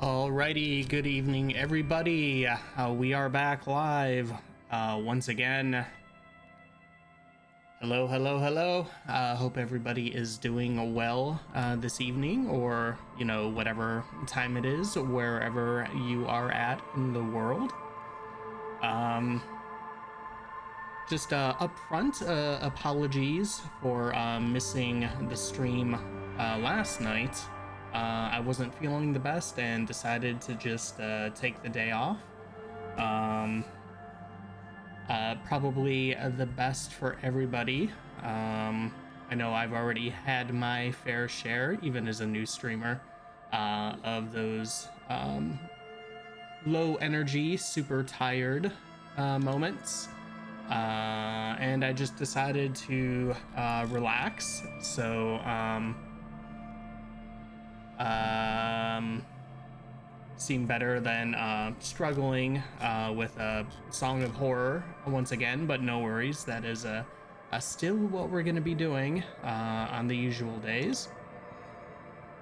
Alrighty, good evening, everybody. We are back live once again. Hello, hello, hello. Hope everybody is doing well this evening, or whatever time it is, wherever you are at in the world. Just up front, apologies for missing the stream last night. I wasn't feeling the best and decided to just take the day off. Probably the best for everybody. I know I've already had my fair share, even as a new streamer, of those low energy, super tired moments. And I just decided to relax. So, seem better than struggling with a song of horror once again, but no worries, that is still what we're going to be doing on the usual days.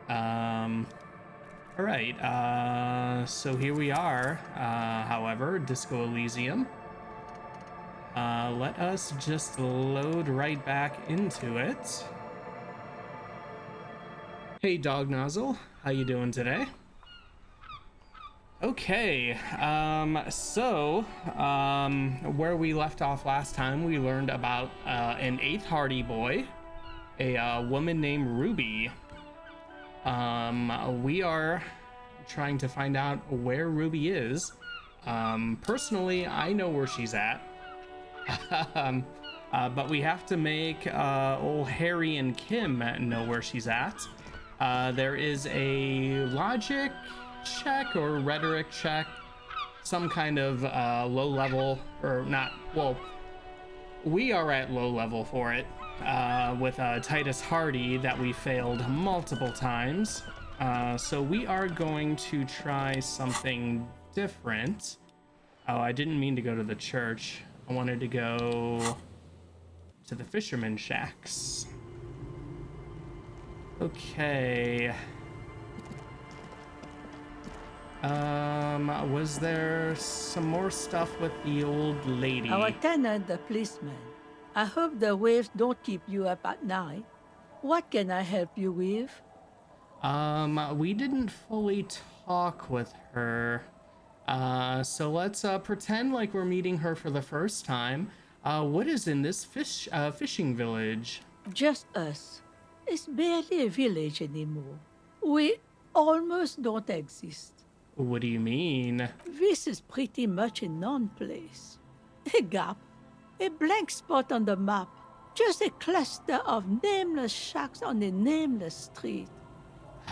All right, so here we are. However, Disco Elysium. Let us just load right back into it. Hey, Dog Nozzle, how you doing today? Okay, where we left off last time, we learned about an 8th Hardy boy, a woman named Ruby. We are trying to find out where Ruby is. Personally, I know where she's at. But we have to make old Harry and Kim know where she's at. There is a logic check or rhetoric check, some kind of low level, or not, well, we are at low level for it, with Titus Hardy that we failed multiple times. So we are going to try something different. Oh, I didn't mean to go to the church. I wanted to go to the fisherman shacks. Okay. Was there some more stuff with the old lady? Our tenant, the policeman. I hope the waves don't keep you up at night. What can I help you with? We didn't fully talk with her. So let's pretend like we're meeting her for the first time. What is in this fishing village? Just us. It's barely a village anymore. We almost don't exist. What do you mean? This is pretty much a non-place. A gap. A blank spot on the map. Just a cluster of nameless shacks on a nameless street.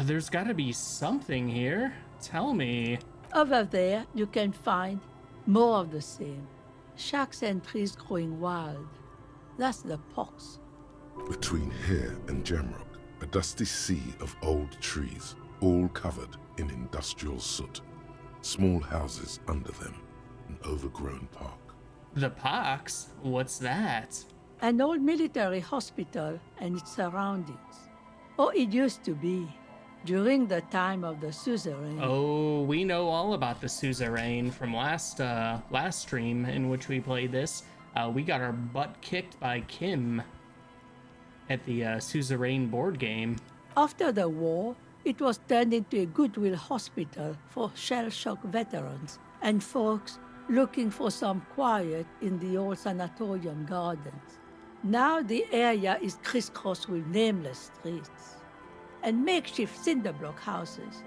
There's gotta be something here. Tell me. Over there, you can find more of the same. Shacks and trees growing wild. That's the pox. Between here and Jamrock, a dusty sea of old trees, all covered in industrial soot. Small houses under them, an overgrown park. The pox? What's that? An old military hospital and its surroundings. Or it used to be, during the time of the suzerain. Oh, we know all about the suzerain from last stream in which we played this. We got our butt kicked by Kim at the suzerain board game. After the war, it was turned into a goodwill hospital for shell-shock veterans and folks looking for some quiet in the old sanatorium gardens. Now the area is crisscrossed with nameless streets and makeshift cinder block houses.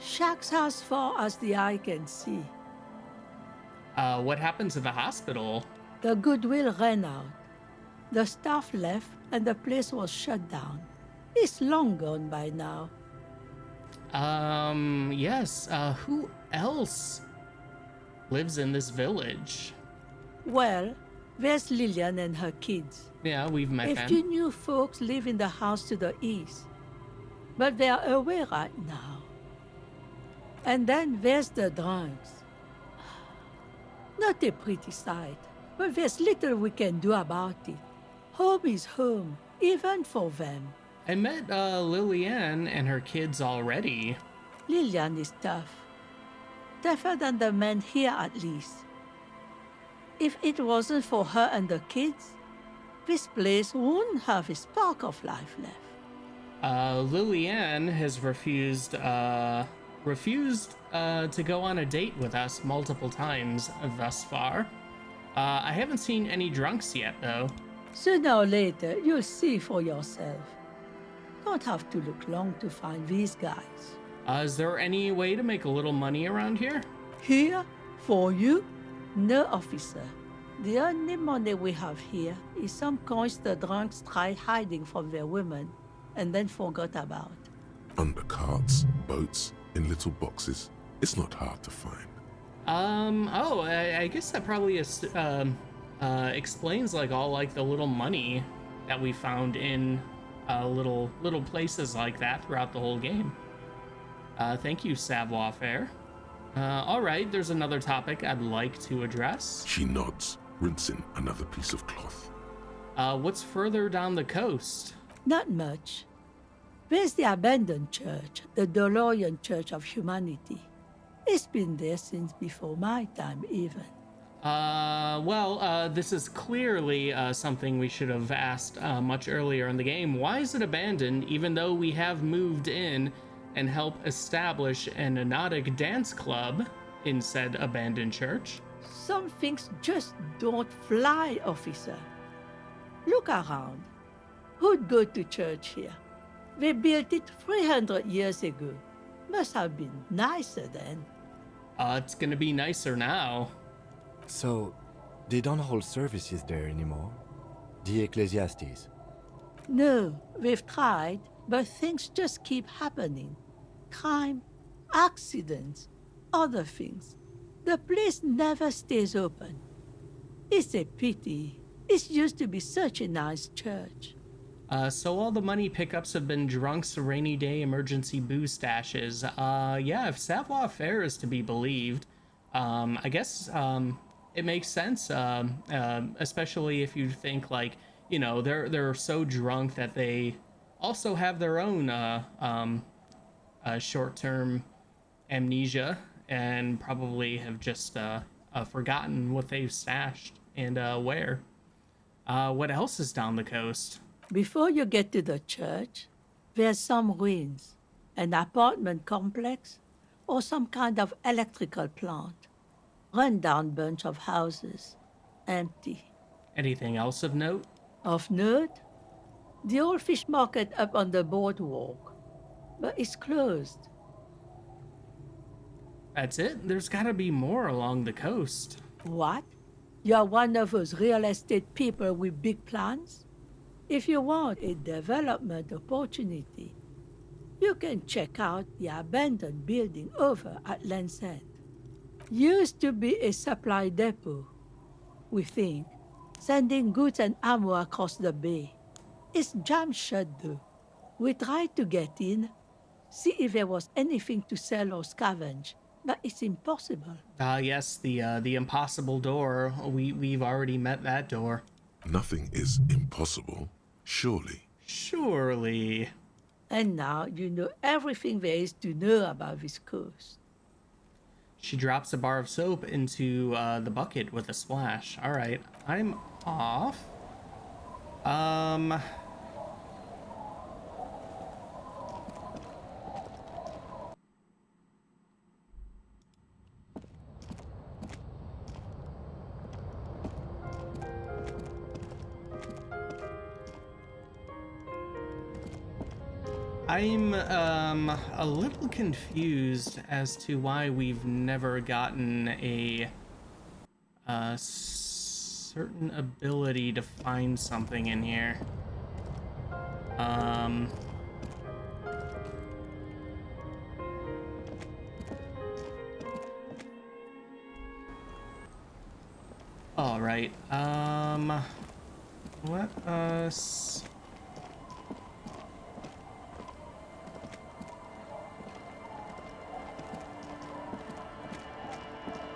Shacks as far as the eye can see. What happened to the hospital? The goodwill ran out. The staff left and the place was shut down. It's long gone by now. Yes, who else lives in this village? Well, there's Lillian and her kids. Yeah, we've met A them. few new folks live in the house to the east, but they're away right now. And then there's the drunks. Not a pretty sight, but there's little we can do about it. Home is home, even for them. I met Lillian and her kids already. Lillian is tough. Tougher than the men here, at least. If it wasn't for her and the kids, this place wouldn't have a spark of life left. Lillian has refused to go on a date with us multiple times thus far. I haven't seen any drunks yet, though. Sooner or later, you'll see for yourself. Don't have to look long to find these guys. Is there any way to make a little money around here? Here? For you? No, officer. The only money we have here is some coins the drunks tried hiding from their women and then forgot about. Under carts, boats, in little boxes. It's not hard to find. I guess that probably is, explains like all like the little money that we found in little places like that throughout the whole game. Thank you, Savoir Faire. All right, there's another topic I'd like to address. She nods, rinsing another piece of cloth. What's further down the coast? Not much. There's the abandoned church, the DeLorean Church of Humanity. It's been there since before my time, even. This is clearly something we should have asked much earlier in the game. Why is it abandoned, even though we have moved in and helped establish an hypnotic dance club in said abandoned church? Some things just don't fly, officer. Look around. Who'd go to church here? They built it 300 years ago. Must have been nicer then. It's gonna be nicer now. So, they don't hold services there anymore? The Ecclesiastes? No, we've tried, but things just keep happening. Crime, accidents, other things. The place never stays open. It's a pity. It used to be such a nice church. So all the money pickups have been drunks' rainy day emergency booze stashes. Yeah, if Savoir Faire is to be believed, I guess it makes sense, especially if you think like, you know, they're so drunk that they also have their own short-term amnesia and probably have just forgotten what they've stashed and where. What else is down the coast? Before you get to the church, there's some ruins, an apartment complex, or some kind of electrical plant. Run-down bunch of houses, empty. Anything else of note? Of note? The old fish market up on the boardwalk, but it's closed. That's it? There's gotta be more along the coast. What? You're one of those real estate people with big plans? If you want a development opportunity, you can check out the abandoned building over at Land's End. Used to be a supply depot, we think, sending goods and ammo across the bay. It's jammed shut though. We tried to get in, see if there was anything to sell or scavenge, but it's impossible. Yes, the impossible door. We've already met that door. Nothing is impossible, surely. Surely. And now you know everything there is to know about this coast. She drops a bar of soap into the bucket with a splash. All right, I'm off. I'm a little confused as to why we've never gotten a certain ability to find something in here. All right. Let us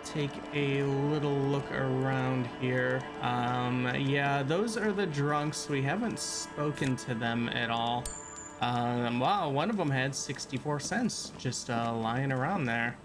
take a little look around here. Yeah, those are the drunks. We haven't spoken to them at all. Wow, one of them had 64 cents just lying around there.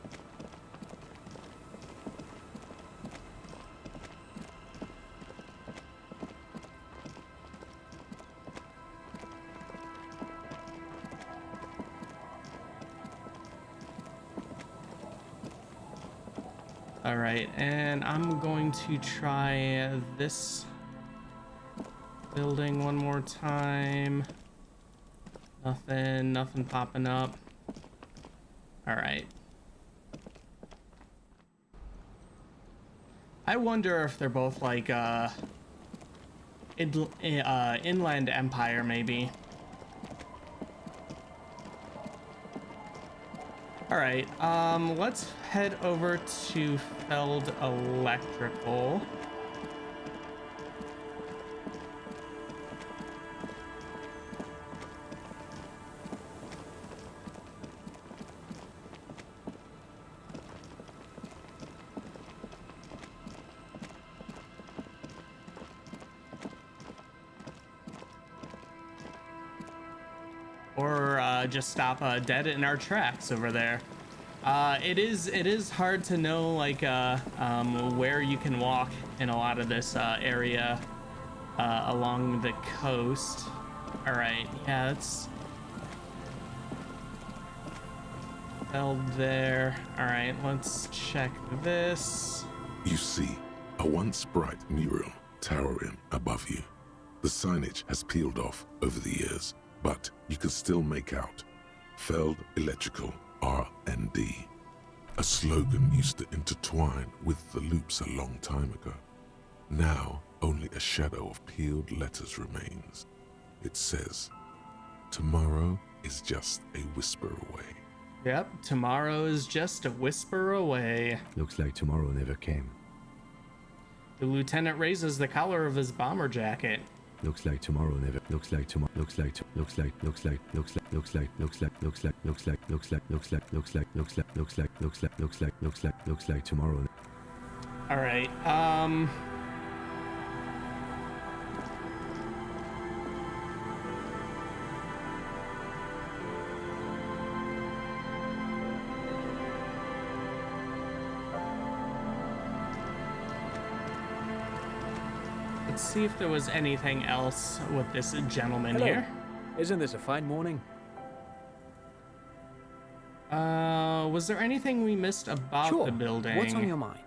All right, and I'm going to try this building one more time. Nothing popping up. All right. I wonder if they're both like Inland Empire maybe. All right, let's head over to Feld Electrical. Or just stop dead in our tracks over there. It is hard to know like where you can walk in a lot of this area along the coast. All right, yeah, that's held there. All right, let's check this. You see a once bright mural towering above you. The signage has peeled off over the years, but you can still make out Feld Electrical R&D. A slogan used to intertwine with the loops a long time ago. Now, only a shadow of peeled letters remains. It says, "Tomorrow is just a whisper away." Yep, tomorrow is just a whisper away. Looks like tomorrow never came. The lieutenant raises the collar of his bomber jacket. Looks like tomorrow never. Looks like tomorrow. Looks like tomorrow. All right. Let's see if there was anything else with this gentleman Hello. here. Isn't this a fine morning? Was there anything we missed about Sure. the building? What's on your mind?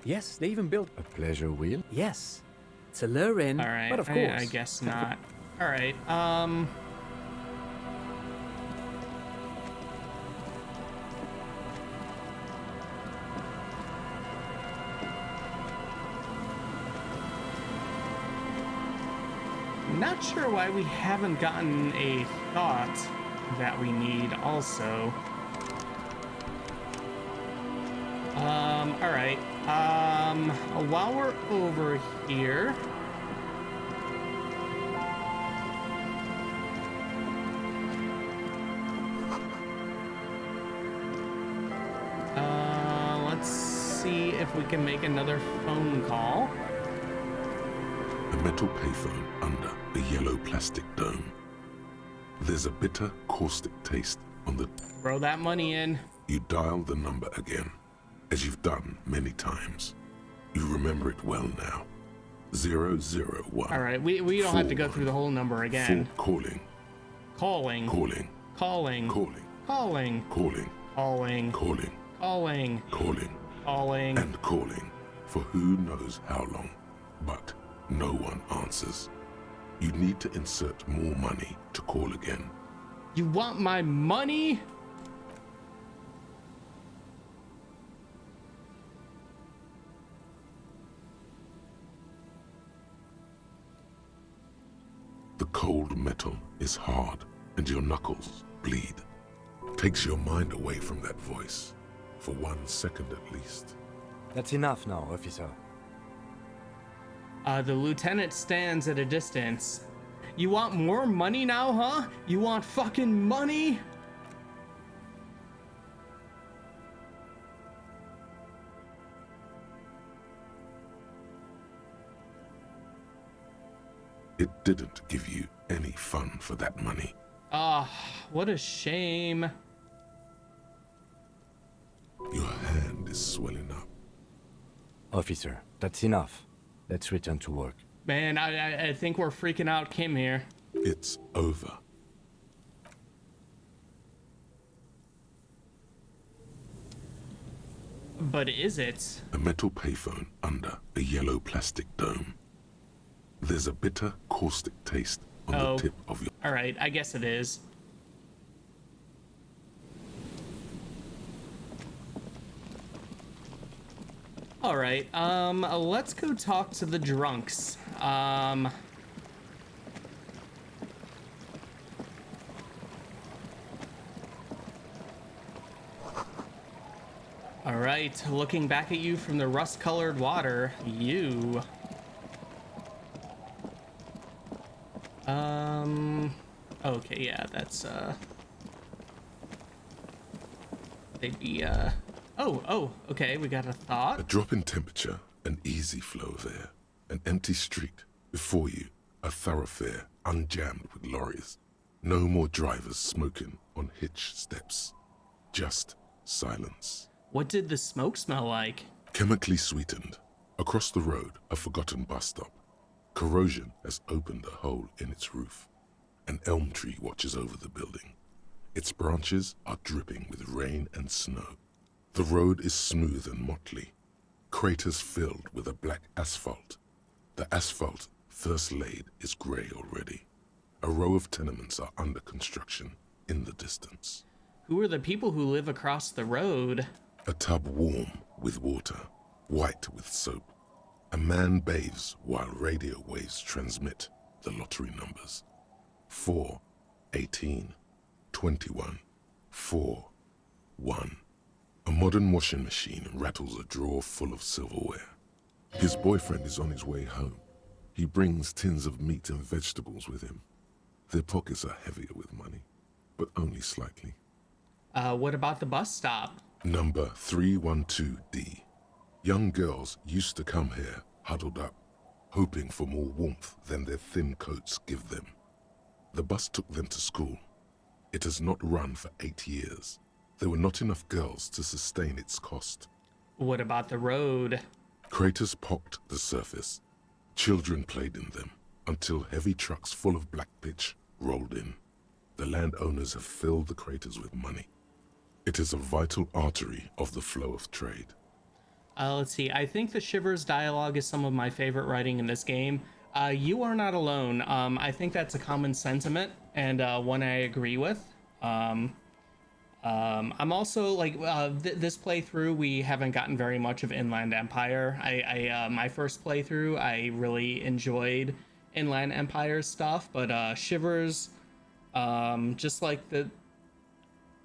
Yes, they even built. A pleasure wheel? Yes, it's a lure in, All right, but of course. I guess not. All right. Not sure why we haven't gotten a thought that we need also. All right. While we're over here, let's see if we can make another phone call. A metal payphone under a yellow plastic dome. There's a bitter, caustic taste on the... Throw that money in. You dial the number again, as you've done many times. You remember it well now. 001. All right, we don't have to go through the whole number again. Calling. Calling. Calling. Calling. Calling. Calling. Calling. Calling. Calling. Calling. Calling. Calling. And calling for who knows how long, but no one answers. You need to insert more money to call again. You want my money? The cold metal is hard and your knuckles bleed. Takes your mind away from that voice, for 1 second at least. That's enough now, officer. The lieutenant stands at a distance. You want more money now, huh? You want fucking money? It didn't give you any fun for that money. Ah, what a shame. Your hand is swelling up. Officer, that's enough. Let's return to work. Man, I think we're freaking out Kim here. It's over. But is it? A metal payphone under a yellow plastic dome. There's a bitter, caustic taste on the tip of your... All right, I guess it is. All right, let's go talk to the drunks. All right, looking back at you from the rust-colored water, you... Okay, yeah, that's, they'd be, Oh, okay, we got a thought. A drop in temperature, an easy flow of air, an empty street. Before you, a thoroughfare unjammed with lorries. No more drivers smoking on hitch steps. Just silence. What did the smoke smell like? Chemically sweetened. Across the road, a forgotten bus stop. Corrosion has opened a hole in its roof. An elm tree watches over the building. Its branches are dripping with rain and snow. The road is smooth and motley. Craters filled with a black asphalt. The asphalt, first laid, is grey already. A row of tenements are under construction in the distance. Who are the people who live across the road? A tub warm with water, white with soap. A man bathes while radio waves transmit the lottery numbers. 4, 18, 21, 4, 1. A modern washing machine rattles a drawer full of silverware. His boyfriend is on his way home. He brings tins of meat and vegetables with him. Their pockets are heavier with money, but only slightly. What about the bus stop? Number 312D. Young girls used to come here, huddled up, hoping for more warmth than their thin coats give them. The bus took them to school. It has not run for 8 years. There were not enough girls to sustain its cost. What about the road? Craters pocked the surface. Children played in them until heavy trucks full of black pitch rolled in. The landowners have filled the craters with money. It is a vital artery of the flow of trade. Let's see. I think the Shivers dialogue is some of my favorite writing in this game. You are not alone. I think that's a common sentiment and one I agree with. I'm also like this playthrough. We haven't gotten very much of Inland Empire. My first playthrough, I really enjoyed Inland Empire stuff, but Shivers, just like the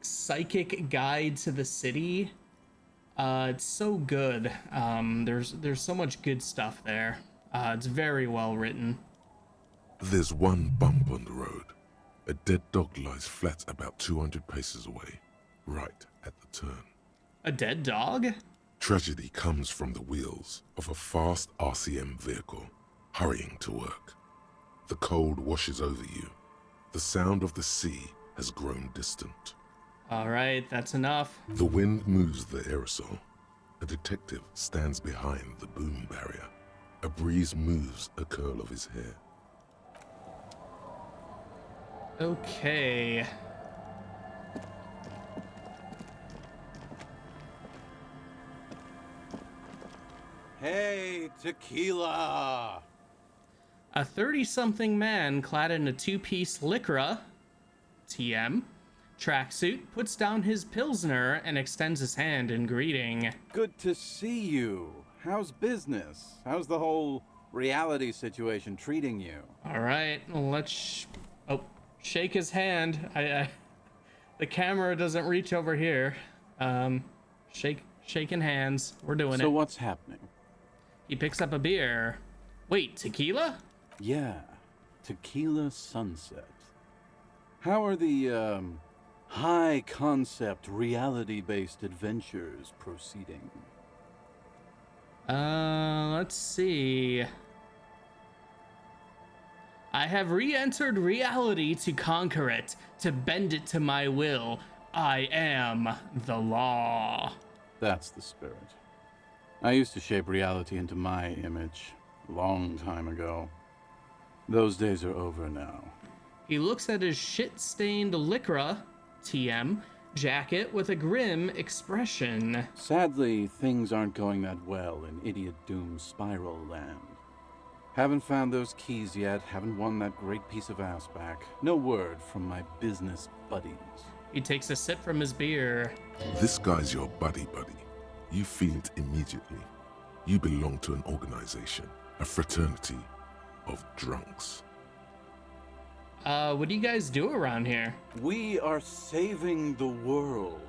psychic guide to the city. It's so good. There's so much good stuff there. It's very well written. There's one bump on the road. A dead dog lies flat about 200 paces away, right at the turn. A dead dog? Tragedy comes from the wheels of a fast RCM vehicle, hurrying to work. The cold washes over you. The sound of the sea has grown distant. All right, that's enough. The wind moves the aerosol. A detective stands behind the boom barrier. A breeze moves a curl of his hair. Okay. Hey, tequila! A 30-something man clad in a two-piece lycra, TM, tracksuit puts down his Pilsner and extends his hand in greeting. Good to see you. How's business? How's the whole reality situation treating you? All right, let's shake his hand. The camera doesn't reach over here. Shaking hands. We're doing it. So what's happening? He picks up a beer. Wait, tequila? Yeah, tequila sunset. How are the, high-concept, reality-based adventures proceeding? Let's see. I have re-entered reality to conquer it, to bend it to my will. I am the law. That's the spirit. I used to shape reality into my image a long time ago. Those days are over now. He looks at his shit-stained Lycra, TM, jacket with a grim expression. Sadly, things aren't going that well in Idiot Doom's Spiral Land. Haven't found those keys yet, haven't won that great piece of ass back. No word from my business buddies. He takes a sip from his beer. This guy's your buddy. You feel it immediately. You belong to an organization, a fraternity of drunks. What do you guys do around here? We are saving the world.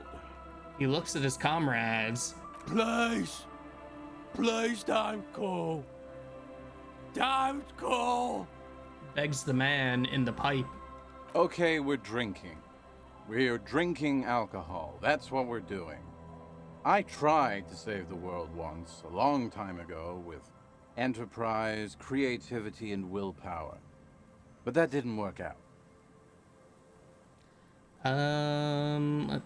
He looks at his comrades. Please don't go. Don't go. Begs the man in the pipe. Okay, we're drinking. We're drinking alcohol. That's what we're doing. I tried to save the world once, a long time ago, with enterprise, creativity, and willpower. But that didn't work out.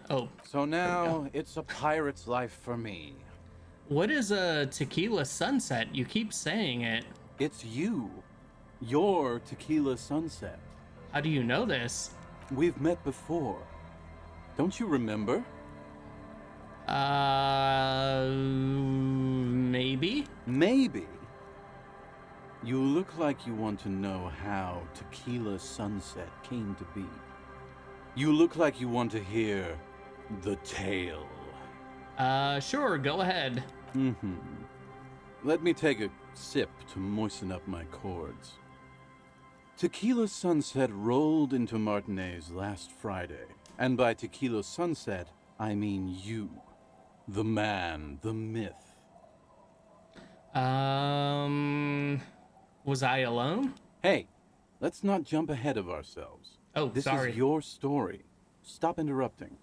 Oh. So now it's a pirate's life for me. What is a tequila sunset? You keep saying it. It's you. Your tequila sunset. How do you know this? We've met before. Don't you remember? Maybe? Maybe. You look like you want to know how Tequila Sunset came to be. You look like you want to hear the tale. Sure, go ahead. Let me take a sip to moisten up my cords. Tequila Sunset rolled into Martinez last Friday. And by Tequila Sunset, I mean you. The man, the myth. Was I alone? Hey, let's not jump ahead of ourselves. Oh, this sorry. is your story. Stop interrupting.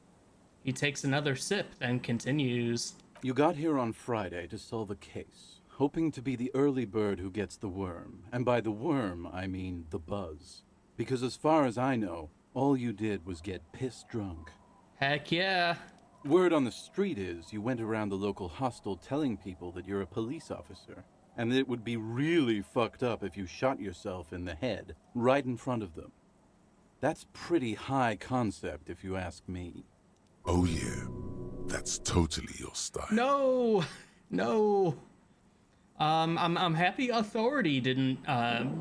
He takes another sip, then continues. You got here on Friday to solve a case, hoping to be the early bird who gets the worm. And by the worm, I mean the buzz. Because as far as I know, all you did was get piss drunk. Heck yeah. Word on the street is you went around the local hostel telling people that you're a police officer, and that it would be really fucked up if you shot yourself in the head right in front of them. That's pretty high concept, if you ask me. Oh yeah, that's totally your style. No. I'm happy Authority didn't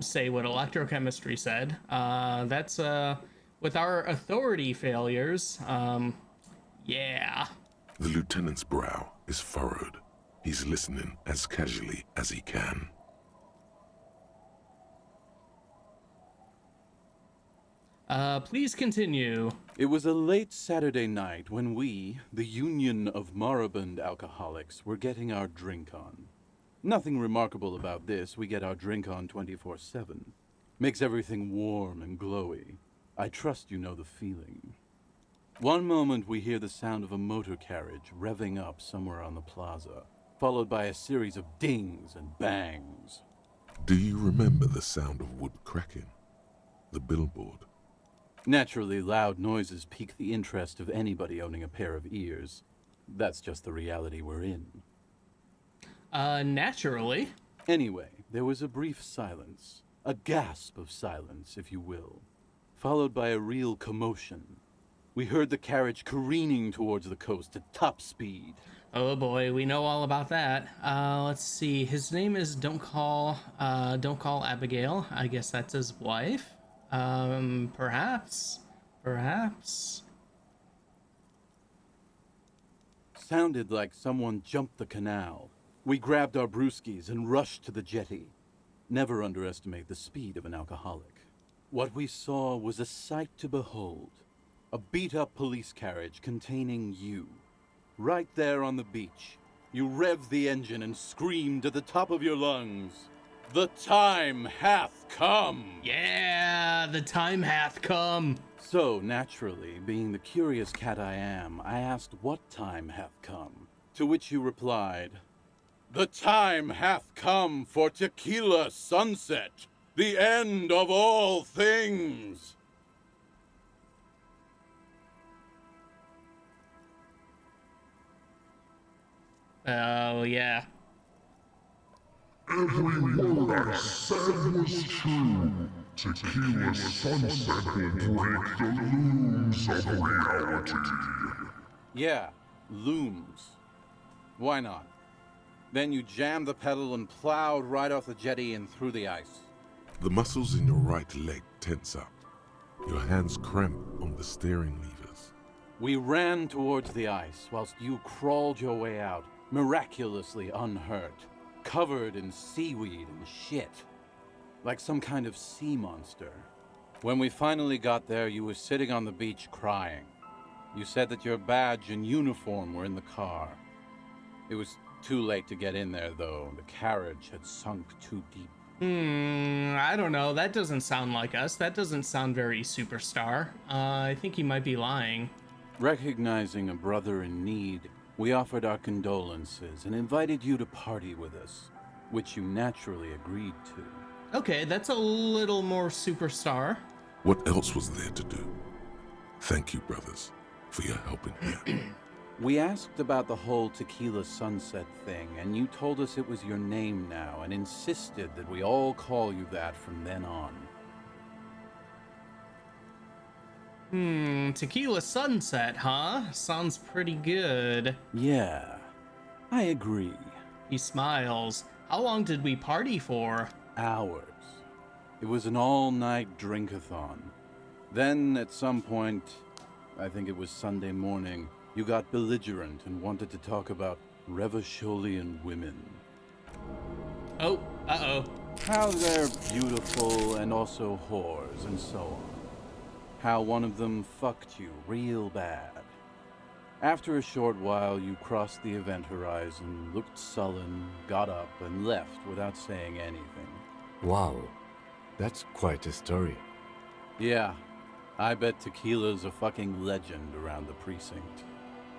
say what electrochemistry said. That's with our Authority failures. Yeah. The lieutenant's brow is furrowed. He's listening as casually as he can. Please continue. It was a late Saturday night when we, the Union of Moribund Alcoholics, were getting our drink on. Nothing remarkable about this. We get our drink on 24/7. Makes everything warm and glowy. I trust you know the feeling. One moment we hear the sound of a motor carriage revving up somewhere on the plaza, followed by a series of dings and bangs. Do you remember the sound of wood cracking? The billboard? Naturally, loud noises pique the interest of anybody owning a pair of ears. That's just the reality we're in. Naturally. Anyway, there was a brief silence. A gasp of silence, if you will. Followed by a real commotion. We heard the carriage careening towards the coast at top speed. Oh boy, we know all about that. Let's see. His name is Don't Call Abigail. I guess that's his wife. Perhaps. Sounded like someone jumped the canal. We grabbed our brewskis and rushed to the jetty. Never underestimate the speed of an alcoholic. What we saw was a sight to behold. A beat-up police carriage containing you. Right there on the beach. You revved the engine and screamed at the top of your lungs. The time hath come! Yeah, the time hath come. So, naturally, being the curious cat I am, I asked what time hath come. To which you replied, "The time hath come for Tequila Sunset." The end of all things! Oh, yeah. Every word I said was true. Tequila's sunset will break the looms of reality. Yeah, looms. Why not? Then you jammed the pedal and plowed right off the jetty and through the ice. The muscles in your right leg tense up. Your hands cramp on the steering levers. We ran towards the ice whilst you crawled your way out, miraculously unhurt, covered in seaweed and shit. Like some kind of sea monster. When we finally got there, you were sitting on the beach crying. You said that your badge and uniform were in the car. It was too late to get in there, though. The carriage had sunk too deep. I don't know. That doesn't sound like us. That doesn't sound very superstar. I think he might be lying. Recognizing a brother in need, we offered our condolences and invited you to party with us, which you naturally agreed to. Okay, that's a little more superstar. What else was there to do? Thank you, brothers, for your help in here. We asked about the whole Tequila Sunset thing, and you told us it was your name now and insisted that we all call you that from then on. Tequila Sunset, huh? Sounds pretty good. Yeah, I agree. He smiles. How long did we party for? Hours. It was an all-night drink-a-thon. Then, at some point, I think it was Sunday morning, you got belligerent and wanted to talk about Revacholian women. Oh, uh-oh. How they're beautiful and also whores and so on. How one of them fucked you real bad. After a short while, you crossed the event horizon, looked sullen, got up, and left without saying anything. Wow, that's quite a story. Yeah, I bet Tequila's a fucking legend around the precinct.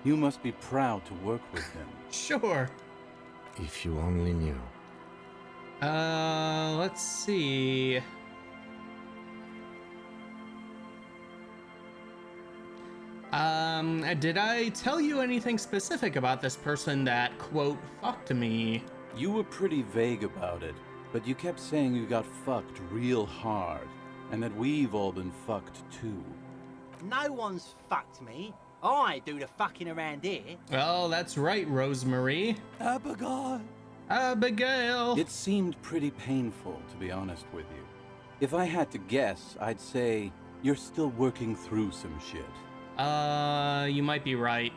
You must be proud to work with him. Sure. If you only knew. Let's see. Did I tell you anything specific about this person that, quote, fucked me? You were pretty vague about it, but you kept saying you got fucked real hard, and that we've all been fucked too. No one's fucked me. I do the fucking around here. Well, that's right, Rosemary. Abigail. Abigail. It seemed pretty painful, to be honest with you. If I had to guess, I'd say you're still working through some shit. You might be right.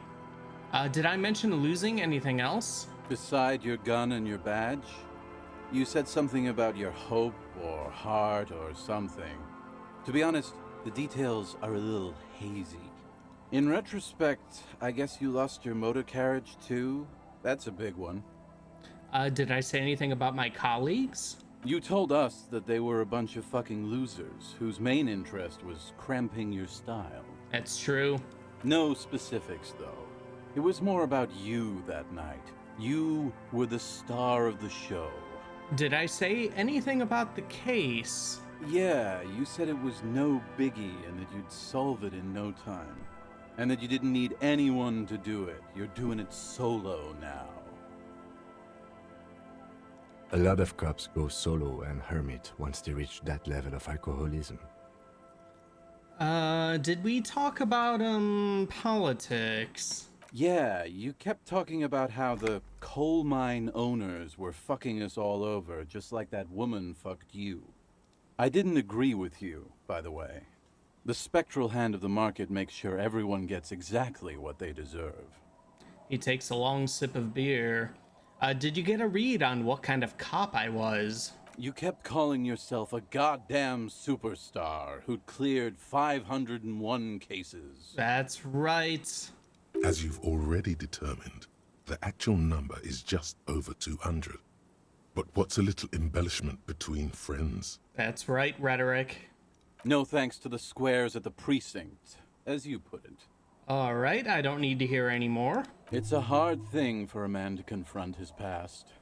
Did I mention losing anything else? Beside your gun and your badge? You said something about your hope or heart or something. To be honest, the details are a little hazy. In retrospect, I guess you lost your motor carriage too? That's a big one. Did I say anything about my colleagues? You told us that they were a bunch of fucking losers whose main interest was cramping your style. That's true. No specifics, though. It was more about you that night. You were the star of the show. Did I say anything about the case? Yeah, you said it was no biggie and that you'd solve it in no time. And that you didn't need anyone to do it. You're doing it solo now. A lot of cops go solo and hermit once they reach that level of alcoholism. Did we talk about, politics? Yeah, you kept talking about how the coal mine owners were fucking us all over, just like that woman fucked you. I didn't agree with you, by the way. The spectral hand of the market makes sure everyone gets exactly what they deserve. He takes a long sip of beer. Did you get a read on what kind of cop I was? You kept calling yourself a goddamn superstar who'd cleared 501 cases. That's right. As you've already determined, the actual number is just over 200. But what's a little embellishment between friends? That's right, Rhetoric. No thanks to the squares at the precinct, as you put it. All right, I don't need to hear any more. It's a hard thing for a man to confront his past.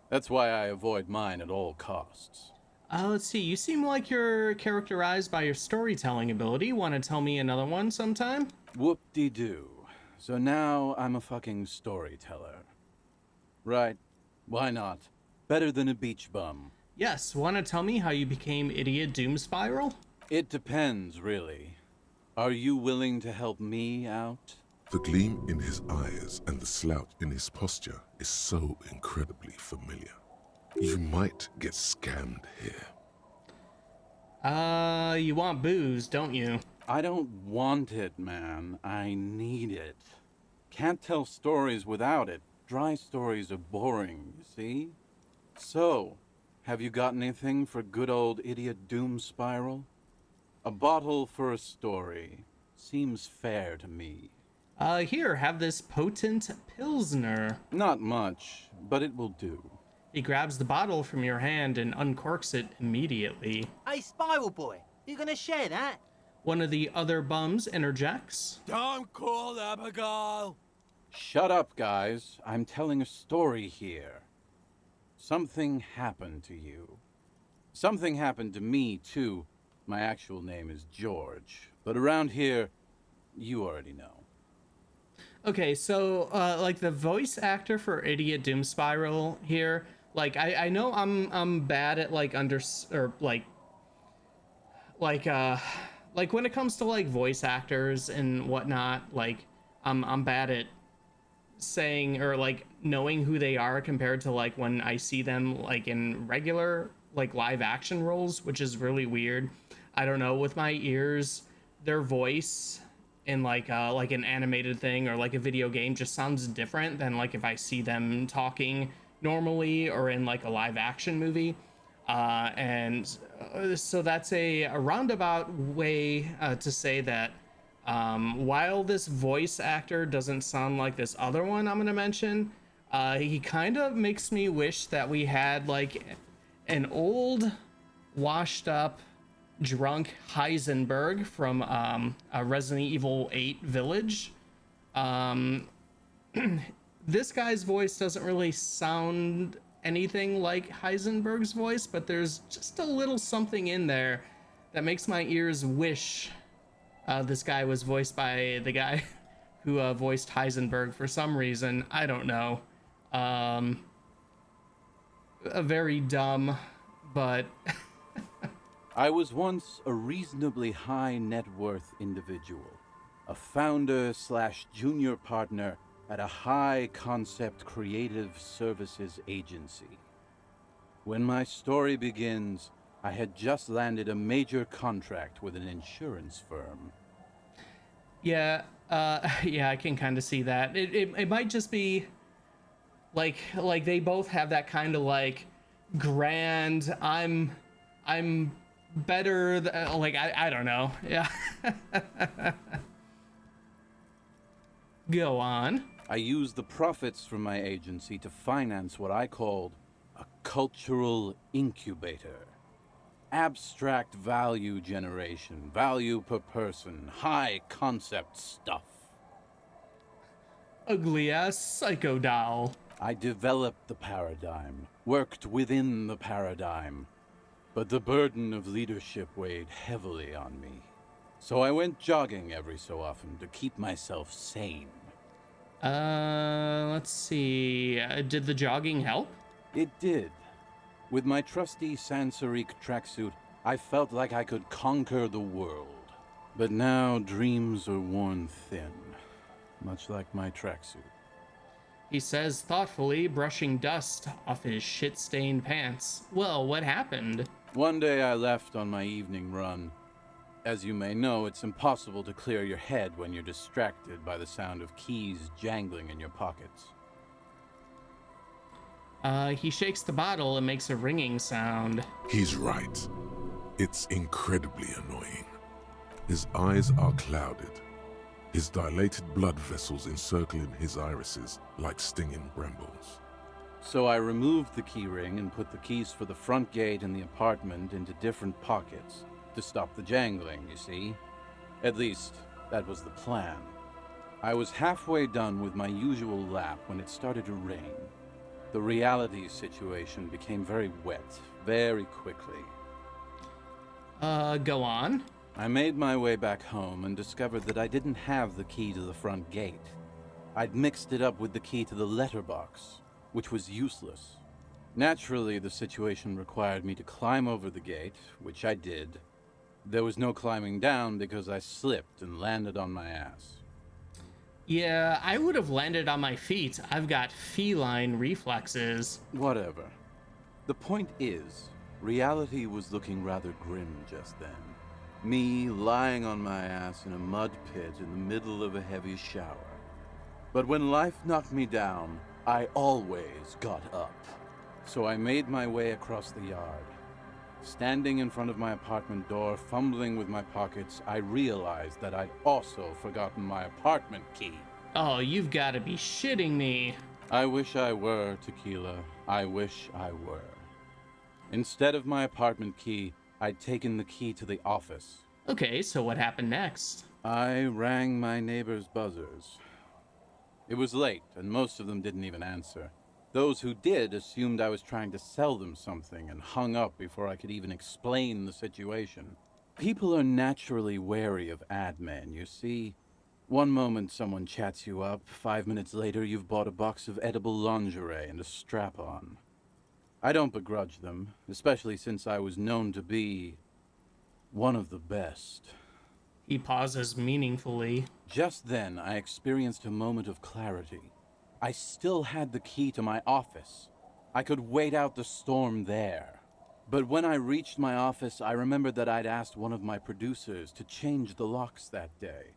That's why I avoid mine at all costs. Let's see. You seem like you're characterized by your storytelling ability. Want to tell me another one sometime? Whoop-de-doo. So now I'm a fucking storyteller. Right. Why not? Better than a beach bum. Yes. Want to tell me how you became Idiot Doom Spiral? It depends, really. Are you willing to help me out? The gleam in his eyes and the slouch in his posture is so incredibly familiar. You might get scammed here. You want booze, don't you? I don't want it, man. I need it. Can't tell stories without it. Dry stories are boring, you see? So, have you got anything for good old Idiot Doom Spiral? A bottle for a story. Seems fair to me. Here, have this potent Pilsner. Not much, but it will do. He grabs the bottle from your hand and uncorks it immediately. Hey, Spiral Boy, you gonna share that? One of the other bums interjects. Don't call Abigail. Shut up, guys. I'm telling a story here. Something happened to you. Something happened to me, too. My actual name is George. But around here, you already know. Okay, so, like, the voice actor for Idiot Doom Spiral here, like, I know I'm bad at, like, when it comes to, like, voice actors and whatnot, like, I'm bad at saying or, like, knowing who they are compared to, like, when I see them, like, in regular, like, live action roles, which is really weird. I don't know, with my ears, their voice in like an animated thing or like a video game just sounds different than like if I see them talking normally or in like a live action movie. So that's a roundabout way to say that while this voice actor doesn't sound like this other one I'm gonna mention, he kind of makes me wish that we had like an old washed up drunk Heisenberg from Resident Evil 8 Village. This guy's voice doesn't really sound anything like Heisenberg's voice, but there's just a little something in there that makes my ears wish this guy was voiced by the guy who voiced Heisenberg for some reason. I don't know. A very dumb, but... I was once a reasonably high net worth individual, a founder/junior partner at a high concept creative services agency. When my story begins, I had just landed a major contract with an insurance firm. Yeah, yeah, I can kind of see that. It might just be like they both have that kind of like grand, I'm better like I don't know. Yeah. Go on. I used the profits from my agency to finance what I called a cultural incubator. Abstract value generation, value per person, high concept stuff. Ugly ass psycho doll. I developed the paradigm, worked within the paradigm, but the burden of leadership weighed heavily on me. So I went jogging every so often to keep myself sane. Let's see. Did the jogging help? It did. With my trusty Sansarique tracksuit, I felt like I could conquer the world. But now dreams are worn thin, much like my tracksuit. He says thoughtfully, brushing dust off his shit-stained pants. Well, what happened? One day I left on my evening run. As you may know, it's impossible to clear your head when you're distracted by the sound of keys jangling in your pockets. He shakes the bottle and makes a ringing sound. He's right. It's incredibly annoying. His eyes are clouded. His dilated blood vessels encircling his irises like stinging brambles. So I removed the key ring and put the keys for the front gate and the apartment into different pockets to stop the jangling, you see. At least, that was the plan. I was halfway done with my usual lap when it started to rain. The reality situation became very wet, very quickly. Go on. I made my way back home and discovered that I didn't have the key to the front gate. I'd mixed it up with the key to the letterbox, which was useless. Naturally, the situation required me to climb over the gate, which I did. There was no climbing down because I slipped and landed on my ass. Yeah, I would have landed on my feet. I've got feline reflexes. Whatever. The point is, reality was looking rather grim just then. Me lying on my ass in a mud pit in the middle of a heavy shower. But when life knocked me down, I always got up. So I made my way across the yard. Standing in front of my apartment door, fumbling with my pockets, I realized that I'd also forgotten my apartment key. Oh, you've got to be shitting me. I wish I were, Tequila. I wish I were. Instead of my apartment key, I'd taken the key to the office. Okay, so what happened next? I rang my neighbors' buzzers. It was late, and most of them didn't even answer. Those who did assumed I was trying to sell them something and hung up before I could even explain the situation. People are naturally wary of ad men, you see. One moment someone chats you up, 5 minutes later you've bought a box of edible lingerie and a strap-on. I don't begrudge them, especially since I was known to be one of the best. He pauses meaningfully. Just then, I experienced a moment of clarity. I still had the key to my office. I could wait out the storm there. But when I reached my office, I remembered that I'd asked one of my producers to change the locks that day.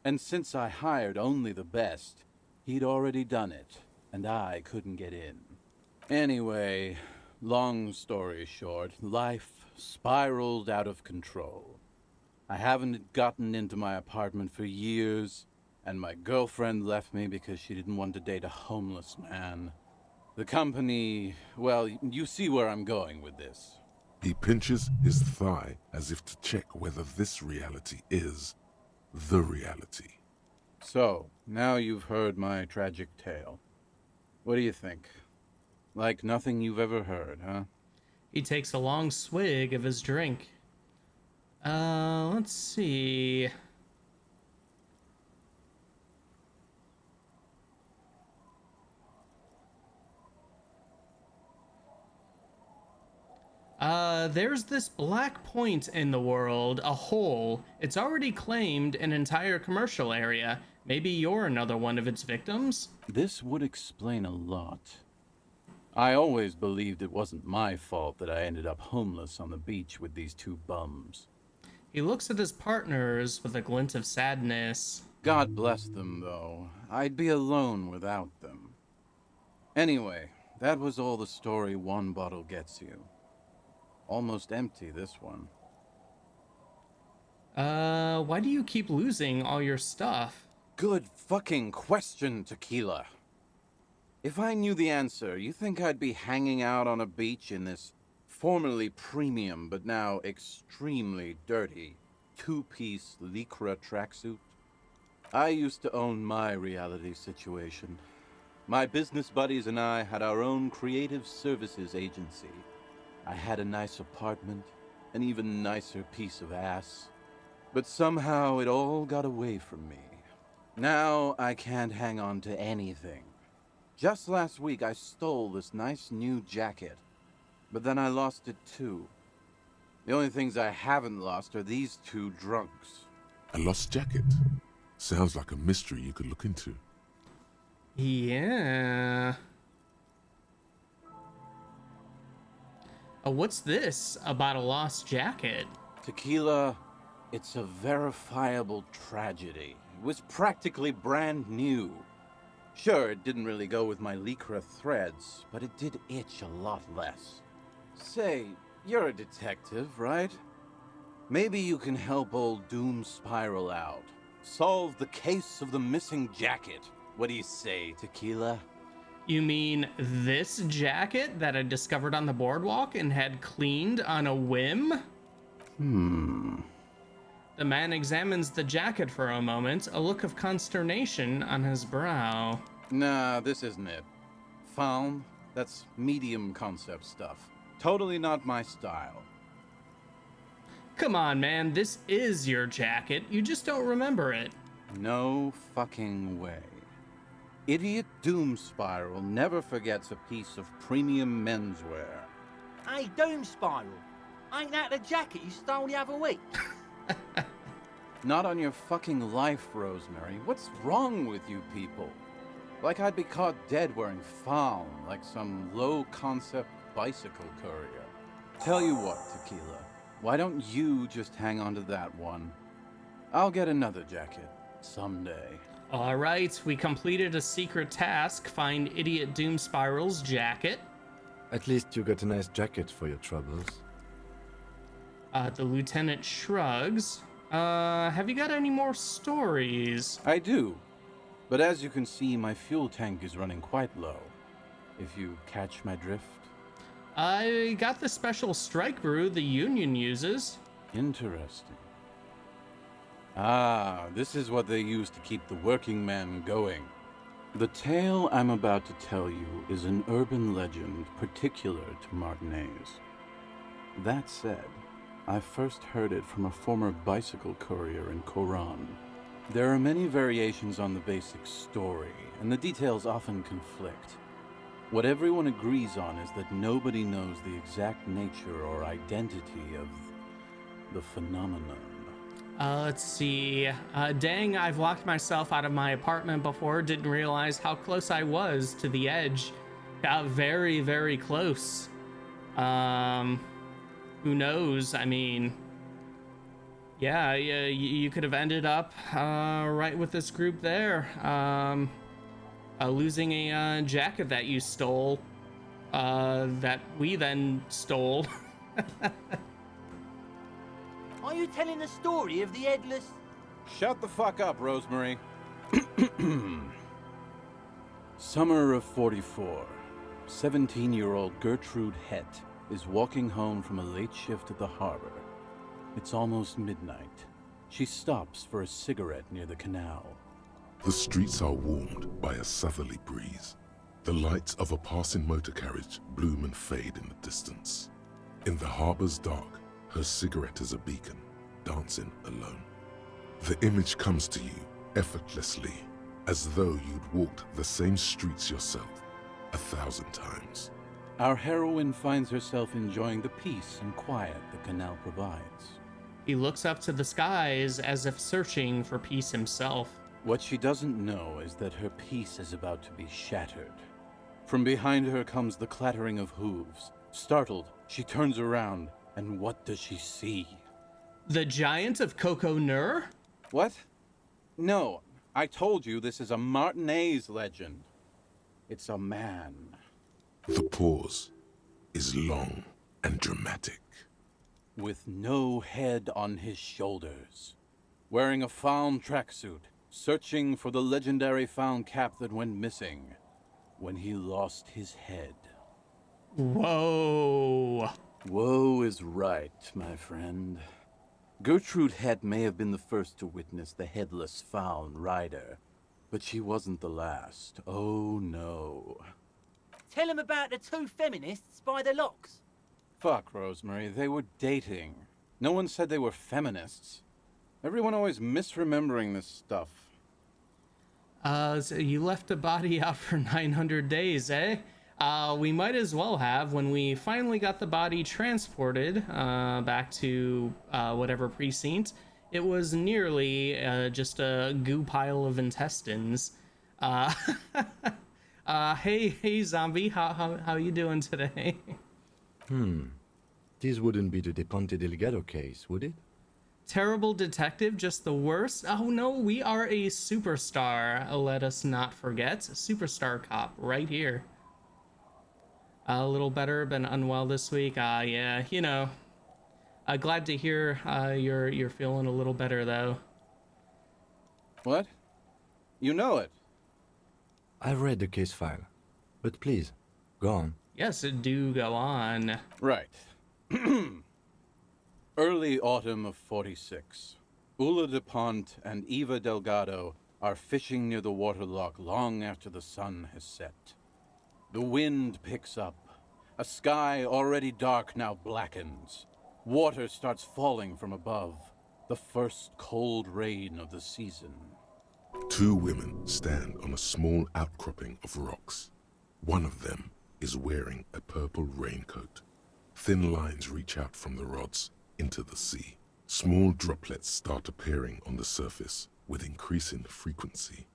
And since I hired only the best, he'd already done it, and I couldn't get in. Anyway, long story short, life spiraled out of control. I haven't gotten into my apartment for years, and my girlfriend left me because she didn't want to date a homeless man. The company, well, you see where I'm going with this. He pinches his thigh as if to check whether this reality is the reality. So, now you've heard my tragic tale. What do you think? Like nothing you've ever heard, huh? He takes a long swig of his drink. Let's see. There's this black point in the world, a hole. It's already claimed an entire commercial area. Maybe you're another one of its victims? This would explain a lot. I always believed it wasn't my fault that I ended up homeless on the beach with these two bums. He looks at his partners with a glint of sadness. God bless them, though. I'd be alone without them. Anyway, that was all the story one bottle gets you. Almost empty, this one. Why do you keep losing all your stuff? Good fucking question, Tequila. If I knew the answer, you think I'd be hanging out on a beach in this formerly premium but now extremely dirty two-piece lycra tracksuit? I used to own my reality situation. My business buddies and I had our own creative services agency. I had a nice apartment, an even nicer piece of ass. But somehow it all got away from me. Now I can't hang on to anything. Just last week I stole this nice new jacket, but then I lost it too. The only things I haven't lost are these two drunks. A lost jacket. Sounds like a mystery you could look into. Yeah. What's this about a lost jacket? Tequila, it's a verifiable tragedy. It was practically brand new. Sure, it didn't really go with my lycra threads, but it did itch a lot less. Say, you're a detective, right? Maybe you can help old Doom Spiral out. Solve the case of the missing jacket. What do you say, Tequila? You mean this jacket that I discovered on the boardwalk and had cleaned on a whim? The man examines the jacket for a moment, a look of consternation on his brow. Nah, this isn't it. Found? That's medium concept stuff. Totally not my style. Come on, man, this is your jacket. You just don't remember it. No fucking way. Idiot Doom Spiral never forgets a piece of premium menswear. Hey, Doom Spiral. Ain't that the jacket you stole the other week? Not on your fucking life, Rosemary. What's wrong with you people? Like I'd be caught dead wearing fawn, like some low-concept bicycle courier. Tell you what, Tequila. Why don't you just hang on to that one? I'll get another jacket someday. All right, we completed a secret task. Find Idiot Doom Spiral's jacket. At least you got a nice jacket for your troubles. The lieutenant shrugs. Have you got any more stories? I do. But as you can see, my fuel tank is running quite low. If you catch my drift. I got the special strike brew the Union uses. Interesting. Ah, this is what they use to keep the working man going. The tale I'm about to tell you is an urban legend particular to Martinez. That said, I first heard it from a former bicycle courier in Koran. There are many variations on the basic story, and the details often conflict. What everyone agrees on is that nobody knows the exact nature or identity of the phenomenon. Let's see. Dang, I've locked myself out of my apartment before. Didn't realize how close I was to the edge. Got very, very close. Who knows? I mean, yeah, you could have ended up right with this group there. Losing a jacket that you stole, that we then stole. Are you telling the story of the headless? Shut the fuck up, Rosemary. Summer of 44. 17-year-old Gertrude Het is walking home from a late shift at the harbor. It's almost midnight. She stops for a cigarette near the canal. The streets are warmed by a southerly breeze. The lights of a passing motor carriage bloom and fade in the distance. In the harbor's dark, her cigarette is a beacon, dancing alone. The image comes to you effortlessly, as though you'd walked the same streets yourself 1,000 times. Our heroine finds herself enjoying the peace and quiet the canal provides. He looks up to the skies as if searching for peace himself. What she doesn't know is that her peace is about to be shattered. From behind her comes the clattering of hooves. Startled, she turns around, and what does she see? The giant of Coco Nur? What? No, I told you this is a Martinez legend. It's a man. The pause is long and dramatic. With no head on his shoulders. Wearing a fawn tracksuit, searching for the legendary fawn cap that went missing when he lost his head. Whoa. Woe is right, my friend. Gertrude Het may have been the first to witness the headless fawn rider, but she wasn't the last. Oh no. Tell him about the two feminists by the locks. Fuck, Rosemary, they were dating. No one said they were feminists. Everyone always misremembering this stuff. So you left a body out for 900 days, eh? We might as well have. When we finally got the body transported back to whatever precinct, it was nearly just a goo pile of intestines. Hey, zombie, how you doing today? This wouldn't be the De Ponte Delgado case, would it? Terrible detective, just the worst. Oh no, we are a superstar. Let us not forget, superstar cop right here. A little better, been unwell this week. Yeah, you know. Glad to hear you're feeling a little better though. What? You know it. I read the case file, but please, go on. Yes, do go on. Right. Early autumn of 46. Ula de Pont and Eva Delgado are fishing near the waterlock long after the sun has set. The wind picks up. A sky already dark now blackens. Water starts falling from above. The first cold rain of the season. Two women stand on a small outcropping of rocks. One of them is wearing a purple raincoat. Thin lines reach out from the rods into the sea. Small droplets start appearing on the surface with increasing frequency.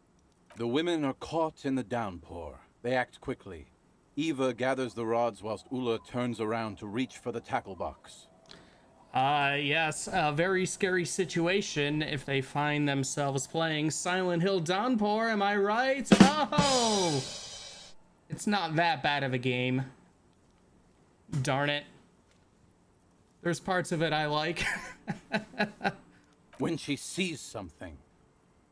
The women are caught in the downpour. They act quickly. Eva gathers the rods whilst Ula turns around to reach for the tackle box. Yes, a very scary situation if they find themselves playing Silent Hill Downpour, am I right? Oh! It's not that bad of a game. Darn it. There's parts of it I like. When she sees something.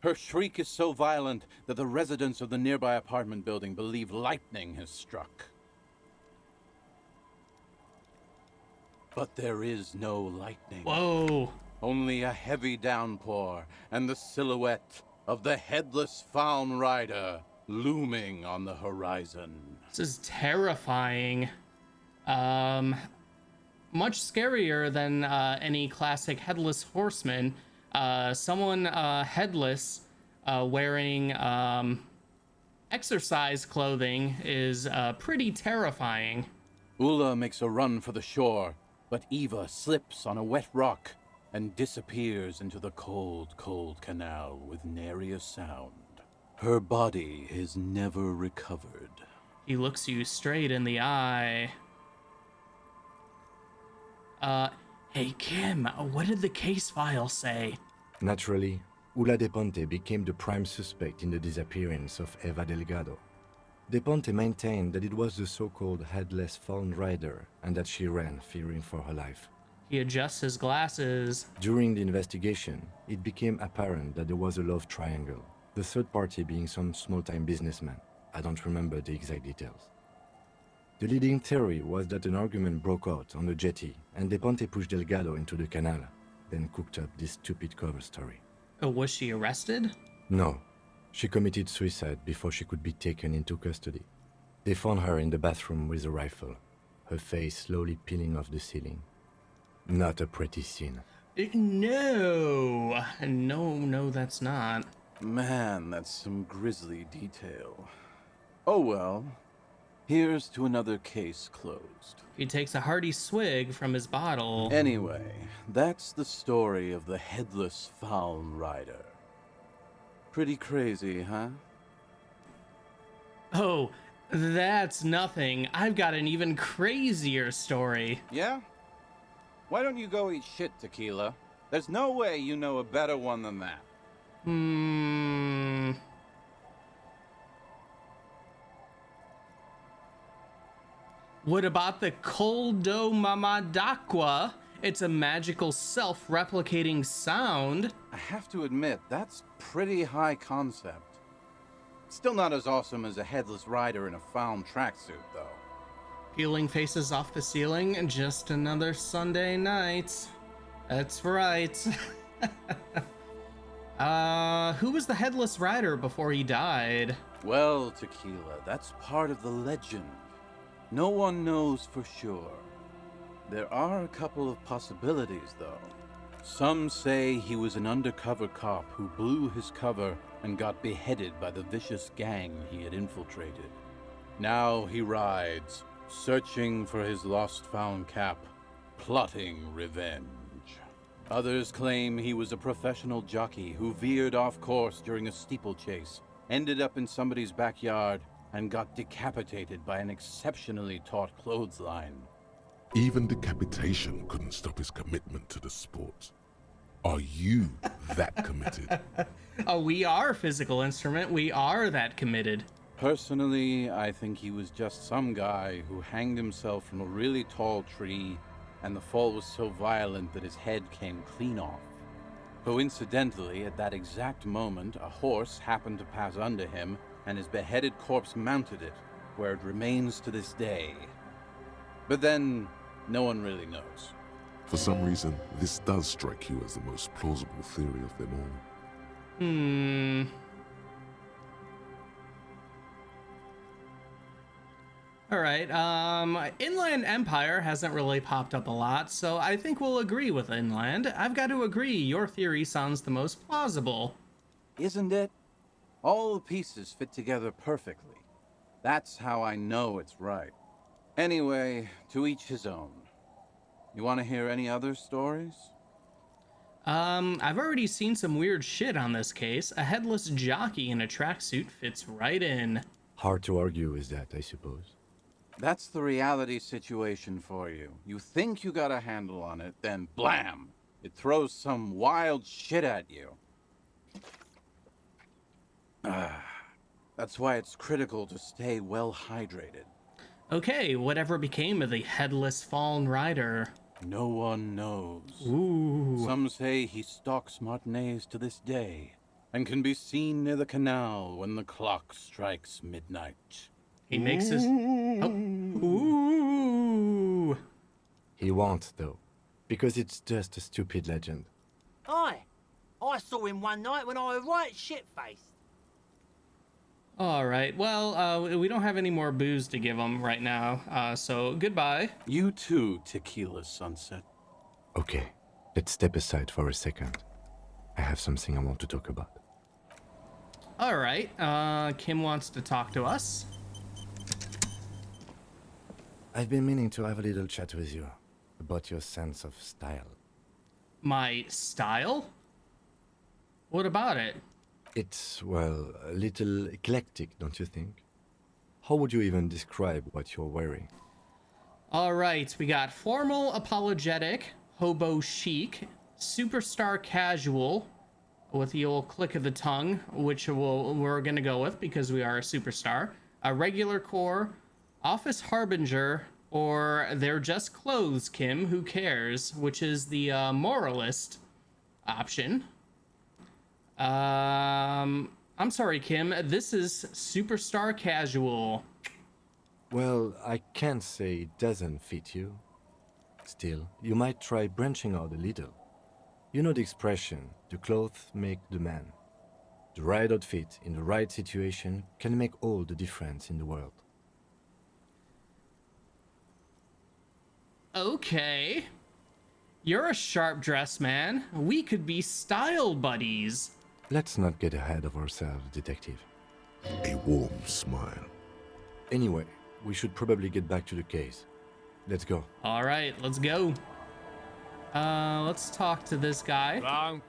Her shriek is so violent that the residents of the nearby apartment building believe lightning has struck. But there is no lightning. Whoa. Only a heavy downpour and the silhouette of the headless Faun Rider looming on the horizon. This is terrifying. Much scarier than any classic headless horseman. Someone headless wearing exercise clothing is pretty terrifying. Ula makes a run for the shore, but Eva slips on a wet rock and disappears into the cold, cold canal with nary a sound. Her body is never recovered. He looks you straight in the eye. Hey Kim, what did the case file say? Naturally, Ula de Ponte became the prime suspect in the disappearance of Eva Delgado. De Ponte maintained that it was the so-called headless Faun Rider and that she ran, fearing for her life. He adjusts his glasses. During the investigation, it became apparent that there was a love triangle, the third party being some small-time businessman. I don't remember the exact details. The leading theory was that an argument broke out on the jetty and De Ponte pushed Delgado into the canal, then cooked up this stupid cover story. Was she arrested? No. She committed suicide before she could be taken into custody. They found her in the bathroom with a rifle, her face slowly peeling off the ceiling. Not a pretty scene. No, that's not. Man, that's some grisly detail. Oh well. Here's to another case closed. He takes a hearty swig from his bottle. Anyway, that's the story of the headless Faun Rider. Pretty crazy, huh? Oh, that's nothing. I've got an even crazier story. Yeah? Why don't you go eat shit, Tequila? There's no way you know a better one than that. What about the Coldo Mamadakwa? It's a magical self-replicating sound. I have to admit, that's pretty high concept. Still not as awesome as a headless rider in a Faun tracksuit, though. Peeling faces off the ceiling, just another Sunday night. That's right. Who was the headless rider before he died? Well, Tequila, that's part of the legend. No one knows for sure. There are a couple of possibilities, though. Some say he was an undercover cop who blew his cover and got beheaded by the vicious gang he had infiltrated. Now he rides, searching for his lost Faun cap, plotting revenge. Others claim he was a professional jockey who veered off course during a steeplechase, ended up in somebody's backyard, and got decapitated by an exceptionally taut clothesline. Even decapitation couldn't stop his commitment to the sport. Are you that committed? Oh, we are Physical Instrument. We are that committed. Personally, I think he was just some guy who hanged himself from a really tall tree, and the fall was so violent that his head came clean off. Coincidentally, at that exact moment, a horse happened to pass under him, and his beheaded corpse mounted it, where it remains to this day. But then, no one really knows. For some reason, this does strike you as the most plausible theory of them all. All right. Inland Empire hasn't really popped up a lot, so I think we'll agree with Inland. I've got to agree, your theory sounds the most plausible. Isn't it? All the pieces fit together perfectly. That's how I know it's right. Anyway, to each his own. You want to hear any other stories? I've already seen some weird shit on this case. A headless jockey in a tracksuit fits right in. Hard to argue with that, I suppose. That's the reality situation for you. You think you got a handle on it, then blam! It throws some wild shit at you. That's why it's critical to stay well hydrated. Okay, whatever became of the headless fallen rider? No one knows. Ooh. Some say he stalks Martinez to this day, and can be seen near the canal when the clock strikes midnight. He makes his... Oh. Ooh. He won't, though, because it's just a stupid legend. Aye. I saw him one night when I was right shit-faced. All right, well, we don't have any more booze to give him right now, so goodbye. You too, Tequila Sunset. Okay, let's step aside for a second. I have something I want to talk about. All right, Kim wants to talk to us. I've been meaning to have a little chat with you about your sense of style. My style? What about it? It's, well, a little eclectic, don't you think? How would you even describe what you're wearing? All right, we got formal apologetic, hobo chic, superstar casual, with the old click of the tongue, which we're gonna go with because we are a superstar, a regular core, office harbinger, or they're just clothes, Kim, who cares, which is the moralist option. I'm sorry, Kim, this is superstar casual. Well, I can't say it doesn't fit you. Still, you might try branching out a little. You know the expression, the clothes make the man. The right outfit in the right situation can make all the difference in the world. Okay. You're a sharp dressed man. We could be style buddies. Let's not get ahead of ourselves, detective. A warm smile. Anyway, we should probably get back to the case. Let's go. All right, let's go. Let's talk to this guy.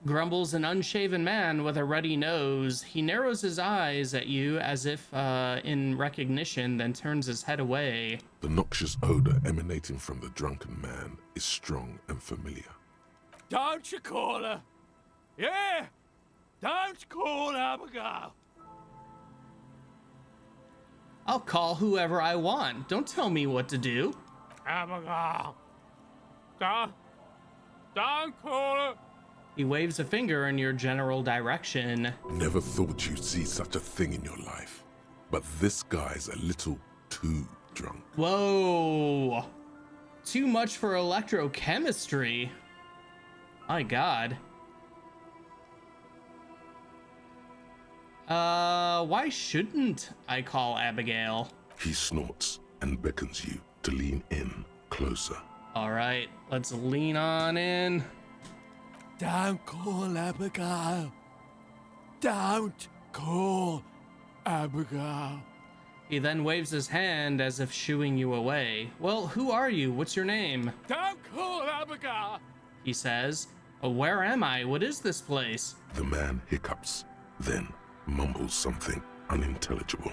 Grumbles an unshaven man with a ruddy nose. He narrows his eyes at you as if in recognition, then turns his head away. The noxious odor emanating from the drunken man is strong and familiar. Don't you call her? Yeah! Don't call Abigail! I'll call whoever I want. Don't tell me what to do. Abigail! Don't call her! He waves a finger in your general direction. Never thought you'd see such a thing in your life. But this guy's a little too drunk. Whoa. Too much for electrochemistry. My God. Why shouldn't I call Abigail? He snorts and beckons you to lean in closer. All right, let's lean on in. Don't call Abigail. Don't call Abigail. He then waves his hand as if shooing you away. Well, who are you? What's your name? Don't call Abigail. He says. Where am I? What is this place? The man hiccups, then mumbles something unintelligible.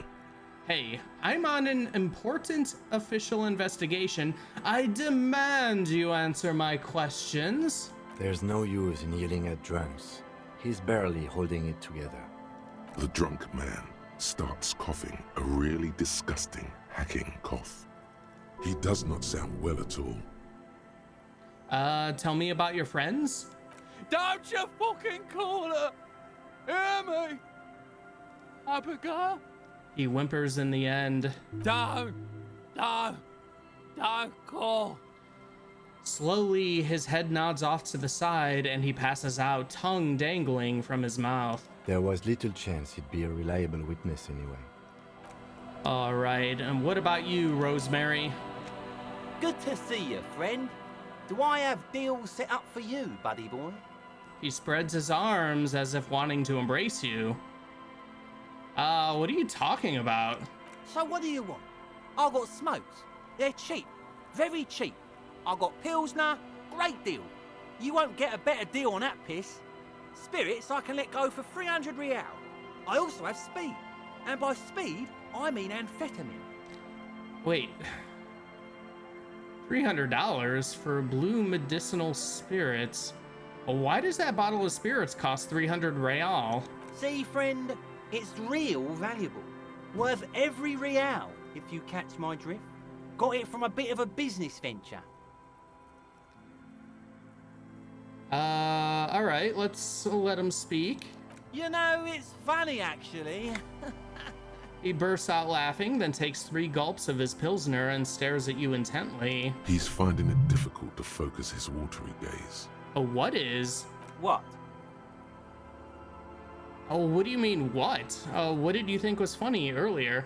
Hey, I'm on an important official investigation. I demand you answer my questions. There's no use in yelling at drunks. He's barely holding it together. The drunk man starts coughing a really disgusting, hacking cough. He does not sound well at all. Tell me about your friends? Don't you fucking call her. Hear me? Abigail? He whimpers in the end. Don't call. Slowly, his head nods off to the side and he passes out, tongue dangling from his mouth. There was little chance he'd be a reliable witness anyway. All right, and what about you, Rosemary? Good to see you, friend. Do I have deals set up for you, buddy boy? He spreads his arms as if wanting to embrace you. What are you talking about? So what do you want? I got smokes. They're cheap. Very cheap. I got Pilsner. Great deal. You won't get a better deal on that piss. Spirits I can let go for 300 real. I also have speed. And by speed, I mean amphetamine. Wait. $300 for blue medicinal spirits? Well, why does that bottle of spirits cost 300 real? See, friend, it's real valuable. Worth every real, if you catch my drift. Got it from a bit of a business venture. All right, let's let him speak. You know, it's funny, actually. He bursts out laughing, then takes 3 gulps of his Pilsner and stares at you intently. He's finding it difficult to focus his watery gaze. Oh, what is? What? Oh, what do you mean, what? What did you think was funny earlier?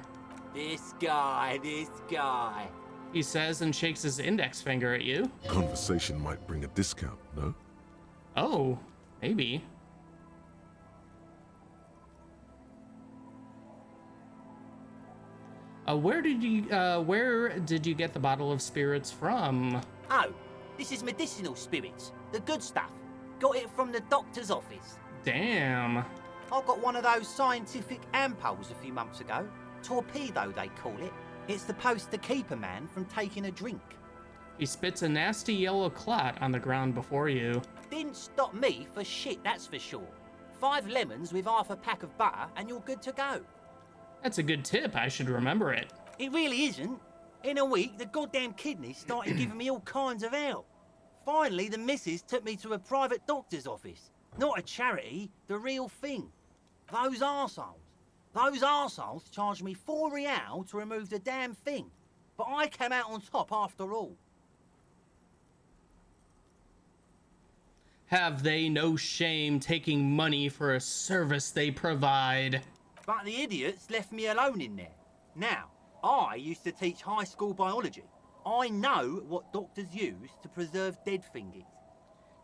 This guy. He says and shakes his index finger at you. Conversation might bring a discount, no? Oh, maybe. Where did you get the bottle of spirits from? Oh, this is medicinal spirits. The good stuff. Got it from the doctor's office. Damn. I got one of those scientific ampoules a few months ago. Torpedo, they call it. It's supposed to keep a man from taking a drink. He spits a nasty yellow clot on the ground before you. Didn't stop me for shit, that's for sure. 5 lemons with half a pack of butter and you're good to go. That's a good tip. I should remember it. It really isn't. In a week, the goddamn kidneys started giving me all kinds of help. Finally, the missus took me to a private doctor's office. Not a charity, the real thing. Those arseholes charged me 4 real to remove the damn thing. But I came out on top after all. Have they no shame taking money for a service they provide? But the idiots left me alone in there. Now, I used to teach high school biology. I know what doctors use to preserve dead thingies.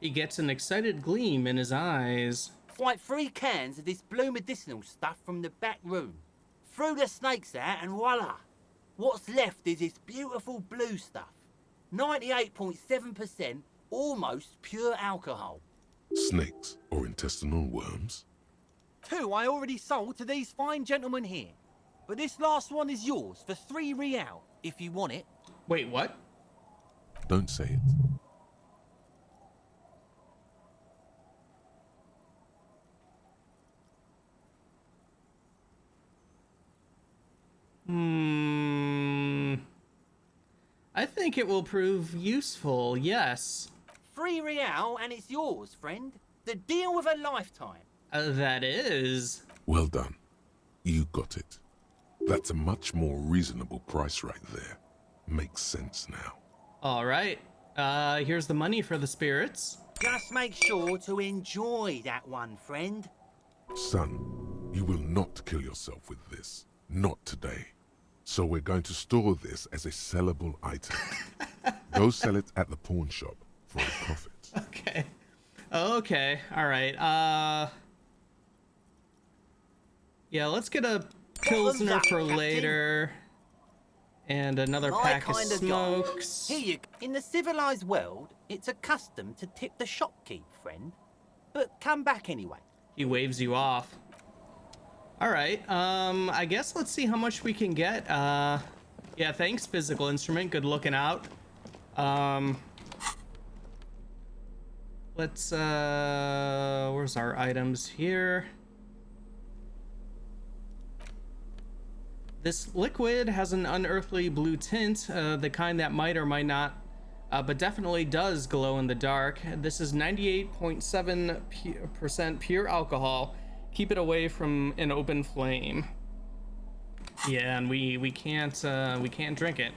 He gets an excited gleam in his eyes. It's like 3 cans of this blue medicinal stuff from the back room. Threw the snakes out and voila! What's left is this beautiful blue stuff. 98.7% almost pure alcohol. Snakes or intestinal worms? 2 I already sold to these fine gentlemen here. But this last one is yours for 3 real, if you want it. Wait, what? Don't say it. I think it will prove useful, yes. 3 real and it's yours, friend. The deal of a lifetime. That is. Well done. You got it. That's a much more reasonable price right there. Makes sense now. All right. Here's the money for the spirits. Just make sure to enjoy that one, friend. Son, you will not kill yourself with this. Not today. So we're going to store this as a sellable item. Go sell it at the pawn shop for a profit. Okay. Okay. All right. Yeah, let's get a Pilsner for later. And another My pack of kind of smokes. Here you go. In the civilized world, it's a custom to tip the shopkeep, friend. But come back anyway. He waves you off. All right. I guess let's see how much we can get. Yeah, thanks, physical instrument. Good looking out. Let's, where's our items here? This liquid has an unearthly blue tint, the kind that might or might not, but definitely does glow in the dark. This is 98.7% pure alcohol. Keep it away from an open flame. Yeah, and we can't drink it.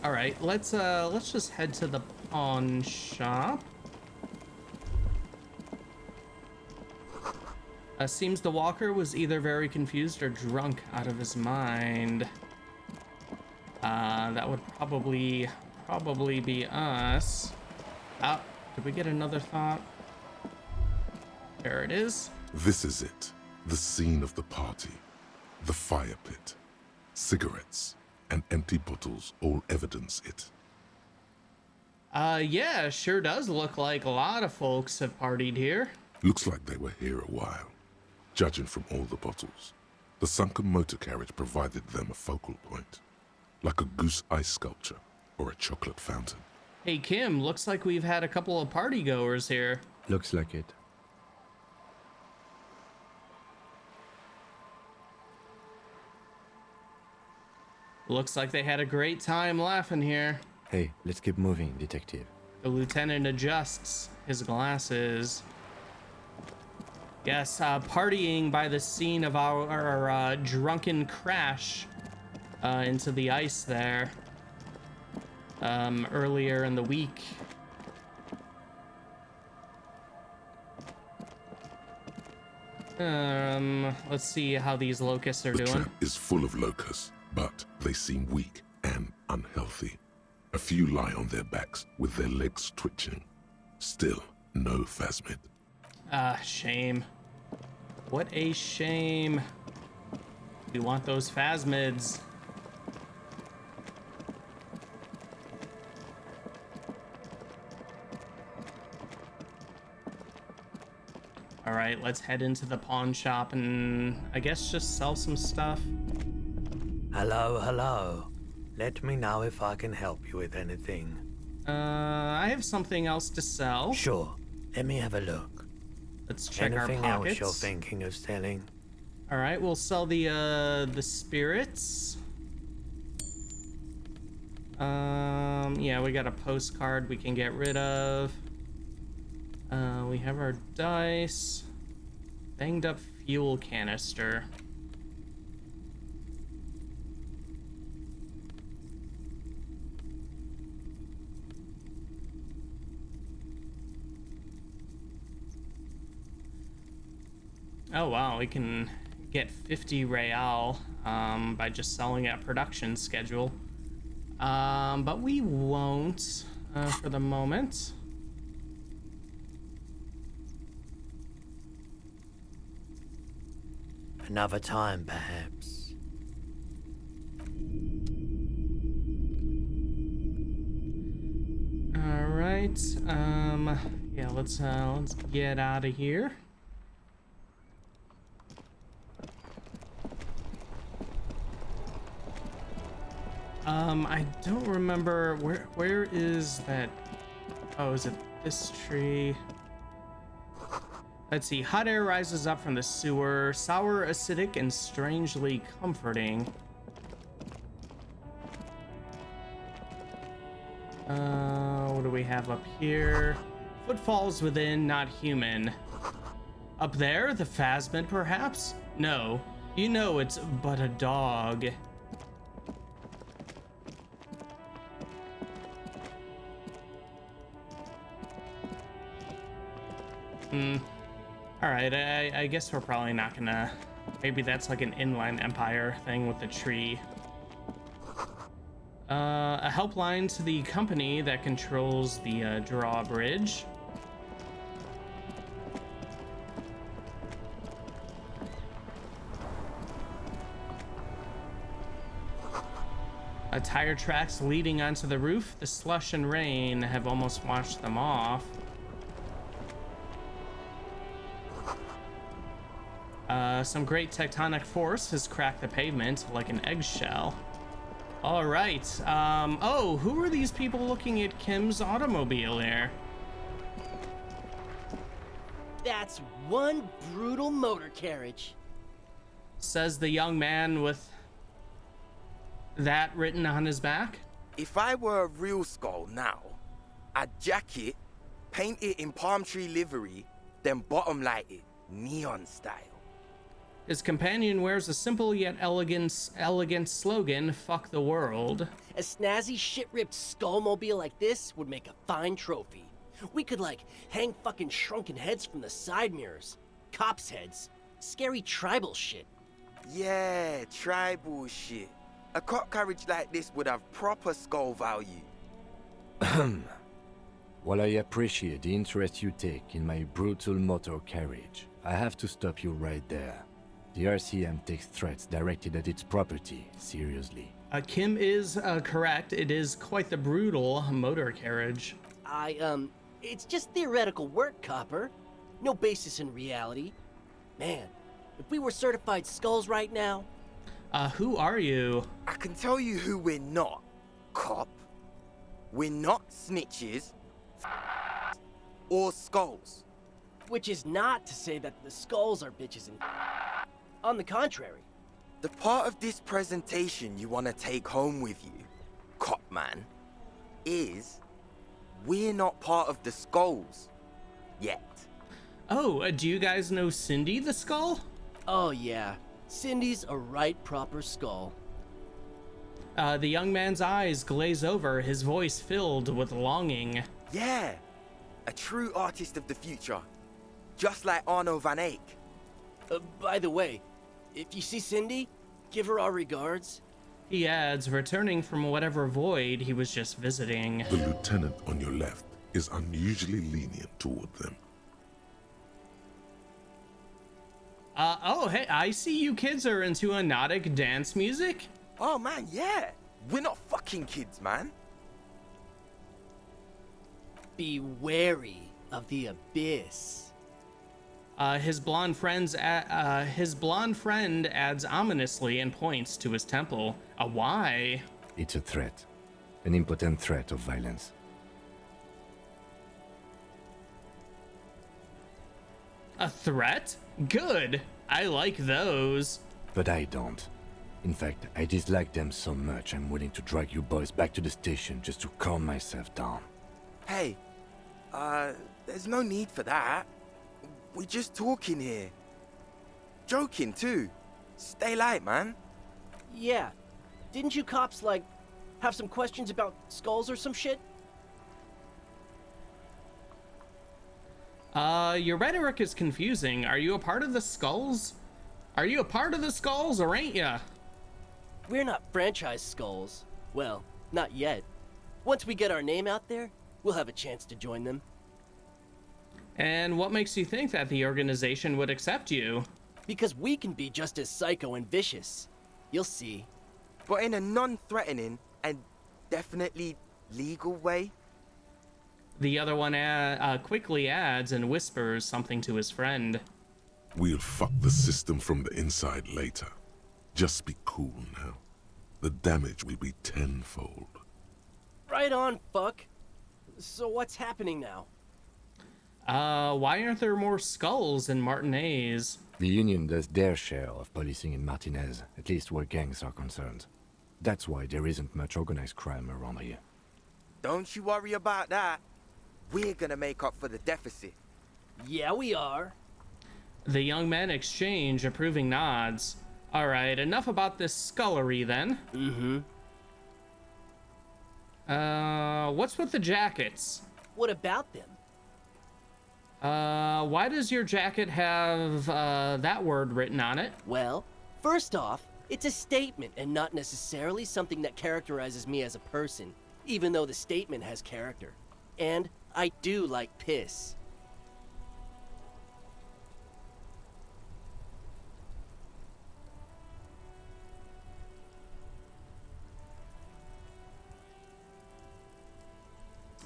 All right, let's just head to the pawn shop. Seems the walker was either very confused or drunk out of his mind. That would probably be us. Did we get another thought? There it is. This is it. The scene of the party. The fire pit. Cigarettes and empty bottles all evidence it. Yeah, sure does look like a lot of folks have partied here. Looks like they were here a while, judging from all the bottles. The sunken motor carriage provided them a focal point, like a goose ice sculpture or a chocolate fountain. Hey Kim, looks like we've had a couple of party goers here. Looks like it. Looks like they had a great time laughing here. Hey, let's keep moving, detective. The lieutenant adjusts his glasses. Yes, partying by the scene of our drunken crash into the ice there earlier in the week. Let's see how these locusts are The doing. trap is full of locusts, but they seem weak and unhealthy. A few lie on their backs with their legs twitching. Still, no phasmid. Shame. What a shame. We want those phasmids. All right, let's head into the pawn shop and I guess just sell some stuff. Hello. Let me know if I can help you with anything. I have something else to sell. Sure. Let me have a look. Let's check Anything our pockets. else you're thinking of selling? All right, we'll sell the spirits. Yeah, we got a postcard we can get rid of. We have our dice. Banged up fuel canister. Oh wow, we can get 50 real by just selling at production schedule. But we won't for the moment. Another time, perhaps. All right. Yeah, let's get out of here. I don't remember where is that? Oh, is it this tree? Let's see. Hot air rises up from the sewer, sour, acidic, and strangely comforting. What do we have up here? Footfalls within, not human. Up there, the phasmid, perhaps? No, you know it's but a dog. All right, I guess we're probably not gonna. Maybe that's like an inland empire thing with the tree. A helpline to the company that controls the drawbridge. Tire tracks leading onto the roof. The slush and rain have almost washed them off. Some great tectonic force has cracked the pavement like an eggshell. All right. Oh, who are these people looking at Kim's automobile here? That's one brutal motor carriage. Says the young man with that written on his back. If I were a real skull now, I'd jack it, paint it in palm tree livery, then bottom light it, neon style. His companion wears a simple yet elegant slogan, "Fuck the world." A snazzy shit-ripped skullmobile like this would make a fine trophy. We could, like, hang fucking shrunken heads from the side mirrors. Cops' heads. scary tribal shit. Yeah, tribal shit. A cop carriage like this would have proper skull value. While I appreciate the interest you take in my brutal motor carriage, I have to stop you right there. The RCM takes threats directed at its property seriously. Kim is correct. It is quite the brutal motor carriage. It's just theoretical work, Copper. No basis in reality. Man, if we were certified skulls right now... Who are you? I can tell you who we're not, cop. We're not snitches or skulls. Which is not to say that the skulls are bitches and... On the contrary. The part of this presentation you want to take home with you, cop man, is we're not part of the skulls yet. Oh, do you guys know Cindy the Skull? Oh yeah, Cindy's a right proper skull. The young man's eyes glaze over, his voice filled with longing. Yeah, a true artist of the future, just like Arno van Eyck. By the way, if you see Cindy, give her our regards. He adds, returning from whatever void he was just visiting. The lieutenant on your left is unusually lenient toward them. Oh, hey, I see you kids are into hypnotic dance music. Oh man, yeah. We're not fucking kids, man. Be wary of the abyss. His blonde friend adds ominously and points to his temple. Why? It's a threat. An impotent threat of violence. A threat? Good. I like those. But I don't. In fact, I dislike them so much I'm willing to drag you boys back to the station just to calm myself down. Hey, there's no need for that. We're just talking here. Joking too. Stay light, man. Yeah. Didn't you cops, like, have some questions about skulls or some shit? Your rhetoric is confusing. Are you a part of the Skulls? Are you a part of the Skulls or ain't ya? We're not franchise skulls. Well, not yet. Once we get our name out there, we'll have a chance to join them. And what makes you think that the organization would accept you? Because we can be just as psycho and vicious. You'll see. But in a non-threatening and definitely legal way. The other one quickly adds and whispers something to his friend. We'll fuck the system from the inside later. Just be cool now. The damage will be tenfold. Right on, fuck. So what's happening now? Why aren't there more skulls in Martinez? The Union does their share of policing in Martinez, at least where gangs are concerned. That's why there isn't much organized crime around here. Don't you worry about that. We're gonna make up for the deficit. Yeah, we are. The young men exchange approving nods. Alright, enough about this scullery then. What's with the jackets? What about them? Why does your jacket have, that word written on it? Well, first off, it's a statement and not necessarily something that characterizes me as a person, even though the statement has character. And I do like piss.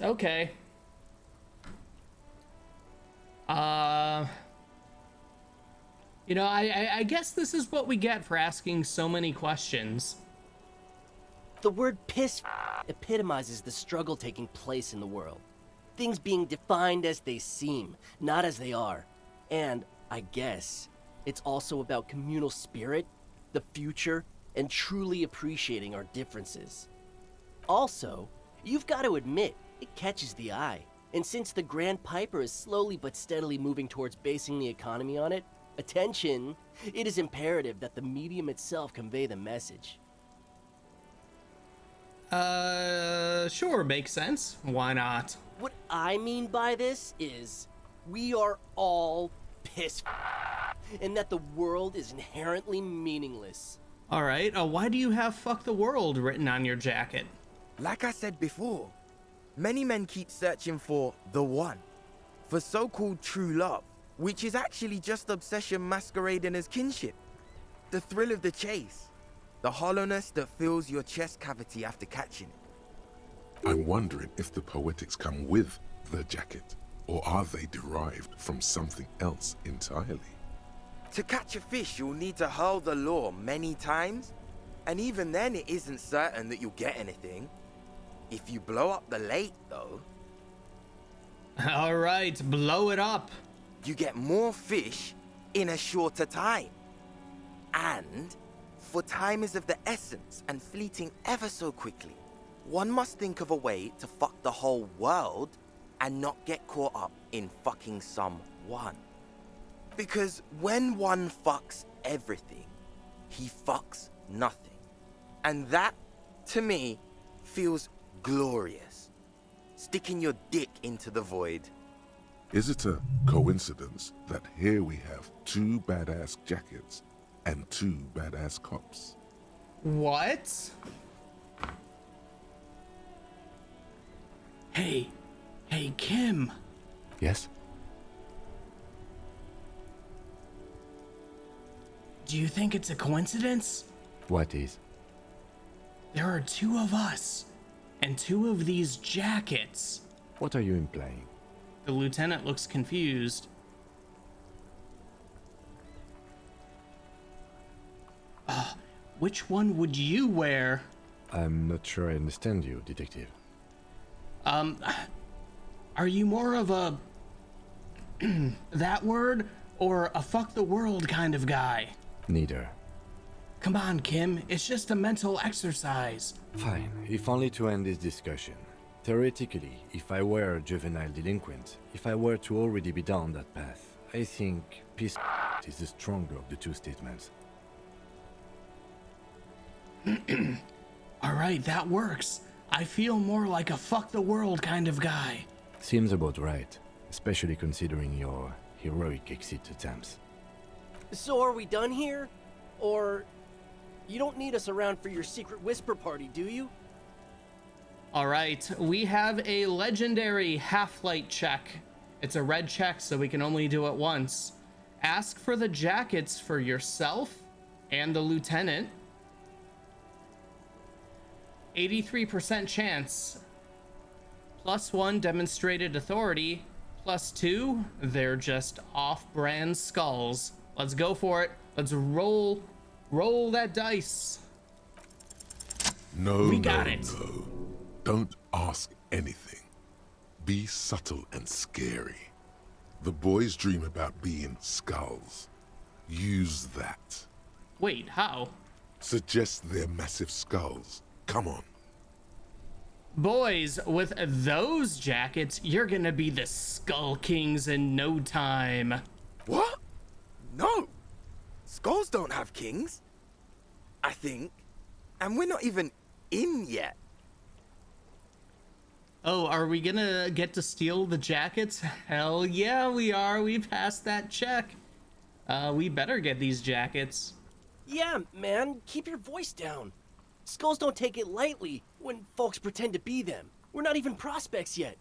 Okay. You know, I guess this is what we get for asking so many questions. The word piss epitomizes the struggle taking place in the world. Things being defined as they seem, not as they are. And, I guess, it's also about communal spirit, the future, and truly appreciating our differences. Also, you've got to admit, it catches the eye. And since the Grand Piper is slowly but steadily moving towards basing the economy on it, attention, it is imperative that the medium itself convey the message. Sure, makes sense. Why not? What I mean by this is, we are all piss. and that the world is inherently meaningless. All right, why do you have "fuck the world" written on your jacket? Like I said before, many men keep searching for the one, for so-called true love, which is actually just obsession masquerading as kinship. The thrill of the chase, the hollowness that fills your chest cavity after catching it. I'm wondering if the poetics come with the jacket, or are they derived from something else entirely? To catch a fish, you'll need to hurl the lure many times, and even then it isn't certain that you'll get anything. If you blow up the lake, though... All right, blow it up. You get more fish in a shorter time. And, for time is of the essence and fleeting ever so quickly, one must think of a way to fuck the whole world and not get caught up in fucking someone. Because when one fucks everything, he fucks nothing. And that, to me, feels glorious. Sticking your dick into the void. Is it a coincidence that here we have 2 badass jackets and 2 badass cops? What? Hey, Kim. Yes? Do you think it's a coincidence? What is? There are 2 of us, and 2 of these jackets. What are you implying? The lieutenant looks confused. Which one would you wear? I'm not sure I understand you, detective. Are you more of a that word or a fuck the world kind of guy? Neither. Come on, Kim, it's just a mental exercise. Fine, if only to end this discussion. Theoretically, if I were a juvenile delinquent, if I were to already be down that path, I think peace is the stronger of the 2 statements. All right, that works. I feel more like a fuck the world kind of guy. Seems about right, especially considering your heroic exit attempts. So are we done here? Or you don't need us around for your secret whisper party, do you? All right, we have a legendary half-light check. It's a red check, so we can only do it once. Ask for the jackets for yourself and the lieutenant. 83% chance. +1 demonstrated authority. +2, they're just off-brand skulls. Let's go for it. Let's roll that dice. No, we got it. No. Don't ask anything. Be subtle and scary. The boys dream about being skulls. Use that. Wait, how? Suggest they're massive skulls. Come on. Boys, with those jackets, you're gonna be the Skull Kings in no time. What? No! Skulls don't have kings. I think. And we're not even in yet. Oh, are we gonna get to steal the jackets? Hell yeah, we are. We passed that check. We better get these jackets. Yeah, man, keep your voice down. Skulls don't take it lightly when folks pretend to be them. We're not even prospects yet.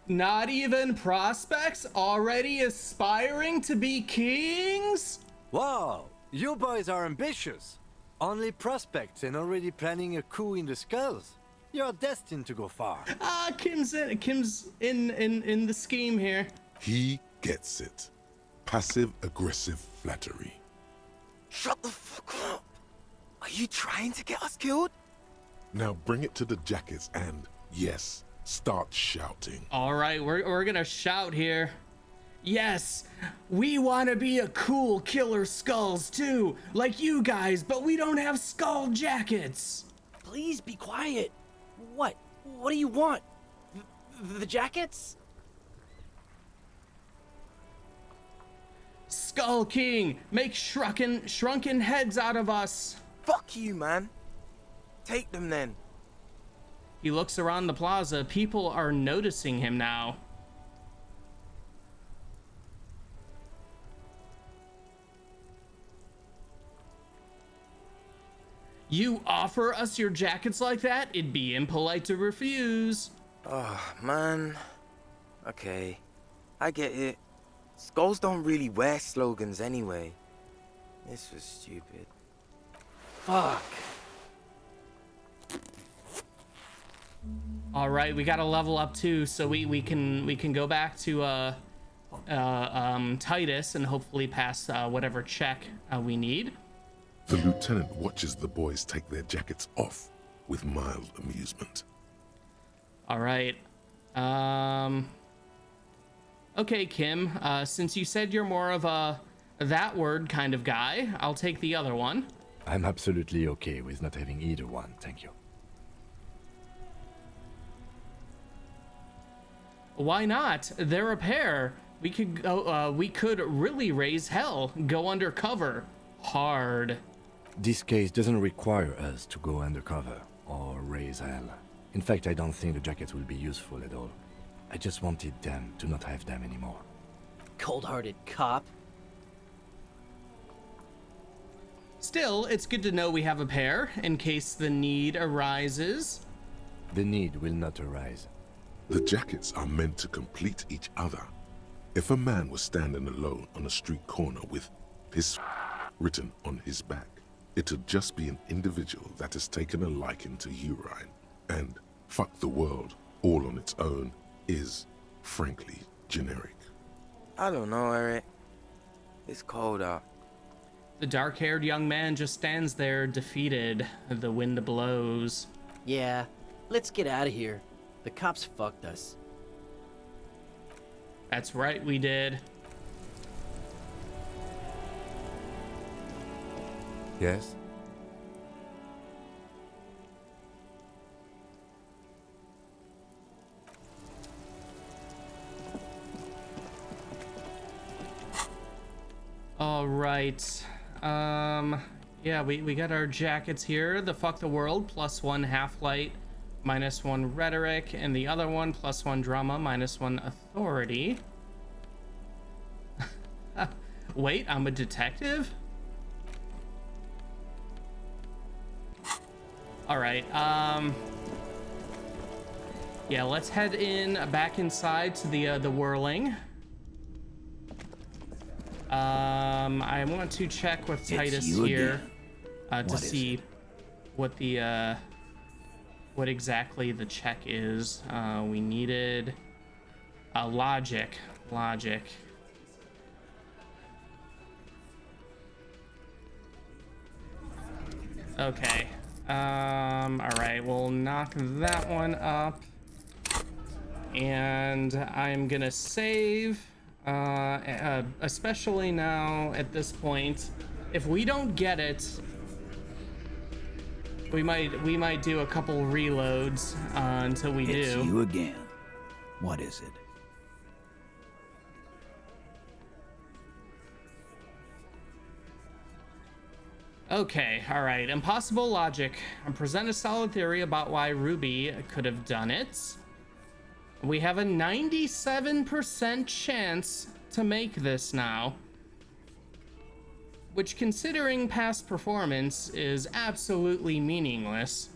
Not even prospects? Already aspiring to be kings? Wow, you boys are ambitious. Only prospects and already planning a coup in the skulls. You're destined to go far. Kim's in the scheme here. He gets it. Passive-aggressive flattery. Shut the fuck up. Are you trying to get us killed? Now bring it to the jackets and, yes, start shouting. All right, we're gonna shout here. Yes, we want to be a cool killer skulls too, like you guys, but we don't have skull jackets. Please be quiet. What? What do you want? The jackets? Skull King, make shrunken heads out of us. Fuck you, man. Take them then. He looks around the plaza. People are noticing him now. You offer us your jackets like that? It'd be impolite to refuse. Oh, man. Okay, I get it. Skulls don't really wear slogans anyway. This was stupid. Fuck. All right, we gotta level up too, so we can go back to Titus and hopefully pass whatever check we need. The lieutenant watches the boys take their jackets off with mild amusement. All right. Okay, Kim, since you said you're more of a that word kind of guy, I'll take the other one. I'm absolutely okay with not having either one, thank you. Why not? They're a pair. We could go, we could really raise hell, go undercover. Hard. This case doesn't require us to go undercover or raise hell. In fact, I don't think the jackets will be useful at all. I just wanted them to not have them anymore. Cold-hearted cop. Still, it's good to know we have a pair in case the need arises. The need will not arise. The jackets are meant to complete each other. If a man was standing alone on a street corner with his written on his back, it'd just be an individual that has taken a liking to urine. And fuck the world, all on its own, is, frankly, generic. I don't know, Eric. It's cold out. The dark-haired young man just stands there, defeated. The wind blows. Yeah, let's get out of here. The cops fucked us. That's right, we did. Yes? All right. Yeah, we got our jackets here. The fuck the world, +1 half-light, -1 rhetoric, and the other one +1 drama, -1 authority. Wait, I'm a detective? All right, yeah, let's head back inside to the whirling. I want to check with Titus here to see what the what exactly the check is. We needed logic. Okay. All right, we'll knock that one up, and I'm gonna save. Especially now at this point, if we don't get it, we might do a couple reloads until we do. It's you again. What is it? Okay, all right. Impossible logic. Present a solid theory about why Ruby could have done it. We have a 97% chance to make this now, which, considering past performance, is absolutely meaningless.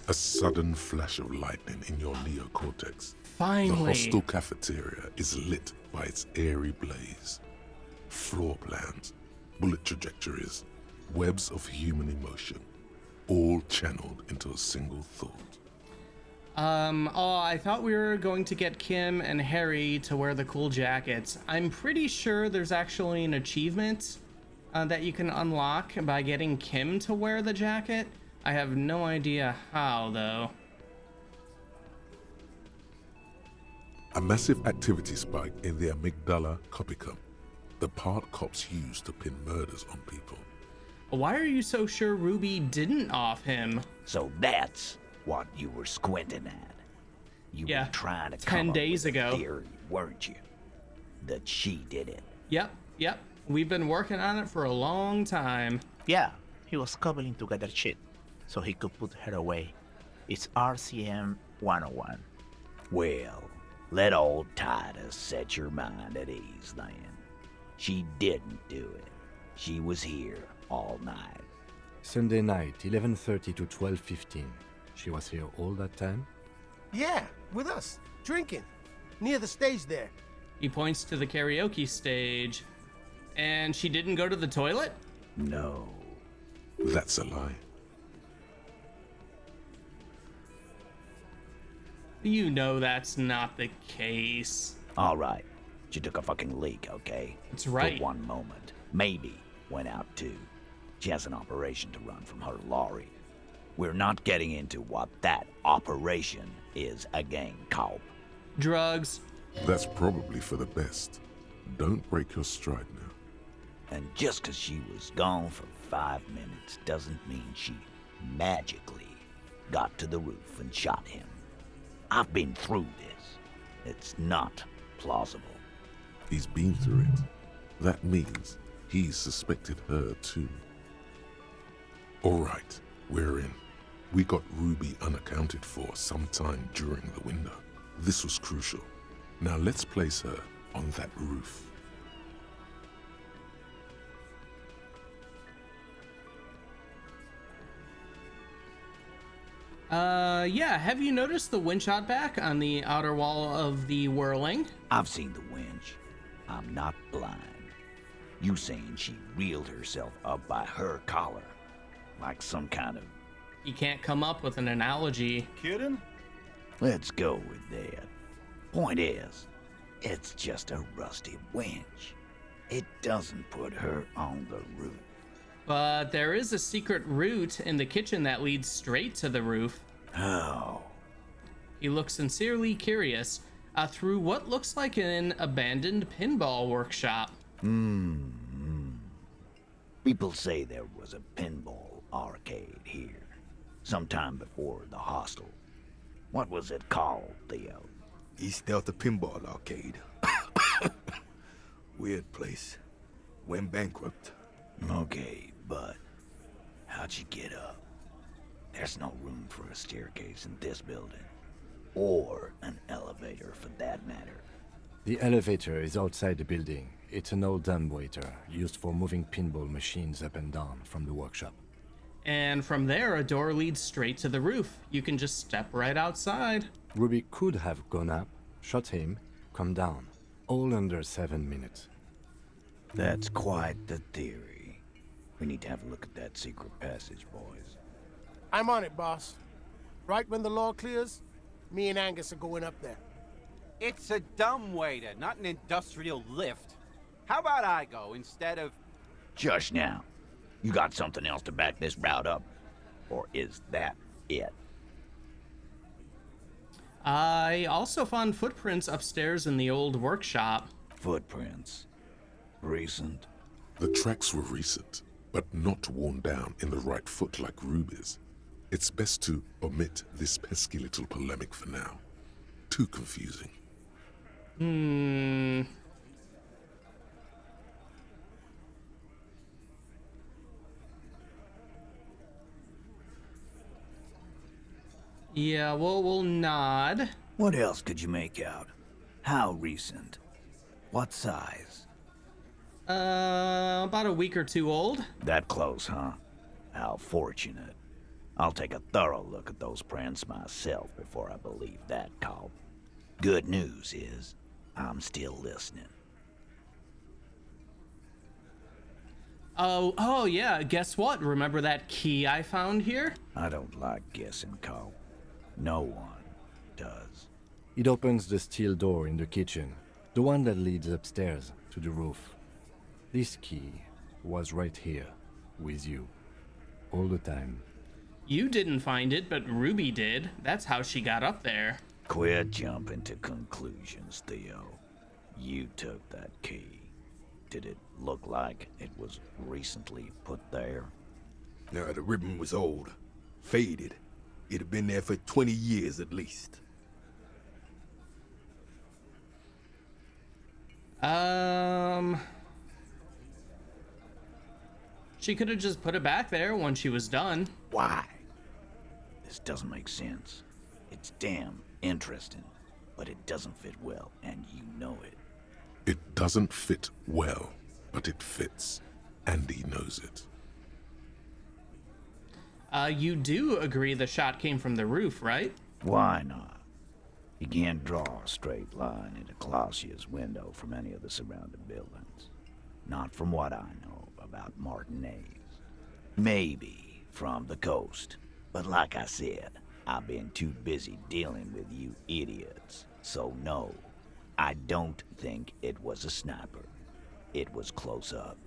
A sudden flash of lightning in your neocortex. Finally. The hostel cafeteria is lit by its airy blaze. Floor plans, bullet trajectories, webs of human emotion, all channeled into a single thought. Oh, I thought we were going to get Kim and Harry to wear the cool jackets. I'm pretty sure there's actually an achievement that you can unlock by getting Kim to wear the jacket. I have no idea how, though. A massive activity spike in the amygdala copicum, the part cops use to pin murders on people. Why are you so sure Ruby didn't off him? So that's what you were squinting at. You were trying to 10 come days up with ago. a theory, weren't you? That she did it. Yep. We've been working on it for a long time. Yeah, he was cobbling together shit so he could put her away. It's RCM 101. Well, let old Titus set your mind at ease then. She didn't do it. She was here all night. Sunday night, 11:30 to 12:15. She was here all that time? Yeah, with us, drinking, near the stage there. He points to the karaoke stage. And she didn't go to the toilet? No. That's a lie. You know that's not the case. All right. She took a fucking leak, okay? That's right. For one moment. Maybe went out too. She has an operation to run from her lorry. We're not getting into what that operation is again, Culp. Drugs. That's probably for the best. Don't break your stride now. And just 'cause she was gone for 5 minutes doesn't mean she magically got to the roof and shot him. I've been through this. It's not plausible. He's been through it. That means he's suspected her too. All right, we're in. We got Ruby unaccounted for sometime during the window. This was crucial. Now let's place her on that roof. Yeah, have you noticed the winch out back on the outer wall of the whirling? I've seen the winch. I'm not blind. You saying she reeled herself up by her collar, like some kind of... You can't come up with an analogy. Kidding? Let's go with that. Point is, it's just a rusty winch. It doesn't put her on the roof. But there is a secret route in the kitchen that leads straight to the roof. How? He looks sincerely curious through what looks like an abandoned pinball workshop. People say there was a pinball arcade here, sometime before the hostel. What was it called, Theo? East Delta Pinball Arcade. Weird place. Went bankrupt. Okay, but how'd you get up? There's no room for a staircase in this building. Or an elevator, for that matter. The elevator is outside the building. It's an old dumbwaiter used for moving pinball machines up and down from the workshop. And from there, a door leads straight to the roof. You can just step right outside. Ruby could have gone up, shot him, come down. All under 7 minutes. That's quite the theory. We need to have a look at that secret passage, boys. I'm on it, boss. Right when the law clears, me and Angus are going up there. It's a dumbwaiter, not an industrial lift. How about I go instead of... Just now. You got something else to back this route up? Or is that it? I also found footprints upstairs in the old workshop. Footprints? Recent? The tracks were recent, but not worn down in the right foot like Ruby's. It's best to omit this pesky little polemic for now. Too confusing. Yeah, well, we'll nod. What else could you make out? How recent? What size? About a week or two old. That close, huh? How fortunate. I'll take a thorough look at those prints myself before I believe that, Culp. Good news is, I'm still listening. Oh yeah, guess what? Remember that key I found here? I don't like guessing, Culp. No one does. It opens the steel door in the kitchen, the one that leads upstairs to the roof. This key was right here, with you, all the time. You didn't find it, but Ruby did. That's how she got up there. Quit jumping to conclusions, Theo. You took that key. Did it look like it was recently put there? No, the ribbon was old, faded. It'd been there for 20 years at least. She could have just put it back there when she was done. Why? This doesn't make sense. It's damn interesting, but it doesn't fit well, and you know it. It doesn't fit well, but it fits. and he knows it. You do agree the shot came from the roof, right? Why not? You can't draw a straight line into Clausia's window from any of the surrounding buildings. Not from what I know about Martinez. Maybe from the coast. But like I said, I've been too busy dealing with you idiots. So no, I don't think it was a sniper. It was close up.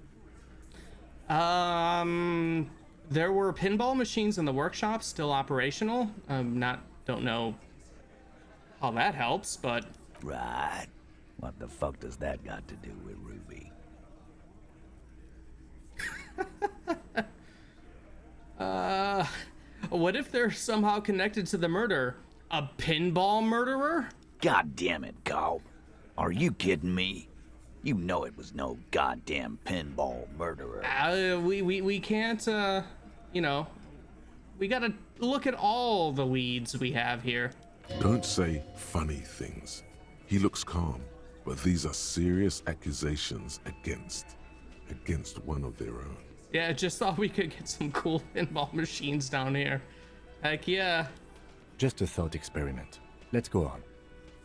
There were pinball machines in the workshop still operational. Don't know how that helps, but... Right. What the fuck does that got to do with Ruby? What if they're somehow connected to the murder? A pinball murderer? God damn it, Cobb. Are you kidding me? You know it was no goddamn pinball murderer. We can't, you know, we gotta look at all the leads we have here. Don't say funny things. He looks calm, but these are serious accusations against one of their own. Yeah, just thought we could get some cool pinball machines down here. Heck yeah. Just a thought experiment. Let's go on.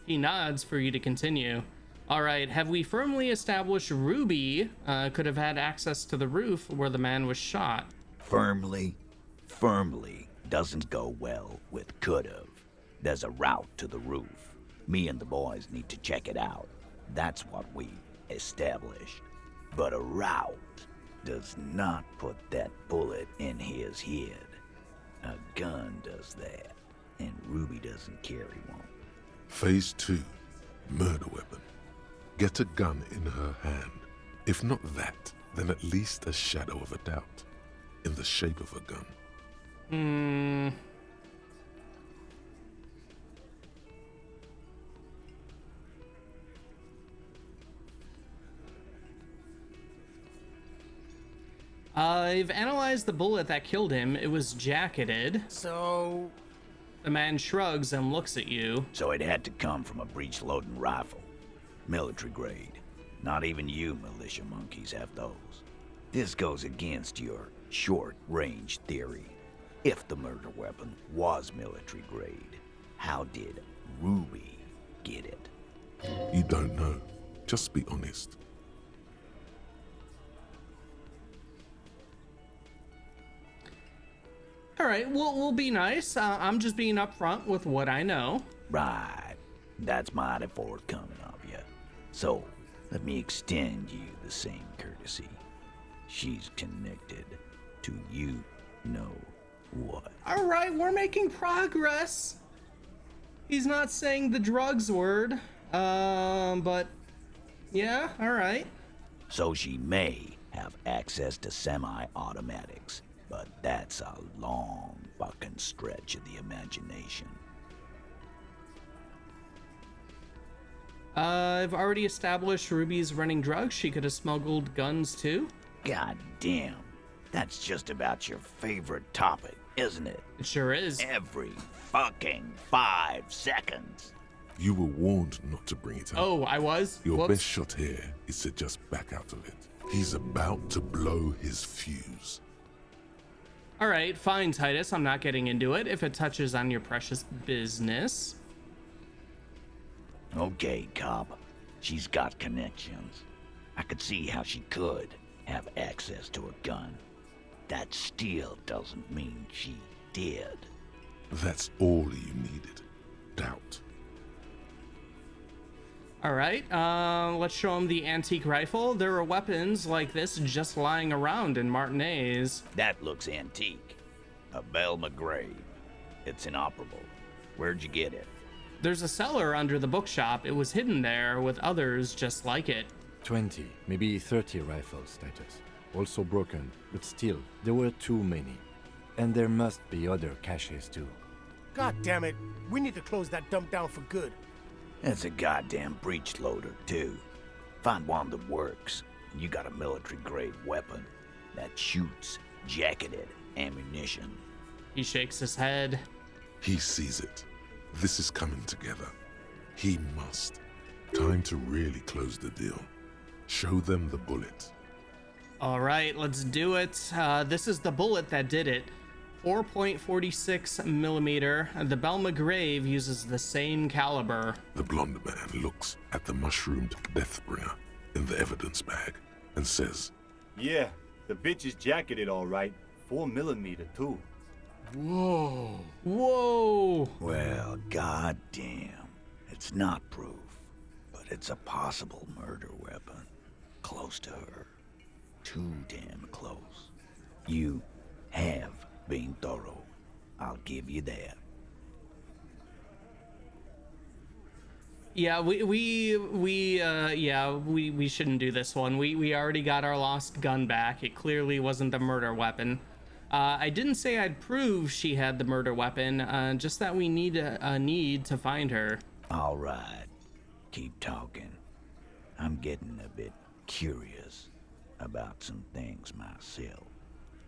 He nods for you to continue. All right, have we firmly established Ruby could have had access to the roof where the man was shot? Firmly doesn't go well with could've. There's a route to the roof. Me and the boys need to check it out. That's what we established. But a route does not put that bullet in his head. A gun does that, and Ruby doesn't carry one. Phase 2, murder weapon. Get a gun in her hand. If not that, then at least a shadow of a doubt. In the shape of a gun. I've analyzed the bullet that killed him. It was jacketed. So... The man shrugs and looks at you. So it had to come from a breech-loading rifle. Military grade. Not even you militia monkeys have those. This goes against your short-range theory. If the murder weapon was military grade, how did Ruby get it? You don't know. Just be honest. All right, we'll be nice. I'm just being upfront with what I know. Right. That's mighty forthcoming of you. So, let me extend you the same courtesy. She's connected to you know what. All right, we're making progress. He's not saying the drugs word, but yeah, all right. So she may have access to semi-automatics, but that's a long fucking stretch of the imagination. I've already established Ruby's running drugs. She could have smuggled guns too. God damn. That's just about your favorite topic, isn't it? It sure is. Every fucking 5 seconds. You were warned not to bring it up. Oh, I was? Your Whoops. best shot here is to just back out of it. He's about to blow his fuse. All right, fine, Titus. I'm not getting into it if it touches on your precious business. Okay, cop. She's got connections. I could see how she could have access to a gun. That still doesn't mean she did. That's all you needed. Doubt. All right, let's show him the antique rifle. There are weapons like this just lying around in Martinez. That looks antique. A Belle McGrave. It's inoperable. Where'd you get it? There's a cellar under the bookshop. It was hidden there with others just like it. 20, maybe 30 rifles, Titus. Also broken, but still, there were too many. And there must be other caches too. God damn it. We need to close that dump down for good. That's a goddamn breech loader, too. Find one that works, and you got a military-grade weapon that shoots jacketed ammunition. He shakes his head. He sees it. This is coming together. He must. Time to really close the deal. Show them the bullet. All right, let's do it. This is the bullet that did it. 4.46 millimeter. The Belma Grave uses the same caliber. The blonde man looks at the mushroomed Deathbringer in the evidence bag and says, Yeah, the bitch is jacketed all right. 4 millimeter too. Whoa. Whoa. Well, goddamn. It's not proof, but it's a possible murder weapon. Close to her. Too damn close. You have been thorough. I'll give you that. Yeah, we shouldn't do this one. We already got our lost gun back. It clearly wasn't the murder weapon. I didn't say I'd prove she had the murder weapon, just that we need to find her. All right. Keep talking. I'm getting a bit curious about some things myself.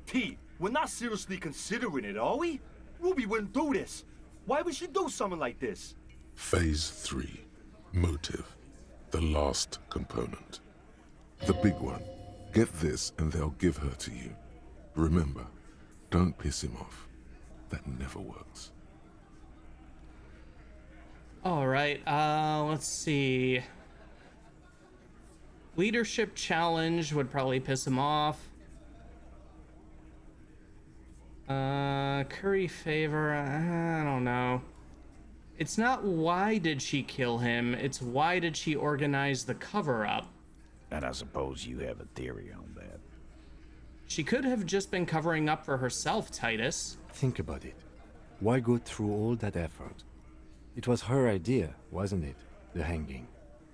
T, we're not seriously considering it, are we? Ruby wouldn't do this. Why would she do something like this? Phase 3. Motive. The last component. The big one. Get this and they'll give her to you. Remember, don't piss him off. That never works. All right, let's see. Leadership challenge would probably piss him off. Curry favor, I don't know. It's not why did she kill him, it's why did she organize the cover-up. And I suppose you have a theory on that. She could have just been covering up for herself, Titus. Think about it. Why go through all that effort? It was her idea, wasn't it? The hanging.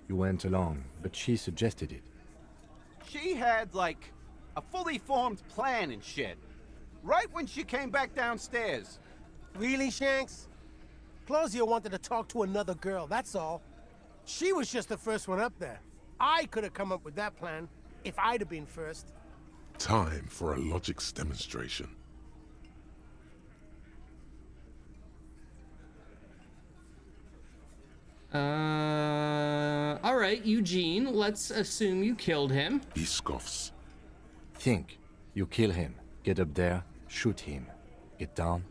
You went along, but she suggested it. She had, like, a fully formed plan and shit. Right when she came back downstairs. Really, Shanks? Claudia wanted to talk to another girl, that's all. She was just the first one up there. I could have come up with that plan if I'd have been first. Time for a logics demonstration. All right, Eugene, let's assume you killed him. He scoffs. Think. You kill him. Get up there. Shoot him. Get down.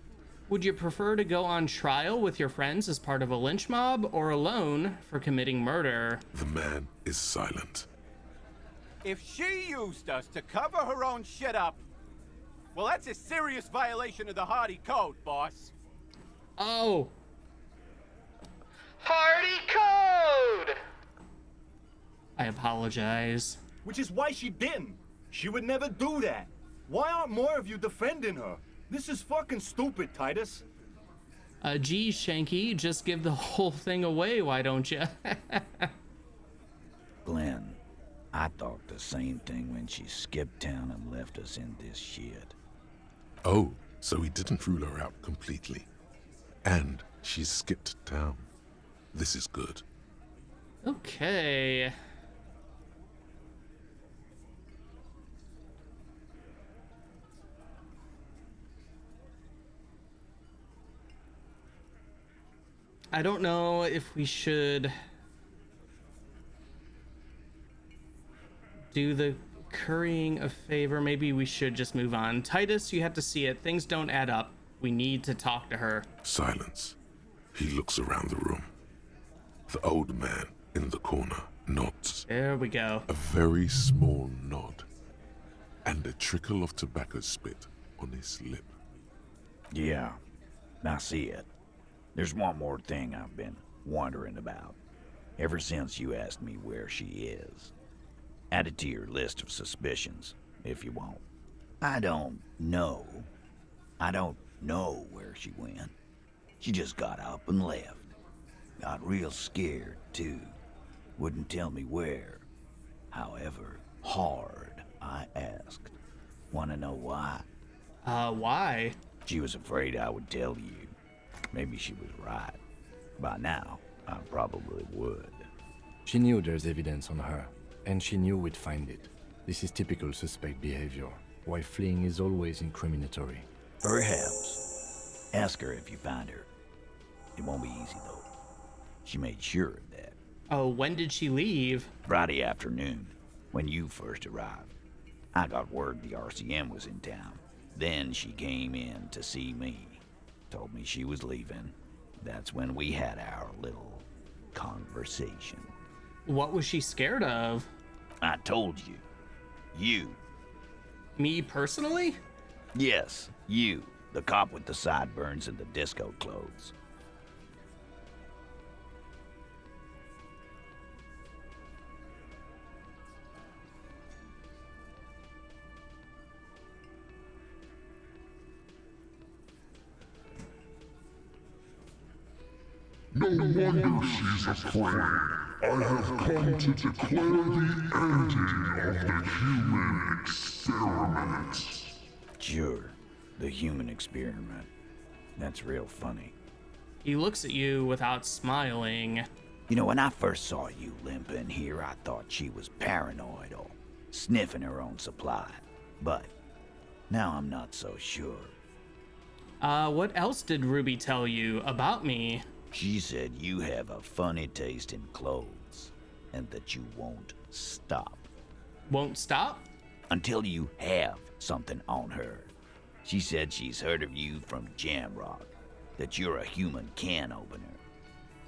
Would you prefer to go on trial with your friends as part of a lynch mob or alone for committing murder? The man is silent. If she used us to cover her own shit up, well, that's a serious violation of the Hardy Code, boss. Oh. Hardy Code! I apologize. Which is why she didn't. She would never do that. Why aren't more of you defending her? This is fucking stupid, Titus. Geez, Shanky, just give the whole thing away, why don't you? Glenn, I thought the same thing when she skipped town and left us in this shit. Oh, so he didn't rule her out completely. And she skipped town. This is good. Okay. I don't know if we should do the currying a favor. Maybe we should just move on. Titus, you have to see it. Things don't add up. We need to talk to her. Silence. He looks around the room. The old man in the corner nods. There we go. A very small nod. And a trickle of tobacco spit on his lip. Yeah, I see it. There's one more thing I've been wondering about. Ever since you asked me where she is. Add it to your list of suspicions, if you want. I don't know where she went. She just got up and left. Got real scared, too. Wouldn't tell me where. However hard I asked. Wanna know why? Why? She was afraid I would tell you. Maybe she was right. By now, I probably would. She knew there's evidence on her, and she knew we'd find it. This is typical suspect behavior, why fleeing is always incriminatory. Perhaps. Ask her if you find her. It won't be easy, though. She made sure of that. Oh, when did she leave? Friday afternoon, when you first arrived. I got word the RCM was in town. Then she came in to see me. Told me she was leaving. That's when we had our little conversation. What was she scared of? I told you. You. Me personally? Yes, you. The cop with the sideburns and the disco clothes. No wonder she's afraid. I have come to declare the ending of the human experiment. Sure, the human experiment. That's real funny. He looks at you without smiling. You know, when I first saw you limping here, I thought she was paranoid or sniffing her own supply. But now I'm not so sure. What else did Ruby tell you about me? She said you have a funny taste in clothes, and that you won't stop. Won't stop? Until you have something on her. She said she's heard of you from Jamrock, that you're a human can opener,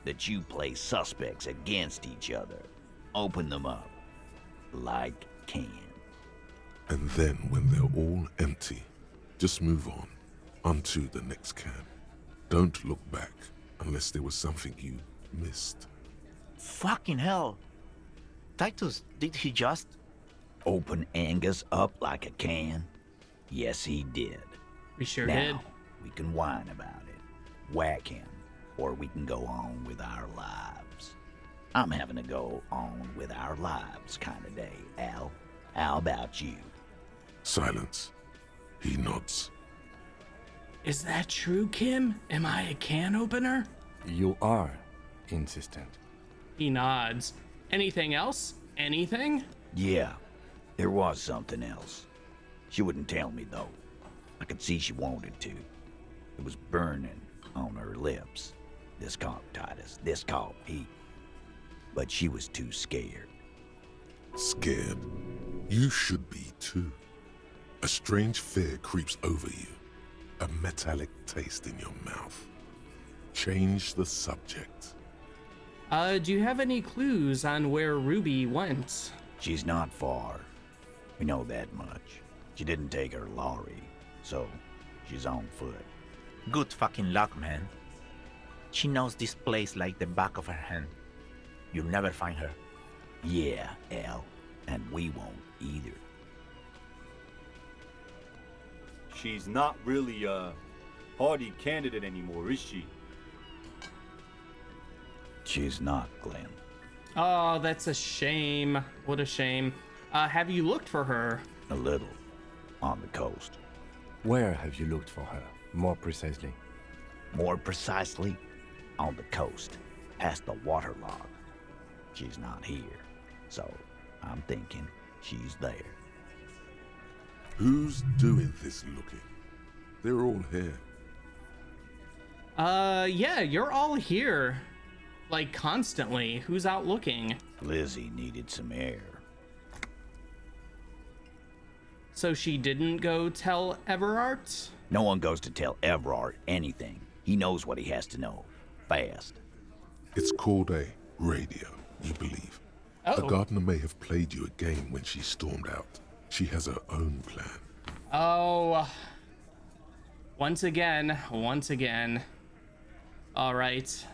that you play suspects against each other, open them up, like cans. And then when they're all empty, just move onto the next can. Don't look back unless there was something you missed. Fucking hell. Titus, did he just... Open Angus up like a can? Yes, he did. We sure now, did. We can whine about it, whack him, or we can go on with our lives. I'm having a go on with our lives kind of day, Al. How about you? Silence. He nods. Is that true, Kim? Am I a can opener? You are insistent. He nods. Anything else? Anything? Yeah, there was something else. She wouldn't tell me, though. I could see she wanted to. It was burning on her lips. This caught Titus. This caught Pete. But she was too scared. Scared? You should be too. A strange fear creeps over you. A metallic taste in your mouth. Change the subject. Do you have any clues on where Ruby went? She's not far. We know that much. She didn't take her lorry, so she's on foot. Good fucking luck, man. She knows this place like the back of her hand. You'll never find her. Yeah, Al, and we won't either. She's not really a party candidate anymore, is she? She's not, Glenn. Oh, that's a shame. What a shame. Have you looked for her? A little. On the coast. Where have you looked for her, more precisely? More precisely, on the coast, past the waterlog. She's not here, so I'm thinking she's there. Who's doing this looking? They're all here. Yeah, you're all here. Like, constantly. Who's out looking? Lizzie needed some air. So she didn't go tell Everart? No one goes to tell Everard anything. He knows what he has to know. Fast. It's called a radio, you believe. Oh. The gardener may have played you a game when she stormed out. She has her own plan. Oh. Once again. All right.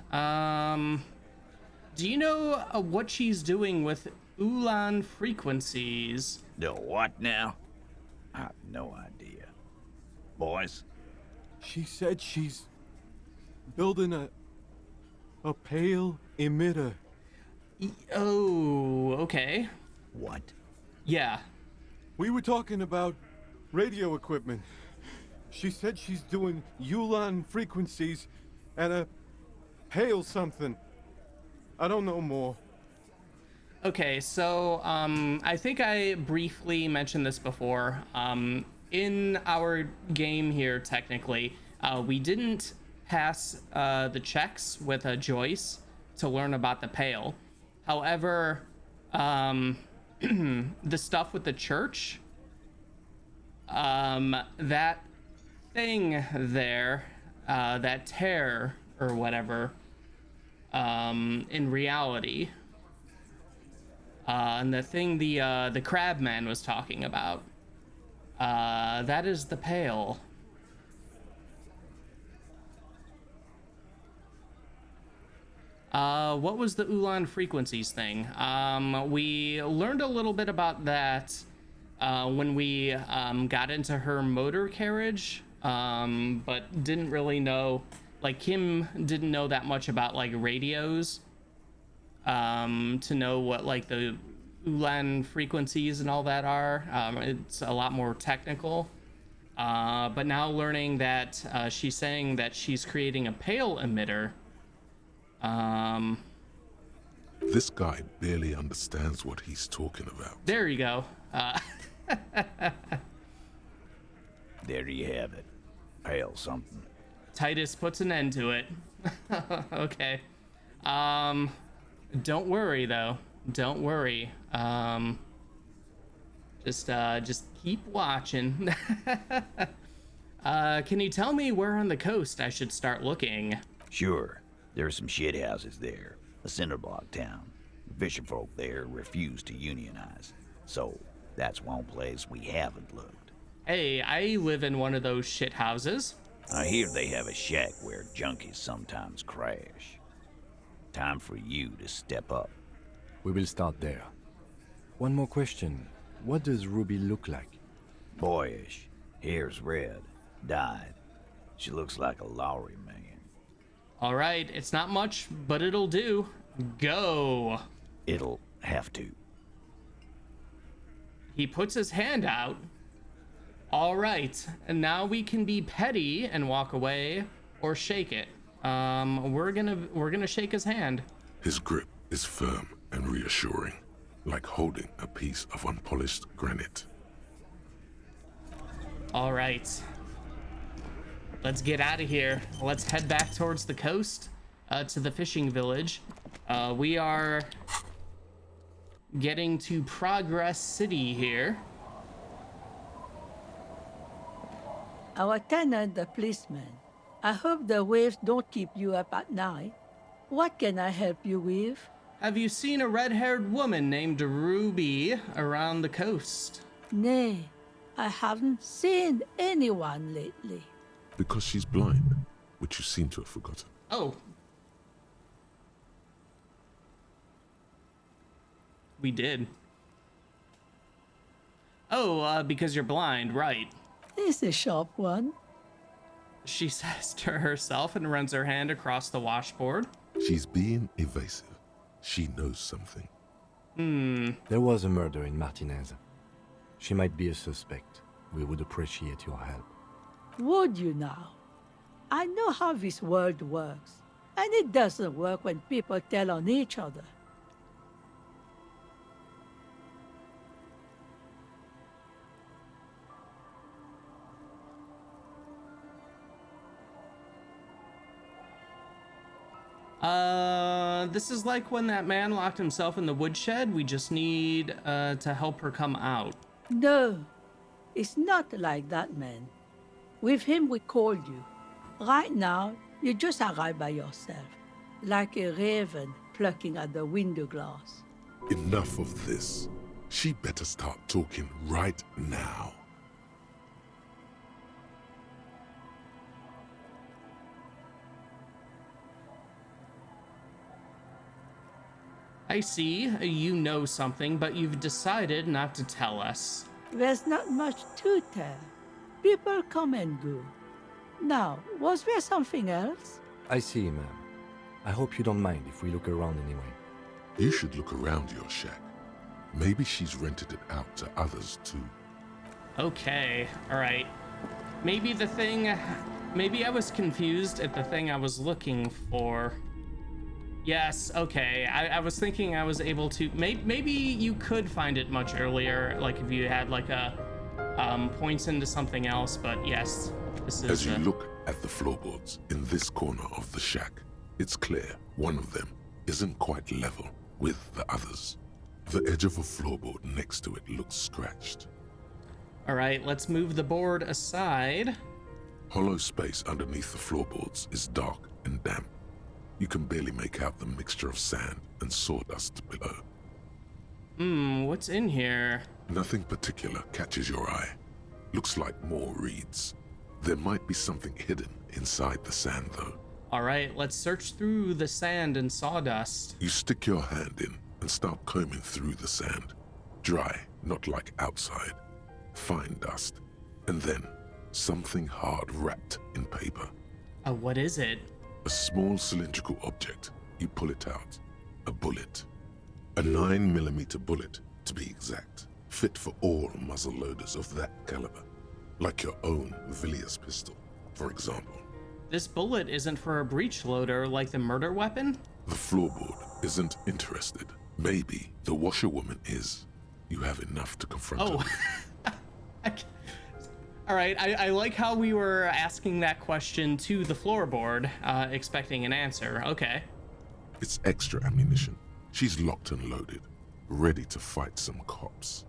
Do you know what she's doing with Ulan frequencies? The what now? I have no idea. Boys? She said she's building a pale emitter. Oh, okay. What? Yeah. We were talking about radio equipment. She said she's doing Ulan frequencies and a pale something. I don't know more. Okay, so I think I briefly mentioned this before. In our game here, technically, we didn't pass the checks with Joyce to learn about the Pale. However, the stuff with the church, that thing there, that tear or whatever, in reality, and the thing the crab man was talking about, that is the Pale. What was the Ulan frequencies thing? We learned a little bit about that when we got into her motor carriage, but didn't really know, like Kim didn't know that much about like radios to know what like the Ulan frequencies and all that are. It's a lot more technical. But now learning that she's saying that she's creating a Pale emitter. This guy barely understands what he's talking about. There you go. There you have it. Pale something. Titus puts an end to it. Okay. Don't worry though. Don't worry. Just keep watching. Can you tell me where on the coast I should start looking? Sure. There are some shit houses there. A cinder block town. The fisherfolk there refuse to unionize. So, that's one place we haven't looked. Hey, I live in one of those shit houses. I hear they have a shack where junkies sometimes crash. Time for you to step up. We will start there. One more question. What does Ruby look like? Boyish. Hair's red. Dyed. She looks like a lorry man. All right, it's not much, but it'll do. Go. It'll have to. He puts his hand out. All right, and now we can be petty and walk away, or shake it. We're gonna shake his hand. His grip is firm and reassuring, like holding a piece of unpolished granite. All right. Let's get out of here. Let's head back towards the coast, to the fishing village. We are getting to Progress City here. Our tenant, the policeman. I hope the waves don't keep you up at night. What can I help you with? Have you seen a red-haired woman named Ruubyyyy around the coast? Nay, I haven't seen anyone lately. Because she's blind, which you seem to have forgotten. Oh. We did. Oh, because you're blind, right. It's a sharp one. She says to herself and runs her hand across the washboard. She's being evasive. She knows something. There was a murder in Martinez. She might be a suspect. We would appreciate your help. Would you now? I know how this world works, and it doesn't work when people tell on each other. This is like when that man locked himself in the woodshed. We just need to help her come out. No, it's not like that, man. With him, we called you. Right now, you just arrived by yourself, like a raven plucking at the window glass. Enough of this. She better start talking right now. I see, you know something, but you've decided not to tell us. There's not much to tell. People come and go. Now, was there something else? I see, ma'am. I hope you don't mind if we look around anyway. You should look around your shack. Maybe she's rented it out to others too. Okay, alright. Maybe I was confused at the thing I was looking for. Yes, okay. I was thinking I was able to... Maybe you could find it much earlier, like if you had like a... points into something else, but yes, this is... As you look at the floorboards in this corner of the shack, it's clear one of them isn't quite level with the others. The edge of a floorboard next to it looks scratched. All right, let's move the board aside. Hollow space underneath the floorboards is dark and damp. You can barely make out the mixture of sand and sawdust below. What's in here? Nothing particular catches your eye. Looks like more reeds. There might be something hidden inside the sand, though. All right, let's search through the sand and sawdust. You stick your hand in and start combing through the sand. Dry, not like outside. Fine dust. And then something hard wrapped in paper. What is it? A small cylindrical object. You pull it out. A bullet. A 9mm bullet, to be exact. Fit for all muzzle loaders of that caliber. Like your own Villiers pistol, for example. This bullet isn't for a breech loader like the murder weapon? The floorboard isn't interested. Maybe the washerwoman is. You have enough to confront her. All right, I like how we were asking that question to the floorboard, expecting an answer. Okay. It's extra ammunition. She's locked and loaded, ready to fight some cops.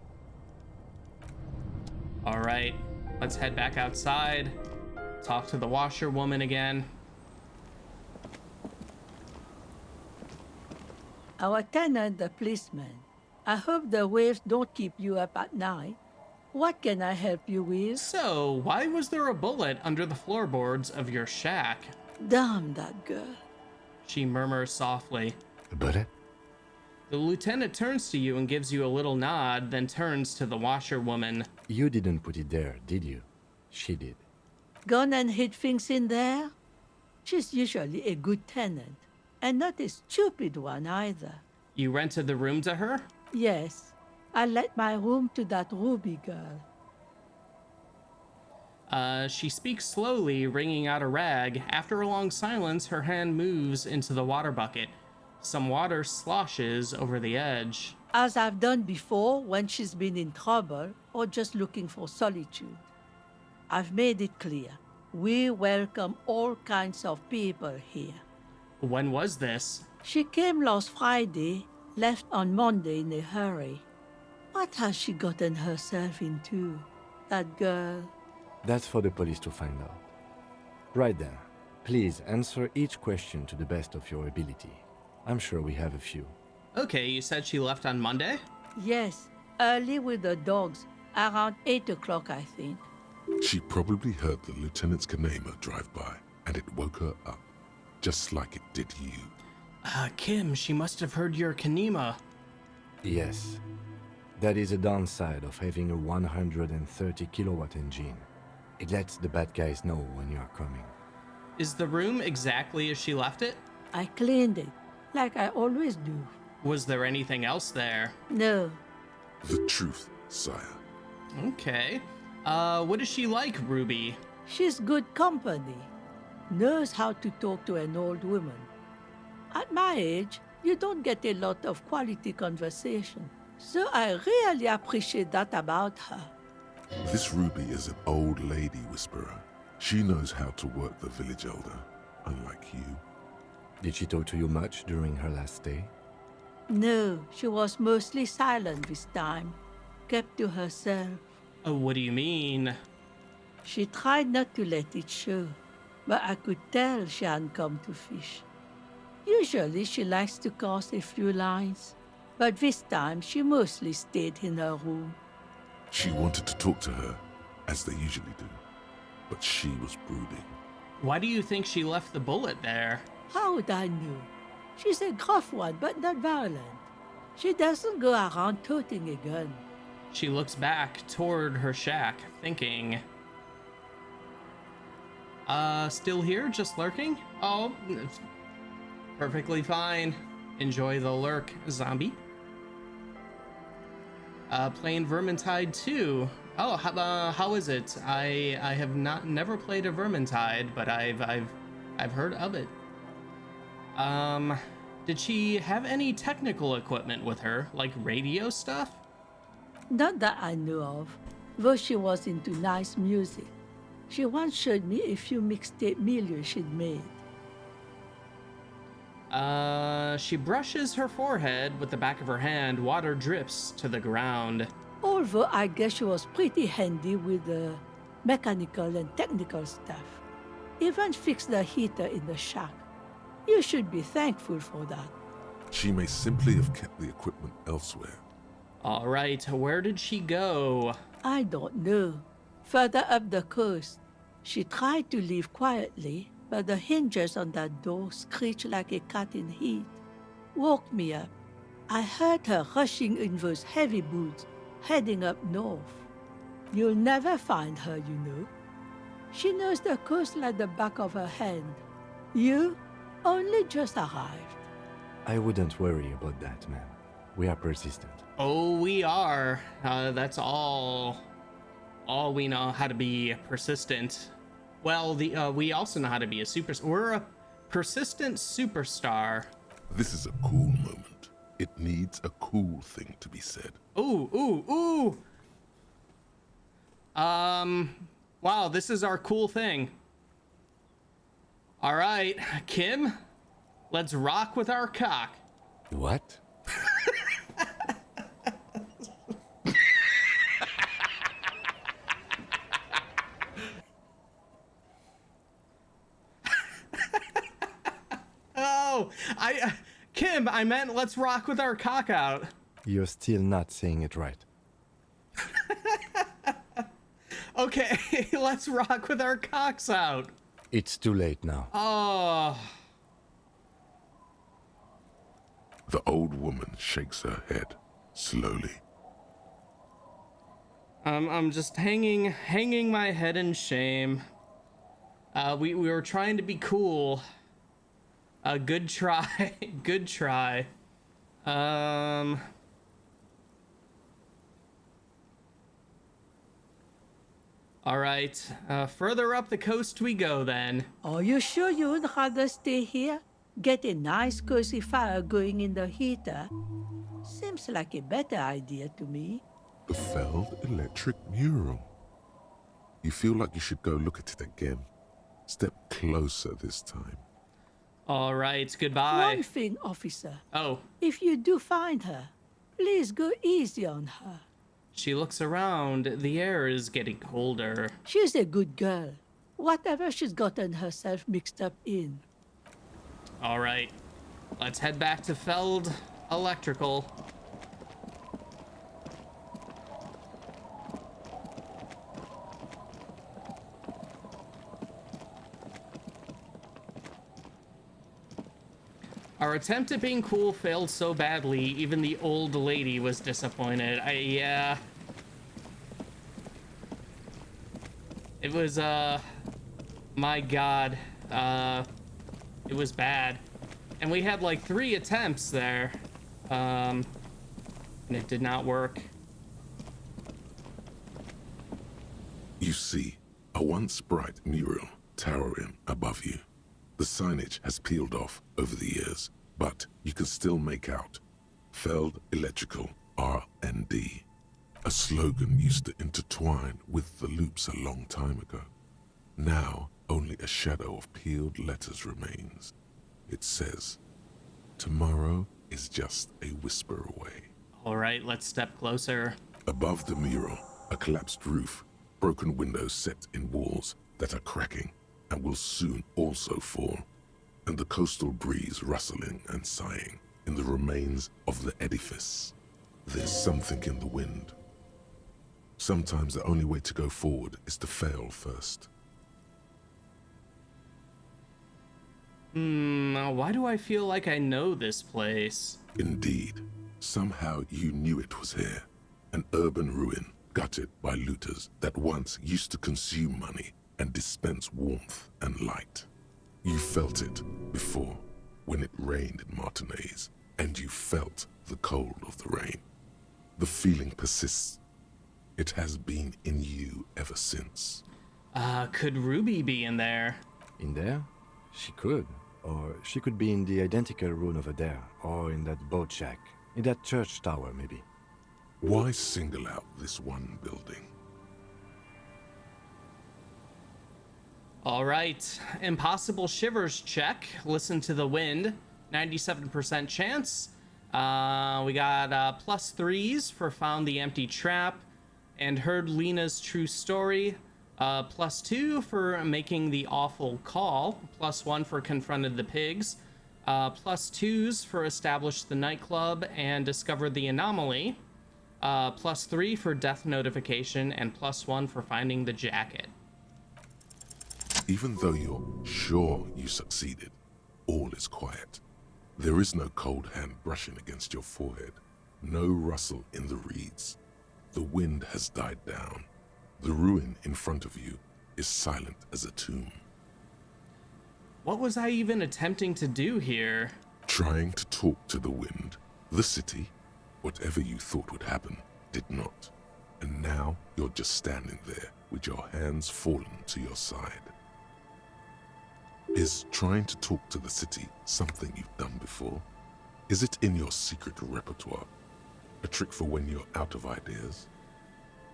All right, let's head back outside. Talk to the washerwoman again. Our tenant, the policeman. I hope the waves don't keep you up at night. What can I help you with? So, why was there a bullet under the floorboards of your shack? Damn that girl. She murmurs softly. A bullet? The lieutenant turns to you and gives you a little nod, then turns to the washerwoman. You didn't put it there, did you? She did. Gone and hid things in there? She's usually a good tenant, and not a stupid one either. You rented the room to her? Yes, I let my room to that Ruby girl. She speaks slowly, wringing out a rag. After a long silence, her hand moves into the water bucket. Some water sloshes over the edge. As I've done before when she's been in trouble or just looking for solitude. I've made it clear. We welcome all kinds of people here. When was this? She came last Friday, left on Monday in a hurry. What has she gotten herself into, that girl? That's for the police to find out. Right then, please answer each question to the best of your ability. I'm sure we have a few. Okay, you said she left on Monday? Yes, early with the dogs, around 8 o'clock, I think. She probably heard the lieutenant's Kanema drive by, and it woke her up, just like it did you. Kim, she must have heard your Kanema. Yes. That is a downside of having a 130 kilowatt engine. It lets the bad guys know when you are coming. Is the room exactly as she left it? I cleaned it, like I always do. Was there anything else there? No. The truth, sire. Okay. What is she like, Ruby? She's good company. Knows how to talk to an old woman. At my age, you don't get a lot of quality conversation. So I really appreciate that about her. This Ruby is an old lady whisperer. She knows how to work the village elder, unlike you. Did she talk to you much during her last stay? No, she was mostly silent this time. Kept to herself. What do you mean? She tried not to let it show, but I could tell she hadn't come to fish. Usually she likes to cast a few lines, but this time she mostly stayed in her room. She wanted to talk to her, as they usually do, but she was brooding. Why do you think she left the bullet there? How would I know? She's a gruff one, but not violent. She doesn't go around toting a gun. She looks back toward her shack, thinking. Still here, just lurking? Oh, perfectly fine. Enjoy the lurk, zombie. Playing Vermintide 2. Oh, how is it? I have never played a Vermintide, but I've heard of it. Did she have any technical equipment with her, like radio stuff? Not that I know of, though she was into nice music. She once showed me a few mixtape milieu she'd made. She brushes her forehead with the back of her hand. Water drips to the ground. Although I guess she was pretty handy with the mechanical and technical stuff. Even fixed the heater in the shack. You should be thankful for that. She may simply have kept the equipment elsewhere. All right, where did she go? I don't know. Further up the coast. She tried to leave quietly, but the hinges on that door screeched like a cat in heat. Woke me up. I heard her rushing in those heavy boots, heading up north. You'll never find her, you know. She knows the coast like the back of her hand. You only just arrived. I wouldn't worry about that, man. We are persistent. Oh, we are. That's all we know how to be persistent. Well, we also know how to be a we're a persistent superstar. This is a cool moment. It needs a cool thing to be said. Ooh. Wow, this is our cool thing. All right, Kim, let's rock with our cock. What? Oh, Kim, I meant let's rock with our cock out. You're still not saying it right. Okay, let's rock with our cocks out. It's too late now. Oh. The old woman shakes her head slowly. I'm just hanging my head in shame. We were trying to be cool. Good try. Good try. All right. Further up the coast we go then. Are you sure you would rather stay here? Get a nice cozy fire going in the heater? Seems like a better idea to me. The Feld electric mural. You feel like you should go look at it again. Step closer this time. All right, goodbye. One thing, officer. Oh. If you do find her, please go easy on her. She looks around. The air is getting colder. She's a good girl. Whatever she's gotten herself mixed up in. All right. Let's head back to Feld Electrical. Our attempt at being cool failed so badly, even the old lady was disappointed. Yeah. It was, my God. It was bad. And we had like 3 attempts there. And it did not work. You see a once bright mural towering above you. The signage has peeled off over the years, but you can still make out Feld Electrical R&D. A slogan used to intertwine with the loops a long time ago. Now, only a shadow of peeled letters remains. It says, "Tomorrow is just a whisper away." All right, let's step closer. Above the mural, a collapsed roof, broken windows set in walls that are cracking and will soon also fall, and the coastal breeze rustling and sighing in the remains of the edifice. There's something in the wind. Sometimes the only way to go forward is to fail first. Why do I feel like I know this place? Indeed, somehow you knew it was here. An urban ruin gutted by looters that once used to consume money and dispense warmth and light. You felt it before, when it rained in Martinez, and you felt the cold of the rain. The feeling persists. It has been in you ever since. Could Ruby be in there? In there? She could. Or she could be in the identical room over there, or in that boat shack, in that church tower, maybe. Why single out this one building? All right, impossible shivers check. Listen to the wind. 97% chance. We got +3s for found the empty trap and heard Lena's true story. +2 for making the awful call. +1 for confronted the pigs. +2s for established the nightclub and discovered the anomaly. +3 for death notification, and +1 for finding the jacket. Even though you're sure you succeeded, all is quiet. There is no cold hand brushing against your forehead, no rustle in the reeds. The wind has died down. The ruin in front of you is silent as a tomb. What was I even attempting to do here? Trying to talk to the wind, the city, whatever you thought would happen, did not. And now you're just standing there with your hands fallen to your side. Is trying to talk to the city something you've done before? Is it in your secret repertoire? A trick for when you're out of ideas?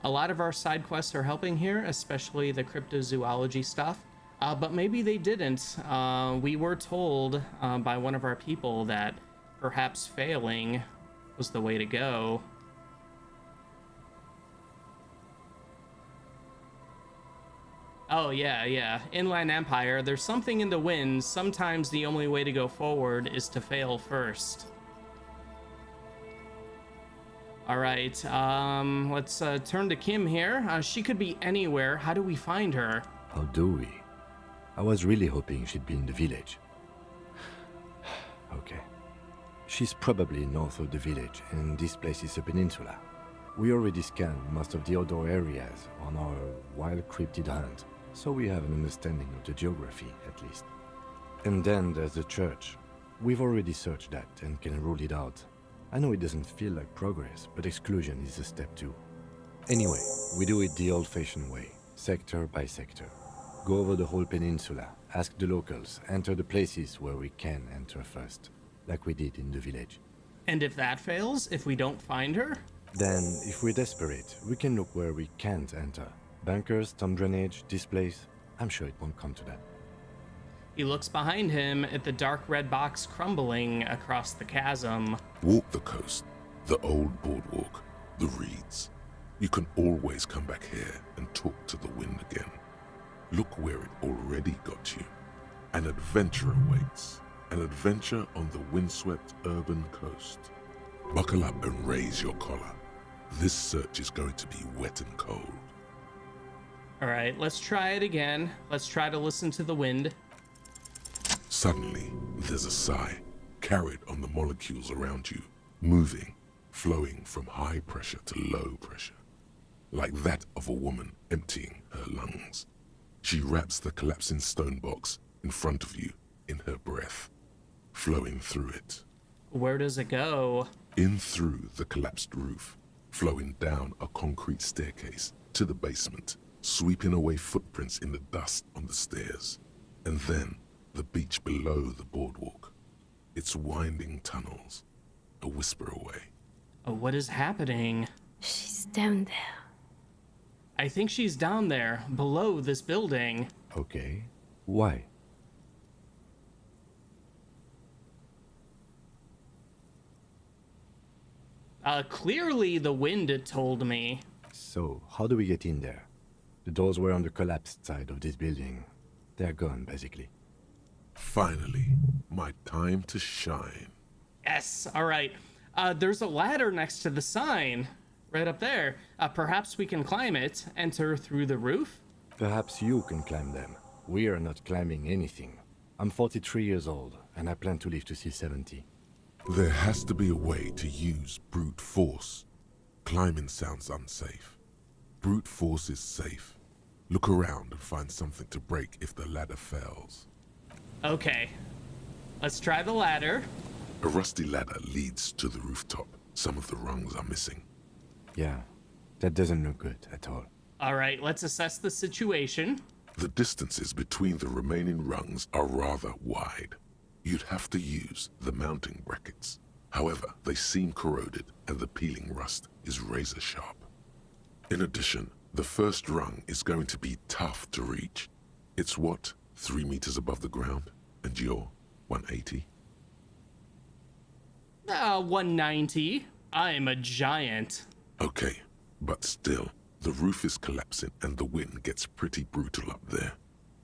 A lot of our side quests are helping here, especially the cryptozoology stuff. But maybe they didn't. We were told by one of our people that perhaps failing was the way to go. Oh, yeah. Inland Empire, there's something in the wind. Sometimes the only way to go forward is to fail first. All right, let's turn to Kim here. She could be anywhere. How do we find her? How do we? I was really hoping she'd be in the village. Okay. She's probably north of the village, and this place is a peninsula. We already scanned most of the outdoor areas on our wild cryptid hunt, so we have an understanding of the geography, at least. And then there's the church. We've already searched that and can rule it out. I know it doesn't feel like progress, but exclusion is a step too. Anyway, we do it the old-fashioned way, sector by sector. Go over the whole peninsula, ask the locals, enter the places where we can enter first, like we did in the village. And if that fails, if we don't find her? Then, if we're desperate, we can look where we can't enter. Bunkers, storm drainage, displays. I'm sure it won't come to that. He looks behind him at the dark red box crumbling across the chasm. Walk the coast, the old boardwalk, the reeds. You can always come back here and talk to the wind again. Look where it already got you. An adventure awaits. An adventure on the windswept urban coast. Buckle up and raise your collar. This search is going to be wet and cold. All right, let's try it again. Let's try to listen to the wind. Suddenly, there's a sigh, carried on the molecules around you, moving, flowing from high pressure to low pressure, like that of a woman emptying her lungs. She wraps the collapsing stone box in front of you in her breath, flowing through it. Where does it go? In through the collapsed roof, flowing down a concrete staircase to the basement, sweeping away footprints in the dust on the stairs, and then the beach below the boardwalk, its winding tunnels, a whisper away. Oh, what is happening? She's down there. I think she's down there, below this building. Okay. Why? Clearly the wind had told me. So, how do we get in there? The doors were on the collapsed side of this building. They're gone, basically. Finally, my time to shine. Yes, all right. There's a ladder next to the sign, right up there. Perhaps we can climb it, enter through the roof? Perhaps you can climb them. We are not climbing anything. I'm 43 years old, and I plan to live to see 70. There has to be a way to use brute force. Climbing sounds unsafe. Brute force is safe. Look around and find something to break if the ladder fails. Okay, let's try the ladder. A rusty ladder leads to the rooftop. Some of the rungs are missing. Yeah, that doesn't look good at all. All right, let's assess the situation. The distances between the remaining rungs are rather wide. You'd have to use the mounting brackets. However, they seem corroded and the peeling rust is razor sharp. In addition, the first rung is going to be tough to reach. It's what, 3 meters above the ground? And you're 180? 190. I'm a giant. Okay, but still, the roof is collapsing and the wind gets pretty brutal up there.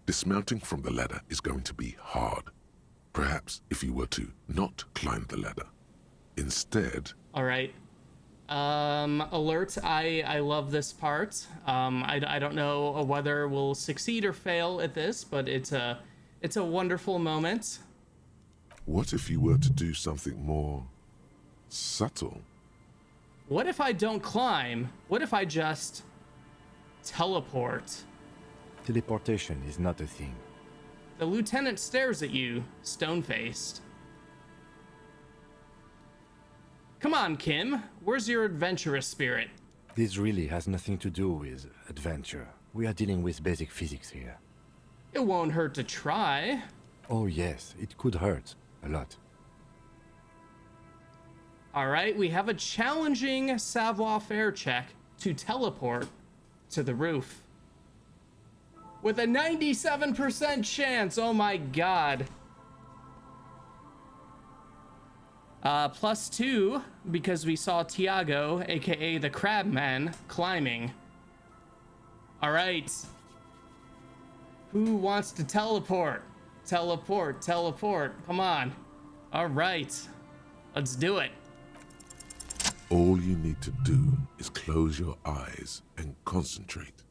Dismounting from the ladder is going to be hard. Perhaps if you were to not climb the ladder. Instead... All right. Alert, I love this part. I don't know whether we'll succeed or fail at this, but it's a wonderful moment. What if you were to do something more subtle? What if I don't climb? What if I just teleport? Teleportation is not a thing. The lieutenant stares at you, stone-faced. Come on, Kim. Where's your adventurous spirit? This really has nothing to do with adventure. We are dealing with basic physics here. It won't hurt to try. Oh yes, it could hurt. A lot. Alright, we have a challenging savoir-faire check to teleport to the roof. With a 97% chance, oh my god. +2, because we saw Tiago, aka the Crabman, climbing. Alright. Who wants to teleport? Teleport, teleport, come on. Alright, let's do it. All you need to do is close your eyes and concentrate.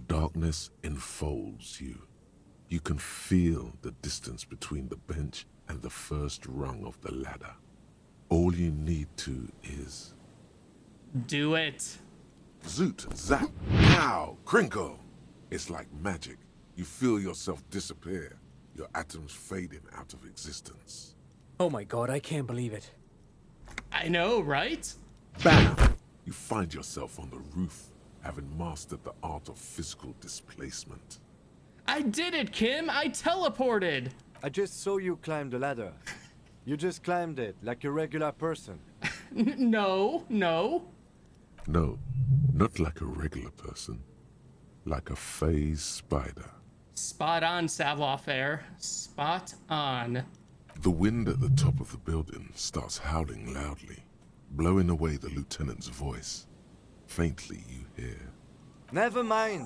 Darkness enfolds you. You can feel the distance between the bench and the first rung of the ladder. All you need to is... do it. Zoot, zap, pow, crinkle. It's like magic. You feel yourself disappear, your atoms fading out of existence. Oh my god, I can't believe it. I know, right? Bam! You find yourself on the roof, having mastered the art of physical displacement. I did it, Kim! I teleported! I just saw you climb the ladder. You just climbed it, like a regular person. No. No, not like a regular person. Like a phase spider. Spot on, savoir-faire. Spot on. The wind at the top of the building starts howling loudly, blowing away the lieutenant's voice. Faintly you hear... Never mind.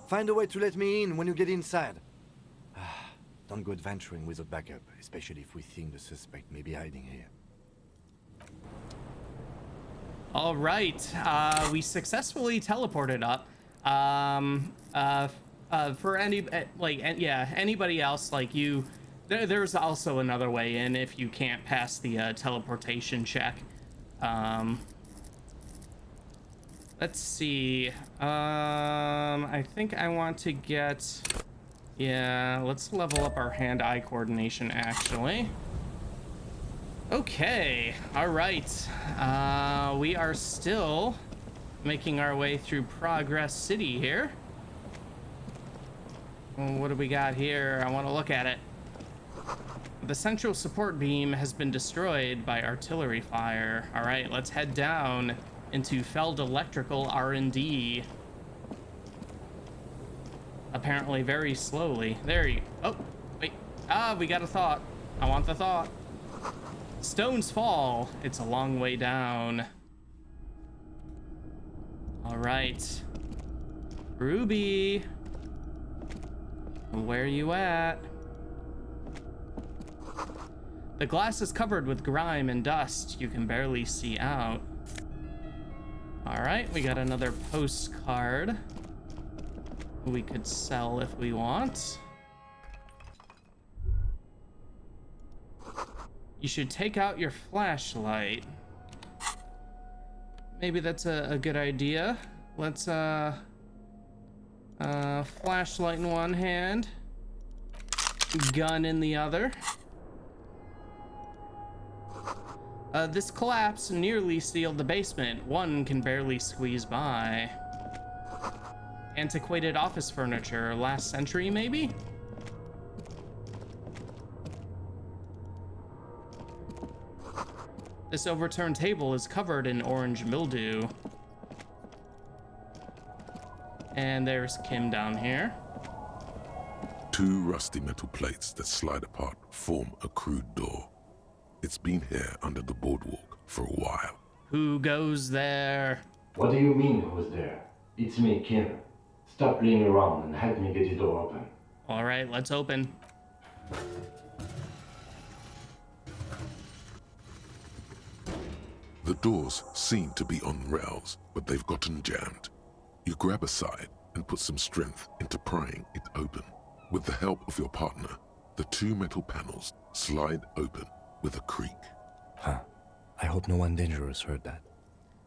Find a way to let me in when you get inside. Don't go adventuring without backup, especially if we think the suspect may be hiding here. All right, we successfully teleported up. For anybody else like you, there's also another way in if you can't pass the teleportation check. Let's see. I think I want to get... yeah, let's level up our hand-eye coordination, actually. Okay, all right. We are still making our way through Progress City here. What do we got here? I want to look at it. The central support beam has been destroyed by artillery fire. All right, let's head down into Feld Electrical R&D. Apparently very slowly. There you... oh, wait. We got a thought. I want the thought. Stones fall. It's a long way down. All right. Ruby. Where you at? The glass is covered with grime and dust. You can barely see out. All right, we got another postcard we could sell if we want. You should take out your flashlight. Maybe that's a good idea. Let's flashlight in one hand, gun in the other. This collapse nearly sealed the basement. One can barely squeeze by. Antiquated office furniture, last century maybe? This overturned table is covered in orange mildew. And there's Kim down here. Two rusty metal plates that slide apart form a crude door. It's been here under the boardwalk Who goes there? What do you mean, who's there? It's me, Kim. Stop playing around and help me get the door open. All right, let's open. The doors seem to be on rails, but they've gotten jammed. You grab a side and put some strength into prying it open. With the help of your partner, the two metal panels slide open with a creak. Huh. I hope no one dangerous heard that.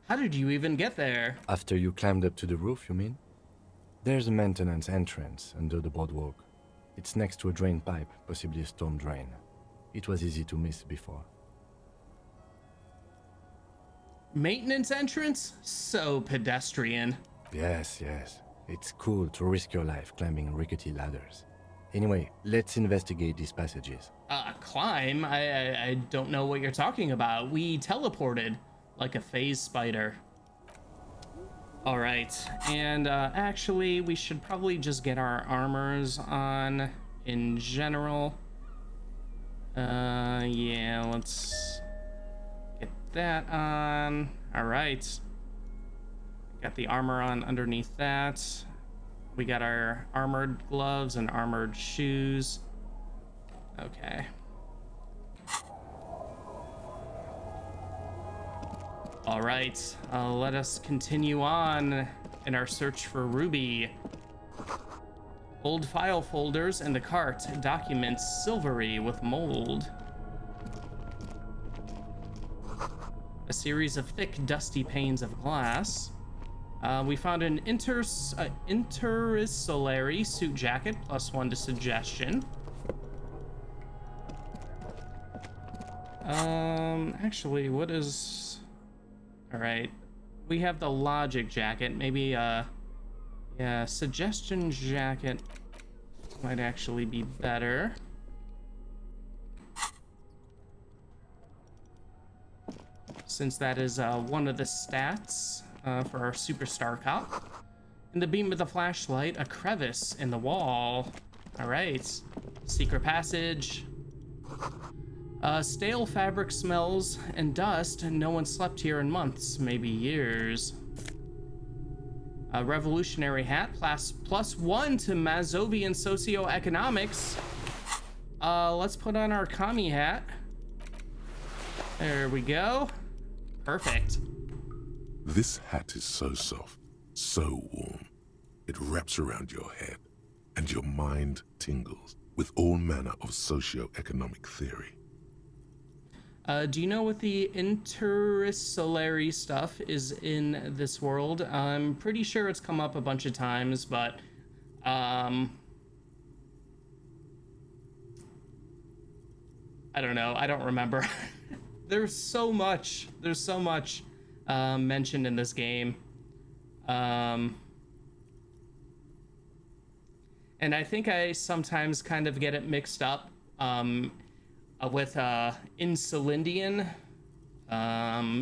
How did you even get there? After you climbed up to the roof, you mean? There's a maintenance entrance under the boardwalk. It's next to a drain pipe, possibly a storm drain. It was easy to miss before. Maintenance entrance? So pedestrian. Yes. It's cool to risk your life climbing rickety ladders. Anyway, let's investigate these passages. Climb? I don't know what you're talking about. We teleported like a phase spider. All right, and actually, we should probably just get our armors on in general. Yeah, let's get that on. All right. Got the armor on underneath that. We got our armored gloves and armored shoes. Okay. All right, let us continue on in our search for Ruby. Old file folders in the cart, documents silvery with mold. A series of thick, dusty panes of glass. We found an intersolary suit jacket, +1 to suggestion. Actually, what is... All right, we have the logic jacket. Maybe, yeah, suggestion jacket might actually be better. Since that is one of the stats for our superstar cop. In the beam of the flashlight, a crevice in the wall. All right, secret passage. Stale fabric smells and dust, and no one slept here in months, maybe years. A revolutionary hat, +1 to Mazovian socioeconomics. Let's put on our commie hat. There we go. Perfect. This hat is so soft, so warm. It wraps around your head, and your mind tingles with all manner of socio-economic theory. Do you know what the intersolary stuff is in this world? I'm pretty sure it's come up a bunch of times, but I don't know. I don't remember. There's so much mentioned in this game. And I think I sometimes kind of get it mixed up with Insulindian,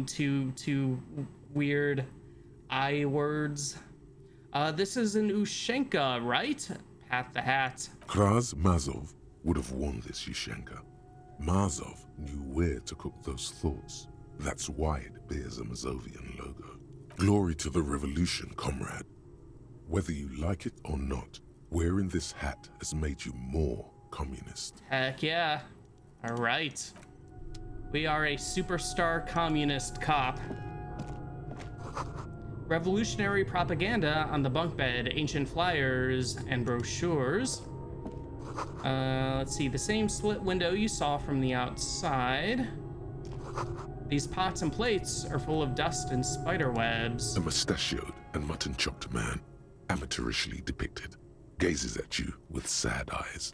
two weird I words. This is an Ushenka, right? Pat the Hat. Kraz Mazov would have worn this Ushenka. Mazov knew where to cook those thoughts. That's why it bears a Mazovian logo. Glory to the revolution, comrade. Whether you like it or not, wearing this hat has made you more communist. Heck yeah. All right. We are a superstar communist cop. Revolutionary propaganda on the bunk bed, ancient flyers and brochures. Let's see, the same slit window you saw from the outside. These pots and plates are full of dust and spider webs. A mustachioed and mutton-chopped man, amateurishly depicted, gazes at you with sad eyes.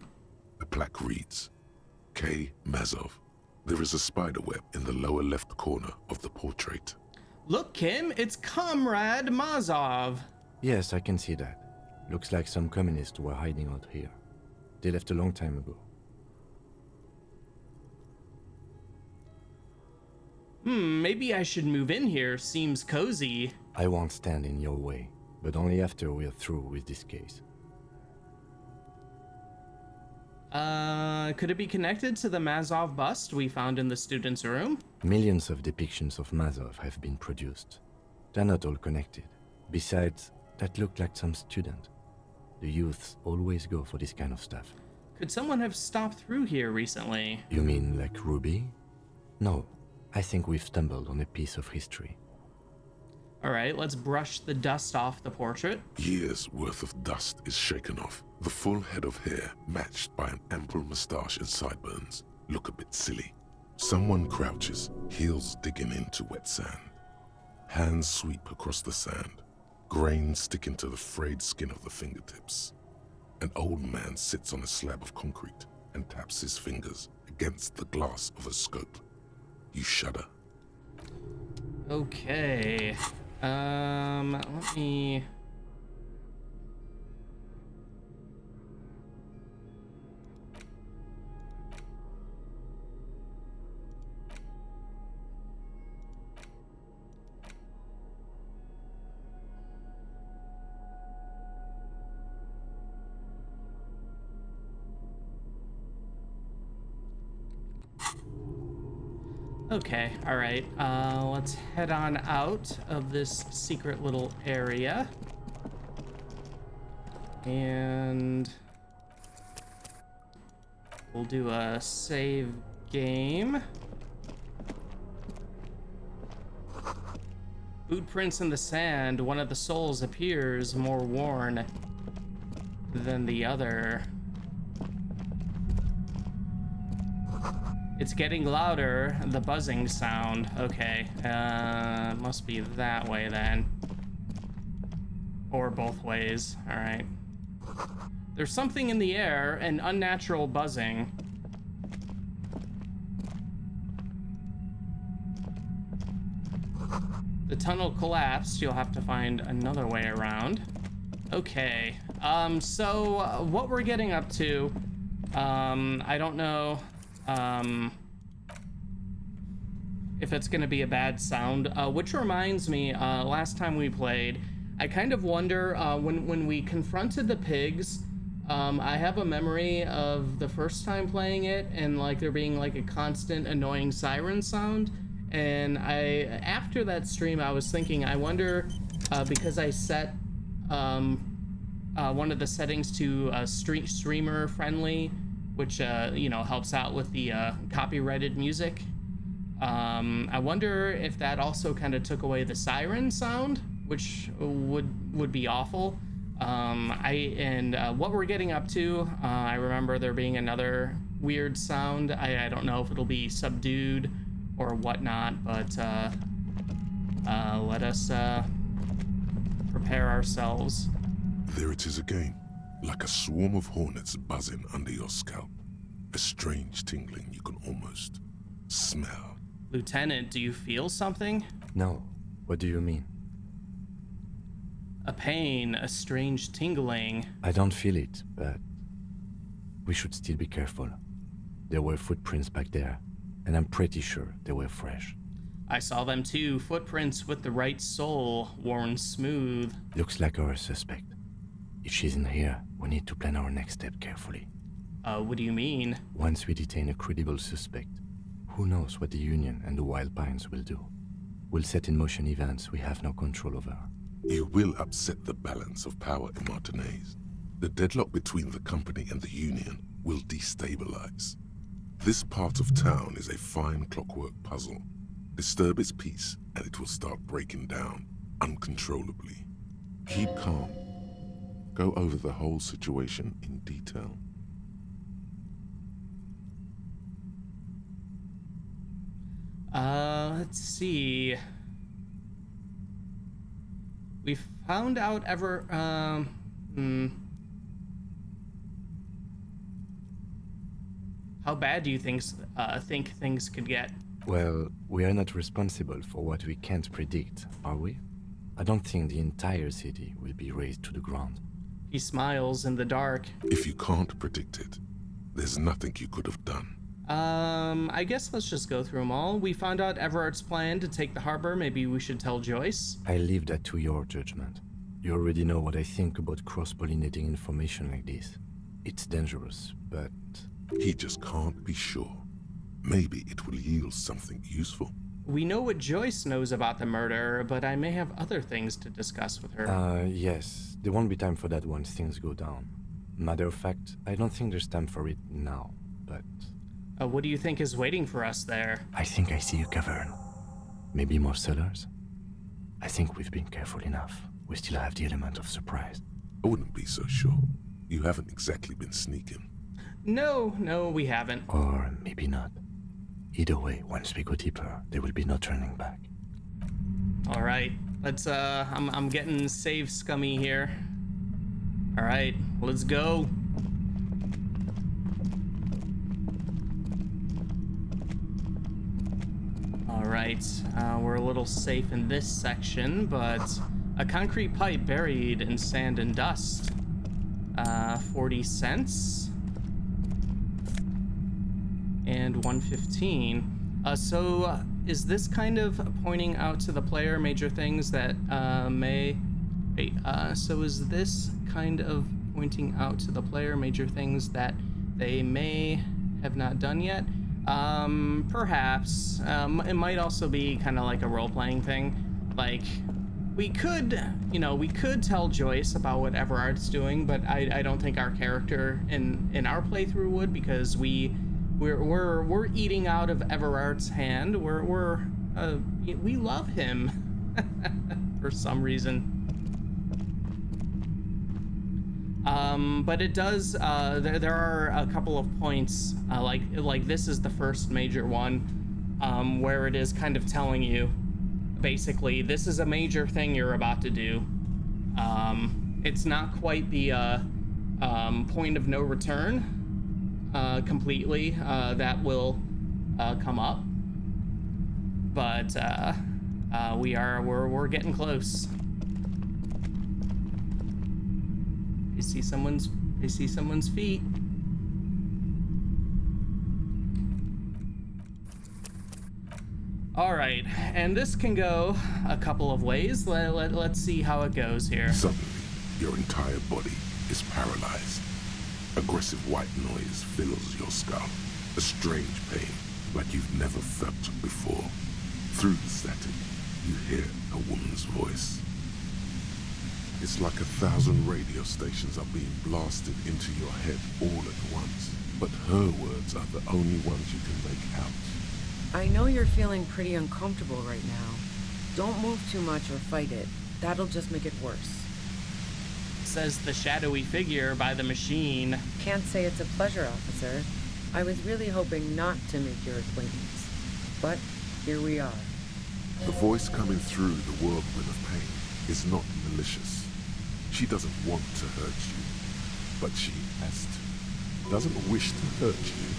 A plaque reads, K. Mazov. There is a spider web in the lower left corner of the portrait. Look, Kim, it's Comrade Mazov. Yes, I can see that. Looks like some communists were hiding out here. They left a long time ago. Maybe I should move in here. Seems cozy. I won't stand in your way, but only after we're through with this case. Could it be connected to the Mazov bust we found in the student's room? Millions of depictions of Mazov have been produced. They're not all connected. Besides, that looked like some student. The youths always go for this kind of stuff. Could someone have stopped through here recently? You mean like Ruuubyyyy? No, I think we've stumbled on a piece of history. All right, let's brush the dust off the portrait. Years' worth of dust is shaken off. The full head of hair, matched by an ample moustache and sideburns, look a bit silly. Someone crouches, heels digging into wet sand. Hands sweep across the sand. Grains stick into the frayed skin of the fingertips. An old man sits on a slab of concrete and taps his fingers against the glass of a scope. You shudder. Okay. Let me... Okay, alright. Let's head on out of this secret little area. And we'll do a save game. Footprints in the sand. One of the souls appears more worn than the other. It's getting louder, the buzzing sound. Okay, must be that way then. Or both ways, all right. There's something in the air, an unnatural buzzing. The tunnel collapsed, you'll have to find another way around. Okay, so what we're getting up to, I don't know, if it's gonna be a bad sound, which reminds me, last time we played, I kind of wonder, when we confronted the pigs, I have a memory of the first time playing it and like there being like a constant annoying siren sound, and after that stream I was thinking, I wonder, because I set one of the settings to streamer friendly, which you know, helps out with the copyrighted music. I wonder if that also kind of took away the siren sound, which would be awful. What we're getting up to, I remember there being another weird sound. I don't know if it'll be subdued or whatnot, but let us prepare ourselves. There it is again, like a swarm of hornets buzzing under your scalp. A strange tingling you can almost smell. Lieutenant, do you feel something? No. What do you mean? A pain, a strange tingling. I don't feel it, but we should still be careful. There were footprints back there, and I'm pretty sure they were fresh. I saw them too, footprints with the right sole, worn smooth. Looks like our suspect. If she's in here, we need to plan our next step carefully. What do you mean? Once we detain a credible suspect, who knows what the Union and the Wild Pines will do? We'll set in motion events we have no control over. You will upset the balance of power in Martinaise. The deadlock between the company and the Union will destabilize. This part of town is a fine clockwork puzzle. Disturb its peace and it will start breaking down uncontrollably. Keep calm. Go over the whole situation in detail. Let's see. We found out How bad do you think things could get? Well, we are not responsible for what we can't predict, are we? I don't think the entire city will be razed to the ground. He smiles in the dark. If you can't predict it, there's nothing you could have done. I guess let's just go through them all. We found out Everard's plan to take the harbor. Maybe we should tell Joyce. I leave that to your judgment. You already know what I think about cross-pollinating information like this. It's dangerous, but... He just can't be sure. Maybe it will yield something useful. We know what Joyce knows about the murder, but I may have other things to discuss with her. Yes. There won't be time for that once things go down. Matter of fact, I don't think there's time for it now, but... What do you think is waiting for us there? I think I see a cavern. Maybe more cellars? I think we've been careful enough. We still have the element of surprise. I wouldn't be so sure. You haven't exactly been sneaking. No, we haven't. Or maybe not. Either way, once we go deeper, there will be no turning back. All right, let's, I'm getting save scummy here. All right, let's go. All right, we're a little safe in this section, but a concrete pipe buried in sand and dust. 40 cents. And 115. So is this kind of pointing out to the player major things that so is this kind of pointing out to the player major things that they may have not done yet? Perhaps. It might also be kind of like a role-playing thing. Like, we could tell Joyce about what Everard's doing, but I don't think our character in our playthrough would, because we're eating out of Everard's hand. We love him for some reason. But it does. There are a couple of points, like this is the first major one, where it is kind of telling you, basically, this is a major thing you're about to do. It's not quite the point of no return. Completely, that will come up, but we're getting close. I see someone's feet. All right, and this can go a couple of ways. Let's see how it goes here. Suddenly, your entire body is paralyzed. Aggressive white noise fills your skull. A strange pain, like you've never felt before. Through the static, you hear a woman's voice. It's like 1,000 radio stations are being blasted into your head all at once. But her words are the only ones you can make out. I know you're feeling pretty uncomfortable right now. Don't move too much or fight it. That'll just make it worse. Says the shadowy figure by the machine. Can't say it's a pleasure, officer. I was really hoping not to make your acquaintance. But here we are. The voice coming through the whirlwind of pain is not malicious. She doesn't want to hurt you, but she has to. Doesn't wish to hurt you.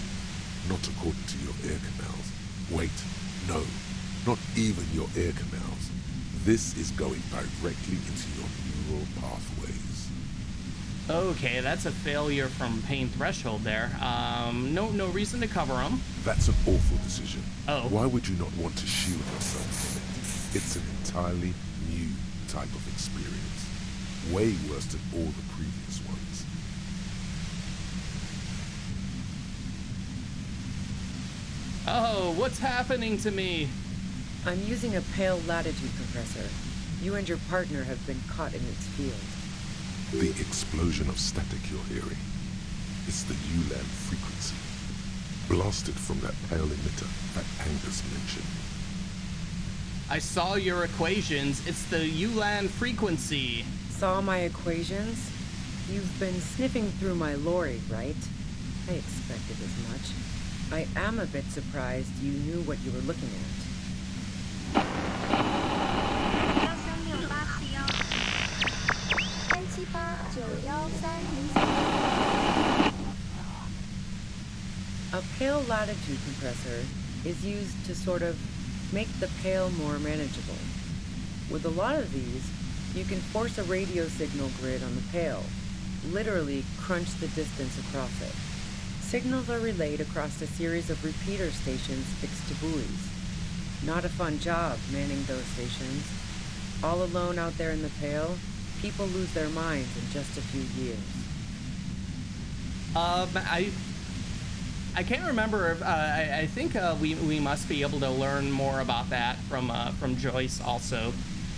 Not according to your ear canals. Wait, no, not even your ear canals. This is going directly into your neural pathways. Okay, that's a failure from pain threshold there. No reason to cover them. That's an awful decision. Oh. Why would you not want to shield yourself from it? It's an entirely new type of experience. Way worse than all the previous ones. Oh, what's happening to me? I'm using a pale latitude compressor. You and your partner have been caught in its field. The explosion of static you're hearing. It's the ULAN frequency. Blasted from that pale emitter that Angus mentioned. I saw your equations. It's the ULAN frequency. Saw my equations? You've been sniffing through my lorry, right? I expected as much. I am a bit surprised you knew what you were looking at. A pale latitude compressor is used to sort of make the pale more manageable. With a lot of these, you can force a radio signal grid on the pale, literally crunch the distance across it. Signals are relayed across a series of repeater stations fixed to buoys. Not a fun job manning those stations. All alone out there in the pale, people lose their minds in just a few years. I can't remember if I think we must be able to learn more about that from Joyce also.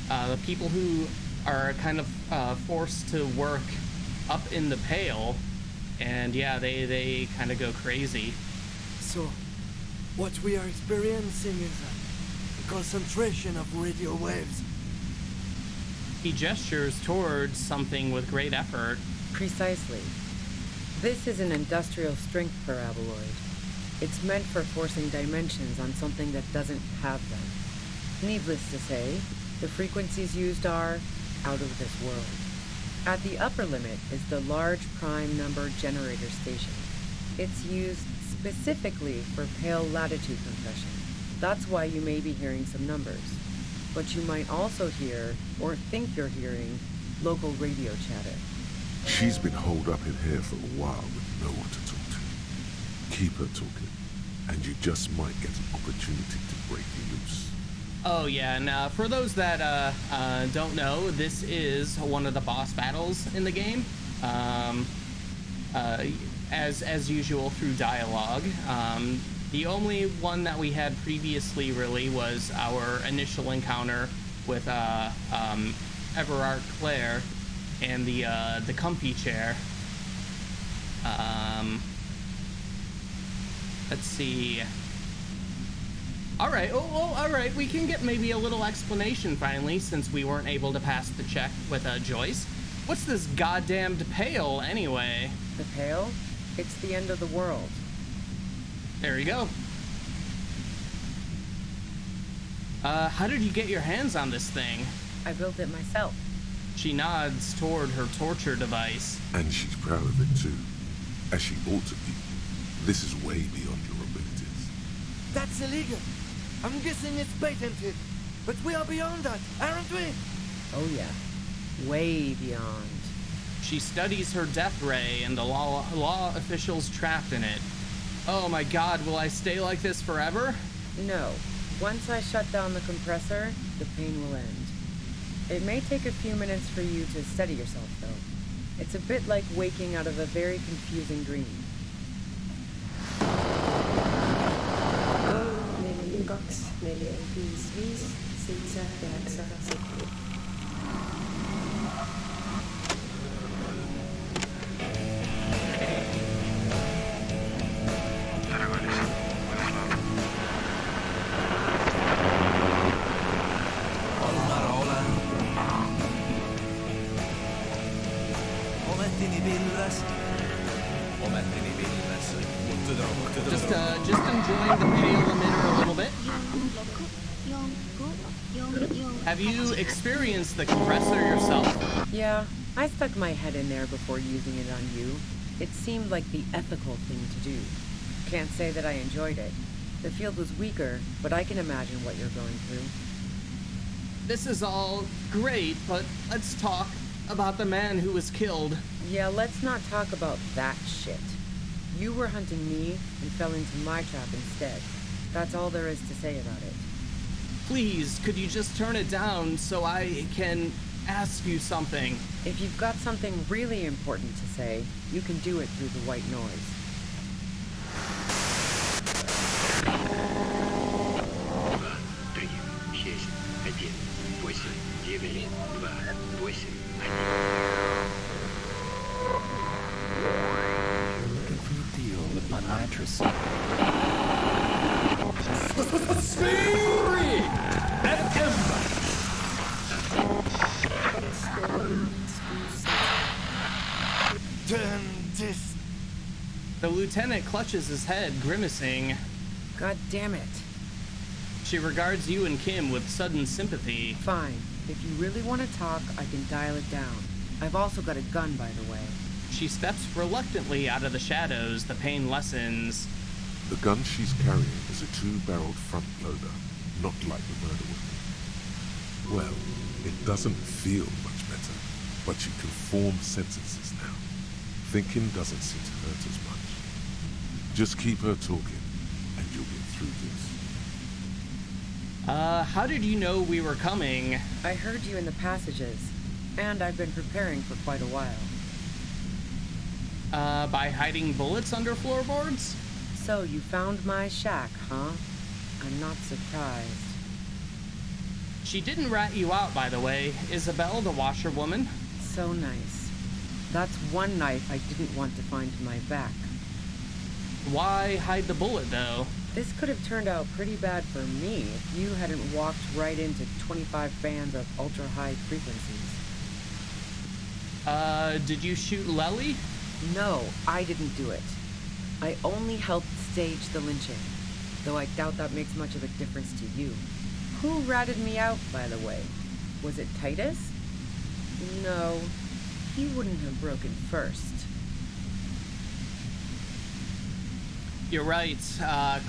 The people who are kind of forced to work up in the Pale, and yeah, they kind of go crazy. So, what we are experiencing is a concentration of radio waves. He gestures towards something with great effort. Precisely. This is an industrial strength paraboloid. It's meant for forcing dimensions on something that doesn't have them. Needless to say, the frequencies used are out of this world. At the upper limit is the large prime number generator station. It's used specifically for pale latitude compression. That's why you may be hearing some numbers. But you might also hear, or think you're hearing, local radio chatter. She's been holed up in here for a while with no one to talk to. Keep her talking, and you just might get an opportunity to break you loose. Oh yeah, and for those that don't know, this is one of the boss battles in the game. As usual through dialogue. The only one that we had previously really was our initial encounter with Everard Clare and the comfy chair. Let's see. All right. Oh, all right. We can get maybe a little explanation finally, since we weren't able to pass the check with Joyce. What's this goddamned Pale anyway? The Pale? It's the end of the world. There you go. How did you get your hands on this thing? I built it myself. She nods toward her torture device. And she's proud of it too, as she ought to be. This is way beyond your abilities. That's illegal. I'm guessing it's patented. But we are beyond that, aren't we? Oh yeah. Way beyond. She studies her death ray and the law officials trapped in it. Oh my god, will I stay like this forever? No. Once I shut down the compressor, the pain will end. It may take a few minutes for you to steady yourself, though. It's a bit like waking out of a very confusing dream. Just enjoying the Pale emitter a little bit. Have you experienced the compressor yourself? Yeah, I stuck my head in there before using it on you. It seemed like the ethical thing to do. Can't say that I enjoyed it. The field was weaker, but I can imagine what you're going through. This is all great, but let's talk about the man who was killed. Yeah, let's not talk about that shit. You were hunting me and fell into my trap instead. That's all there is to say about it. Please, could you just turn it down so I can ask you something? If you've got something really important to say, you can do it through the white noise. Looking for a deal with my mattress. The lieutenant clutches his head, grimacing. God damn it. She regards you and Kim with sudden sympathy. Fine. If you really want to talk, I can dial it down. I've also got a gun, by the way. She steps reluctantly out of the shadows. The pain lessens. The gun she's carrying is a two-barreled front loader, not like the murder weapon. Well, it doesn't feel much better, but she can form sentences now. Thinking doesn't seem to hurt as much. Just keep her talking, and you'll get through this. How did you know we were coming? I heard you in the passages, and I've been preparing for quite a while. By hiding bullets under floorboards? So you found my shack, huh? I'm not surprised. She didn't rat you out, by the way. Isabel, the washerwoman. So nice. That's one knife I didn't want to find in my back. Why hide the bullet, though? This could have turned out pretty bad for me if you hadn't walked right into 25 bands of ultra-high frequencies. Did you shoot Lely? No, I didn't do it. I only helped stage the lynching, though I doubt that makes much of a difference to you. Who ratted me out, by the way? Was it Titus? No, he wouldn't have broken first. You're right.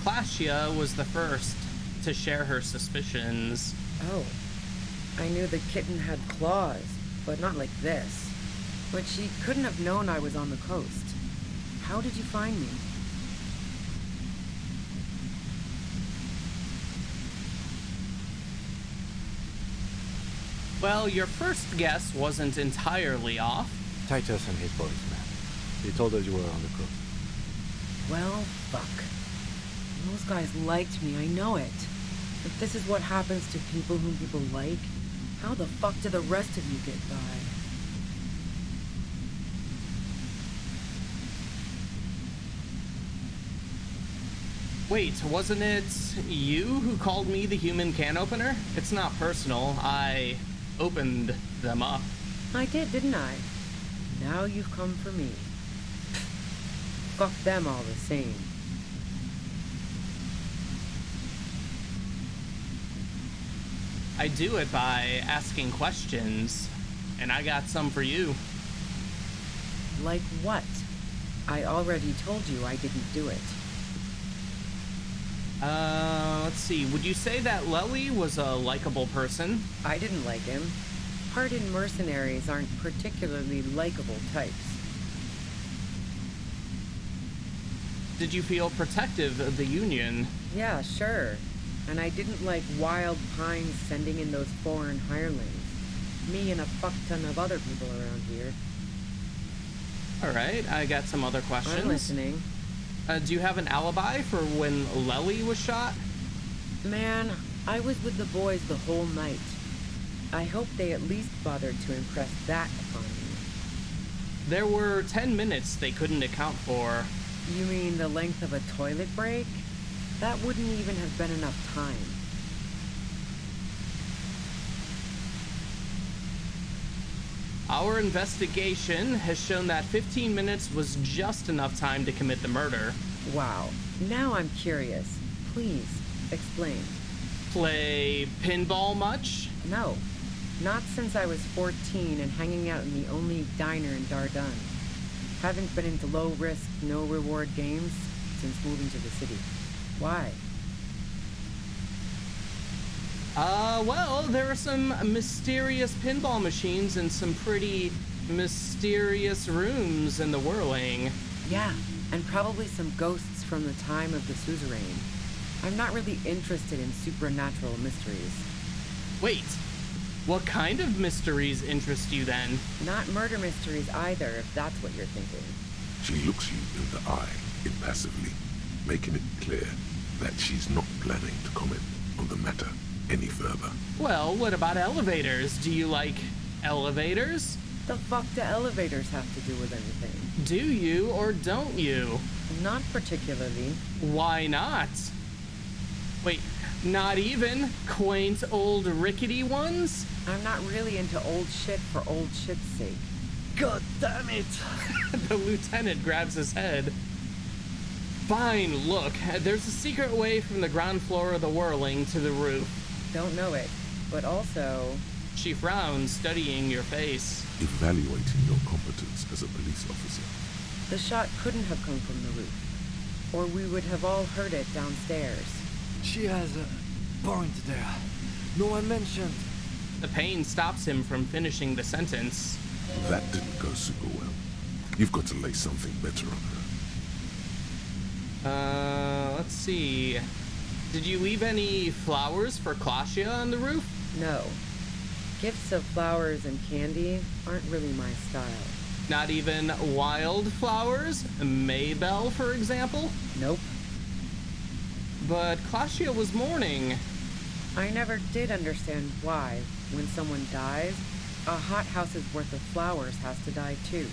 Claudia was the first to share her suspicions. Oh, I knew the kitten had claws, but not like this. But she couldn't have known I was on the coast. How did you find me? Well, your first guess wasn't entirely off. Titus and his boys, man. They told us you were on the coast. Well, fuck. Those guys liked me, I know it. If this is what happens to people whom people like, how the fuck do the rest of you get by? Wait, wasn't it you who called me the human can opener? It's not personal. I opened them up. I did, didn't I? Now you've come for me. Fuck them all the same. I do it by asking questions, and I got some for you. Like what? I already told you I didn't do it. Let's see. Would you say that Lely was a likable person? I didn't like him. Hardened mercenaries aren't particularly likable types. Did you feel protective of the Union? Yeah, sure. And I didn't like Wild Pines sending in those foreign hirelings. Me and a fuck ton of other people around here. Alright, I got some other questions. I'm listening. Do you have an alibi for when Lely was shot? Man, I was with the boys the whole night. I hope they at least bothered to impress that upon me. There were 10 minutes they couldn't account for. You mean the length of a toilet break? That wouldn't even have been enough time. Our investigation has shown that 15 minutes was just enough time to commit the murder. Wow. Now I'm curious. Please, explain. Play pinball much? No. Not since I was 14 and hanging out in the only diner in Dardun. Haven't been into low-risk, no-reward games since moving to the city. Why? Well, there are some mysterious pinball machines and some pretty mysterious rooms in the Whirling. Yeah, and probably some ghosts from the time of the suzerain. I'm not really interested in supernatural mysteries. Wait, what kind of mysteries interest you then? Not murder mysteries either, if that's what you're thinking. She looks you in the eye impassively, making it clear that she's not planning to comment on the matter any further. Well, what about elevators? Do you like elevators? The fuck do elevators have to do with anything? Do you or don't you? Not particularly. Why not? Wait, not even quaint old rickety ones? I'm not really into old shit for old shit's sake. God damn it! The lieutenant grabs his head. Fine, look, there's a secret way from the ground floor of the Whirling to the roof. Don't know it, but also... She frowns, studying your face. Evaluating your competence as a police officer. The shot couldn't have come from the roof, or we would have all heard it downstairs. She has a point there. No one mentioned. The pain stops him from finishing the sentence. That didn't go super well. You've got to lay something better on her. Let's see. Did you leave any flowers for Claudia on the roof? No. Gifts of flowers and candy aren't really my style. Not even wild flowers? Maybell, for example? Nope. But Claudia was mourning. I never did understand why, when someone dies, a hothouse's worth of flowers has to die too.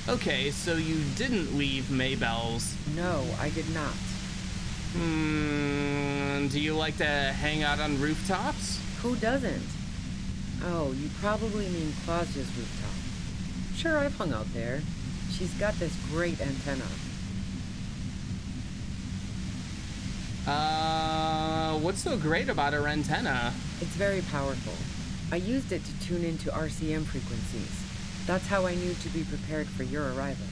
Okay, so you didn't leave Maybelle's. No, I did not. Do you like to hang out on rooftops? Who doesn't? Oh, you probably mean Claudia's rooftop. Sure, I've hung out there. She's got this great antenna. What's so great about her antenna? It's very powerful. I used it to tune into RCM frequencies. That's how I knew to be prepared for your arrival.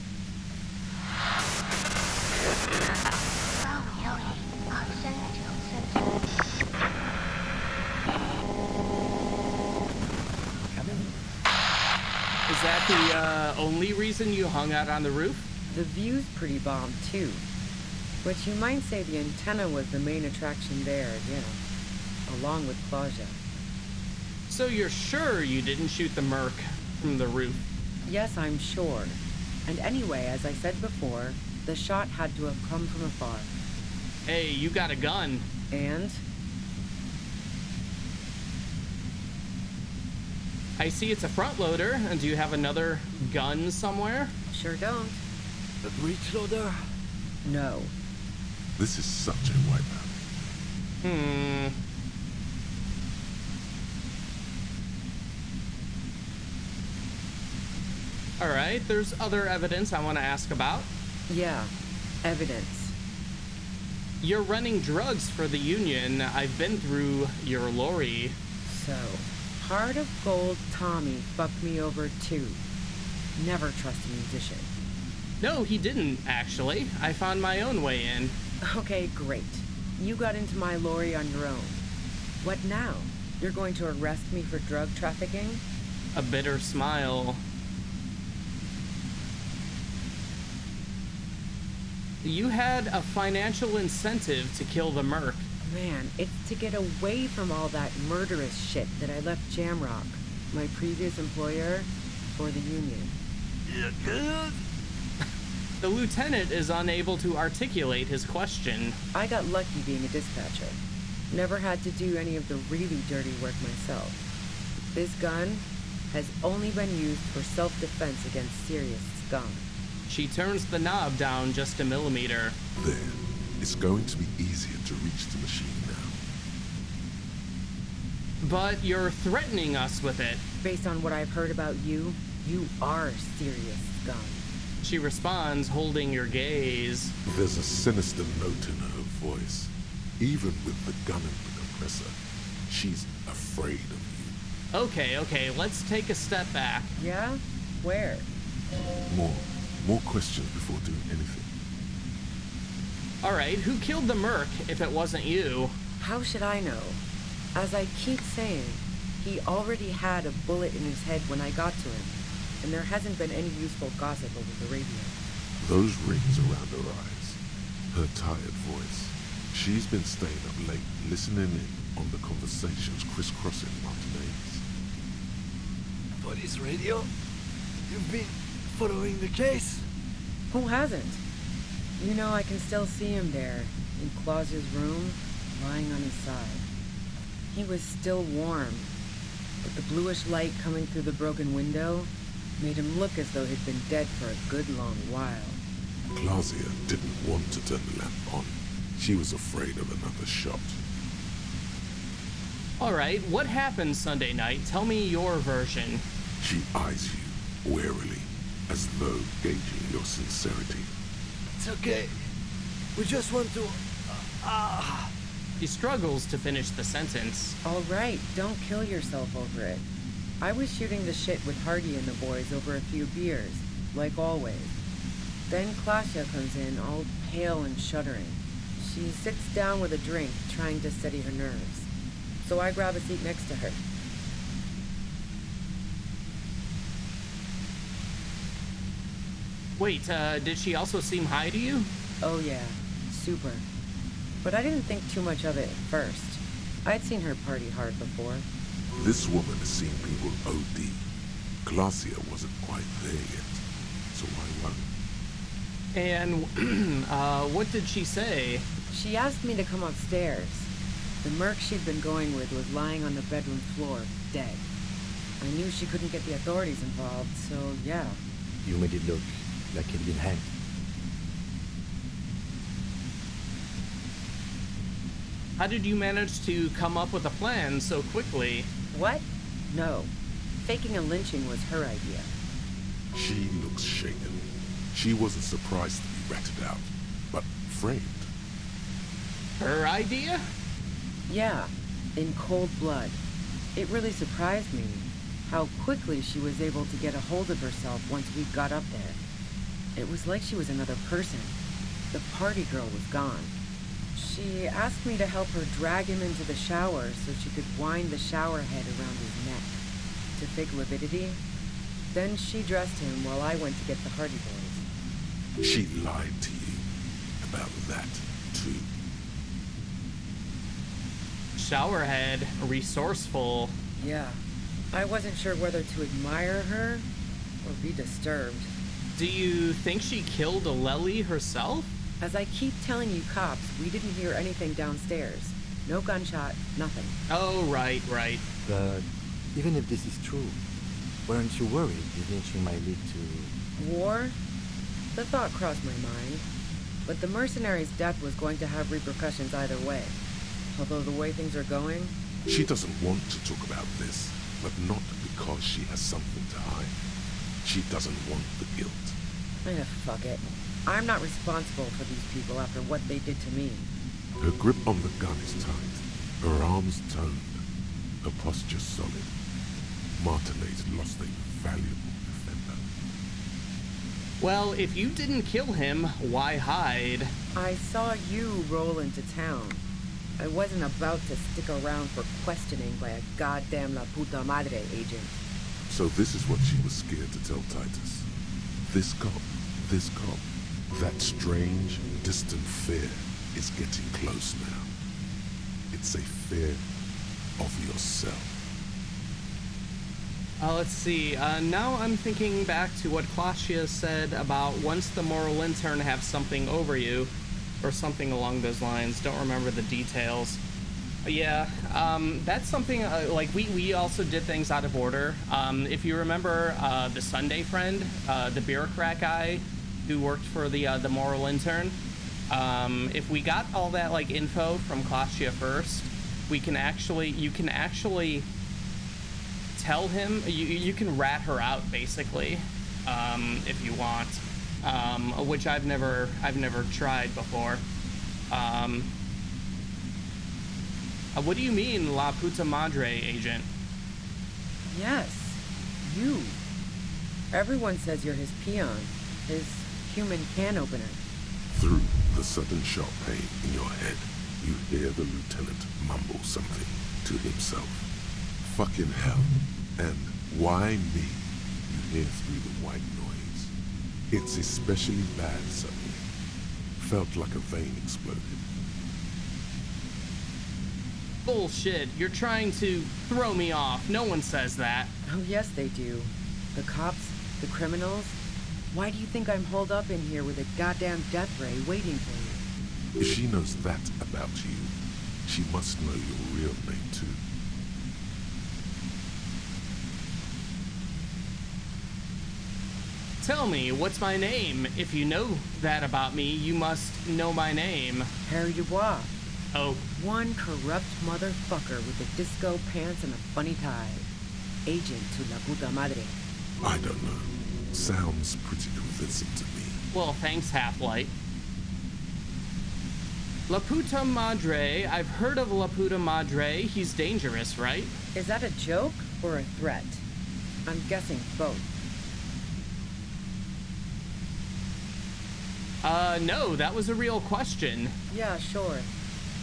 Is that the only reason you hung out on the roof? The view's pretty bomb too. But you might say the antenna was the main attraction there, along with Claudia. So you're sure you didn't shoot the merc from the roof? Yes, I'm sure. And anyway, as I said before, the shot had to have come from afar. Hey, you got a gun. And? I see it's a front loader. And do you have another gun somewhere? Sure don't. A breech loader? No. This is such a wipeout. All right, there's other evidence I want to ask about. Yeah, evidence. You're running drugs for the Union. I've been through your lorry. So, Heart of Gold Tommy fucked me over too. Never trust a musician. No, he didn't, actually. I found my own way in. Okay, great. You got into my lorry on your own. What now? You're going to arrest me for drug trafficking? A bitter smile. You had a financial incentive to kill the merc. Man, it's to get away from all that murderous shit that I left Jamrock, my previous employer, for the Union. The lieutenant is unable to articulate his question. I got lucky being a dispatcher. Never had to do any of the really dirty work myself. This gun has only been used for self-defense against serious scum. She turns the knob down just a millimeter. There. It's going to be easier to reach the machine now. But you're threatening us with it. Based on what I've heard about you, you are serious scum. She responds, holding your gaze. There's a sinister note in her voice. Even with the gun and the compressor, she's afraid of you. Okay, let's take a step back. Yeah? Where? More questions before doing anything. All right, who killed the merc if it wasn't you? How should I know? As I keep saying, he already had a bullet in his head when I got to him, and there hasn't been any useful gossip over the radio. Those rings around her eyes, her tired voice. She's been staying up late, listening in on the conversations crisscrossing Martinez. Police radio? You've been following the case? Who hasn't? You know, I can still see him there, in Claus's room, lying on his side. He was still warm, but the bluish light coming through the broken window made him look as though he'd been dead for a good long while. Claudia didn't want to turn the lamp on. She was afraid of another shot. All right, what happened Sunday night? Tell me your version. She eyes you warily, as though gauging your sincerity. It's okay. We just want to... He struggles to finish the sentence. All right, don't kill yourself over it. I was shooting the shit with Hardy and the boys over a few beers, like always. Then Claudia comes in, all pale and shuddering. She sits down with a drink, trying to steady her nerves. So I grab a seat next to her. Wait, did she also seem high to you? Oh yeah, super. But I didn't think too much of it at first. I'd seen her party hard before. This woman has seen people OD. Claudia wasn't quite there yet, so why worry? And what did she say? She asked me to come upstairs. The merc she'd been going with was lying on the bedroom floor, dead. I knew she couldn't get the authorities involved, so yeah. You made it look like he'd been hanged. How did you manage to come up with a plan so quickly? What? No. Faking a lynching was her idea. She looks shaken. She wasn't surprised to be ratted out, but framed. Her idea? Yeah, in cold blood. It really surprised me how quickly she was able to get a hold of herself once we got up there. It was like she was another person. The party girl was gone. She asked me to help her drag him into the shower so she could wind the shower head around his neck to fake lividity. Then she dressed him while I went to get the Hardy Boys. She lied to you about that, too. Showerhead, resourceful. Yeah. I wasn't sure whether to admire her or be disturbed. Do you think she killed Lely herself? As I keep telling you cops, we didn't hear anything downstairs. No gunshot, nothing. Oh, right. But even if this is true, weren't you worried this lynching might lead to... War? The thought crossed my mind. But the mercenary's death was going to have repercussions either way. Although the way things are going... She doesn't want to talk about this, but not because she has something to hide. She doesn't want the guilt. Fuck it. I'm not responsible for these people after what they did to me. Her grip on the gun is tight, her arms toned, her posture solid. Martinez lost a valuable defender. Well, if you didn't kill him, why hide? I saw you roll into town. I wasn't about to stick around for questioning by a goddamn La Puta Madre agent. So this is what she was scared to tell Titus. This cop, that strange, distant fear is getting close now. It's a fear of yourself. Let's see. Now I'm thinking back to what Claudia said about once the moral intern have something over you, or something along those lines. Don't remember the details. Yeah, that's something, like, we also did things out of order. If you remember the Sunday friend, the bureaucrat guy who worked for the moral intern, if we got all that, like, info from Claudia first, you can actually tell him, you can rat her out, basically, if you want, which I've never tried before. What do you mean, La Puta Madre, agent? Yes, you. Everyone says you're his peon, his human can opener. Through the sudden sharp pain in your head, you hear the lieutenant mumble something to himself. Fucking hell. And why me? You hear through the white noise. It's especially bad suddenly. Felt like a vein exploded. Bullshit, you're trying to throw me off. No one says that. Oh, yes, they do. The cops, the criminals. Why do you think I'm holed up in here with a goddamn death ray waiting for you? If she knows that about you, she must know your real name too. Tell me, what's my name? If you know that about me, you must know my name. Harry Dubois. Oh. One corrupt motherfucker with the disco pants and a funny tie. Agent to La Puta Madre. I don't know. Sounds pretty convincing to me. Well, thanks, Half-Light. La Puta Madre. I've heard of La Puta Madre. He's dangerous, right? Is that a joke or a threat? I'm guessing both. No, that was a real question. Yeah, sure.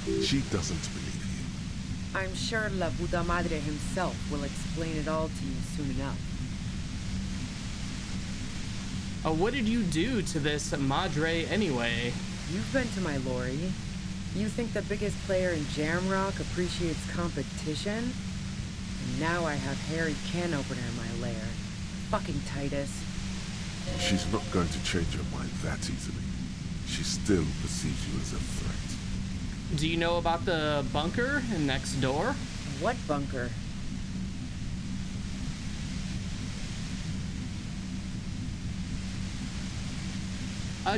She doesn't believe you. I'm sure La Puta Madre himself will explain it all to you soon enough. What did you do to this Madre anyway? You've been to my lorry. You think the biggest player in Jamrock appreciates competition? And now I have Harry Can Opener in my lair. Fucking Titus. She's not going to change her mind that easily. She still perceives you as a threat. Do you know about the bunker next door? What bunker?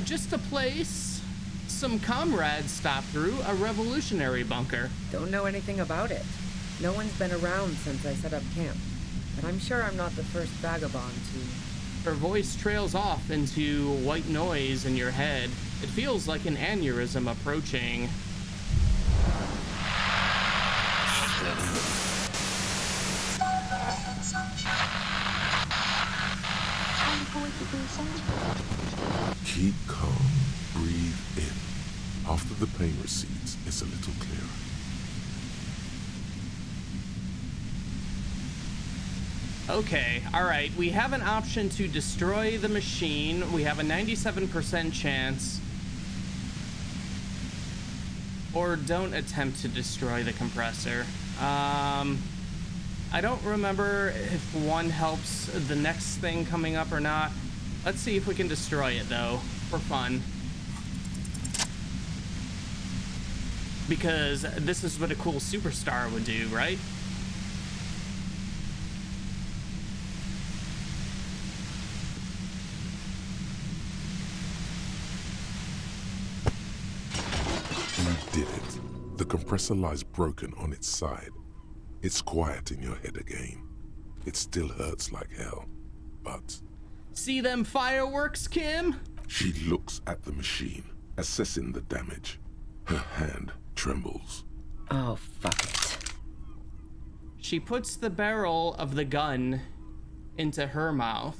Just a place some comrades stopped through, a revolutionary bunker. Don't know anything about it. No one's been around since I set up camp. But I'm sure I'm not the first vagabond to... Her voice trails off into white noise in your head. It feels like an aneurysm approaching. Keep calm. Breathe in. After the pain recedes, it's a little clearer. Okay, alright, we have an option to destroy the machine. We have a 97% chance. Or don't attempt to destroy the compressor. I don't remember if one helps the next thing coming up or not. Let's see if we can destroy it, though, for fun. Because this is what a cool superstar would do, right? You did it. The compressor lies broken on its side. It's quiet in your head again. It still hurts like hell, but... See them fireworks, Kim? She looks at the machine, assessing the damage. Her hand trembles. Oh, fuck it. She puts the barrel of the gun into her mouth.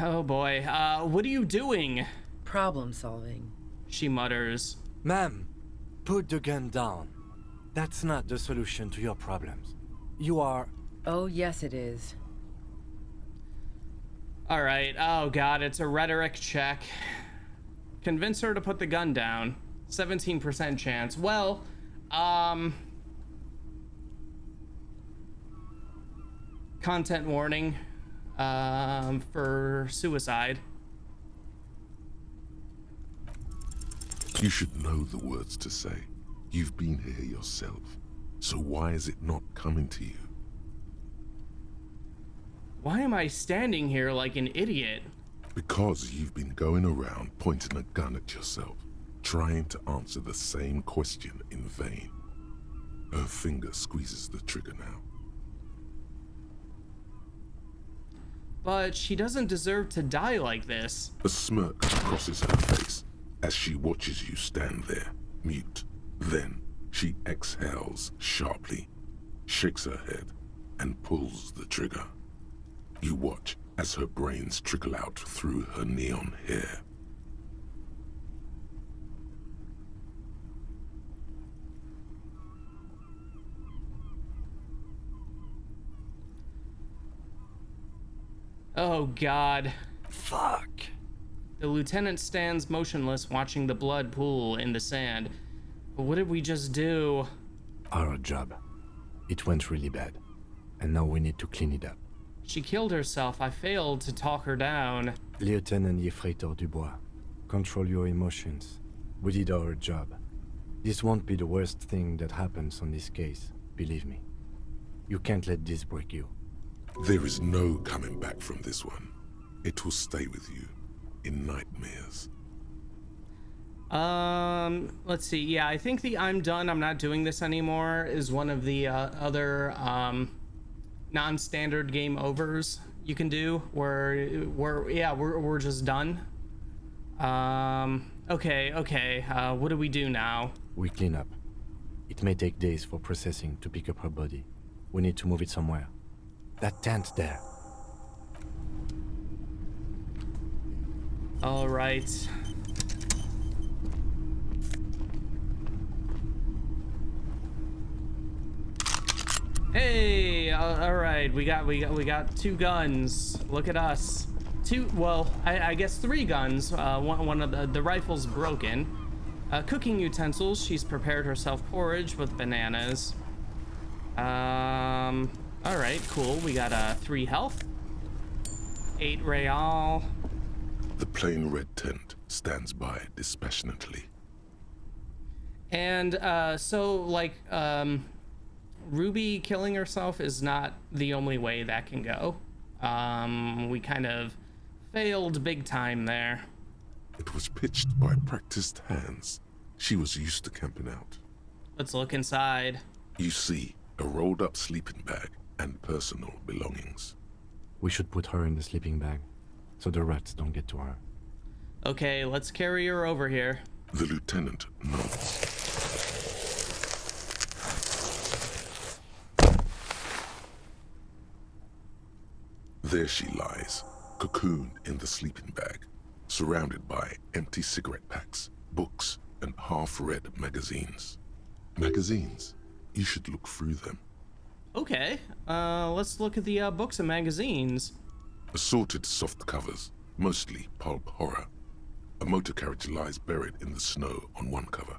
Oh boy, what are you doing? Problem solving. She mutters. Ma'am, put the gun down. That's not the solution to your problems. You are... Oh, yes it is. Alright, oh god, it's a rhetoric check. Convince her to put the gun down. 17% chance. Well, content warning for suicide. You should know the words to say. You've been here yourself. So why is it not coming to you? Why am I standing here like an idiot? Because you've been going around pointing a gun at yourself, trying to answer the same question in vain. Her finger squeezes the trigger now. But she doesn't deserve to die like this. A smirk crosses her face as she watches you stand there, mute. Then she exhales sharply, shakes her head, and pulls the trigger. You watch as her brains trickle out through her neon hair. Oh god. Fuck. The lieutenant stands motionless, watching the blood pool in the sand. But what did we just do? Our job. It went really bad. And now we need to clean it up. She killed herself. I failed to talk her down. Lieutenant Yefreitor Dubois, control your emotions. We did our job. This won't be the worst thing that happens on this case, believe me. You can't let this break you. There is no coming back from this one. It will stay with you in nightmares. Let's see. Yeah, I think the I'm done, I'm not doing this anymore is one of the other non-standard game overs you can do where we're just done. Okay. What do we do now? We clean up. It may take days for processing to pick up her body. We need to move it somewhere. That tent there. All right. Hey, all right. We got two guns. Look at us. I guess three guns. One of the rifle's broken. Cooking utensils. She's prepared herself porridge with bananas. All right, cool. We got 3 health. 8 real. The plain red tent stands by dispassionately. And Ruby killing herself is not the only way that can go. We kind of failed big time there. It was pitched by practiced hands. She was used to camping out. Let's look inside. You see a rolled up sleeping bag and personal belongings. We should put her in the sleeping bag, so the rats don't get to her. Okay, let's carry her over here. The lieutenant nods. There she lies, cocooned in the sleeping bag, surrounded by empty cigarette packs, books, and half-read magazines. Magazines? You should look through them. Okay, let's look at the books and magazines. Assorted soft covers, mostly pulp horror. A motor carriage lies buried in the snow on one cover.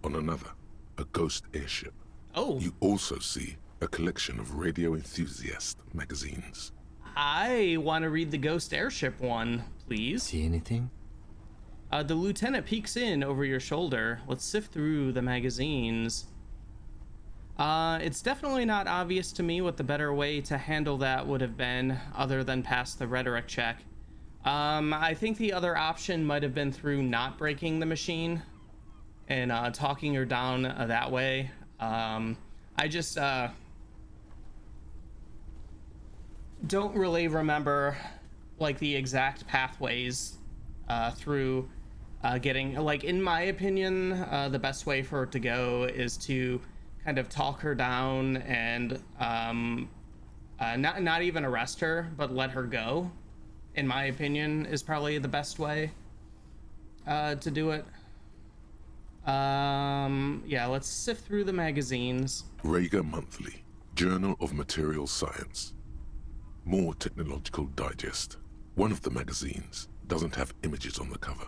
On another, a ghost airship. Oh. You also see a collection of radio enthusiast magazines. I want to read the ghost airship one, please. See anything? The lieutenant peeks in over your shoulder. Let's sift through the magazines. It's definitely not obvious to me what the better way to handle that would have been, other than pass the rhetoric check. I think the other option might have been through not breaking the machine and talking her down that way. I just don't really remember like the exact pathways through getting, like, in my opinion, the best way for it to go is to kind of talk her down and not even arrest her, but let her go, in my opinion, is probably the best way to do it. Yeah, let's sift through the magazines. Rager Monthly, Journal of Material Science. More Technological Digest. One of the magazines doesn't have images on the cover.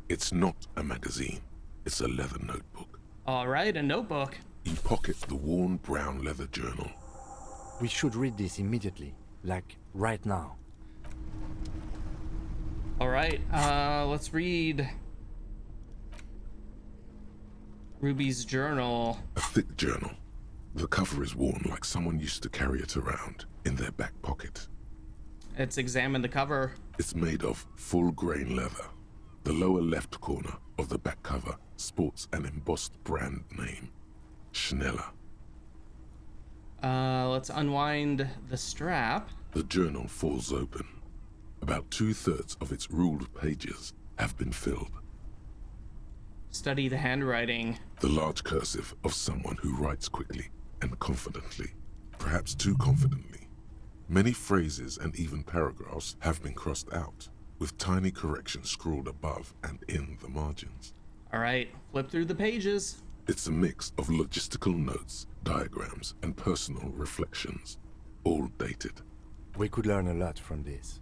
It's not a magazine, it's a leather notebook. All right, a notebook. You pocket the worn brown leather journal. We should read this immediately, like right now. All right, let's read Ruby's journal. A thick journal. The cover is worn like someone used to carry it around in their back pocket. Let's examine the cover. It's made of full-grain leather. The lower left corner of the back cover sports an embossed brand name, Schneller. Let's unwind the strap. The journal falls open. About 2/3 of its ruled pages have been filled. Study the handwriting. The large cursive of someone who writes quickly and confidently, perhaps too confidently. Many phrases and even paragraphs have been crossed out, with tiny corrections scrawled above and in the margins. All right, flip through the pages. It's a mix of logistical notes, diagrams, and personal reflections, all dated. We could learn a lot from this.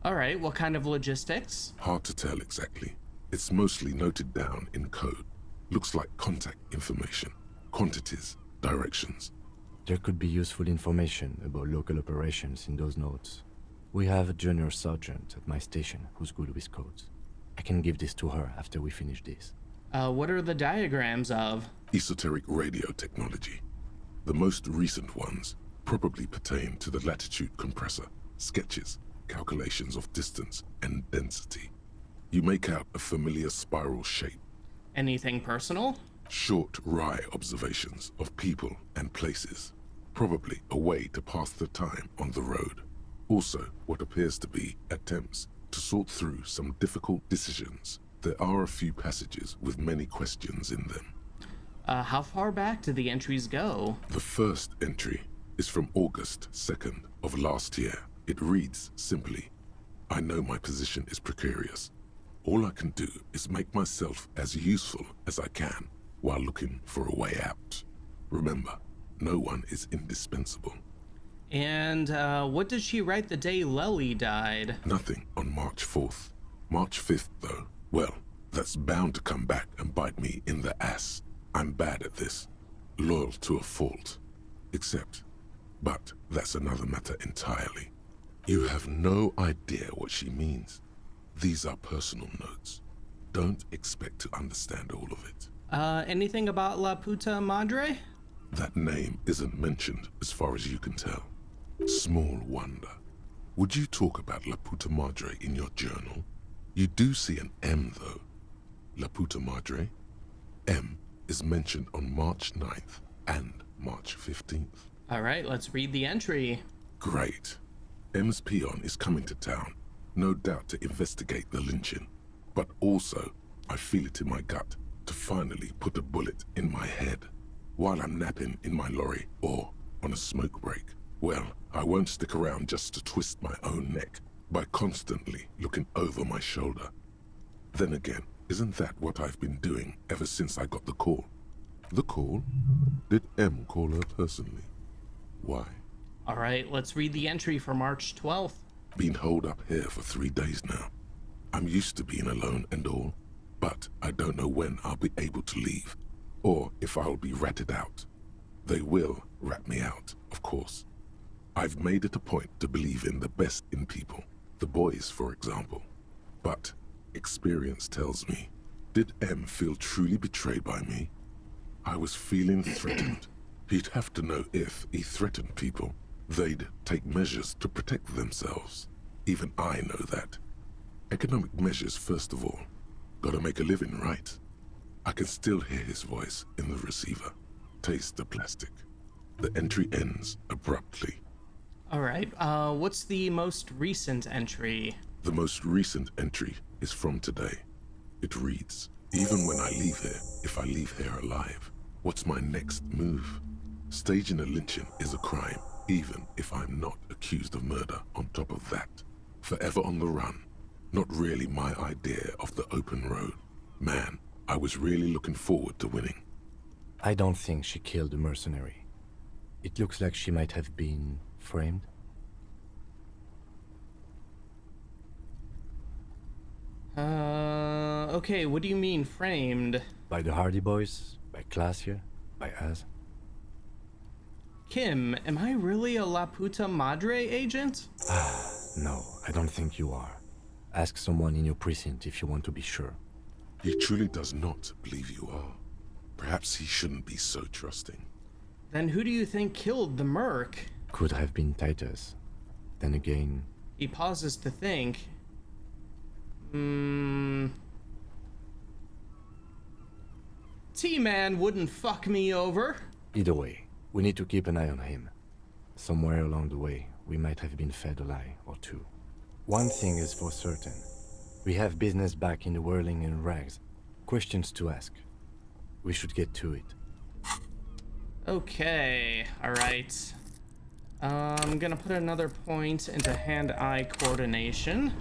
All right, what kind of logistics? Hard to tell exactly. It's mostly noted down in code. Looks like contact information, quantities, directions. There could be useful information about local operations in those notes. We have a junior sergeant at my station who's good with codes. I can give this to her after we finish this. What are the diagrams of? Esoteric radio technology. The most recent ones probably pertain to the latitude compressor, sketches, calculations of distance and density. You make out a familiar spiral shape. Anything personal? Short, wry observations of people and places. Probably a way to pass the time on the road. Also, what appears to be attempts to sort through some difficult decisions. There are a few passages with many questions in them. How far back do the entries go? The first entry is from August 2nd of last year. It reads simply, I know my position is precarious. All I can do is make myself as useful as I can while looking for a way out. Remember, no one is indispensable. And what did she write the day Lely died? Nothing on March 4th. March 5th, though, well, that's bound to come back and bite me in the ass. I'm bad at this. Loyal to a fault. But that's another matter entirely. You have no idea what she means. These are personal notes. don't expect to understand all of it. Anything about La Puta Madre? That name isn't mentioned as far as you can tell. Small wonder. Would you talk about La Puta Madre in your journal? You do see an M though. La Puta Madre. M is mentioned on March 9th and March 15th. All right, let's read the entry. Great. M's peon is coming to town, no doubt to investigate the lynching. But also, I feel it in my gut to finally put a bullet in my head while I'm napping in my lorry or on a smoke break. Well, I won't stick around just to twist my own neck by constantly looking over my shoulder. Then again, isn't that what I've been doing ever since I got the call? The call? Did M call her personally? Why? All right, let's read the entry for March 12th. Been holed up here for 3 days now. I'm used to being alone and all, but I don't know when I'll be able to leave, or if I'll be ratted out. They will rat me out, of course. I've made it a point to believe in the best in people, the boys, for example. But experience tells me, did M feel truly betrayed by me? I was feeling threatened. He'd have to know if he threatened people, they'd take measures to protect themselves. Even I know that. Economic measures first of all. Gotta make a living, right? I can still hear his voice in the receiver. Taste the plastic. The entry ends abruptly. All right, what's the most recent entry? The most recent entry is from today. It reads, even when I leave here, if I leave here alive, what's my next move? Staging a lynching is a crime, even if I'm not accused of murder on top of that. Forever on the run. Not really my idea of the open road. Man, I was really looking forward to winning. I don't think she killed the mercenary. It looks like she might have been framed. Okay, what do you mean framed? By the Hardy Boys? By Classier? By us? Kim, am I really a La Puta Madre agent? No, I don't think you are. Ask someone in your precinct if you want to be sure. He truly does not believe you are. Perhaps he shouldn't be so trusting. Then who do you think killed the merc? Could have been Titus. Then again... He pauses to think. T-Man wouldn't fuck me over. Either way, we need to keep an eye on him. Somewhere along the way, we might have been fed a lie or two. One thing is for certain. We have business back in the whirling and rags. Questions to ask. We should get to it. Okay, alright. I'm gonna put another point into hand-eye coordination.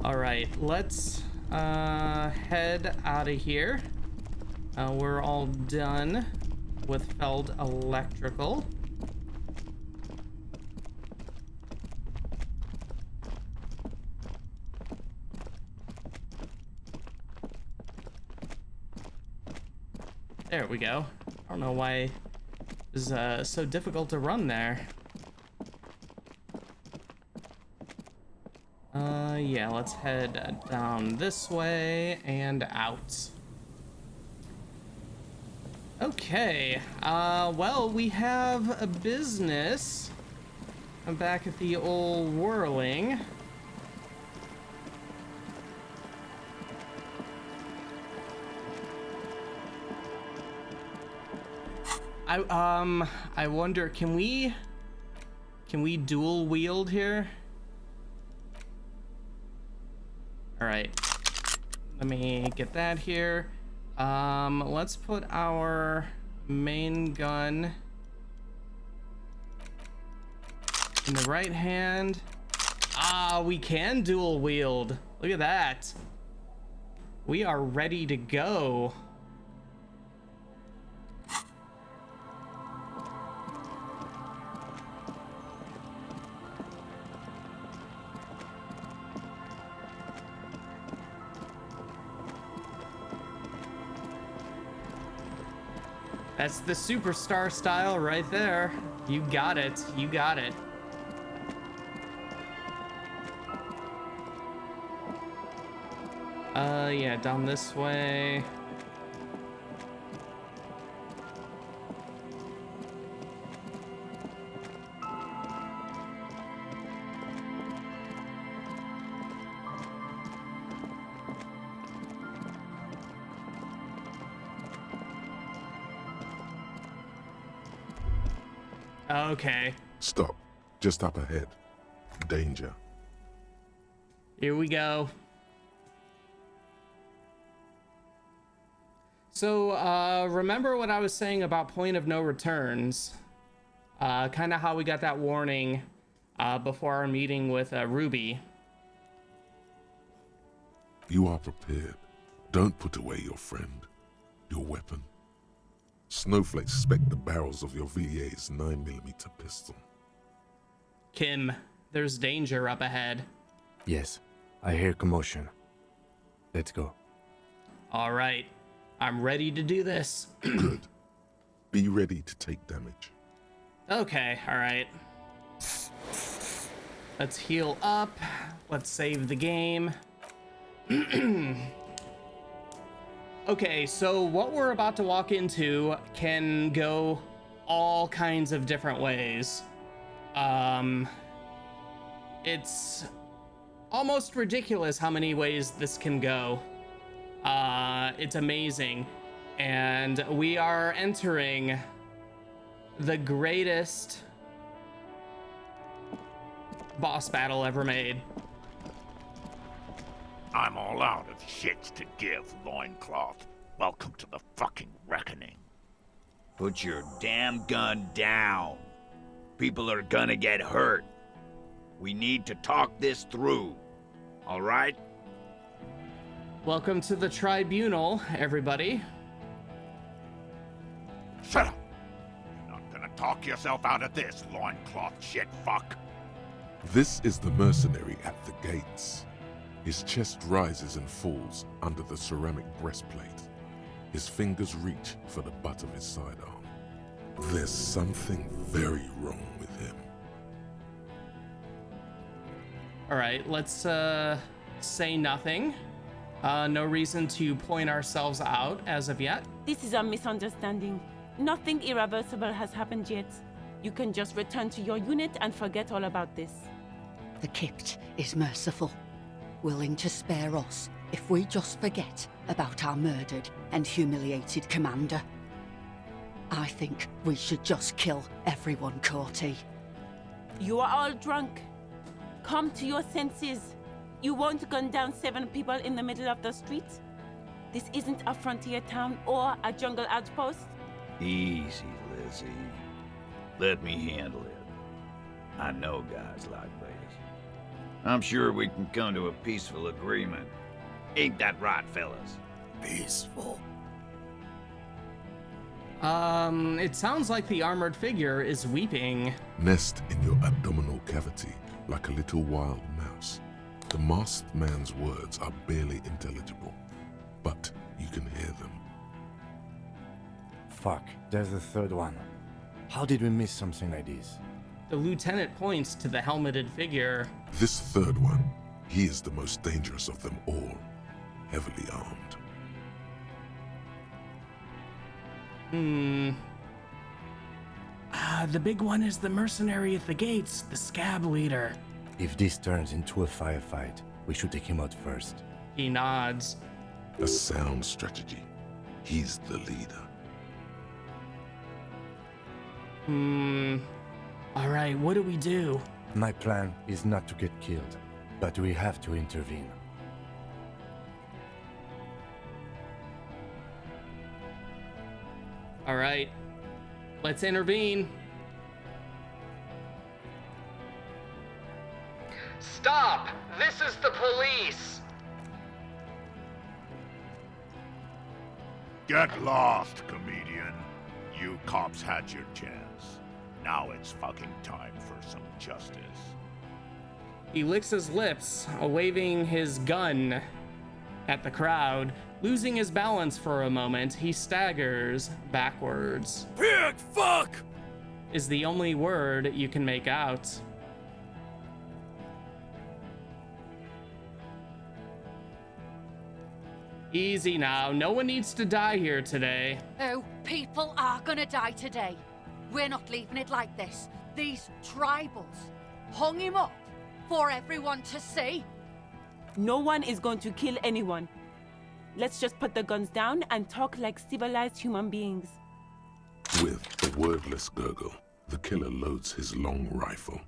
Alright, let's head out of here. We're all done with Feld Electrical. There we go. I don't know why it was so difficult to run there. Yeah, let's head down this way and out. Okay, well, we have a business. I'm back at the old whirling. I wonder, can we dual wield here? All right, let me get that here. Let's put our main gun in the right hand. Ah, we can dual wield. Look at that. We are ready to go. That's the superstar style right there. You got it. You got it. Yeah, down this way. Okay. Stop. Just up ahead. Danger. Here we go. So, remember what I was saying about point of no returns? Kind of how we got that warning before our meeting with Ruby. You are prepared. Don't put away your friend, your weapon. Snowflakes speck the barrels of your VA's 9mm pistol. Kim, there's danger up ahead. Yes, I hear commotion. Let's go. All right, I'm ready to do this. Good. Be ready to take damage. Okay, all right. Let's heal up. Let's save the game. Okay, so what we're about to walk into can go all kinds of different ways. It's almost ridiculous how many ways this can go. It's amazing. And we are entering the greatest boss battle ever made. I'm all out of shits to give, Loincloth. Welcome to the fucking reckoning. Put your damn gun down. People are gonna get hurt. We need to talk this through. All right? Welcome to the tribunal, everybody. Shut up! You're not gonna talk yourself out of this, Loincloth shit fuck. This is the mercenary at the gates. His chest rises and falls under the ceramic breastplate. His fingers reach for the butt of his sidearm. There's something very wrong with him. All right, let's say nothing. No reason to point ourselves out as of yet. This is a misunderstanding. Nothing irreversible has happened yet. You can just return to your unit and forget all about this. The Kypt is merciful, willing to spare us if we just forget about our murdered and humiliated commander. I think we should just kill everyone, Courty. You are all drunk. Come to your senses. You won't gun down 7 people in the middle of the street. This isn't a frontier town or a jungle outpost. Easy, Lizzie. Let me handle it. I know guys like this. I'm sure we can come to a peaceful agreement. Ain't that right, fellas? Peaceful. It sounds like the armored figure is weeping. Nest in your abdominal cavity like a little wild mouse. The masked man's words are barely intelligible, but you can hear them. Fuck, there's a third one. How did we miss something like this? The lieutenant points to the helmeted figure. This third one, he is the most dangerous of them all, heavily armed. The big one is the mercenary at the gates, the scab leader. If this turns into a firefight, we should take him out first. He nods. A sound strategy. He's the leader. All right, what do we do? My plan is not to get killed, but we have to intervene. All right, let's intervene. Stop! This is the police! Get lost, comedian. You cops had your chance. Now it's fucking time for some justice. He licks his lips, waving his gun at the crowd. Losing his balance for a moment, he staggers backwards. Pig fuck! Is the only word you can make out. Easy now. No one needs to die here today. Oh, people are gonna die today. We're not leaving it like this. These tribals hung him up for everyone to see. No one is going to kill anyone. Let's just put the guns down and talk like civilized human beings. With a wordless gurgle, the killer loads his long rifle.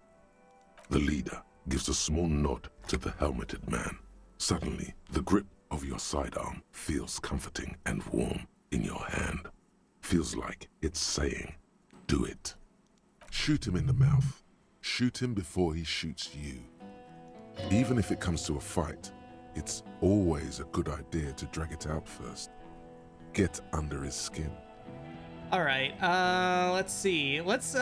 The leader gives a small nod to the helmeted man. Suddenly, the grip of your sidearm feels comforting and warm in your hand. Feels like it's saying, do it. Shoot him in the mouth. Shoot him before he shoots you. Even if it comes to a fight, it's always a good idea to drag it out first. Get under his skin. All right, let's see. Let's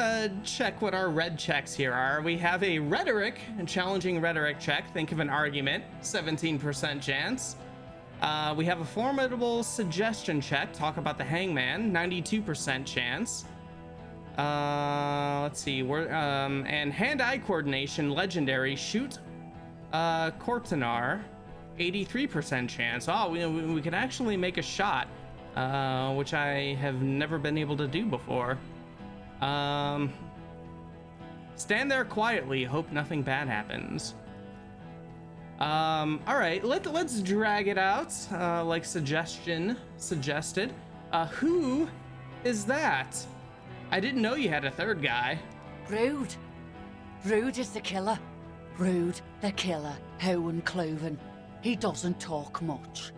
check what our red checks here are. We have a rhetoric, a challenging rhetoric check. Think of an argument, 17% chance. We have a formidable suggestion check. Talk about the hangman, 92% chance. Let's see. And hand-eye coordination, legendary. Shoot, Cortanar, 83% chance. Oh, we can actually make a shot. Which I have never been able to do before. Stand there quietly, hope nothing bad happens. All right, let's drag it out, like suggested. Who is that? I didn't know you had a third guy. Rhod. Rhod is the killer. Rhod, the killer, Hohen Cloven. He doesn't talk much.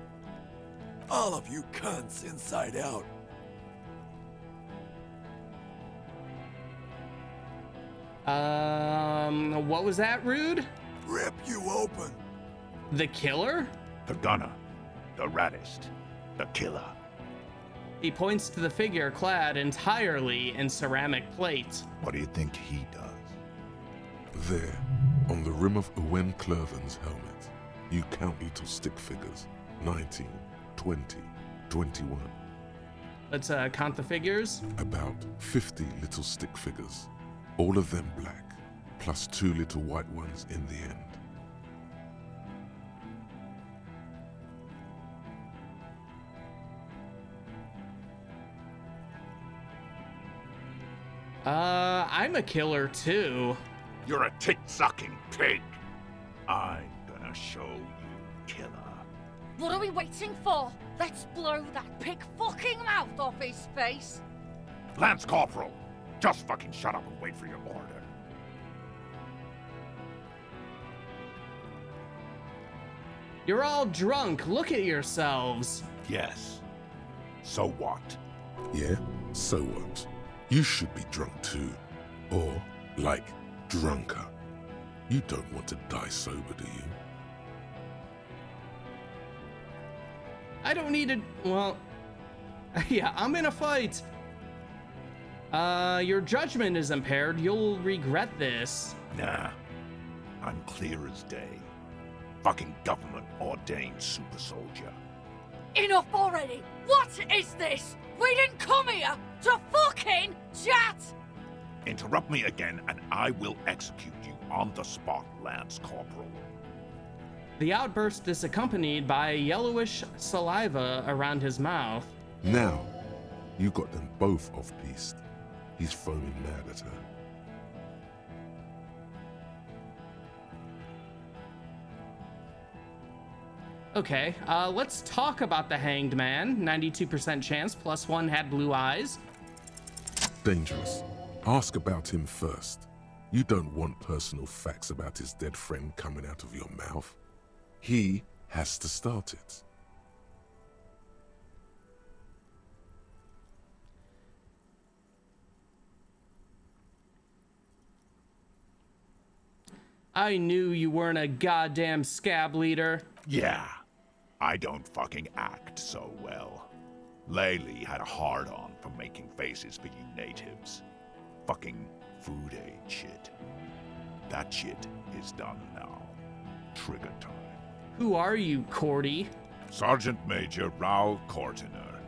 All of you cunts inside out. What was that, Rude? Rip you open. The killer? The gunner. The raddest. The killer. He points to the figure clad entirely in ceramic plate. What do you think he does? There, on the rim of Owen Clerven's helmet, you count little stick figures. 19, 20, 21. Let's count the figures. About 50 little stick figures. All of them black, plus 2 little white ones in the end. I'm a killer too. You're a tit-sucking pig. I'm gonna show you, killer. What are we waiting for? Let's blow that pig fucking mouth off his face. Lance Corporal, just fucking shut up and wait for your order. You're all drunk. Look at yourselves. Yes. So what? Yeah? So what? You should be drunk too. Or, like, drunker. You don't want to die sober, do you? I don't need to. Well, yeah, I'm in a fight. Your judgment is impaired. You'll regret this. Nah. I'm clear as day. Fucking government-ordained super soldier. Enough already! What is this? We didn't come here to fucking chat! Interrupt me again and I will execute you on the spot, Lance Corporal. The outburst is accompanied by yellowish saliva around his mouth. Now, you got them both off-piste. He's foaming mad at her. Okay, let's talk about the hanged man. 92% chance, +1 had blue eyes. Dangerous. Ask about him first. You don't want personal facts about his dead friend coming out of your mouth. He has to start it. I knew you weren't a goddamn scab leader. Yeah, I don't fucking act so well. Laylee had a hard-on for making faces for you natives. Fucking food aid shit. That shit is done now. Trigger time. Who are you, Cordy? Sergeant Major Raoul Cortiner,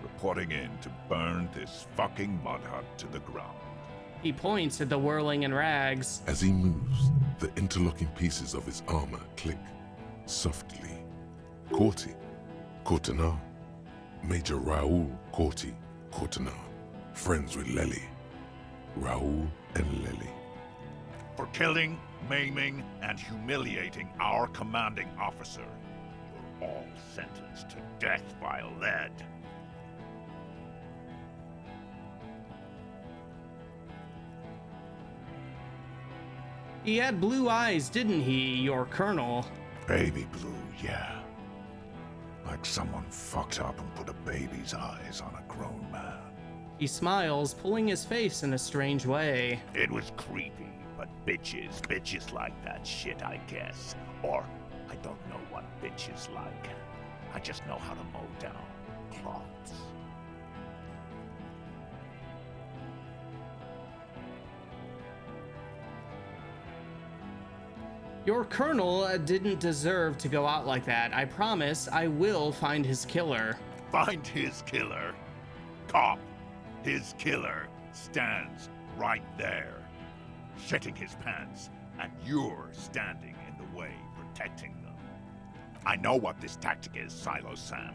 reporting in to burn this fucking mud hut to the ground. He points at the whirling in rags. As he moves, the interlocking pieces of his armor click softly. Courtenay. Major Raoul Corti Courtenay. Friends with Lely. Raoul and Lely. For killing, maiming, and humiliating our commanding officer. You're all sentenced to death by lead. He had blue eyes, didn't he, your colonel? Baby blue, yeah. Like someone fucked up and put a baby's eyes on a grown man. He smiles, pulling his face in a strange way. It was creepy, but bitches like that shit, I guess. Or, I don't know what bitches like. I just know how to mow down cloths. Your colonel didn't deserve to go out like that. I promise I will find his killer. Find his killer? Cop, his killer stands right there, shitting his pants, and you're standing in the way, protecting them. I know what this tactic is, Silo Sam.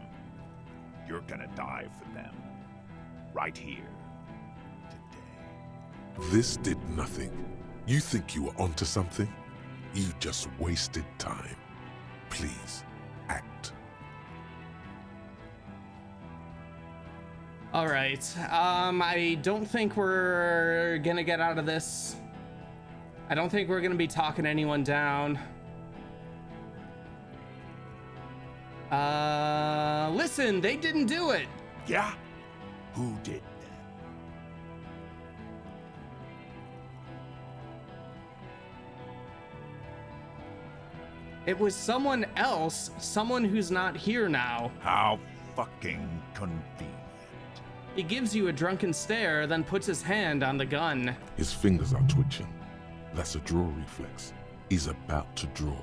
You're gonna die for them. Right here. This did nothing. You think you were onto something? You just wasted time. Please, act. All right. I don't think we're gonna get out of this. I don't think we're gonna be talking anyone down. Listen, they didn't do it. Yeah? Who did? It was someone else, someone who's not here now. How fucking convenient. He gives you a drunken stare, then puts his hand on the gun. His fingers are twitching. That's a draw reflex. He's about to draw.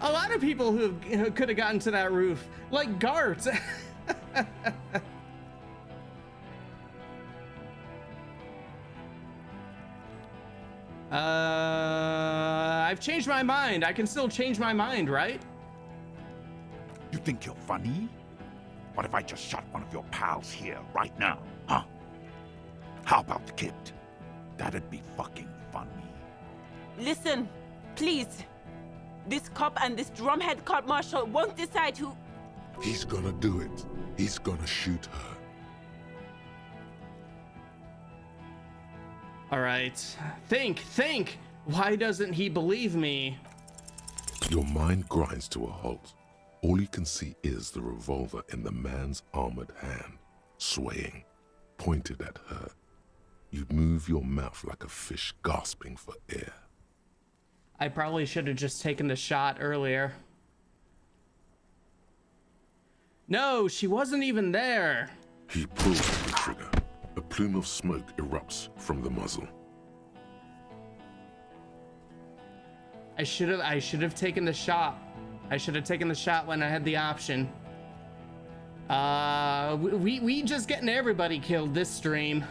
A lot of people who could have gotten to that roof, like Gart. I've changed my mind. I can still change my mind, right? You think you're funny? What if I just shot one of your pals here right now, huh? How about the kid? That'd be fucking funny. Listen, please. This cop and this drumhead court marshal won't decide who... He's gonna do it. He's gonna shoot her. All right. Think. Why doesn't he believe me? Your mind grinds to a halt. All you can see is the revolver in the man's armored hand, swaying, pointed at her. You'd move your mouth like a fish gasping for air. I probably should have just taken the shot earlier. No, she wasn't even there. He pulls the trigger. A plume of smoke erupts from the muzzle. I should have taken the shot. I should have taken the shot when I had the option. We just getting everybody killed this stream.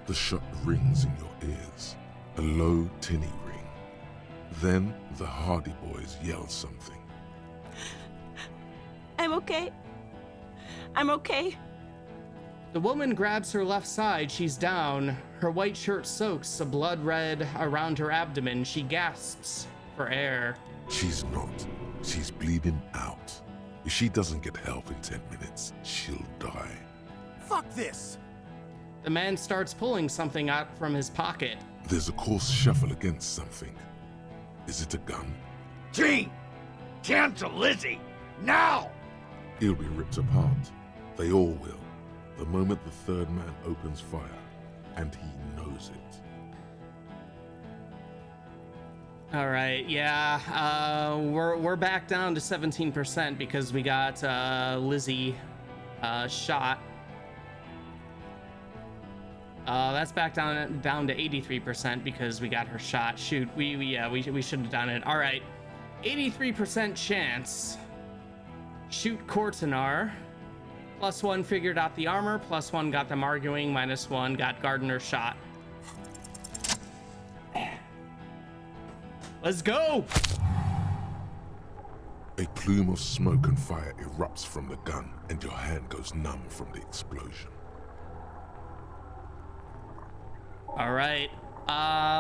The shot rings in your ears. A low, tinny ring. Then the Hardy Boys yell something. I'm okay. I'm okay. The woman grabs her left side. She's down. Her white shirt soaks, a blood red around her abdomen. She gasps for air. She's not. She's bleeding out. If she doesn't get help in 10 minutes, she'll die. Fuck this! The man starts pulling something out from his pocket. There's a coarse shuffle against something. Is it a gun? Gene! Cancel Lizzie! Now! He'll be ripped apart. They all will. The moment the third man opens fire, and he knows it. All right, yeah, we're back down to 17% because we got Lizzie shot. That's back down to 83% because we got her shot. Shoot, we should have done it. All right, 83% chance. Shoot Courtenay. +1 figured out the armor. +1 got them arguing. -1 got Gardner shot. Let's go! A plume of smoke and fire erupts from the gun, and your hand goes numb from the explosion. All right,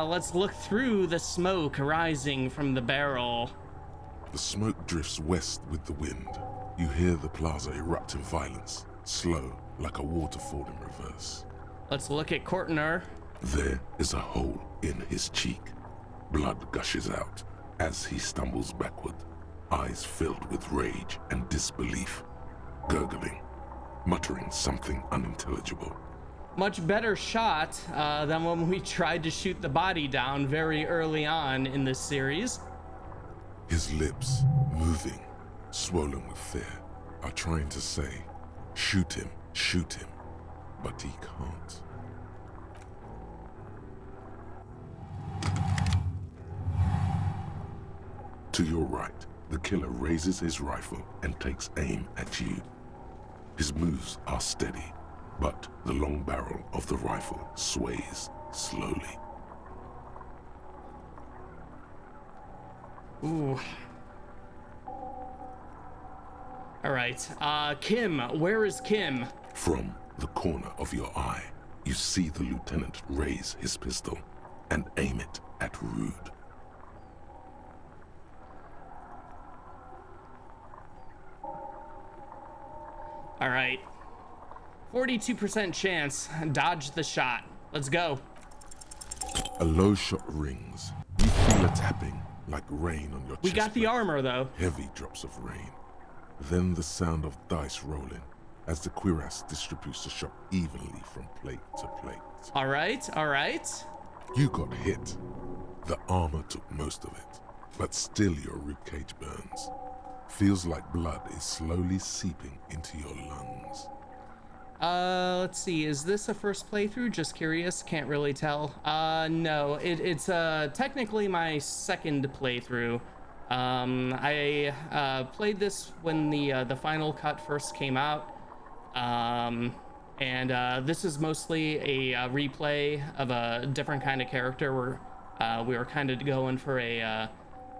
let's look through the smoke rising from the barrel. The smoke drifts west with the wind. You hear the plaza erupt in violence, slow like a waterfall in reverse. Let's look at Courtner. There is a hole in his cheek. Blood gushes out as he stumbles backward, eyes filled with rage and disbelief, gurgling, muttering something unintelligible. Much better shot than when we tried to shoot the body down very early on in this series. His lips, moving, swollen with fear, are trying to say, shoot him, but he can't. To your right, the killer raises his rifle and takes aim at you. His moves are steady, but the long barrel of the rifle sways slowly. Ooh. All right, Kim, where is Kim? From the corner of your eye, you see the lieutenant raise his pistol and aim it at Rhod. All right, 42% chance, dodge the shot. Let's go. A low shot rings. You feel a tapping like rain on your chest. We got the armor though. Heavy drops of rain. Then the sound of dice rolling as the cuirass distributes the shot evenly from plate to plate. All right, all right. You got hit. The armor took most of it, but still your ribcage burns. Feels like blood is slowly seeping into your lungs. Let's see, is this a first playthrough? Just curious, can't really tell. No, it's technically my second playthrough. I played this when the final cut first came out. And this is mostly a replay of a different kind of character where we were kind of going for a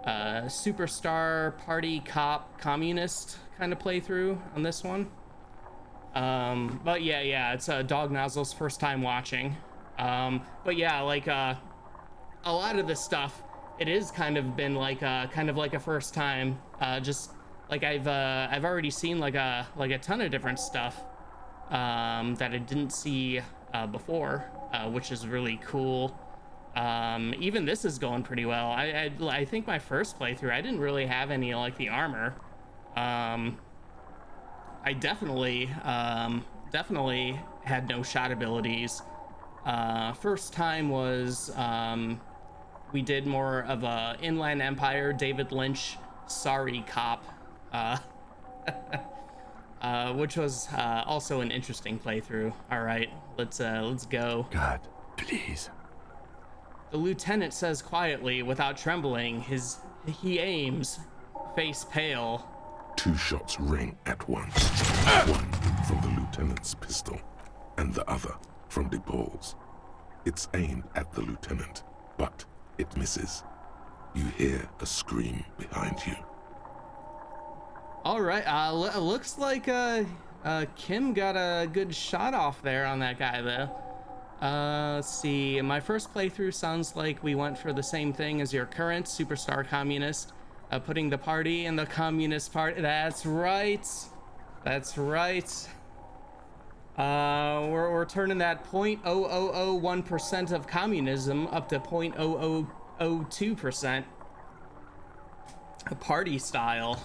superstar party cop communist kind of playthrough on this one. But yeah, it's Dog Nozzle's first time watching. But yeah, like a lot of this stuff, it is kind of been like a first time. Just like I've already seen like a ton of different stuff that I didn't see before, which is really cool. Even this is going pretty well. I think my first playthrough, I didn't really have any like the armor. I definitely had no shot abilities. First time was we did more of a Inland Empire David Lynch sorry cop, which was also an interesting playthrough. All right, let's go. God, please. The lieutenant says quietly, without trembling, he aims, face pale. 2 shots ring at once. One from the lieutenant's pistol, and the other from the balls. It's aimed at the lieutenant, but it misses. You hear a scream behind you. All right, looks like Kim got a good shot off there on that guy though. Let's see, my first playthrough sounds like we went for the same thing as your current superstar communist, putting the party in the communist party. That's right. We're turning that 0.0001% of communism up to 0.0002% party style.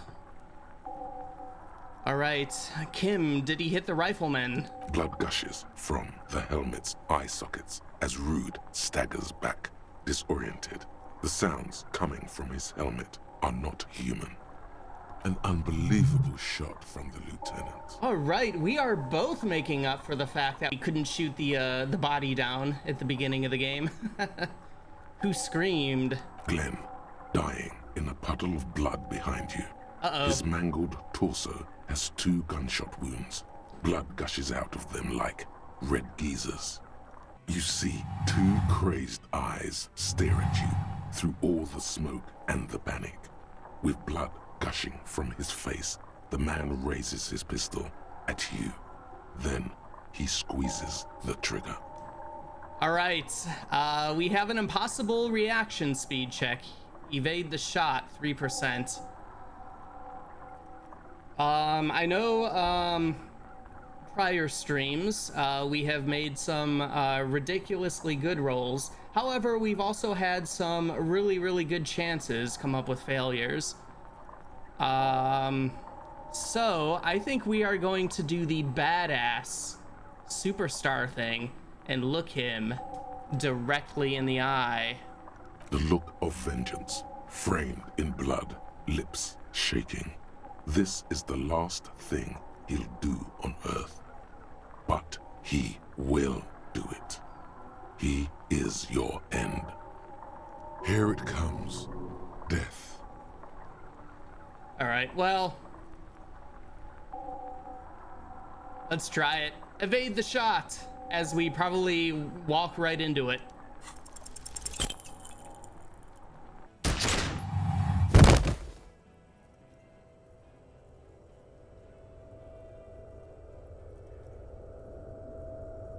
All right, Kim, did he hit the rifleman? Blood gushes from the helmet's eye sockets as Rhod staggers back, disoriented. The sounds coming from his helmet are not human. An unbelievable shot from the lieutenant. All right, we are both making up for the fact that we couldn't shoot the body down at the beginning of the game. Who screamed? Glenn, dying in a puddle of blood behind you. Uh-oh. His mangled torso has 2 gunshot wounds. Blood gushes out of them like red geysers. You see 2 crazed eyes stare at you through all the smoke and the panic. With blood gushing from his face, the man raises his pistol at you. Then he squeezes the trigger. All right, we have an impossible reaction speed check. Evade the shot, 3%. I know, prior streams, we have made some ridiculously good rolls. However, we've also had some really, really good chances come up with failures. So I think we are going to do the badass superstar thing and look him directly in the eye. The look of vengeance, framed in blood, lips shaking. This is the last thing he'll do on Earth. But he will do it. He is your end. Here it comes. Death. All right, well, let's try it. Evade the shot as we probably walk right into it.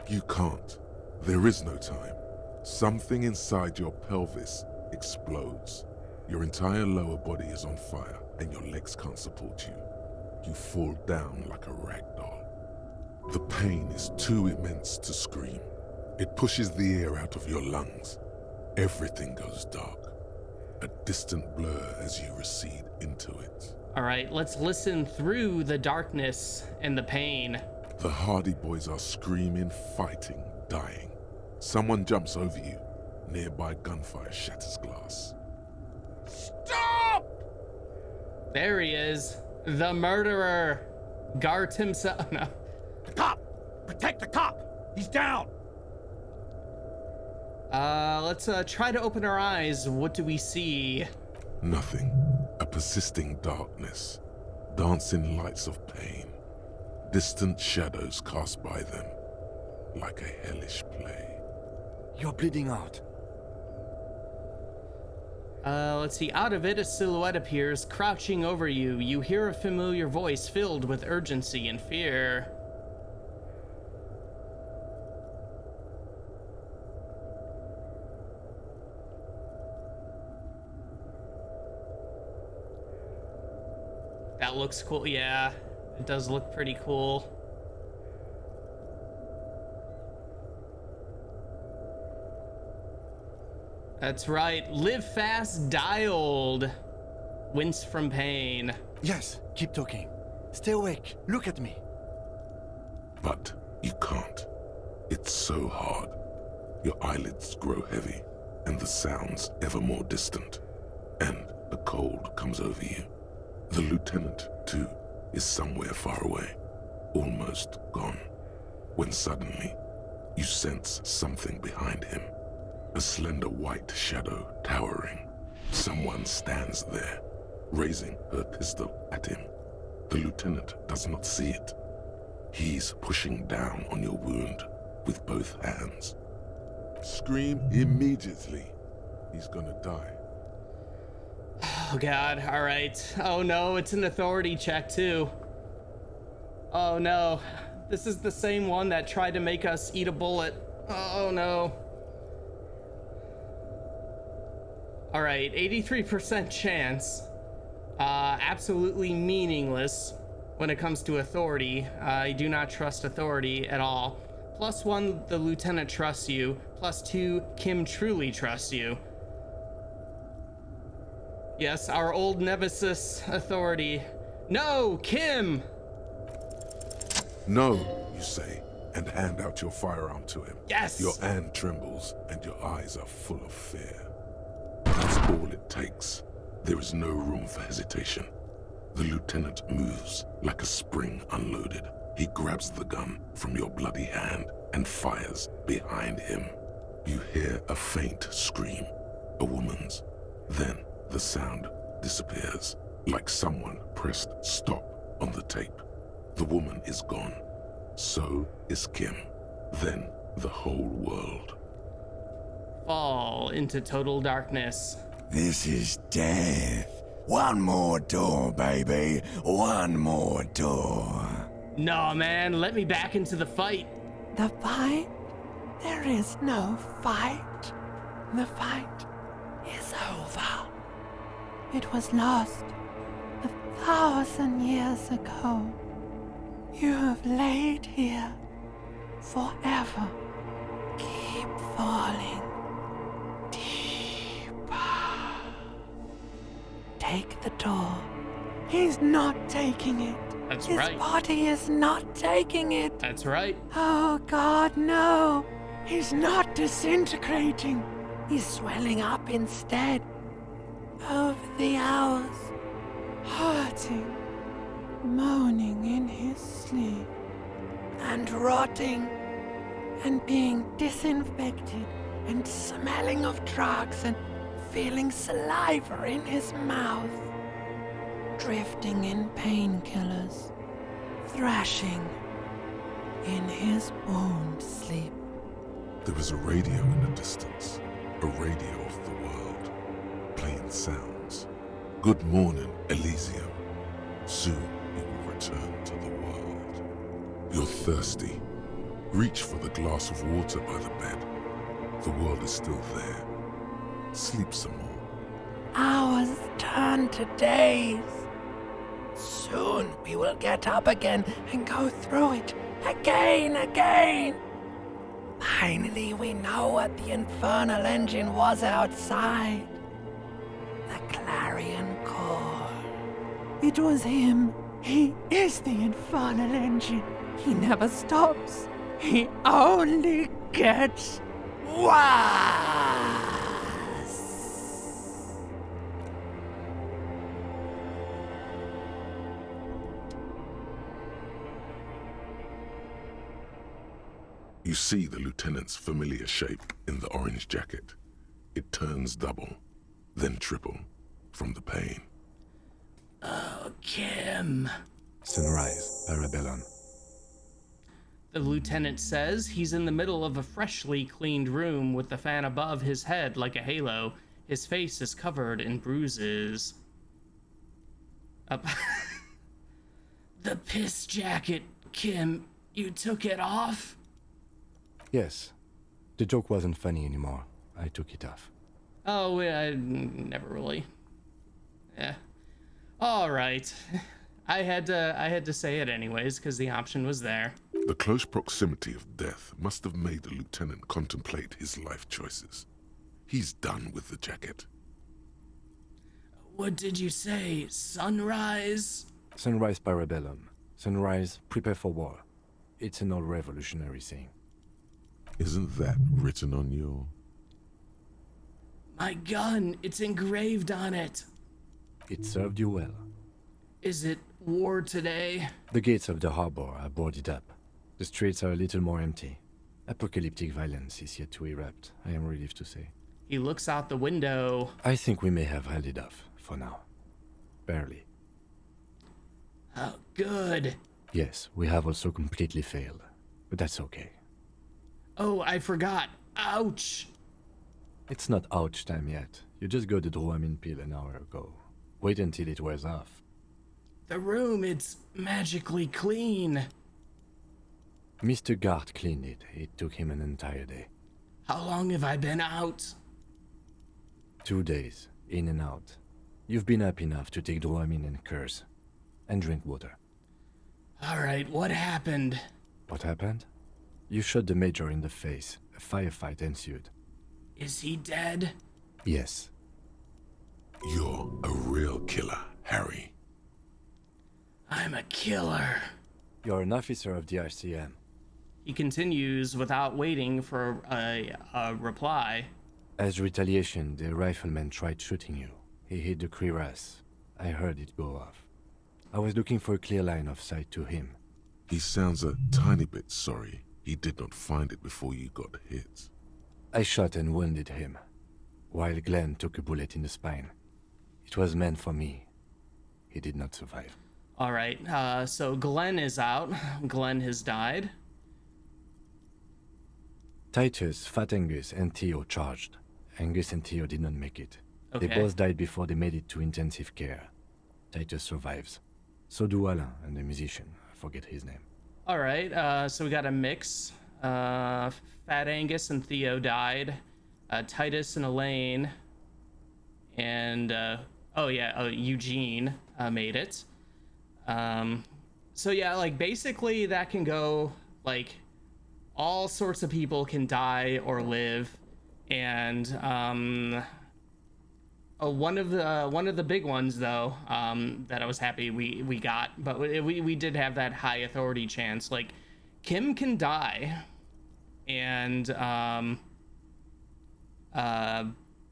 You can't. There is no time. Something inside your pelvis explodes. Your entire lower body is on fire and your legs can't support you. You fall down like a rag doll. The pain is too immense to scream. It pushes the air out of your lungs. Everything goes dark. A distant blur as you recede into it. All right, let's listen through the darkness and the pain. The Hardy Boys are screaming, fighting, dying. Someone jumps over you. Nearby gunfire shatters glass. Stop! There he is. The murderer. Gart himself. No. The cop! Protect the cop! He's down! Let's try to open our eyes. What do we see? Nothing. A persisting darkness. Dancing lights of pain. Distant shadows cast by them. Like a hellish play. You're bleeding out. Let's see. Out of it, a silhouette appears, crouching over you. You hear a familiar voice filled with urgency and fear. That looks cool. Yeah, it does look pretty cool. That's right. Live fast, die old. Wince from pain. Yes, keep talking. Stay awake. Look at me. But you can't. It's so hard. Your eyelids grow heavy, and the sounds ever more distant. And the cold comes over you. The lieutenant, too, is somewhere far away, almost gone, when suddenly you sense something behind him. A slender white shadow towering. Someone stands there, raising her pistol at him. The lieutenant does not see it. He's pushing down on your wound with both hands. Scream immediately. He's gonna die. Oh god, alright. Oh no, it's an authority check too. Oh no. This is the same one that tried to make us eat a bullet. Oh no. Alright, 83% chance. Absolutely meaningless when it comes to authority. I do not trust authority at all. +1, the lieutenant trusts you. +2, Kim truly trusts you. Yes, our old nemesis, authority. No, Kim! No, you say, and hand out your firearm to him. Yes! Your hand trembles, and your eyes are full of fear. That's all it takes. There is no room for hesitation. The lieutenant moves like a spring unloaded. He grabs the gun from your bloody hand and fires behind him. You hear a faint scream, a woman's. Then the sound disappears, like someone pressed stop on the tape. The woman is gone. So is Kim. Then the whole world. Fall into total darkness. This is death. One more door, baby. One more door. No, man, let me back into the fight. The fight? There is no fight. The fight is over. It was lost 1,000 years ago. You have laid here forever. Keep falling deeper. Take the door. He's not taking it. That's His right. body is not taking it. That's right. Oh, God, no. He's not disintegrating. He's swelling up instead. Over the hours, hurting, moaning in his sleep, and rotting, and being disinfected, and smelling of drugs, and feeling saliva in his mouth, drifting in painkillers, thrashing in his wound sleep. There was a radio in the distance, a radio of the world, playing sounds. Good morning, Elysium. Soon you will return to the world. You're thirsty. Reach for the glass of water by the bed. The world is still there. Sleep some more. Hours turn to days. Soon we will get up again and go through it again. Finally, we know what the infernal engine was outside. The clarion call. It was him. He is the infernal engine. He never stops. He only gets worse. You see the lieutenant's familiar shape in the orange jacket. It turns double, then triple, from the pain. Oh, Kim. Sunrise, Parabellum. The lieutenant says he's in the middle of a freshly cleaned room with the fan above his head like a halo. His face is covered in bruises. The piss jacket, Kim. You took it off? Yes. The joke wasn't funny anymore. I took it off. Oh, I never really. Yeah. All right. I had to say it anyways because the option was there. The close proximity of death must have made the lieutenant contemplate his life choices. He's done with the jacket. What did you say? Sunrise? Sunrise, Parabellum. Sunrise, prepare for war. It's an old revolutionary saying. Isn't that written on your... My gun, it's engraved on it. It served you well. Is it war today? The gates of the harbor are boarded up. The streets are a little more empty. Apocalyptic violence is yet to erupt, I am relieved to say. He looks out the window. I think we may have held it off, for now. Barely. Oh, good. Yes, we have also completely failed. But that's okay. Oh, I forgot. Ouch. It's not ouch time yet. You just got the Ruuubyyyy pill an hour ago. Wait until it wears off. The room, it's magically clean. Mr. Gart cleaned it. It took him an entire day. How long have I been out? 2 days, in and out. You've been up enough to take Ruuubyyyy and curse. And drink water. All right, what happened? What happened? You shot the Major in the face. A firefight ensued. Is he dead? Yes. You're a real killer, Harry. I'm a killer. You're an officer of the RCM. He continues without waiting for a reply. As retaliation, the rifleman tried shooting you. He hit the cuirass. I heard it go off. I was looking for a clear line of sight to him. He sounds a tiny bit sorry he did not find it before you got hit. I shot and wounded him, while Glenn took a bullet in the spine. It was meant for me. He did not survive. All right, so Glenn is out. Glenn has died. Titus, Fat Angus, and Theo charged. Angus and Theo did not make it. They Okay. both died before they made it to intensive care. Titus survives. So do Alain and the musician. I forget his name. All right. So we got a mix. Fat Angus and Theo died. Titus and Elaine. And Eugene made it. So yeah, like basically that can go like all sorts of people can die or live, and one of the big ones though that I was happy we got, but we did have that high authority chance. Like Kim can die, and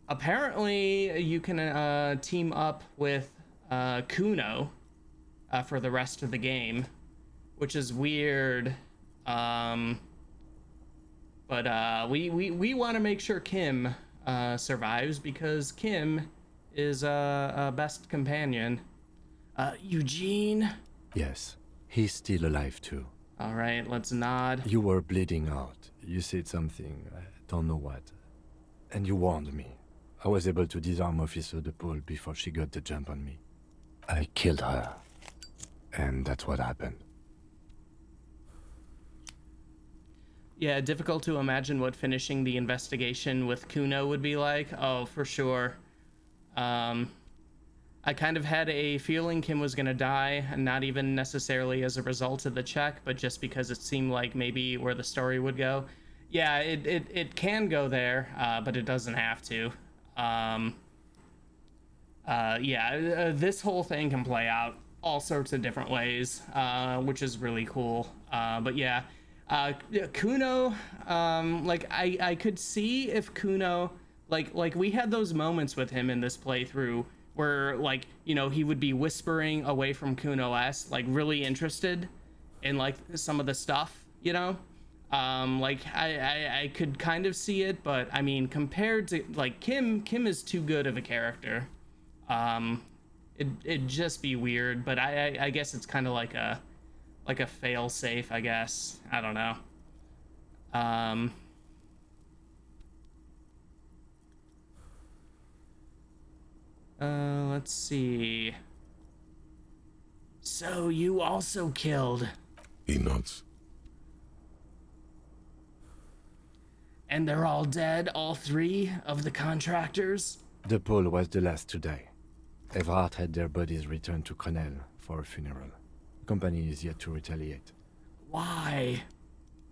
apparently you can team up with Kuno for the rest of the game, which is weird. But we want to make sure Kim survives, because Kim is a best companion. Eugene? Yes, he's still alive too. All right, let's nod. You were bleeding out. You said something, I don't know what. And you warned me. I was able to disarm Officer DePaul before she got the jump on me. I killed her. And that's what happened. Yeah, difficult to imagine what finishing the investigation with Kuno would be like. Oh, for sure. I kind of had a feeling Kim was gonna die, and not even necessarily as a result of the check, but just because it seemed like maybe where the story would go. Yeah, it can go there, but it doesn't have to. This whole thing can play out all sorts of different ways, which is really cool. But yeah, Kuno, like I could see if Kuno, like we had those moments with him in this playthrough where, like, you know, he would be whispering away from Kuno S, like really interested in like some of the stuff, you know. Like I could kind of see it, but I mean, compared to like Kim is too good of a character. It'd just be weird, but I guess it's kind of like a fail safe, I guess. I don't know. Let's see. So you also killed. He nods. And they're all dead, all three of the contractors? DePaul was the last to die. Evrard had their bodies returned to Crenel for a funeral. The company is yet to retaliate. Why?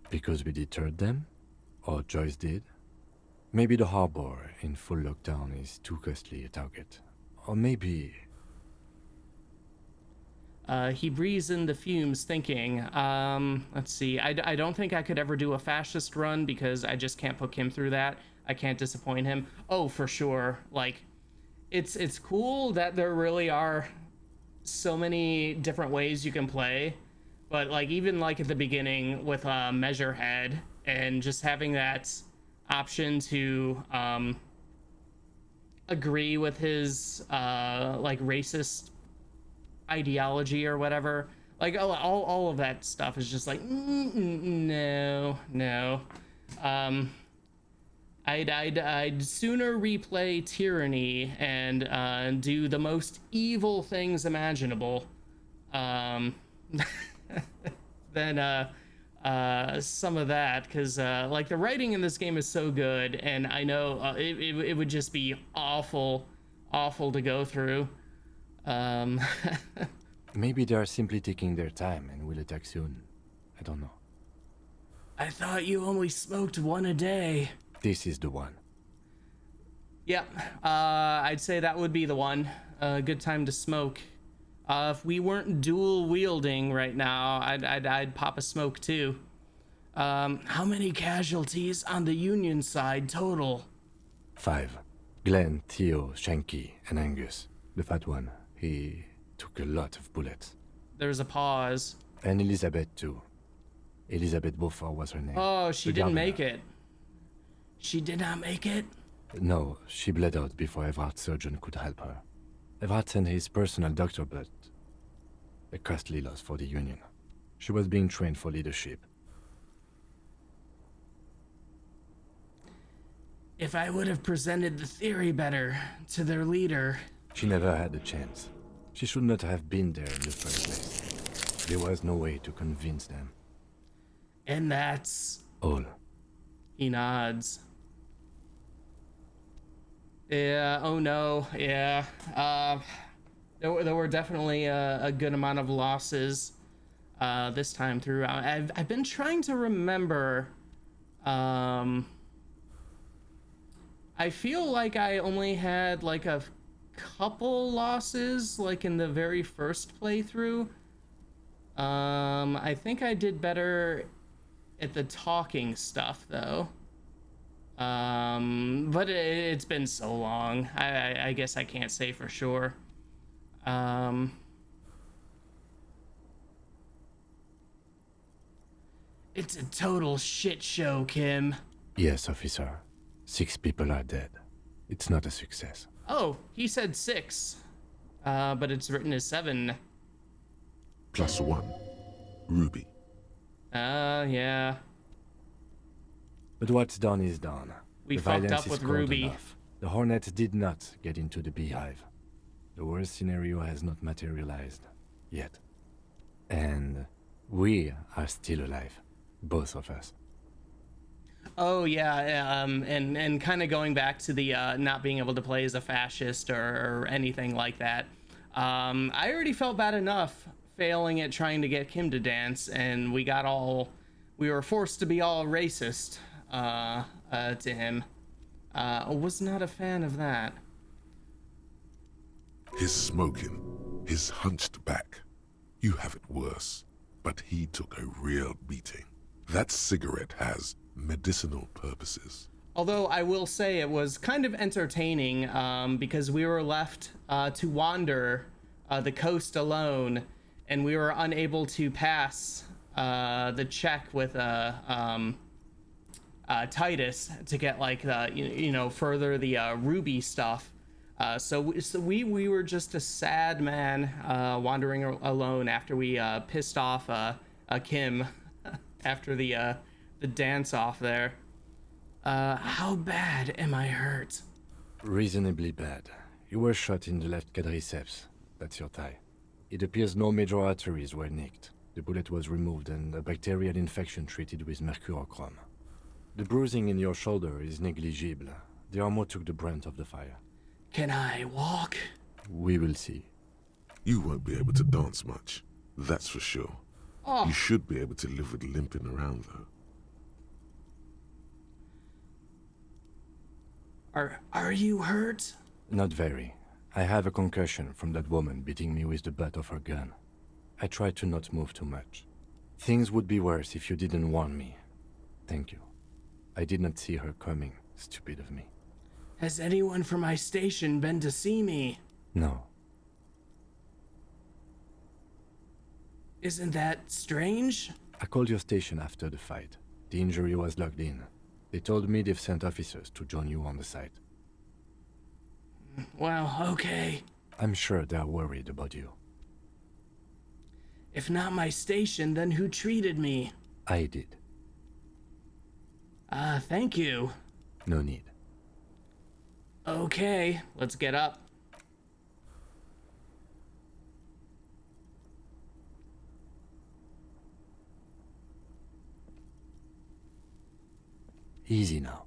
Because we deterred them? Or Joyce did? Maybe the harbor in full lockdown is too costly a target. Or maybe... He breathes in the fumes thinking, let's see, I don't think I could ever do a fascist run because I just can't put Kim through that. I can't disappoint him. Oh, for sure. Like, it's cool that there really are so many different ways you can play, but like even like at the beginning with Measurehead and just having that option to agree with his like racist ideology or whatever, like all of that stuff is just like no. I'd sooner replay Tyranny and do the most evil things imaginable than some of that, because like the writing in this game is so good, and I know it would just be awful to go through. Maybe they are simply taking their time and will attack soon. I don't know. I thought you only smoked one a day. This is the one. Yep, I'd say that would be the one. Good time to smoke. If we weren't dual wielding right now, I'd pop a smoke too. How many casualties on the Union side total? 5. Glenn, Theo, Shanky, and Angus. The fat one. He took a lot of bullets. There's a pause. And Elizabeth too. Elizabeth Beaufort was her name. Oh, she didn't gardener. make it. She did not make it? No, she bled out before Evrard's surgeon could help her. Evrard sent his personal doctor, but a costly loss for the Union. She was being trained for leadership. If I would have presented the theory better to their leader. She never had a chance. She should not have been there in the first place. There was no way to convince them. And that's... all. He nods. Yeah, oh no, yeah. There were definitely a good amount of losses this time through. I've been trying to remember. I feel like I only had like a couple losses like in the very first playthrough. I think I did better at the talking stuff though. But it's been so long. I guess I can't say for sure. It's a total shit show, Kim. Yes, officer. 6 people are dead. It's not a success. Oh, he said 6. But it's written as 7. +1. Ruby. Yeah. But what's done is done. We the fucked violence up is with cold Ruby. enough. The Hornets did not get into the beehive. The worst scenario has not materialized. Yet. And we are still alive. Both of us. Oh yeah, and kind of going back to the not being able to play as a fascist or anything like that. I already felt bad enough failing at trying to get Kim to dance, and we were forced to be all racist to him. I was not a fan of that. His smoking, his hunched back. You have it worse, but he took a real beating. That cigarette has medicinal purposes. Although I will say it was kind of entertaining because we were left to wander the coast alone, and we were unable to pass the check with Titus to get like the further the ruby stuff. So we were just a sad man wandering alone after we pissed off Kim after the dance off there. How bad am I hurt? Reasonably bad. You were shot in the left quadriceps. That's your thigh. It appears no major arteries were nicked. The bullet was removed and a bacterial infection treated with mercurochrome. The bruising in your shoulder is negligible. The armor took the brunt of the fire. Can I walk? We will see. You won't be able to dance much. That's for sure. Oh. You should be able to live with limping around, though. Are you hurt? Not very. I have a concussion from that woman beating me with the butt of her gun. I tried to not move too much. Things would be worse if you didn't warn me. Thank you. I did not see her coming. Stupid of me. Has anyone from my station been to see me? No. Isn't that strange? I called your station after the fight. The injury was logged in. They told me they've sent officers to join you on the site. Well, okay. I'm sure they're worried about you. If not my station, then who treated me? I did. Thank you. No need. Okay, let's get up. Easy now.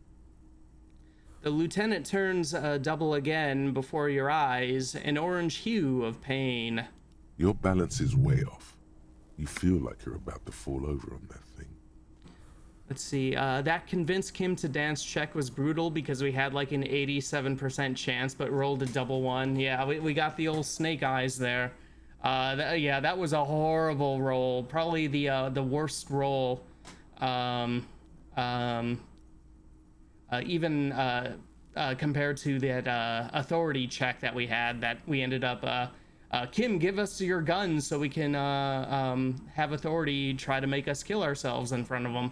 The lieutenant turns double again before your eyes, an orange hue of pain. Your balance is way off. You feel like you're about to fall over on that thing. Let's see, that convinced Kim to dance check was brutal because we had like an 87% chance, but rolled a double 1. Yeah, we got the old snake eyes there. Yeah, that was a horrible roll. Probably the worst roll. Even compared to that authority check that we had, that we ended up Kim, give us your guns so we can have authority try to make us kill ourselves in front of them.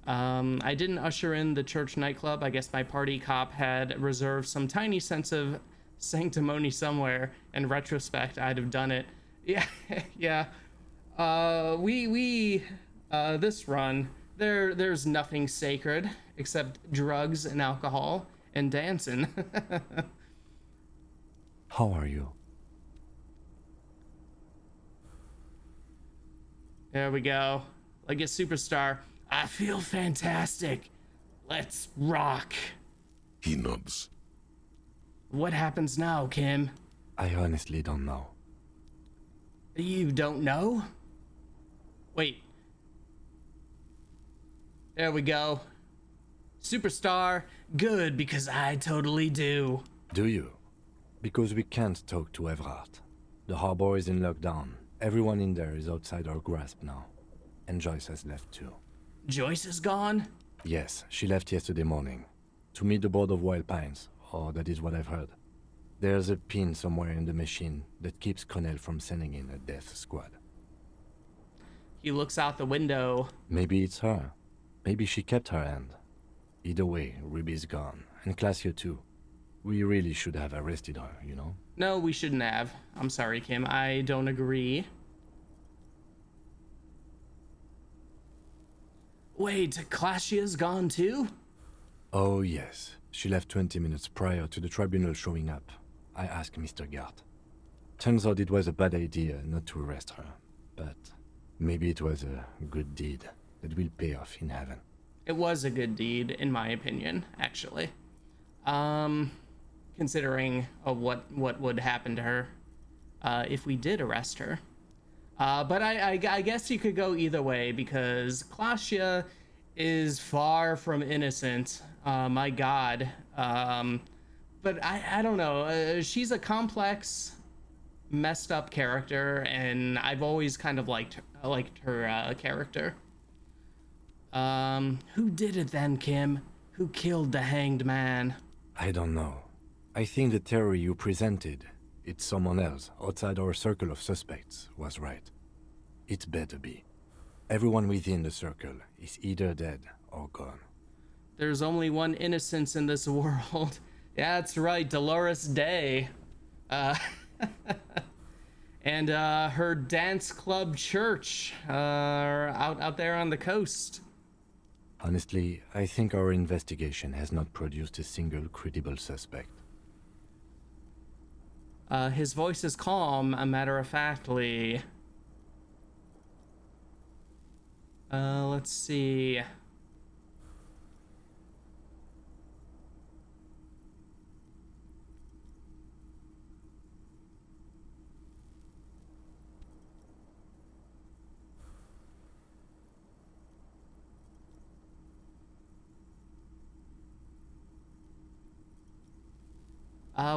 I didn't usher in the church nightclub. I guess my party cop had reserved some tiny sense of sanctimony somewhere. In retrospect, I'd have done it. Yeah, yeah. This run, There's nothing sacred except drugs and alcohol and dancing. How are you? There we go. Like a superstar. I feel fantastic. Let's rock. He nods. What happens now, Kim? I honestly don't know. You don't know? Wait. There we go. Superstar. Good, because I totally do. Do you? Because we can't talk to Everard. The harbor is in lockdown. Everyone in there is outside our grasp now. And Joyce has left too. Joyce is gone? Yes, she left yesterday morning. To meet the board of Wild Pines, or that is what I've heard. There's a pin somewhere in the machine that keeps Connell from sending in a death squad. He looks out the window. Maybe it's her. Maybe she kept her hand. Either way, Ruby's gone, and Classio too. We really should have arrested her, you know? No, we shouldn't have. I'm sorry, Kim. I don't agree. Wait, Classia's gone too? Oh yes. She left 20 minutes prior to the tribunal showing up. I asked Mr. Gart. Turns out it was a bad idea not to arrest her, but maybe it was a good deed that will pay off in heaven. It was a good deed, in my opinion, actually. Considering what would happen to her if we did arrest her. But I guess you could go either way, because Classia is far from innocent. My God. But I don't know. She's a complex, messed up character, and I've always kind of liked her character. Who did it then, Kim? Who killed the hanged man? I don't know. I think the theory you presented, it's someone else outside our circle of suspects, was right. It better be. Everyone within the circle is either dead or gone. There's only one innocence in this world. Yeah, that's right, Dolores Day. And her dance club church out there on the coast. Honestly, I think our investigation has not produced a single credible suspect. His voice is calm, matter-of-factly. Let's see.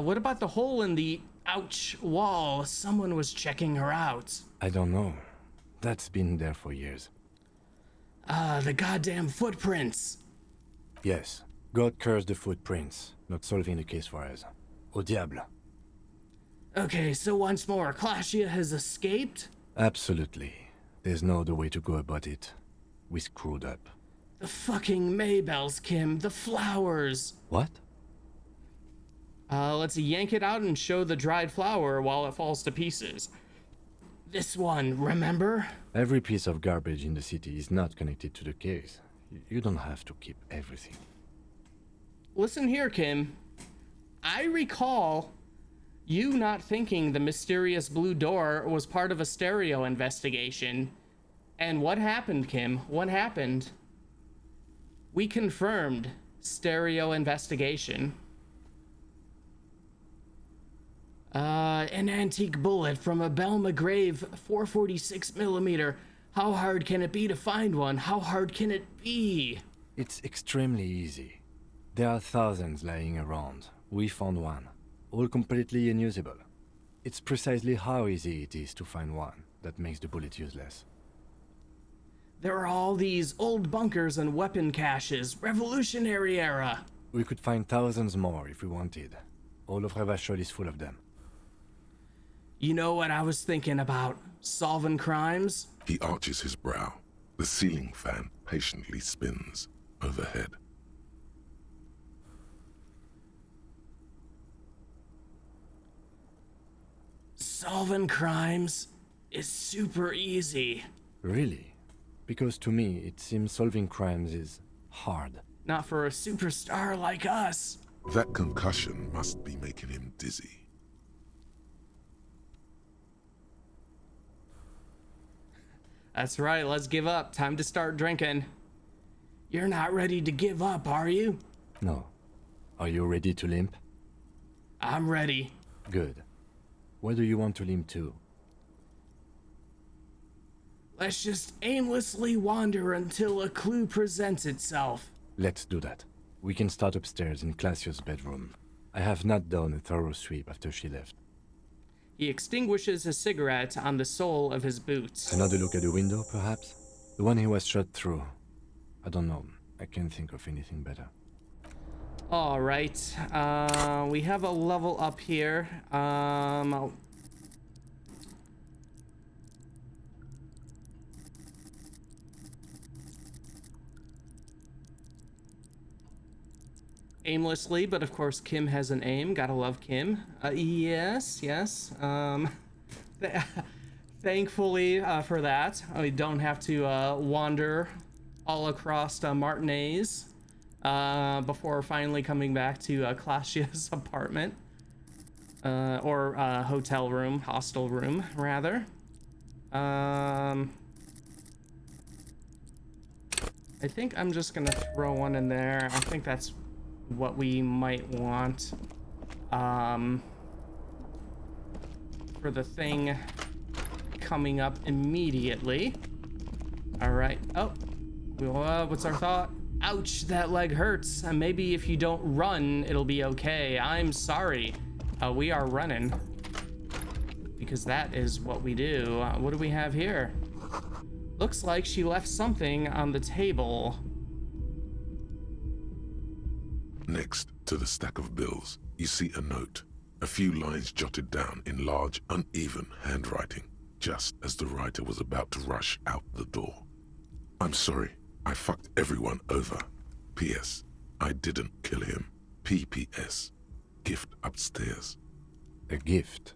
What about the hole in the, ouch, wall? Someone was checking her out. I don't know. That's been there for years. The goddamn footprints. Yes, God cursed the footprints, not solving the case for us. Au diable. Okay, so once more, Classia has escaped? Absolutely. There's no other way to go about it. We screwed up. The fucking Maybells, Kim. The flowers. What? Let's yank it out and show the dried flower while it falls to pieces. This one, remember? Every piece of garbage in the city is not connected to the case. You don't have to keep everything. Listen here, Kim. I recall you not thinking the mysterious blue door was part of a stereo investigation. And what happened, Kim? What happened? We confirmed stereo investigation. An antique bullet from a Belma grave, 446 millimeter. How hard can it be to find one? How hard can it be? It's extremely easy. There are thousands lying around. We found one, all completely unusable. It's precisely how easy it is to find one that makes the bullet useless. There are all these old bunkers and weapon caches, Revolutionary era. We could find thousands more if we wanted. All of Revachol is full of them. You know what I was thinking about? Solving crimes? He arches his brow. The ceiling fan patiently spins overhead. Solving crimes is super easy. Really? Because to me, it seems solving crimes is hard. Not for a superstar like us. That concussion must be making him dizzy. That's right, let's give up. Time to start drinking. You're not ready to give up, are you? No. Are you ready to limp? I'm ready. Good. Where do you want to limp to? Let's just aimlessly wander until a clue presents itself. Let's do that. We can start upstairs in Classia's bedroom. I have not done a thorough sweep after she left. He extinguishes a cigarette on the sole of his boots. Another look at the window, perhaps? The one he was shot through. I don't know. I can't think of anything better. All right. We have a level up here. Aimlessly, but of course Kim has an aim. Gotta love Kim. Yes. Thankfully for that, we don't have to wander all across Martinez before finally coming back to Classia's apartment. Or hotel room, hostel room, rather. I think I'm just gonna throw one in there. I think that's what we might want for the thing coming up immediately. All right. Oh, what's our thought? Ouch, that leg hurts. Maybe if you don't run, it'll be okay. I'm sorry. We are running because that is what we do. What do we have here? Looks like she left something on the table. Next to the stack of bills, you see a note. A few lines jotted down in large, uneven handwriting, just as the writer was about to rush out the door. I'm sorry, I fucked everyone over. P.S. I didn't kill him. P.P.S. Gift upstairs. A gift?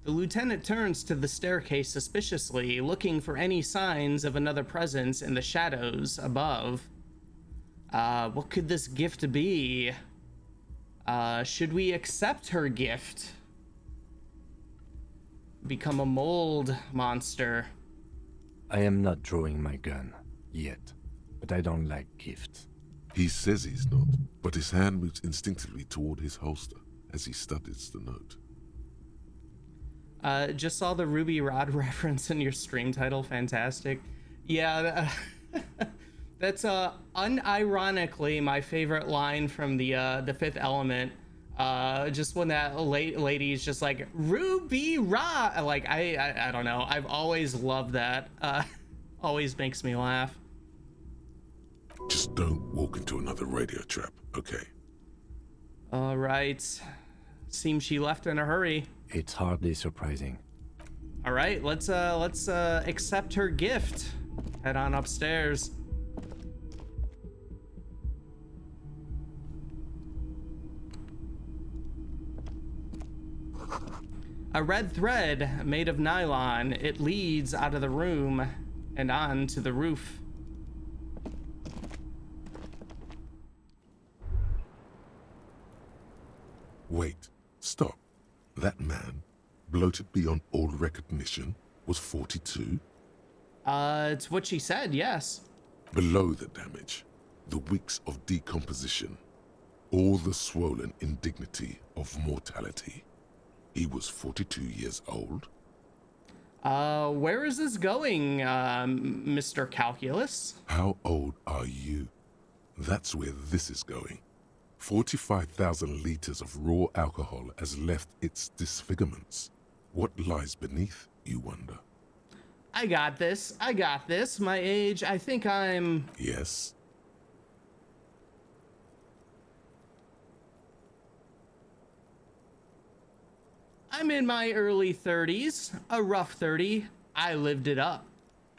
The lieutenant turns to the staircase suspiciously, looking for any signs of another presence in the shadows above. What could this gift be? Should we accept her gift? Become a mold monster? I am not drawing my gun, yet. But I don't like gifts. He says he's not, but his hand moves instinctively toward his holster as he studies the note. Just saw the Ruby Rhod reference in your stream title. Fantastic. Yeah, that's unironically my favorite line from the Fifth Element. Just when that lady's just like Ruby Rhod, like I don't know. I've always loved that. Always makes me laugh. Just don't walk into another radio trap, okay? All right. Seems she left in a hurry. It's hardly surprising. All right, let's accept her gift. Head on upstairs. A red thread made of nylon. It leads out of the room and on to the roof. Wait, stop. That man, bloated beyond all recognition, was 42? It's what she said, yes. Below the damage, the weeks of decomposition, all the swollen indignity of mortality. He was 42 years old? Where is this going, Mr. Calculus? How old are you? That's where this is going. 45,000 liters of raw alcohol has left its disfigurements. What lies beneath, you wonder? I got this. My age, I think I'm... Yes? I'm in my early 30s. A rough 30. I lived it up.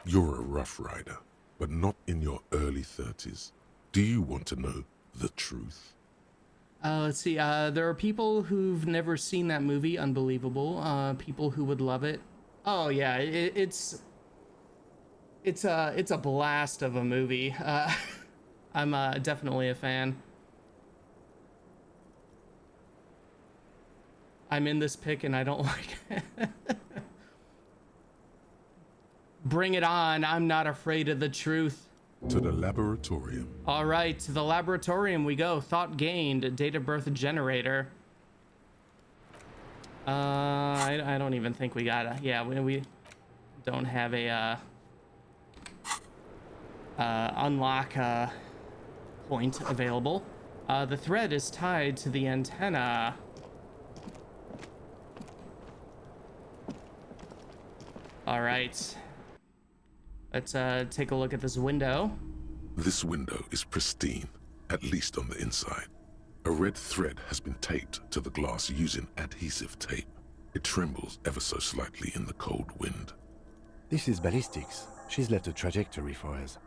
You're a rough rider, but not in your early 30s. Do you want to know the truth? Let's see. There are people who've never seen that movie. Unbelievable. People who would love it. Oh yeah, it's It's a blast of a movie. I'm definitely a fan. I'm in this pick and I don't like it. Bring it on. I'm not afraid of the truth. To the laboratorium. All right, to the laboratorium we go. Thought gained. Date of birth generator. I don't even think we got a... Yeah, we don't have a unlock point available. The thread is tied to the antenna. All right. Let's take a look at this window. This window is pristine, at least on the inside. A red thread has been taped to the glass using adhesive tape. It trembles ever so slightly in the cold wind. This is ballistics. She's left a trajectory for us.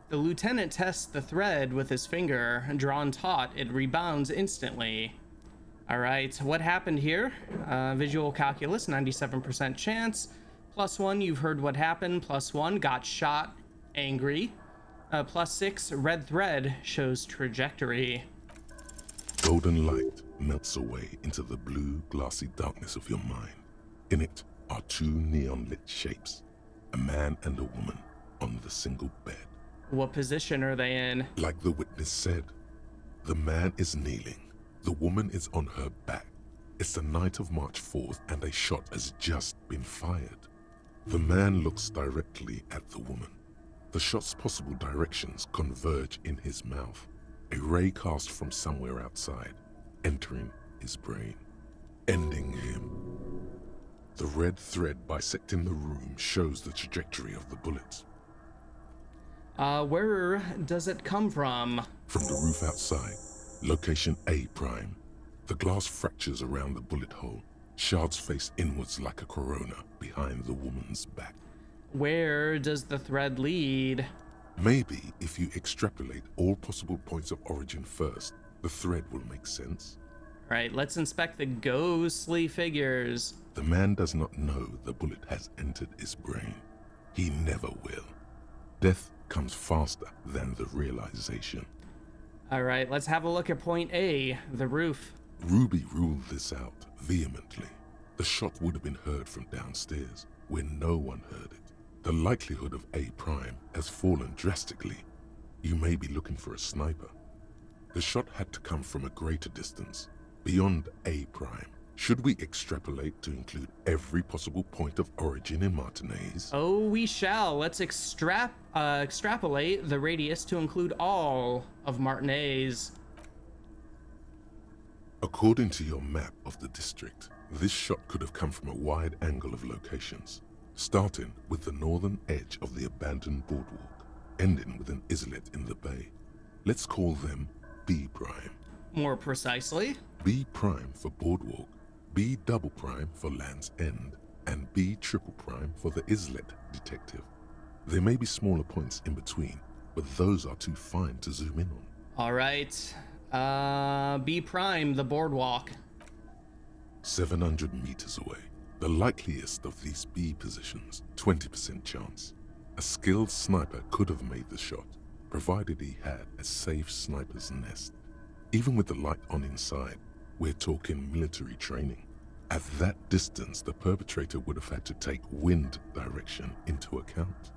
The lieutenant tests the thread with his finger. Drawn taut, it rebounds instantly. All right, what happened here? Visual calculus, 97% chance. +1, you've heard what happened. +1, got shot, angry. +6, red thread shows trajectory. Golden light melts away into the blue, glassy darkness of your mind. In it are two neon-lit shapes, a man and a woman on the single bed. What position are they in? Like the witness said, the man is kneeling, the woman is on her back. It's the night of March 4th and a shot has just been fired. The man looks directly at the woman. The shot's possible directions converge in his mouth, a ray cast from somewhere outside, entering his brain, ending him. The red thread bisecting the room shows the trajectory of the bullet. Where does it come from? From the roof outside, location A prime. The glass fractures around the bullet hole. Shards face inwards like a corona behind the woman's back. Where does the thread lead? Maybe if you extrapolate all possible points of origin first, the thread will make sense. All right, let's inspect the ghostly figures. The man does not know the bullet has entered his brain. He never will. Death comes faster than the realization. All right, let's have a look at point A, the roof. Ruby ruled this out vehemently. The shot would have been heard from downstairs, where no one heard it. The likelihood of A prime has fallen drastically. You may be looking for a sniper. The shot had to come from a greater distance, beyond A prime. Should we extrapolate to include every possible point of origin in Martinez? Oh, we shall. Let's extrapolate the radius to include all of Martinez. According to your map of the district, this shot could have come from a wide angle of locations, starting with the northern edge of the abandoned boardwalk, ending with an islet in the bay. Let's call them B prime. More precisely? B prime for boardwalk, B double prime for Land's End, and B triple prime for the islet detective. There may be smaller points in between, but those are too fine to zoom in on. All right. B prime, the boardwalk. 700 meters away. The likeliest of these B positions, 20% chance. A skilled sniper could have made the shot, provided he had a safe sniper's nest. Even with the light on inside, we're talking military training. At that distance, the perpetrator would have had to take wind direction into account.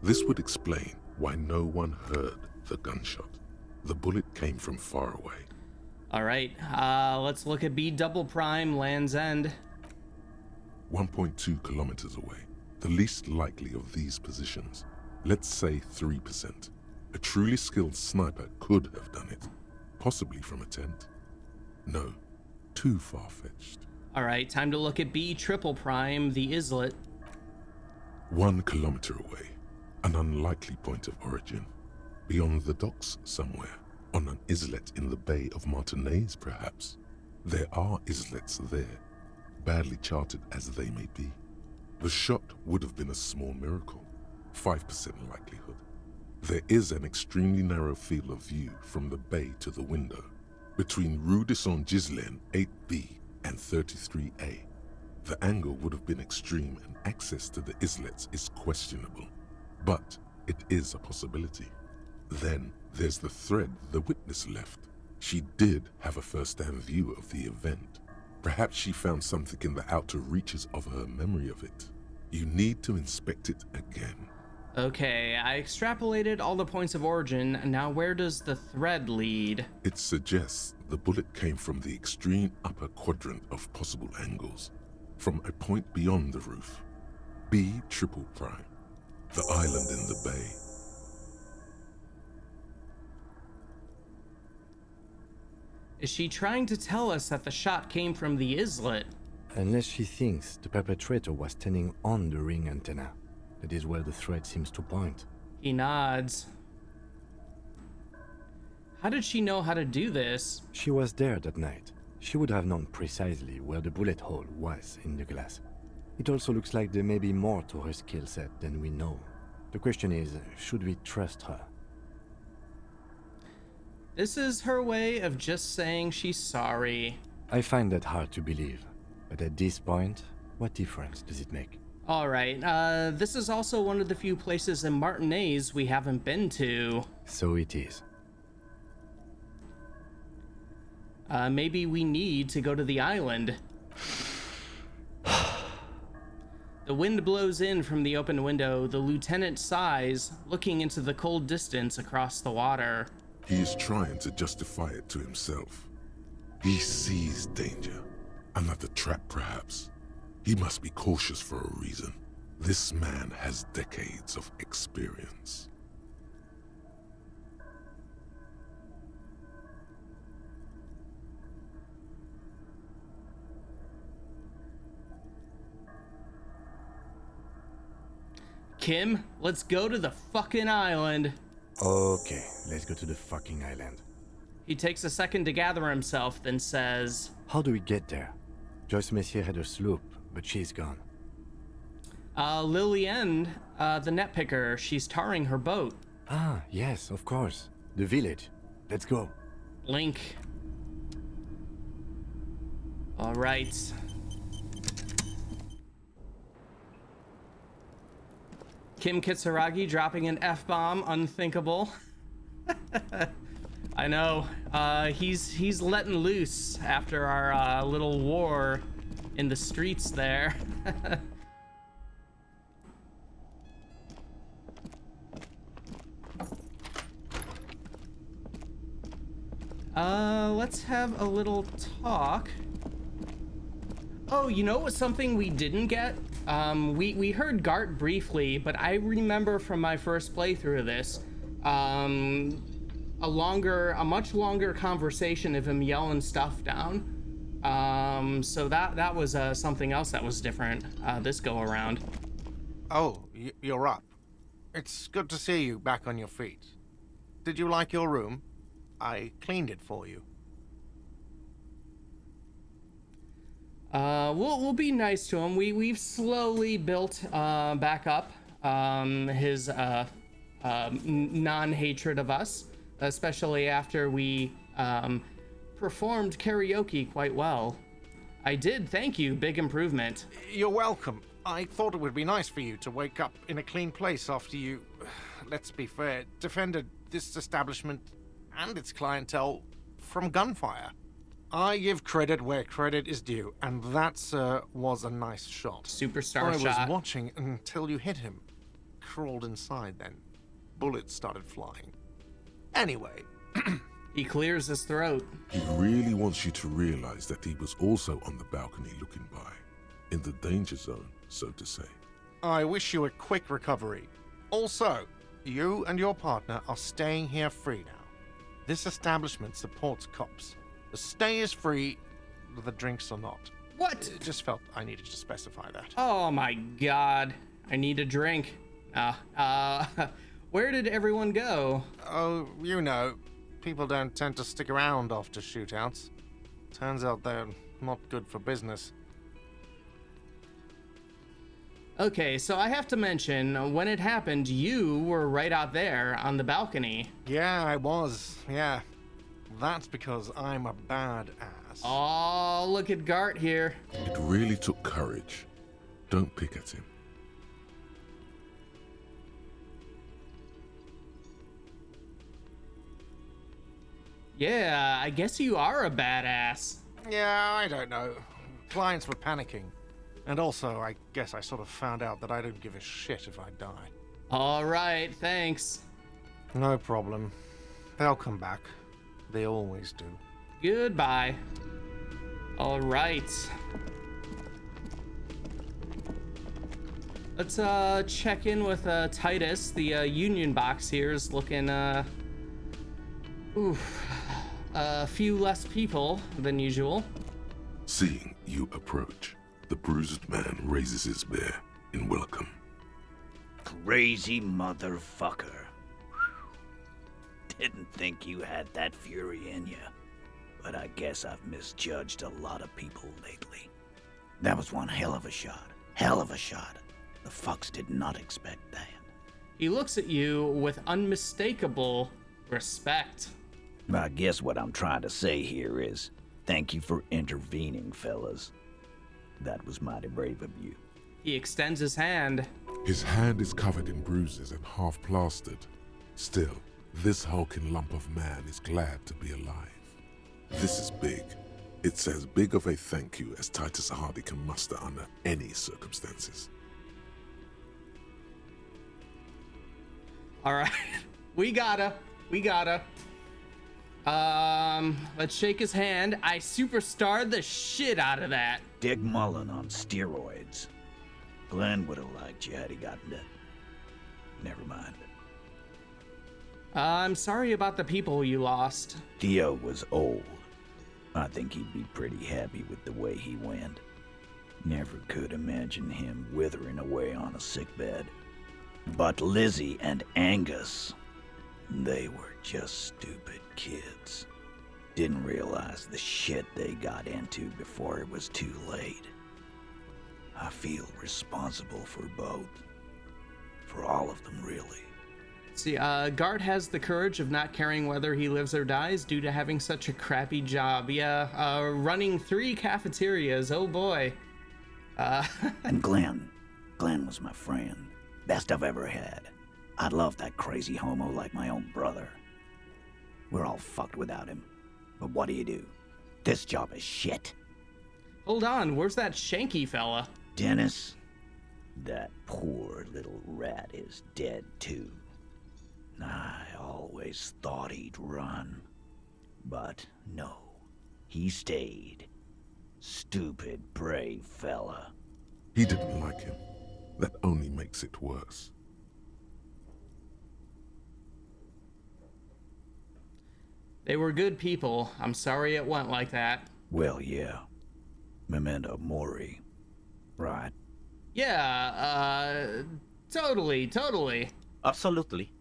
This would explain why no one heard the gunshot. The bullet came from far away. All right, let's look at B double prime, Land's End. 1.2 kilometers away. The least likely of these positions. Let's say 3%. A truly skilled sniper could have done it. Possibly from a tent. No, too far-fetched. All right, time to look at B triple prime, the islet. 1 kilometer away. An unlikely point of origin. Beyond the docks somewhere. On an islet in the Bay of Martinez, perhaps. There are islets there, badly charted as they may be. The shot would have been a small miracle. 5% likelihood. There is an extremely narrow field of view from the bay to the window, between Rue de Saint-Ghislain 8B and 33A. The angle would have been extreme and access to the islets is questionable. But it is a possibility. Then there's the thread the witness left. She did have a first-hand view of the event. Perhaps she found something in the outer reaches of her memory of it. You need to inspect it again. Okay, I extrapolated all the points of origin. Now where does the thread lead? It suggests the bullet came from the extreme upper quadrant of possible angles, from a point beyond the roof. B triple prime, the island in the bay. Is she trying to tell us that the shot came from the islet? Unless she thinks the perpetrator was standing on the ring antenna. That is where the thread seems to point. He nods. How did she know how to do this? She was there that night. She would have known precisely where the bullet hole was in the glass. It also looks like there may be more to her skill set than we know. The question is, should we trust her? This is her way of just saying she's sorry. I find that hard to believe. But at this point, what difference does it make? Alright, this is also one of the few places in Martinez we haven't been to. So it is. Maybe we need to go to the island. The wind blows in from the open window. The lieutenant sighs, looking into the cold distance across the water. He is trying to justify it to himself. He sees danger. Another trap, perhaps. He must be cautious for a reason. This man has decades of experience. Kim, let's go to the fucking island. Okay, let's go to the fucking island. He takes a second to gather himself, then says, How do we get there? Joyce Messier had a sloop, but she's gone. Lillian, the net picker, she's tarring her boat. Ah, yes, of course. The village. Let's go. Link. All right. Kim Kitsuragi dropping an F-bomb, unthinkable. I know. He's letting loose after our little war in the streets there. Let's have a little talk. Oh, you know what's something we didn't get? We heard Gart briefly, but I remember from my first playthrough of this, a much longer conversation of him yelling stuff down. So that was something else that was different this go around. Oh, you're up. It's good to see you back on your feet. Did you like your room? I cleaned it for you. We'll be nice to him. We've slowly built back up his non-hatred of us, especially after we performed karaoke quite well. I did, thank you, big improvement. You're welcome. I thought it would be nice for you to wake up in a clean place after you, let's be fair, defended this establishment and its clientele from gunfire. I give credit where credit is due, and that, sir, was a nice shot. Superstar shot. I was shot. watching until you hit him. Crawled inside then. Bullets started flying. Anyway. He clears his throat. He really wants you to realize that he was also on the balcony looking by, in the danger zone, so to say. I wish you a quick recovery. Also, you and your partner are staying here free now. This establishment supports cops. The stay is free, the drinks are not. What? It just felt I needed to specify that. Oh my god. I need a drink. Where did everyone go? Oh, you know, people don't tend to stick around after shootouts. Turns out they're not good for business. Okay, so I have to mention, when it happened, you were right out there on the balcony. Yeah, I was. Yeah. That's because I'm a badass. Oh, look at Gart here. It really took courage. Don't pick at him. Yeah, I guess you are a badass. Yeah, I don't know. Clients were panicking. And also, I guess I sort of found out that I don't give a shit if I die. All right, thanks. No problem. They'll come back. They always do. Goodbye. All right. Let's check in with Titus. The Union box here is looking a few less people than usual. Seeing you approach, the bruised man raises his spear in welcome. Crazy motherfucker. Didn't think you had that fury in you, but I guess I've misjudged a lot of people lately. That was one hell of a shot. Hell of a shot. The fucks did not expect that. He looks at you with unmistakable respect. I guess what I'm trying to say here is, thank you for intervening, fellas. That was mighty brave of you. He extends his hand. His hand is covered in bruises and half plastered. Still, this hulking lump of man is glad to be alive. This is big. It's as big of a thank you as Titus Hardy can muster under any circumstances. All right, we gotta. Let's shake his hand. I superstarred the shit out of that. Dick Mullen on steroids. Glenn would have liked you had he gotten it. Never mind. I'm sorry about the people you lost. Theo was old. I think he'd be pretty happy with the way he went. Never could imagine him withering away on a sickbed. But Lizzie and Angus, they were just stupid kids. Didn't realize the shit they got into before it was too late. I feel responsible for both. For all of them, really. See, Guard has the courage of not caring whether he lives or dies due to having such a crappy job. Yeah, running 3 cafeterias, oh boy. And Glenn was my friend. Best I've ever had. I'd love that crazy homo like my own brother. We're all fucked without him. But what do? This job is shit. Hold on, where's that Shanky fella? Dennis, that poor little rat is dead too. I always thought he'd run. But no, he stayed. Stupid, brave fella. He didn't like him. That only makes it worse. They were good people. I'm sorry it went like that. Well, yeah. Memento mori. Right. Yeah, totally. Absolutely.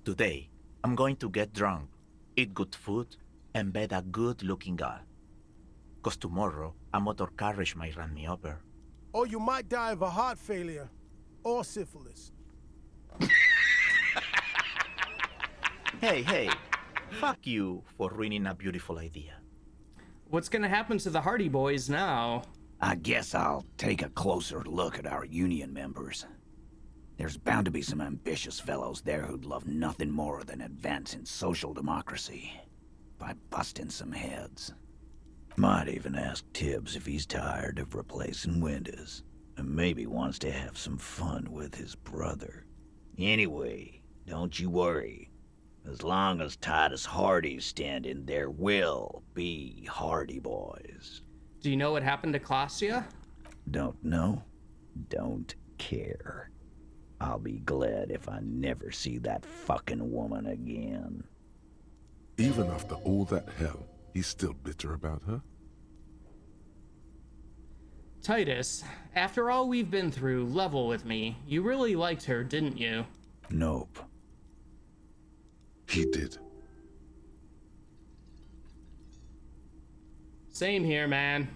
Today, I'm going to get drunk, eat good food, and bed a good-looking girl. 'Cause tomorrow, a motor carriage might run me over. Or you might die of a heart failure. Or syphilis. Hey. Fuck you for ruining a beautiful idea. What's gonna happen to the Hardy Boys now? I guess I'll take a closer look at our union members. There's bound to be some ambitious fellows there who'd love nothing more than advancing social democracy by busting some heads. Might even ask Tibbs if he's tired of replacing windows and maybe wants to have some fun with his brother. Anyway, don't you worry. As long as Titus Hardy's standing, there will be Hardy Boys. Do you know what happened to Klasia? Don't know. Don't care. I'll be glad if I never see that fucking woman again. Even after all that hell, he's still bitter about her? Titus, after all we've been through, level with me. You really liked her, didn't you? Nope. He did. Same here, man.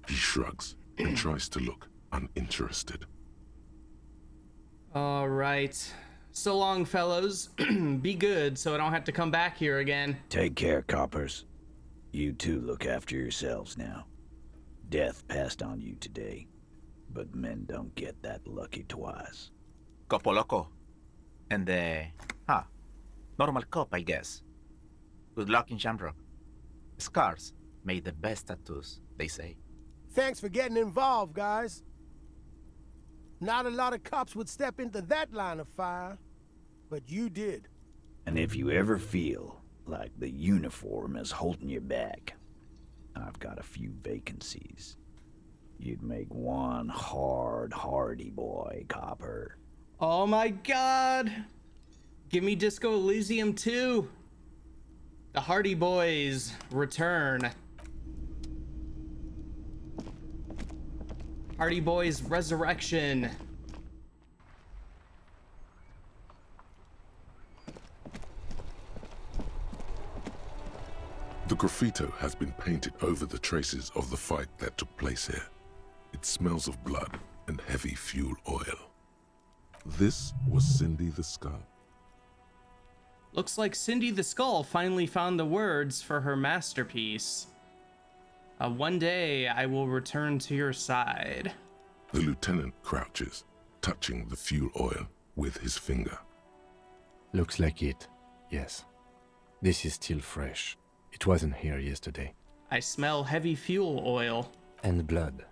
He shrugs and tries to look uninterested. All right. So long, fellows. Be good so I don't have to come back here again. Take care, coppers. You two look after yourselves now. Death passed on you today, but men don't get that lucky twice. Copo loco. And normal cop, I guess. Good luck in Shamrock. Scars make the best tattoos, they say. Thanks for getting involved, guys. Not a lot of cops would step into that line of fire, but you did. And if you ever feel like the uniform is holding you back, I've got a few vacancies. You'd make one hardy boy, Copper. Oh my god! Give me Disco Elysium 2! The Hardy Boys return. Hardy Boys Resurrection. The graffito has been painted over the traces of the fight that took place here. It smells of blood and heavy fuel oil. This was Cindy the Skull. Looks like Cindy the Skull finally found the words for her masterpiece. One day I will return to your side. The lieutenant crouches, touching the fuel oil with his finger. Looks like it, yes. This is still fresh. It wasn't here yesterday. I smell heavy fuel oil. And blood.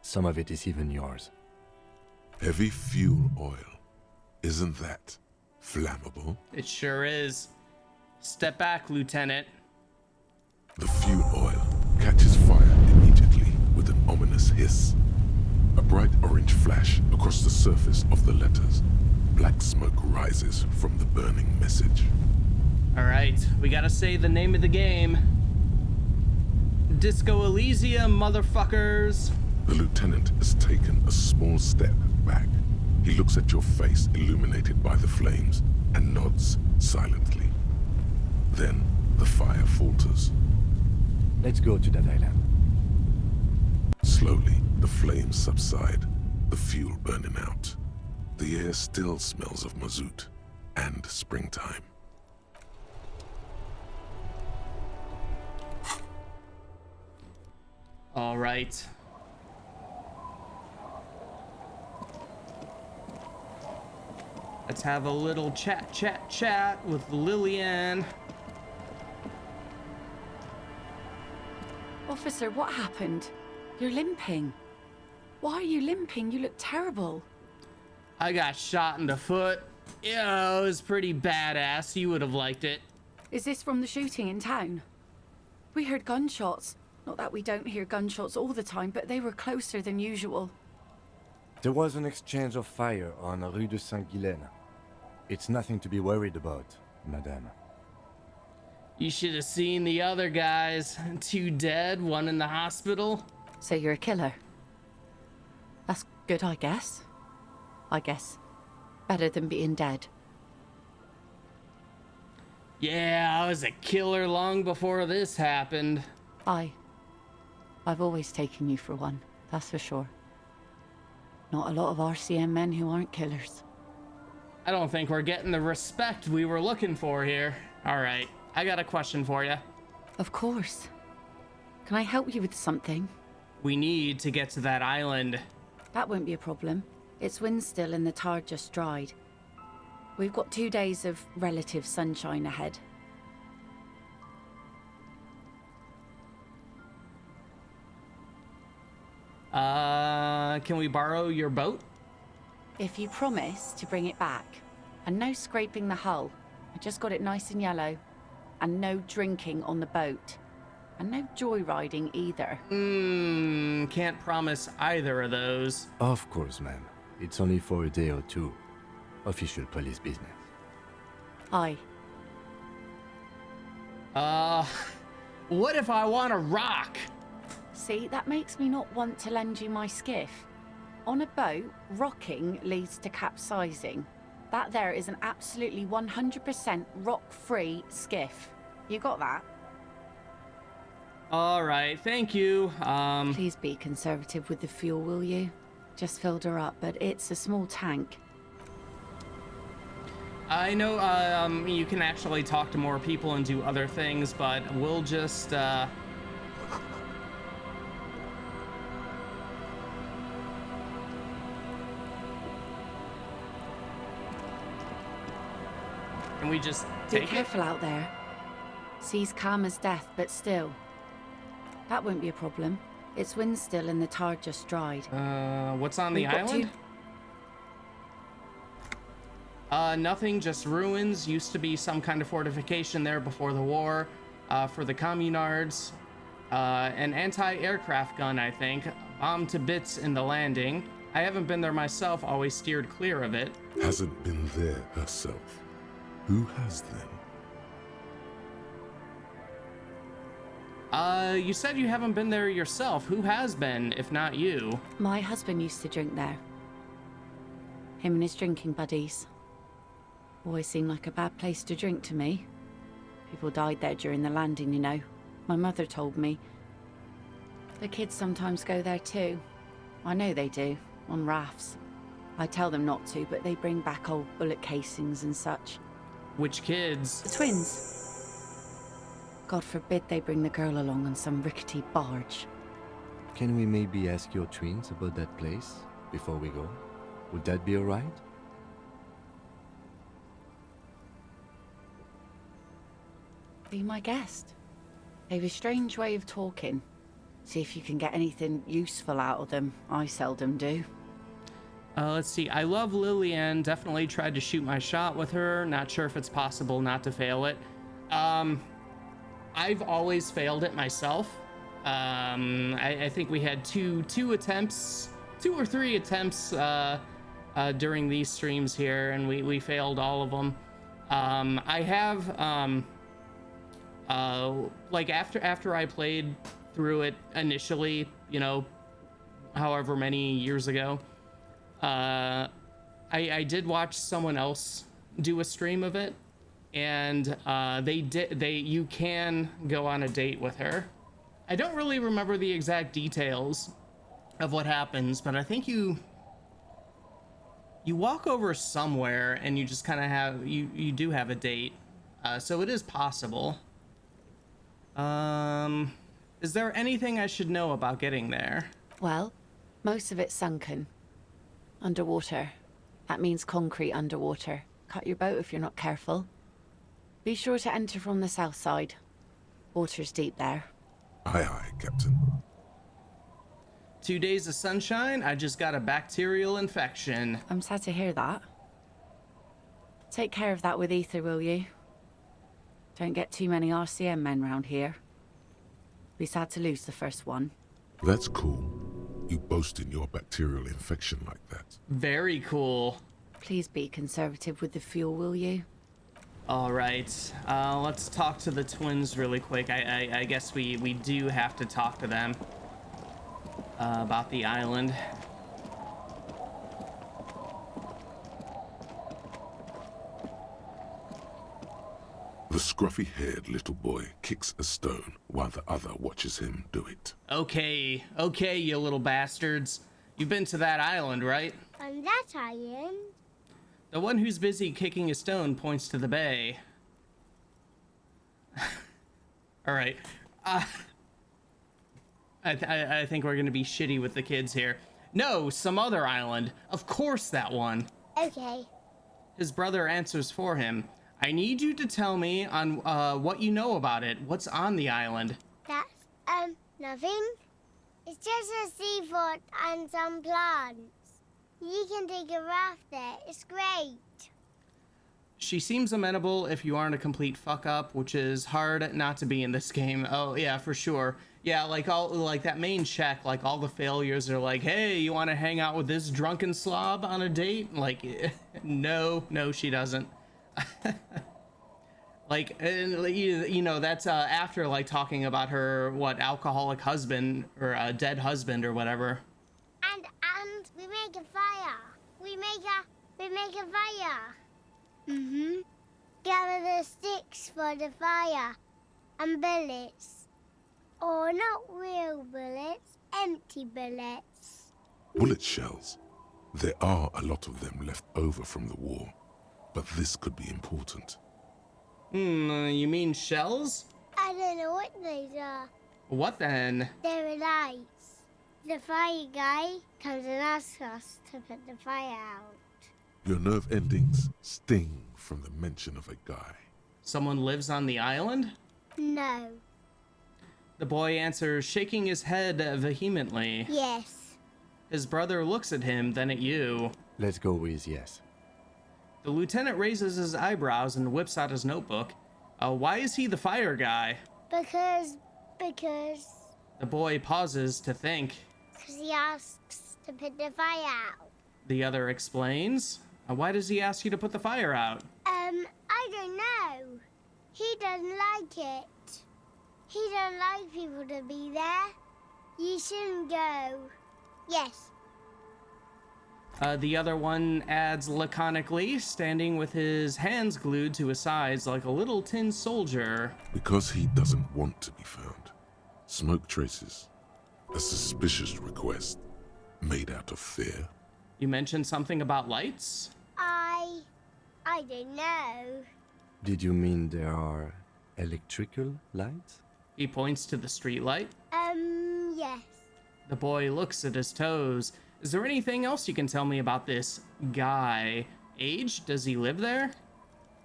Some of it is even yours. Heavy fuel oil. Isn't that flammable? It sure is. Step back, Lieutenant. The fuel oil catches fire immediately with an ominous hiss. A bright orange flash across the surface of the letters. Black smoke rises from the burning message. Alright, we gotta say the name of the game. Disco Elysium, motherfuckers! The lieutenant has taken a small step back. He looks at your face illuminated by the flames and nods silently. Then the fire falters. Let's go to that island. Slowly, the flames subside, the fuel burning out. The air still smells of mazout and springtime. All right. Let's have a little chat with Lillian. Officer, what happened? You're limping. Why are you limping? You look terrible. I got shot in the foot. Yeah, it was pretty badass. You would have liked it. Is this from the shooting in town? We heard gunshots. Not that we don't hear gunshots all the time, but they were closer than usual. There was an exchange of fire on Rue de Saint-Guylaine. It's nothing to be worried about, madame. You should have seen the other guys. 2 dead, 1 in the hospital. So you're a killer? That's good, I guess. Better than being dead. Yeah, I was a killer long before this happened. I've always taken you for one, that's for sure. Not a lot of RCM men who aren't killers. I don't think we're getting the respect we were looking for here. All right, I got a question for you. Of course. Can I help you with something? We need to get to that island. That won't be a problem. It's wind still and the tar just dried. We've got 2 days of relative sunshine ahead. Can we borrow your boat? If you promise to bring it back. And no scraping the hull. I just got it nice and yellow. And no drinking on the boat. And no joyriding either. Can't promise either of those. Of course, ma'am. It's only for a day or two. Official police business. Aye. What if I want to rock? See, that makes me not want to lend you my skiff. On a boat, rocking leads to capsizing. That there is an absolutely 100% rock-free skiff. You got that? All right, thank you. Please be conservative with the fuel, will you? Just filled her up, but it's a small tank. I know, you can actually talk to more people and do other things, but we'll just, Can we just take Be careful out there. Sea's calm as death, but still. That won't be a problem. It's wind still and the tide just dried. What's on the island? Nothing, just ruins. Used to be some kind of fortification there before the war, for the communards. An anti-aircraft gun, I think. Bombed to bits in the landing. I haven't been there myself, always steered clear of it. Hasn't been there herself. Who has then? You said you haven't been there yourself. Who has been, if not you? My husband used to drink there. Him and his drinking buddies. Always seemed like a bad place to drink to me. People died there during the landing, you know. My mother told me. The kids sometimes go there too. I know they do, on rafts. I tell them not to, but they bring back old bullet casings and such. Which kids? The twins. God forbid they bring the girl along on some rickety barge. Can we maybe ask your twins about that place before we go? Would that be alright? Be my guest. They have a strange way of talking. See if you can get anything useful out of them. I seldom do. Let's see. I love Lillian. Definitely tried to shoot my shot with her. Not sure if it's possible not to fail it. I've always failed it myself. I think we had two or three attempts during these streams here, and we failed all of them. I have like after I played through it initially, you know, however many years ago, I did watch someone else do a stream of it, and you can go on a date with her. I don't really remember the exact details of what happens, but I think you walk over somewhere and you just kind of have you do have a date, so it is possible. Is there anything I should know about getting there? Well, most of it's sunken. Underwater. That means concrete underwater. Cut your boat if you're not careful. Be sure to enter from the south side. Water's deep there. Aye, aye, Captain. 2 days of sunshine, I just got a bacterial infection. I'm sad to hear that. Take care of that with ether, will you? Don't get too many RCM men round here. Be sad to lose the first one. That's cool. You boasting your bacterial infection like that. Very cool. Please be conservative with the fuel, will you? All right, let's talk to the twins really quick. I guess we do have to talk to them about the island. The scruffy-haired little boy kicks a stone while the other watches him do it. Okay, you little bastards. You've been to that island, right? On that island? The one who's busy kicking a stone points to the bay. All right. I think we're gonna be shitty with the kids here. No, some other island. Of course that one. Okay. His brother answers for him. I need you to tell me on what you know about it. What's on the island? That's, nothing. It's just a seafort and some plants. You can take a raft there. It's great. She seems amenable if you aren't a complete fuck up, which is hard not to be in this game. Oh yeah, for sure. Yeah, like that main check, like all the failures are like, hey, you want to hang out with this drunken slob on a date? Like, no, she doesn't. Like, you know, that's after like talking about her alcoholic husband or dead husband or whatever. And we make a fire. We make a fire. Gather the sticks for the fire and bullets. Or not real bullets, empty bullets. Bullet shells. There are a lot of them left over from the war, but this could be important. You mean shells? I don't know what these are. What then? They're lights. The fire guy comes and asks us to put the fire out. Your nerve endings sting from the mention of a guy. Someone lives on the island? No. The boy answers, shaking his head vehemently. Yes. His brother looks at him, then at you. Let's go with yes. The lieutenant raises his eyebrows and whips out his notebook. Why is he the fire guy? Because The boy pauses to think. he asks to put the fire out. The other explains. Why does he ask you to put the fire out? I don't know. He doesn't like it. He don't like people to be there. You shouldn't go. Yes. The other one adds laconically, standing with his hands glued to his sides like a little tin soldier. Because he doesn't want to be found. Smoke traces. A suspicious request. Made out of fear. You mentioned something about lights? I don't know. Did you mean there are electrical lights? He points to the streetlight. Yes. The boy looks at his toes. Is there anything else you can tell me about this guy? Age? Does he live there?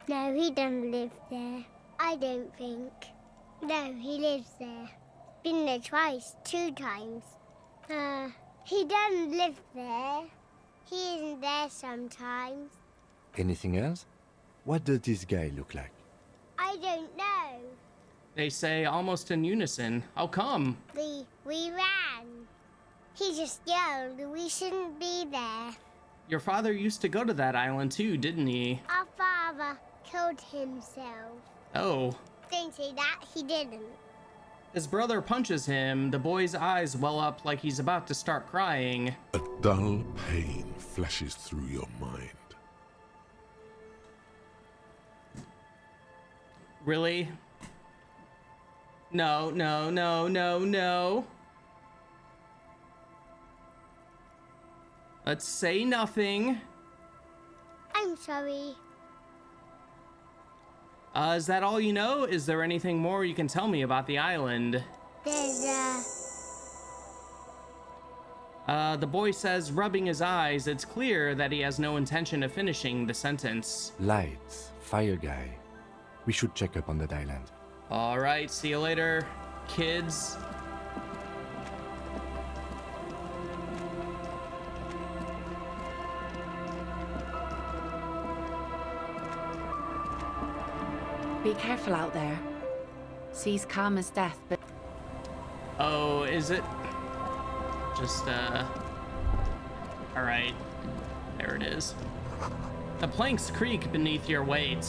No, he doesn't live there. I don't think. No, he lives there. Been there twice, 2 times. He doesn't live there. He isn't there sometimes. Anything else? What does this guy look like? I don't know. They say almost in unison. How come? We ran. He just yelled we shouldn't be there. Your father used to go to that island too, didn't he? Our father killed himself. Oh. Don't say that, he didn't. His brother punches him. The boy's eyes well up like he's about to start crying. A dull pain flashes through your mind. Really? No. Let's say nothing. I'm sorry. Is that all you know? Is there anything more you can tell me about the island? The boy says, rubbing his eyes, it's clear that he has no intention of finishing the sentence. Lights, fire guy. We should check up on that island. All right, see you later, kids. Be careful out there. Sea's calm as death, but... Oh, is it? Just, Alright. There it is. The planks creak beneath your weight.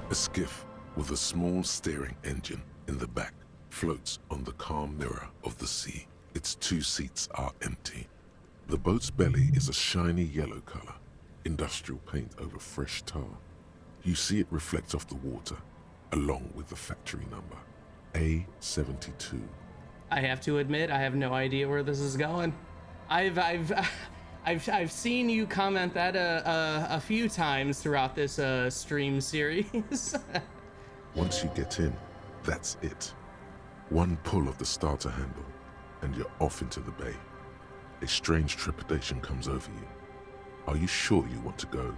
A skiff with a small steering engine in the back floats on the calm mirror of the sea. Its 2 seats are empty. The boat's belly is a shiny yellow color, industrial paint over fresh tar. You see it reflect off the water, along with the factory number, A72. I have to admit, I have no idea where this is going. I've seen you comment that a few times throughout this stream series. Once you get in, that's it. One pull of the starter handle, and you're off into the bay. A strange trepidation comes over you. Are you sure you want to go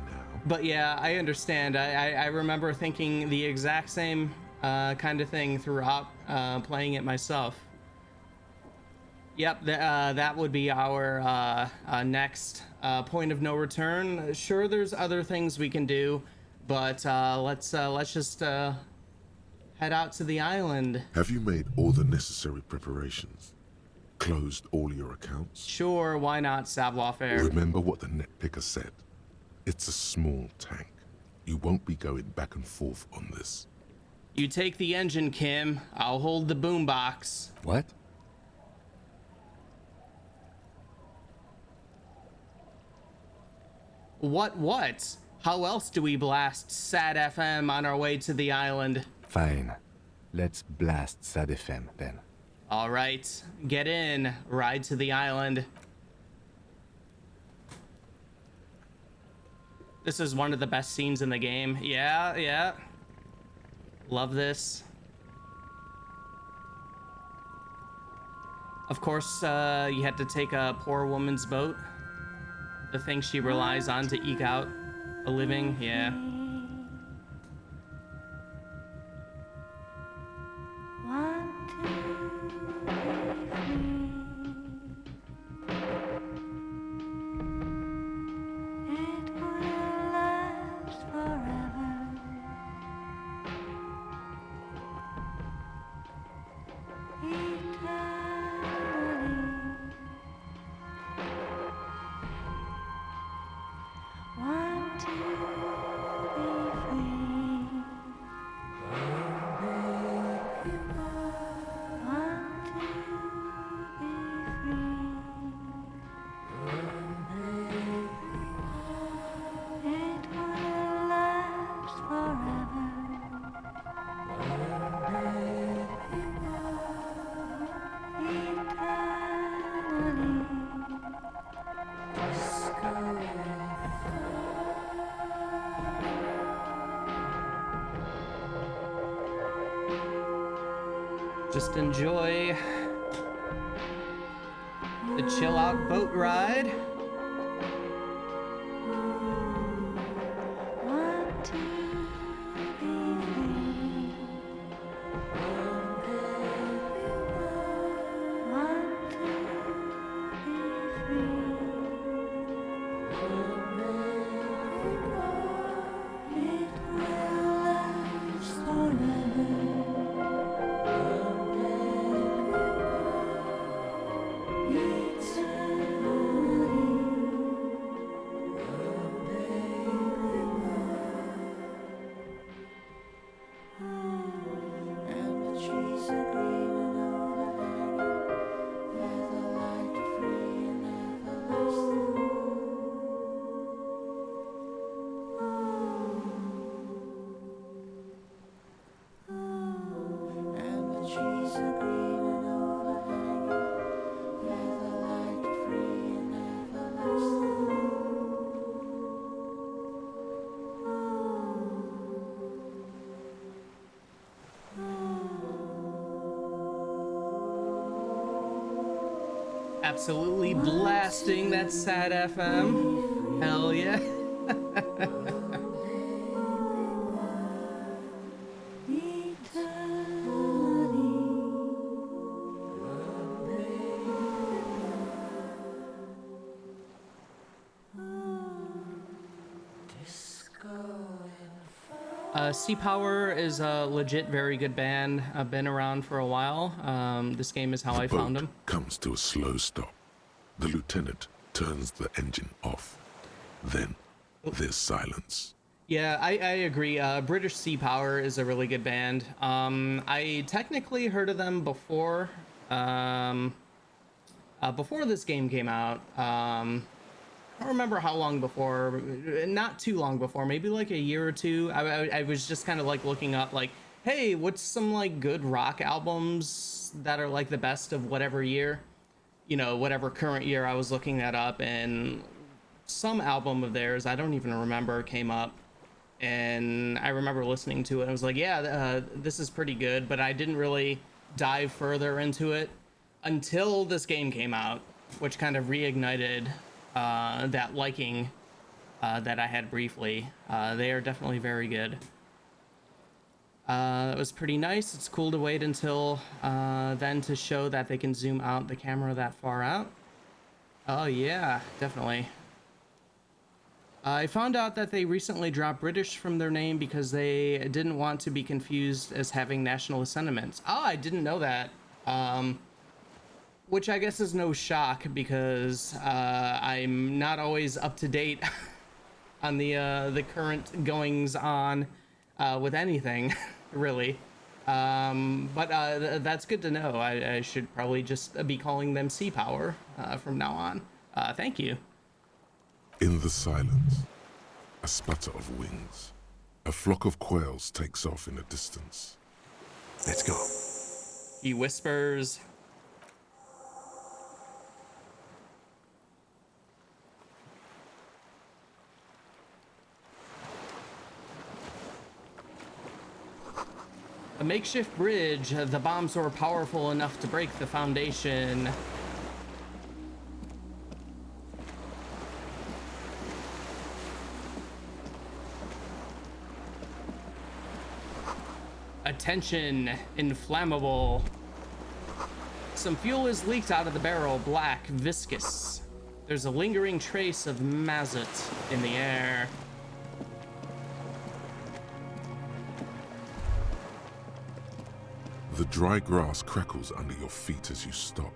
now? But yeah, I understand. I remember thinking the exact same kind of thing throughout playing it myself. Yep, that would be our next point of no return. Sure, there's other things we can do, but let's just head out to the island. Have you made all the necessary preparations? Closed all your accounts? Sure, why not, savoir-faire? Remember what the net picker said. It's a small tank. You won't be going back and forth on this. You take the engine, Kim. I'll hold the boombox. What? What? How else do we blast Sad FM on our way to the island? Fine. Let's blast Sad FM then. All right, get in, ride to the island. This is one of the best scenes in the game. Yeah. Love this. Of course, you had to take a poor woman's boat. The thing she relies on to eke out a living, yeah. Just enjoy the chill out boat ride. Absolutely blasting that sad FM. Hell yeah. Sea Power is a legit very good band. I've been around for a while. This game is how I found them. Comes to a slow stop. The lieutenant turns the engine off. Then there's silence. Yeah, I agree. British Sea Power is a really good band. I technically heard of them before this game came out. I don't remember how long before, not too long before, maybe like a year or two. I was just kind of like looking up like, hey, what's some like good rock albums that are like the best of whatever year, you know, whatever current year. I was looking that up, and some album of theirs, I don't even remember, came up, and I remember listening to it. I was like, yeah, this is pretty good, but I didn't really dive further into it until this game came out, which kind of reignited that liking that I had briefly. They are definitely very good. It was pretty nice. It's cool to wait until then to show that they can zoom out the camera that far out. Oh yeah, definitely. I found out that they recently dropped British from their name because they didn't want to be confused as having nationalist sentiments. Oh, I didn't know that. Which I guess is no shock because I'm not always up to date on the current goings on with anything, really. But that's good to know. I should probably just be calling them Sea Power from now on. Thank you. In the silence, a sputter of wings. A flock of quails takes off in the distance. Let's go. He whispers. A makeshift bridge. The bombs were powerful enough to break the foundation. Attention, inflammable. Some fuel is leaked out of the barrel, black, viscous. There's a lingering trace of mazut in the air. The dry grass crackles under your feet as you stop.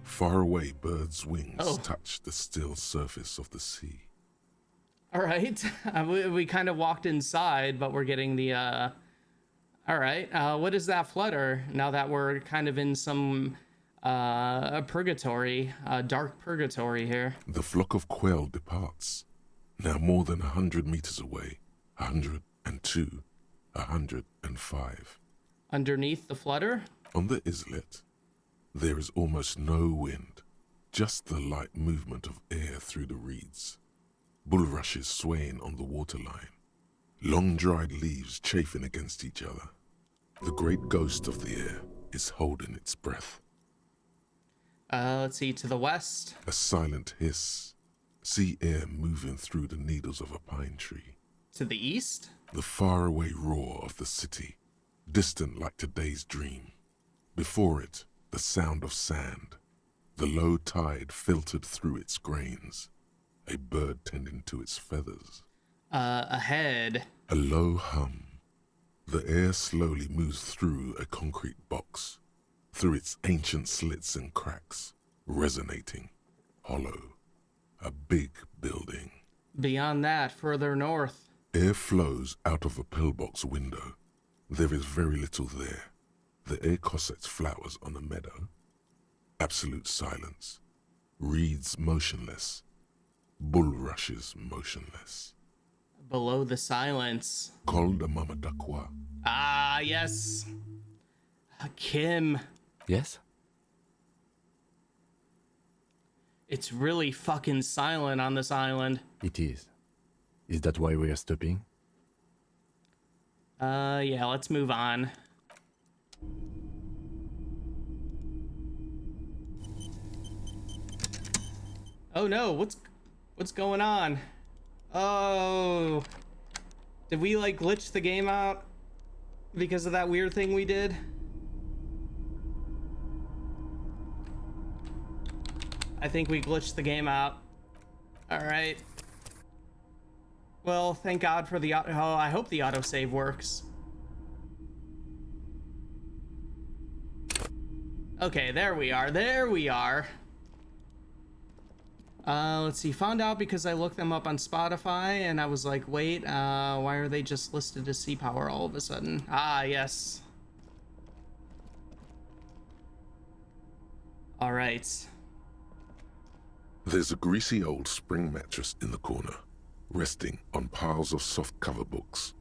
Far away, birds' wings touch the still surface of the sea. All right, we kind of walked inside, but we're getting the, all right, what is that flutter now that we're kind of in some purgatory, dark purgatory here? The flock of quail departs, now more than 100 meters away, 102, 105. Underneath the flutter? On the islet, there is almost no wind, just the light movement of air through the reeds. Bulrushes swaying on the waterline, long dried leaves chafing against each other. The great ghost of the air, is holding its breath. Let's see, to the west. A silent hiss. See air moving through the needles of a pine tree. To the east? The faraway roar of the city, distant like today's dream. Before it, the sound of sand. The low tide filtered through its grains. A bird tending to its feathers. Ahead. A low hum. The air slowly moves through a concrete box, through its ancient slits and cracks, resonating, hollow. A big building. Beyond that, further north. Air flows out of a pillbox window. There is very little there. The air cossets flowers on a meadow. Absolute silence. Reeds motionless. Bulrushes motionless. Below the silence. Col de Mamadakwa. Ah, yes. Kim. Yes? It's really fucking silent on this island. It is. Is that why we are stopping? Yeah, let's move on. Oh no, what's going on? Oh, did we like glitch the game out because of that weird thing we did? I think we glitched the game out. All right. Well, thank God for the auto. Oh, I hope the autosave works. Okay, there we are. There we are. Let's see. Found out because I looked them up on Spotify and I was like, wait, why are they just listed as Sea Power all of a sudden? Ah, yes. All right. There's a greasy old spring mattress in the corner, resting on piles of soft cover books.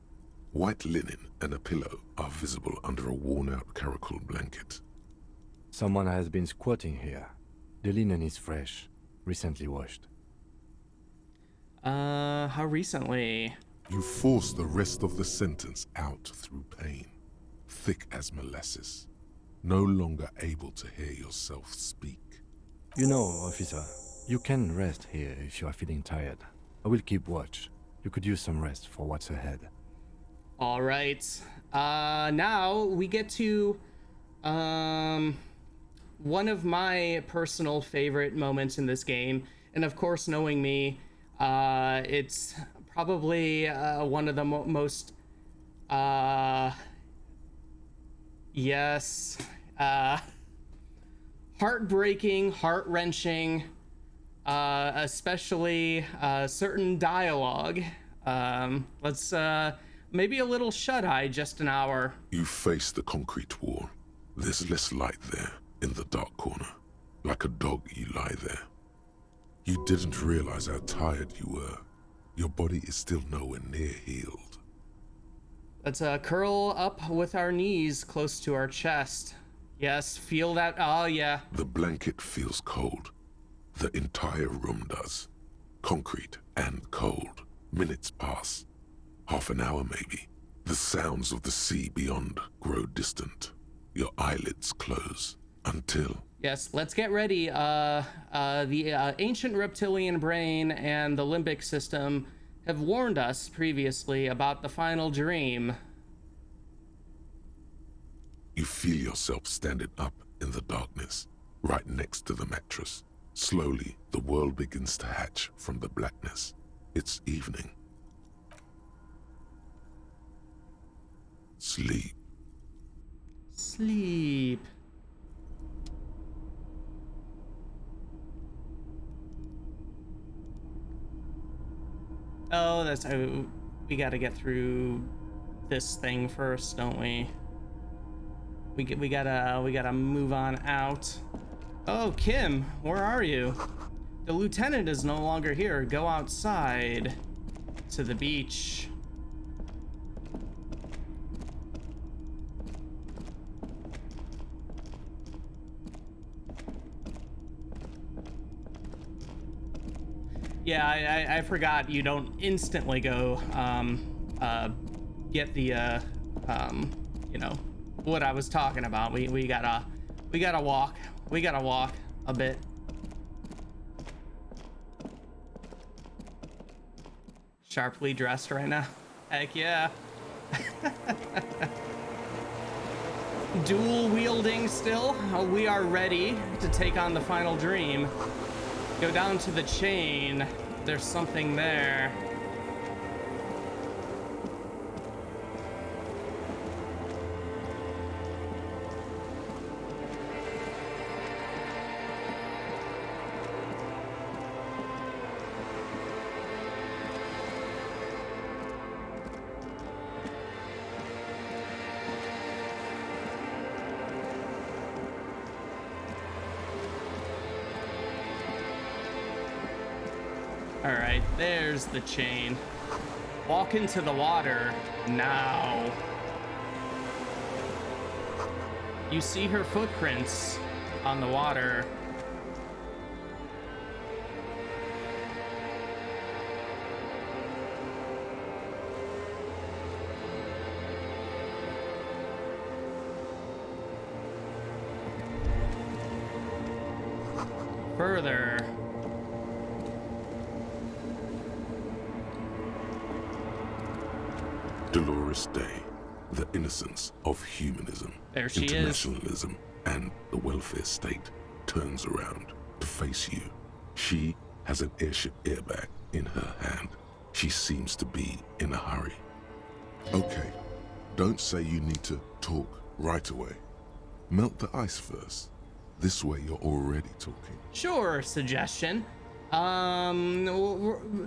White linen and a pillow are visible under a worn-out caracal blanket. Someone has been squatting here. The linen is fresh, recently washed. How recently? You force the rest of the sentence out through pain, thick as molasses, no longer able to hear yourself speak. You know, officer, you can rest here if you are feeling tired. I will keep watch. You could use some rest for what's ahead. All right. Now we get to one of my personal favorite moments in this game, and of course, knowing me, it's probably one of the most heartbreaking, heart-wrenching, especially certain dialogue. Let's maybe a little shut-eye, just an hour. You face the concrete wall. There's less light there, in the dark corner. Like a dog, you lie there. You didn't realize how tired you were. Your body is still nowhere near healed. Let's curl up with our knees close to our chest. Yes, feel that. Oh, yeah. The blanket feels cold. The entire room does. Concrete and cold. Minutes pass. Half an hour, maybe. The sounds of the sea beyond grow distant. Your eyelids close. Until... Yes, let's get ready. The ancient reptilian brain and the limbic system have warned us previously about the final dream. You feel yourself standing up in the darkness, right next to the mattress. Slowly, the world begins to hatch from the blackness. It's evening. Sleep. Sleep. Oh, that's how we gotta get through this thing first, don't we? We gotta move on out. Oh, Kim, where are you? The lieutenant is no longer here. Go outside to the beach. Yeah, I forgot you don't instantly go get the you know, what I was talking about. We gotta walk. We gotta walk a bit. Sharply dressed right now. Heck yeah. Dual wielding still. We are ready to take on the final dream. Go down to the chain. There's something there. All right, there's the chain. Walk into the water now. You see her footprints on the water. Further. Dolores Day, the innocence of humanism, there she internationalism, and the welfare state turns around to face you. She has an airship airbag in her hand. She seems to be in a hurry. Okay, don't say you need to talk right away. Melt the ice first. This way you're already talking. Sure, suggestion.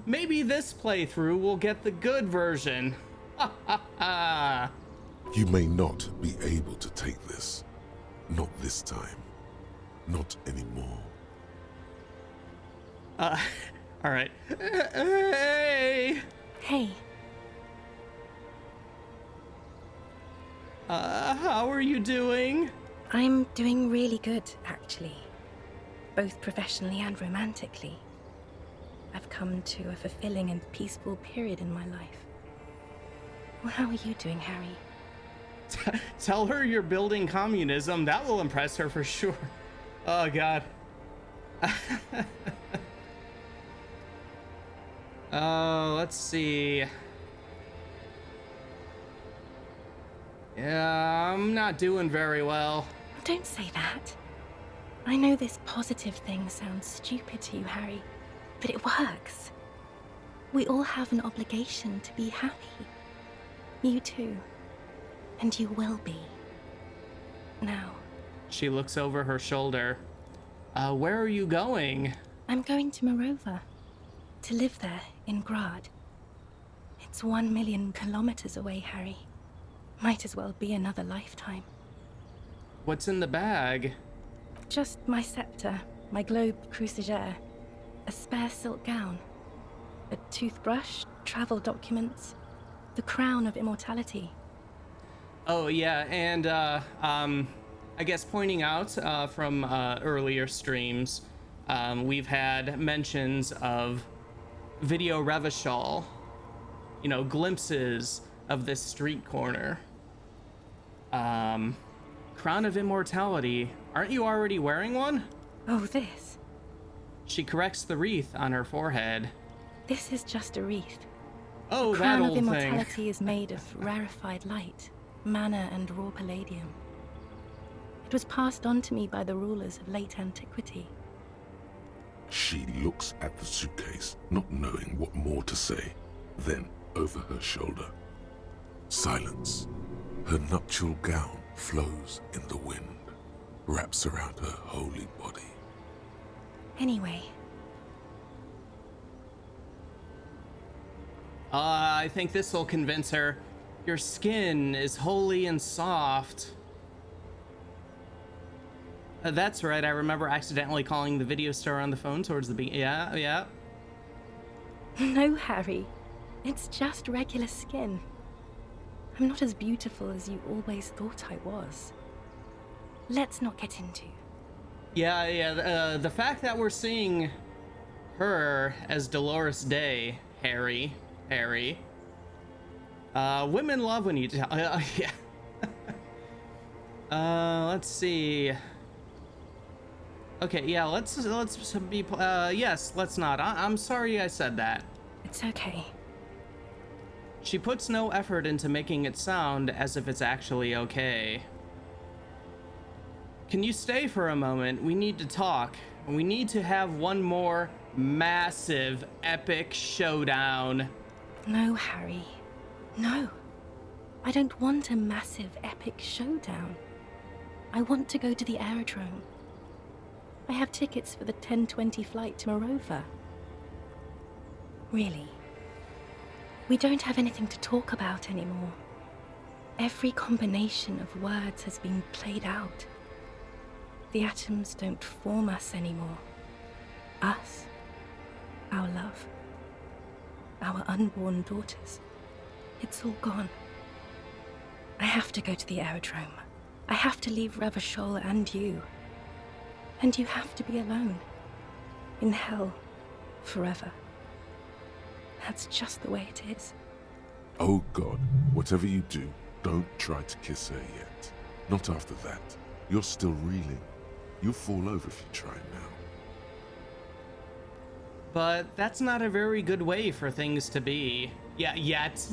Maybe this playthrough will get the good version. You may not be able to take this. Not this time. Not anymore. All right. Hey. Hey. How are you doing? I'm doing really good, actually. Both professionally and romantically. I've come to a fulfilling and peaceful period in my life. Well, how are you doing, Harry? Tell her you're building communism. That will impress her for sure. Oh, God. Oh, let's see. Yeah, I'm not doing very well. Don't say that. I know this positive thing sounds stupid to you, Harry, but it works. We all have an obligation to be happy. You too. And you will be. Now. She looks over her shoulder. Where are you going? I'm going to Morova. To live there, in Rhod. It's 1 million kilometers away, Harry. Might as well be another lifetime. What's in the bag? Just my scepter, my globe cruciger, a spare silk gown, a toothbrush, travel documents, the crown of immortality. Oh, yeah, and I guess pointing out from earlier streams, we've had mentions of Video Revachol, you know, glimpses of this street corner. Crown of Immortality. Aren't you already wearing one? Oh, this. She corrects the wreath on her forehead. This is just a wreath. Oh, the that crown old of thing. immortality is made of rarefied light, mana and raw palladium. It was passed on to me by the rulers of late antiquity. She looks at the suitcase, not knowing what more to say. Then, over her shoulder, silence. Her nuptial gown flows in the wind, wraps around her holy body. Anyway. I think this will convince her. Your skin is holy and soft. That's right, I remember accidentally calling the video store on the phone towards the beginning. Yeah. No, Harry. It's just regular skin. I'm not as beautiful as you always thought I was. Let's not get into. Yeah. The fact that we're seeing her as Dolores Day, Harry. Women love when you tell. Yeah. Let's see. Okay, yeah, let's be, yes, let's not. I'm sorry I said that. It's okay. She puts no effort into making it sound as if it's actually okay. Can you stay for a moment? We need to talk. We need to have one more massive, epic showdown. No, Harry. No. I don't want a massive, epic showdown. I want to go to the aerodrome. I have tickets for the 10:20 flight to Morova. Really. We don't have anything to talk about anymore. Every combination of words has been played out. The atoms don't form us anymore. Us, our love, our unborn daughters. It's all gone. I have to go to the aerodrome. I have to leave Ravachol and you. And you have to be alone. In hell. Forever. That's just the way it is. Oh God, whatever you do, don't try to kiss her yet. Not after that. You're still reeling. You'll fall over if you try now. But that's not a very good way for things to be. Yeah, yet.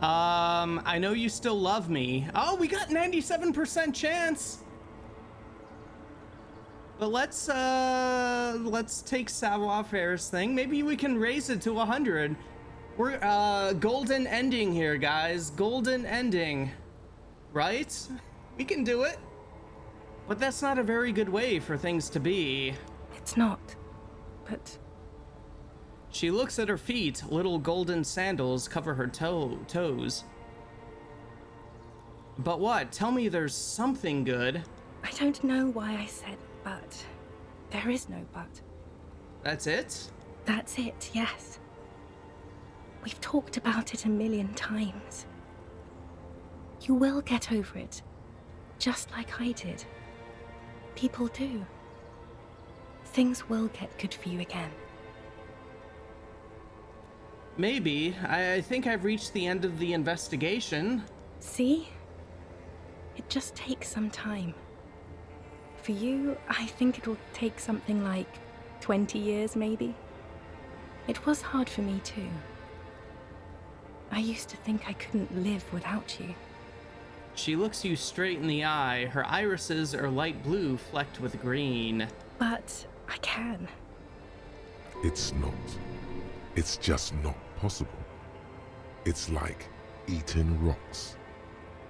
I know you still love me. Oh, we got 97% chance. But let's take Savoir Fair's thing. Maybe we can raise it to 100. We're golden ending here, guys. Golden ending. Right? We can do it. But that's not a very good way for things to be. It's not. But she looks at her feet. Little golden sandals cover her toes. But what? Tell me there's something good. I don't know why I said but. There is no but. That's it? That's it, yes. We've talked about it a million times. You will get over it. Just like I did. People do. Things will get good for you again. Maybe. I think I've reached the end of the investigation. See? It just takes some time. For you, I think it'll take something like 20 years, maybe. It was hard for me, too. I used to think I couldn't live without you. She looks you straight in the eye. Her irises are light blue flecked with green. But I can. It's not. It's just not possible. It's like eating rocks.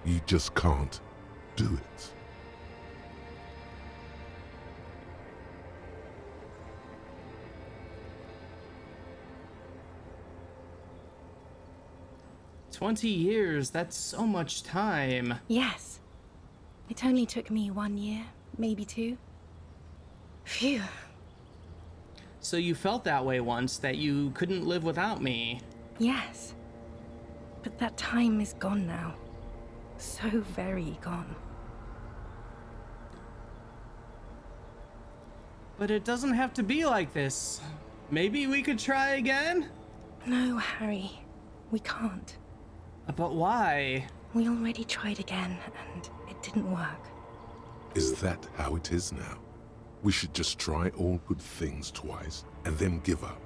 You just can't do it. "20 years, that's so much time." Yes. It only took me 1 year, maybe 2. Phew. So you felt that way once, that you couldn't live without me? Yes. But that time is gone now. So very gone. But it doesn't have to be like this. Maybe we could try again? No, Harry. We can't. But why? We already tried again, and it didn't work. Is that how it is now? We should just try all good things twice, and then give up.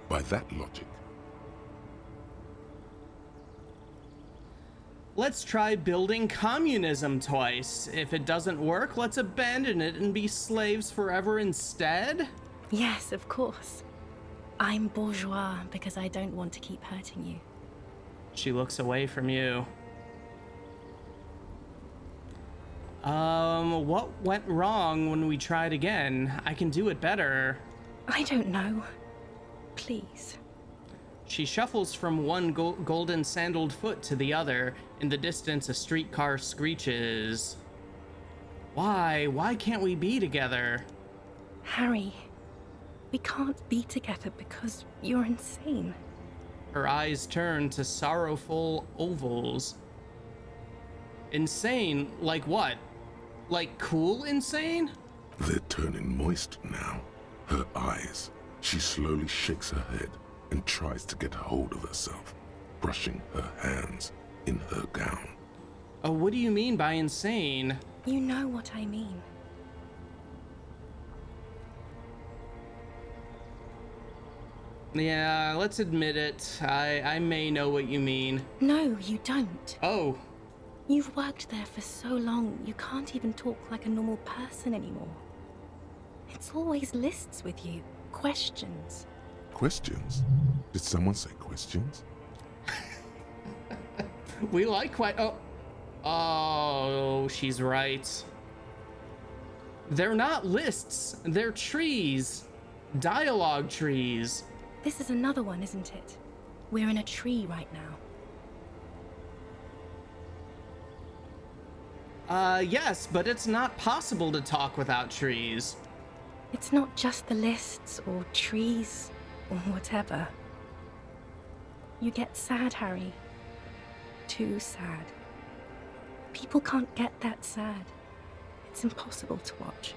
By that logic. Let's try building communism twice. If it doesn't work, let's abandon it and be slaves forever instead? Yes, of course. I'm bourgeois because I don't want to keep hurting you. She looks away from you. What went wrong when we tried again? I can do it better. I don't know. Please. She shuffles from one golden sandaled foot to the other. In the distance, a streetcar screeches. Why? Why can't we be together? Harry, we can't be together because you're insane. Her eyes turn to sorrowful ovals. Insane? Like what? Like cool insane? They're turning moist now. Her eyes. She slowly shakes her head and tries to get hold of herself, brushing her hands in her gown. Oh, what do you mean by insane? You know what I mean. Yeah, let's admit it. I may know what you mean. No, you don't. Oh. You've worked there for so long, you can't even talk like a normal person anymore. It's always lists with you. Questions. Questions? Did someone say questions? We like quite. Oh, she's right. They're not lists. They're trees. Dialogue trees. This is another one, isn't it? We're in a tree right now. Yes, but it's not possible to talk without trees. It's not just the lists or trees or whatever. You get sad, Harry. Too sad. People can't get that sad. It's impossible to watch.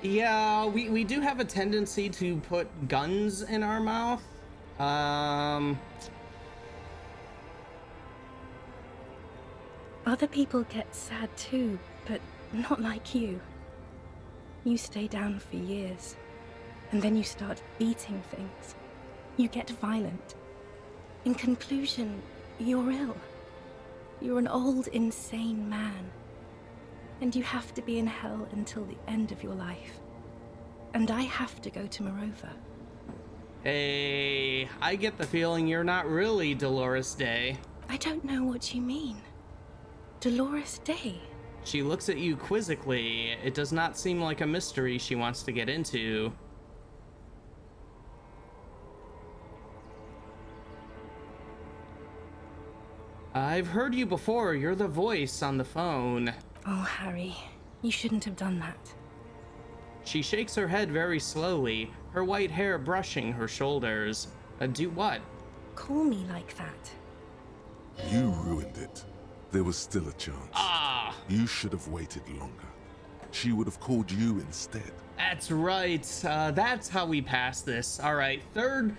Yeah, we do have a tendency to put guns in our mouth. Other people get sad too, but not like you. You stay down for years, and then you start beating things. You get violent. In conclusion, you're ill. You're an old, insane man. And you have to be in hell until the end of your life. And I have to go to Morova. Hey, I get the feeling you're not really Dolores Day. I don't know what you mean. Dolores Day? She looks at you quizzically. It does not seem like a mystery she wants to get into. I've heard you before. You're the voice on the phone. Oh, Harry, you shouldn't have done that. She shakes her head very slowly, her white hair brushing her shoulders. Do what? Call me like that. You ruined it. There was still a chance. Ah! You should have waited longer. She would have called you instead. That's right. That's how we pass this. All right, third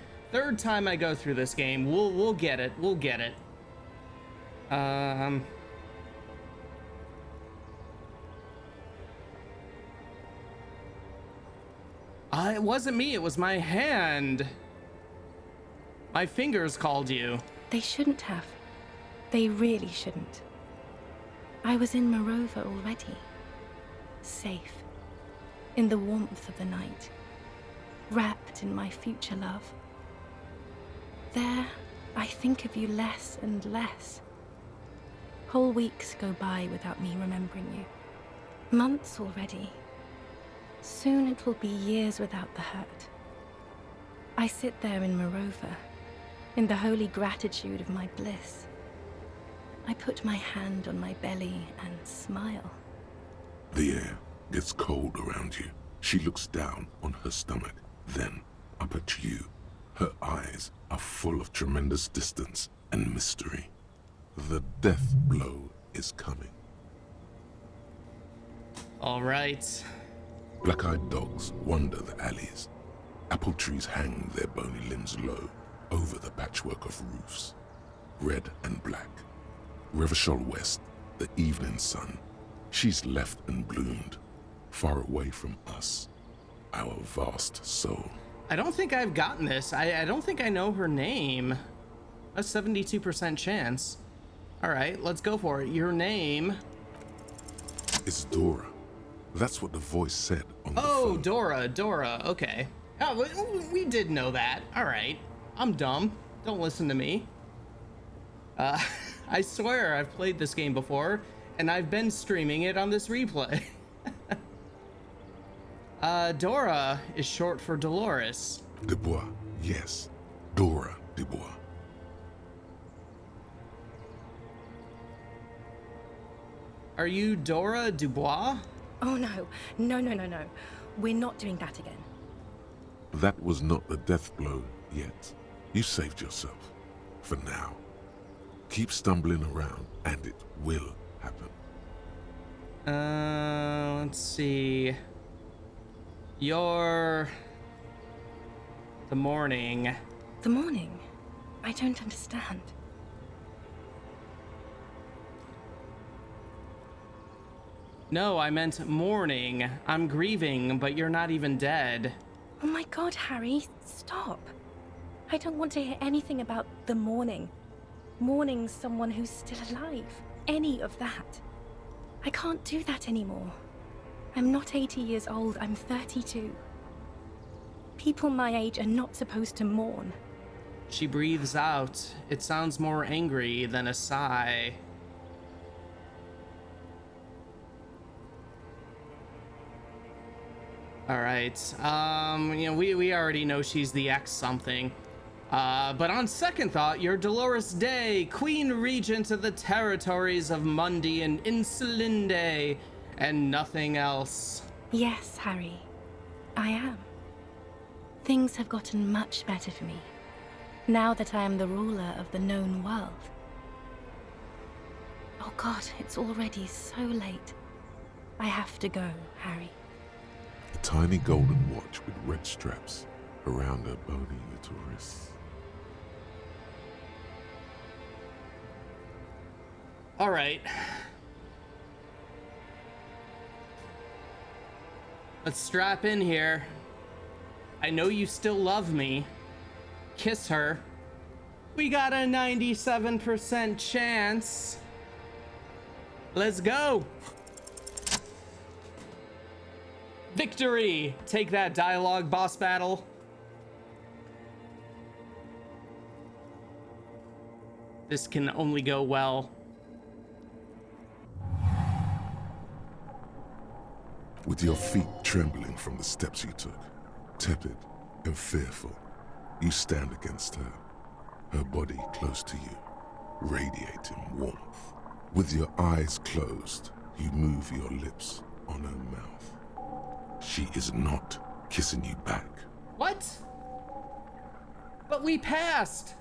time I go through this game. We'll get it. We'll get it. It wasn't me. It was my hand. My fingers called you. They shouldn't have. They really shouldn't. I was in Morova already. Safe. In the warmth of the night. Wrapped in my future love. There, I think of you less and less. Whole weeks go by without me remembering you. Months already. Soon it will be years without the hurt. I sit there in Morova, in the holy gratitude of my bliss. I put my hand on my belly and smile. The air gets cold around you. She looks down on her stomach, then up at you. Her eyes are full of tremendous distance and mystery. The death blow is coming. All right. Black-eyed dogs wander the alleys. Apple trees hang their bony limbs low over the patchwork of roofs. Red and black. Revachol West, the evening sun. She's left and bloomed, far away from us, our vast soul. I don't think I've gotten this. I don't think I know her name. A 72% chance. All right, let's go for it. Your name? It's Dora. That's what the voice said on the phone. Oh, Dora. Okay. Oh, we did know that. All right. I'm dumb. Don't listen to me. I swear I've played this game before, and I've been streaming it on this replay. Dora is short for Dolores. Dubois, yes. Dora Dubois. Are you Dora Dubois? Oh no. We're not doing that again. That was not the death blow yet. You saved yourself. For now. Keep stumbling around, and it will happen. Let's see. You're... The morning. The morning? I don't understand. No, I meant mourning. I'm grieving, but you're not even dead. Oh my god, Harry, stop. I don't want to hear anything about the mourning. Mourning someone who's still alive. Any of that. I can't do that anymore. I'm not 80 years old, I'm 32. People my age are not supposed to mourn. She breathes out. It sounds more angry than a sigh. All right. We already know she's the X something. But on second thought, you're Dolores Day, Queen Regent of the territories of Mundi and Insulinde, and nothing else. Yes, Harry. I am. Things have gotten much better for me, now that I am the ruler of the known world. Oh god, it's already so late. I have to go, Harry. A tiny golden watch with red straps around her bony little wrists. All right. Let's strap in here. I know you still love me. Kiss her. We got a 97% chance. Let's go. Victory! Take that, dialogue boss battle. This can only go well. With your feet trembling from the steps you took, tepid and fearful, you stand against her, her body close to you, radiating warmth. With your eyes closed, you move your lips on her mouth. She is not kissing you back. What? But we passed.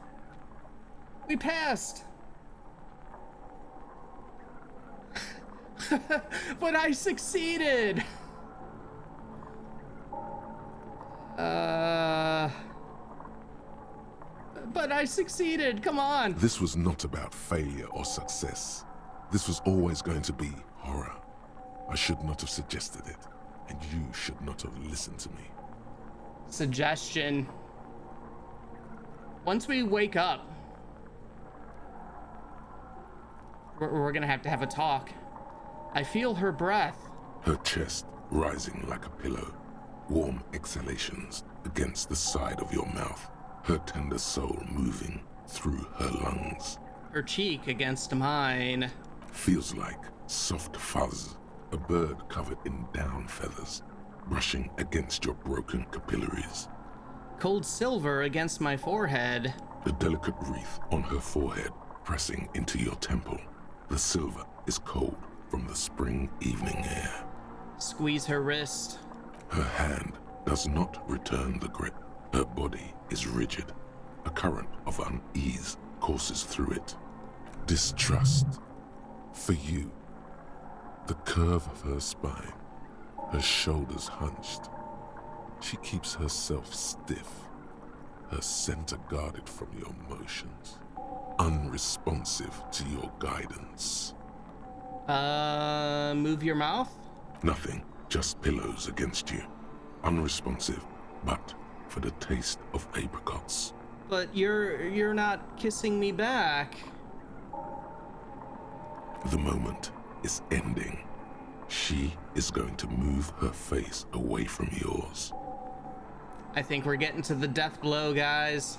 We passed. But I succeeded. But I succeeded. Come on. This was not about failure or success. This was always going to be horror. I should not have suggested it, and you should not have listened to me. Suggestion. Once we wake up, we're gonna have a talk. I feel her breath. Her chest rising like a pillow, warm exhalations against the side of your mouth, her tender soul moving through her lungs. Her cheek against mine. Feels like soft fuzz, a bird covered in down feathers, brushing against your broken capillaries. Cold silver against my forehead. The delicate wreath on her forehead pressing into your temple. The silver is cold from the spring evening air. Squeeze her wrist. Her hand does not return the grip. Her body is rigid. A current of unease courses through it. Distrust. For you. The curve of her spine. Her shoulders hunched. She keeps herself stiff. Her center guarded from your motions. Unresponsive to your guidance. Move your mouth? Nothing, just pillows against you. Unresponsive, but for the taste of apricots. But you're not kissing me back. The moment is ending. She is going to move her face away from yours. I think we're getting to the death blow, guys.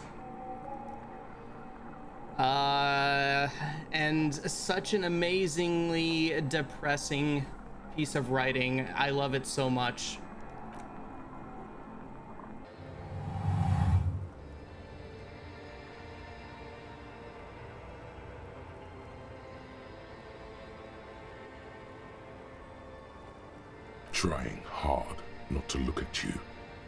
And such an amazingly depressing piece of writing. I love it so much. Trying hard not to look at you.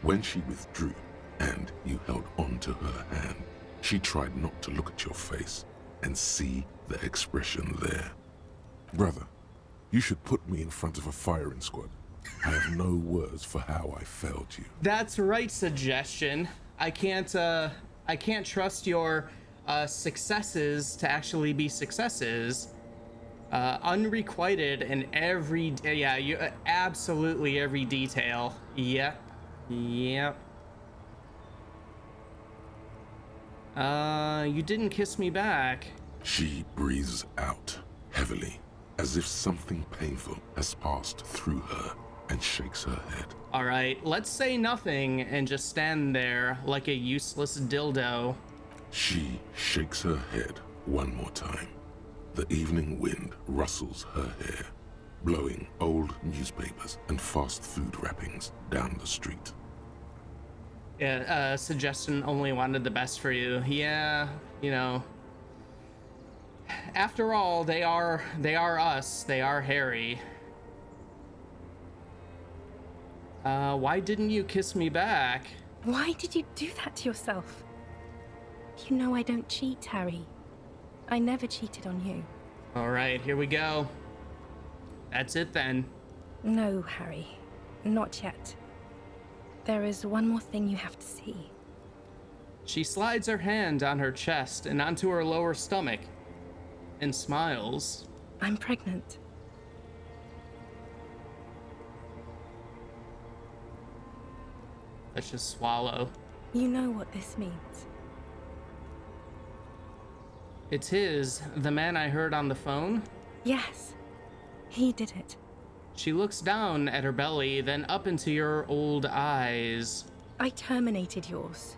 When she withdrew and you held on to her hand, she tried not to look at your face and see the expression there. Brother, you should put me in front of a firing squad. I have no words for how I failed you. That's right, Suggestion. I can't trust your successes to actually be successes. Unrequited in every, yeah, you absolutely every detail. Yep. You didn't kiss me back. She breathes out heavily, as if something painful has passed through her, and shakes her head. All right, let's say nothing and just stand there like a useless dildo. She shakes her head one more time. The evening wind rustles her hair, blowing old newspapers and fast food wrappings down the street. Yeah, suggestion only wanted the best for you. Yeah, you know. After all, they are us. They are Harry. Why didn't you kiss me back? Why did you do that to yourself? You know I don't cheat, Harry. I never cheated on you. All right, here we go. That's it then. No, Harry. Not yet. There is one more thing you have to see. She slides her hand on her chest and onto her lower stomach and smiles. I'm pregnant. Let's just swallow. You know what this means. It's his, the man I heard on the phone? Yes, he did it. She looks down at her belly, then up into your old eyes. I terminated yours.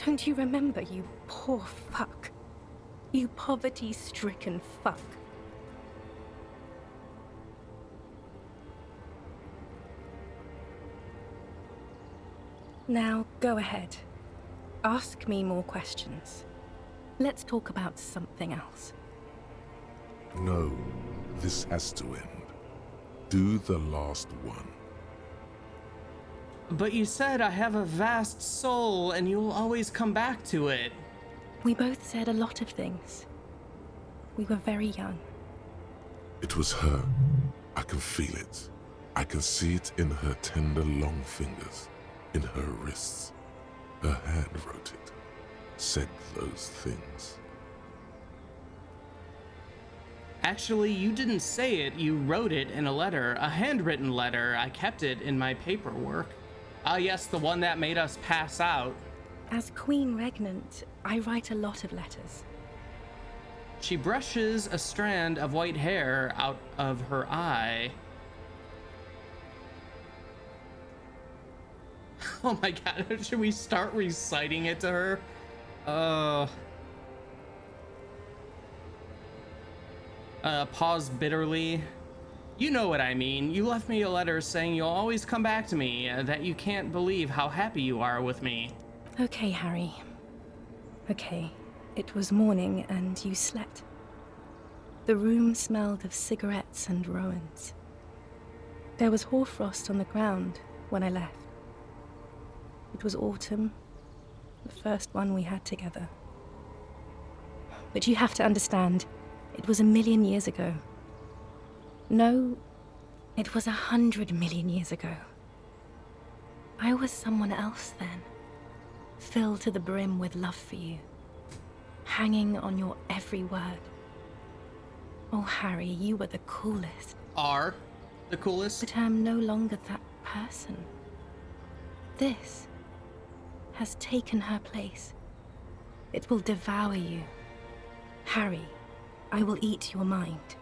Don't you remember, you poor fuck? You poverty-stricken fuck. Now, go ahead. Ask me more questions. Let's talk about something else. No, this has to end. Do the last one. But you said I have a vast soul and you'll always come back to it. We both said a lot of things. We were very young. It was her. I can feel it. I can see it in her tender, long fingers, in her wrists. Her hand wrote it, said those things. Actually, you didn't say it. You wrote it in a letter, a handwritten letter. I kept it in my paperwork. Ah, yes, the one that made us pass out. As Queen Regnant, I write a lot of letters. She brushes a strand of white hair out of her eye. Oh my god, should we start reciting it to her? Pause bitterly. You know what I mean. You left me a letter saying you'll always come back to me, that you can't believe how happy you are with me. Okay, Harry. Okay. It was morning and you slept. The room smelled of cigarettes and Rowans. There was hoarfrost on the ground when I left. It was autumn, the first one we had together. But you have to understand, it was 1,000,000 years ago. No, it was 100 million years ago. I was someone else then, filled to the brim with love for you, hanging on your every word. Oh, Harry, you were the coolest. Are the coolest? But I'm no longer that person. This has taken her place. It will devour you. Harry, I will eat your mind.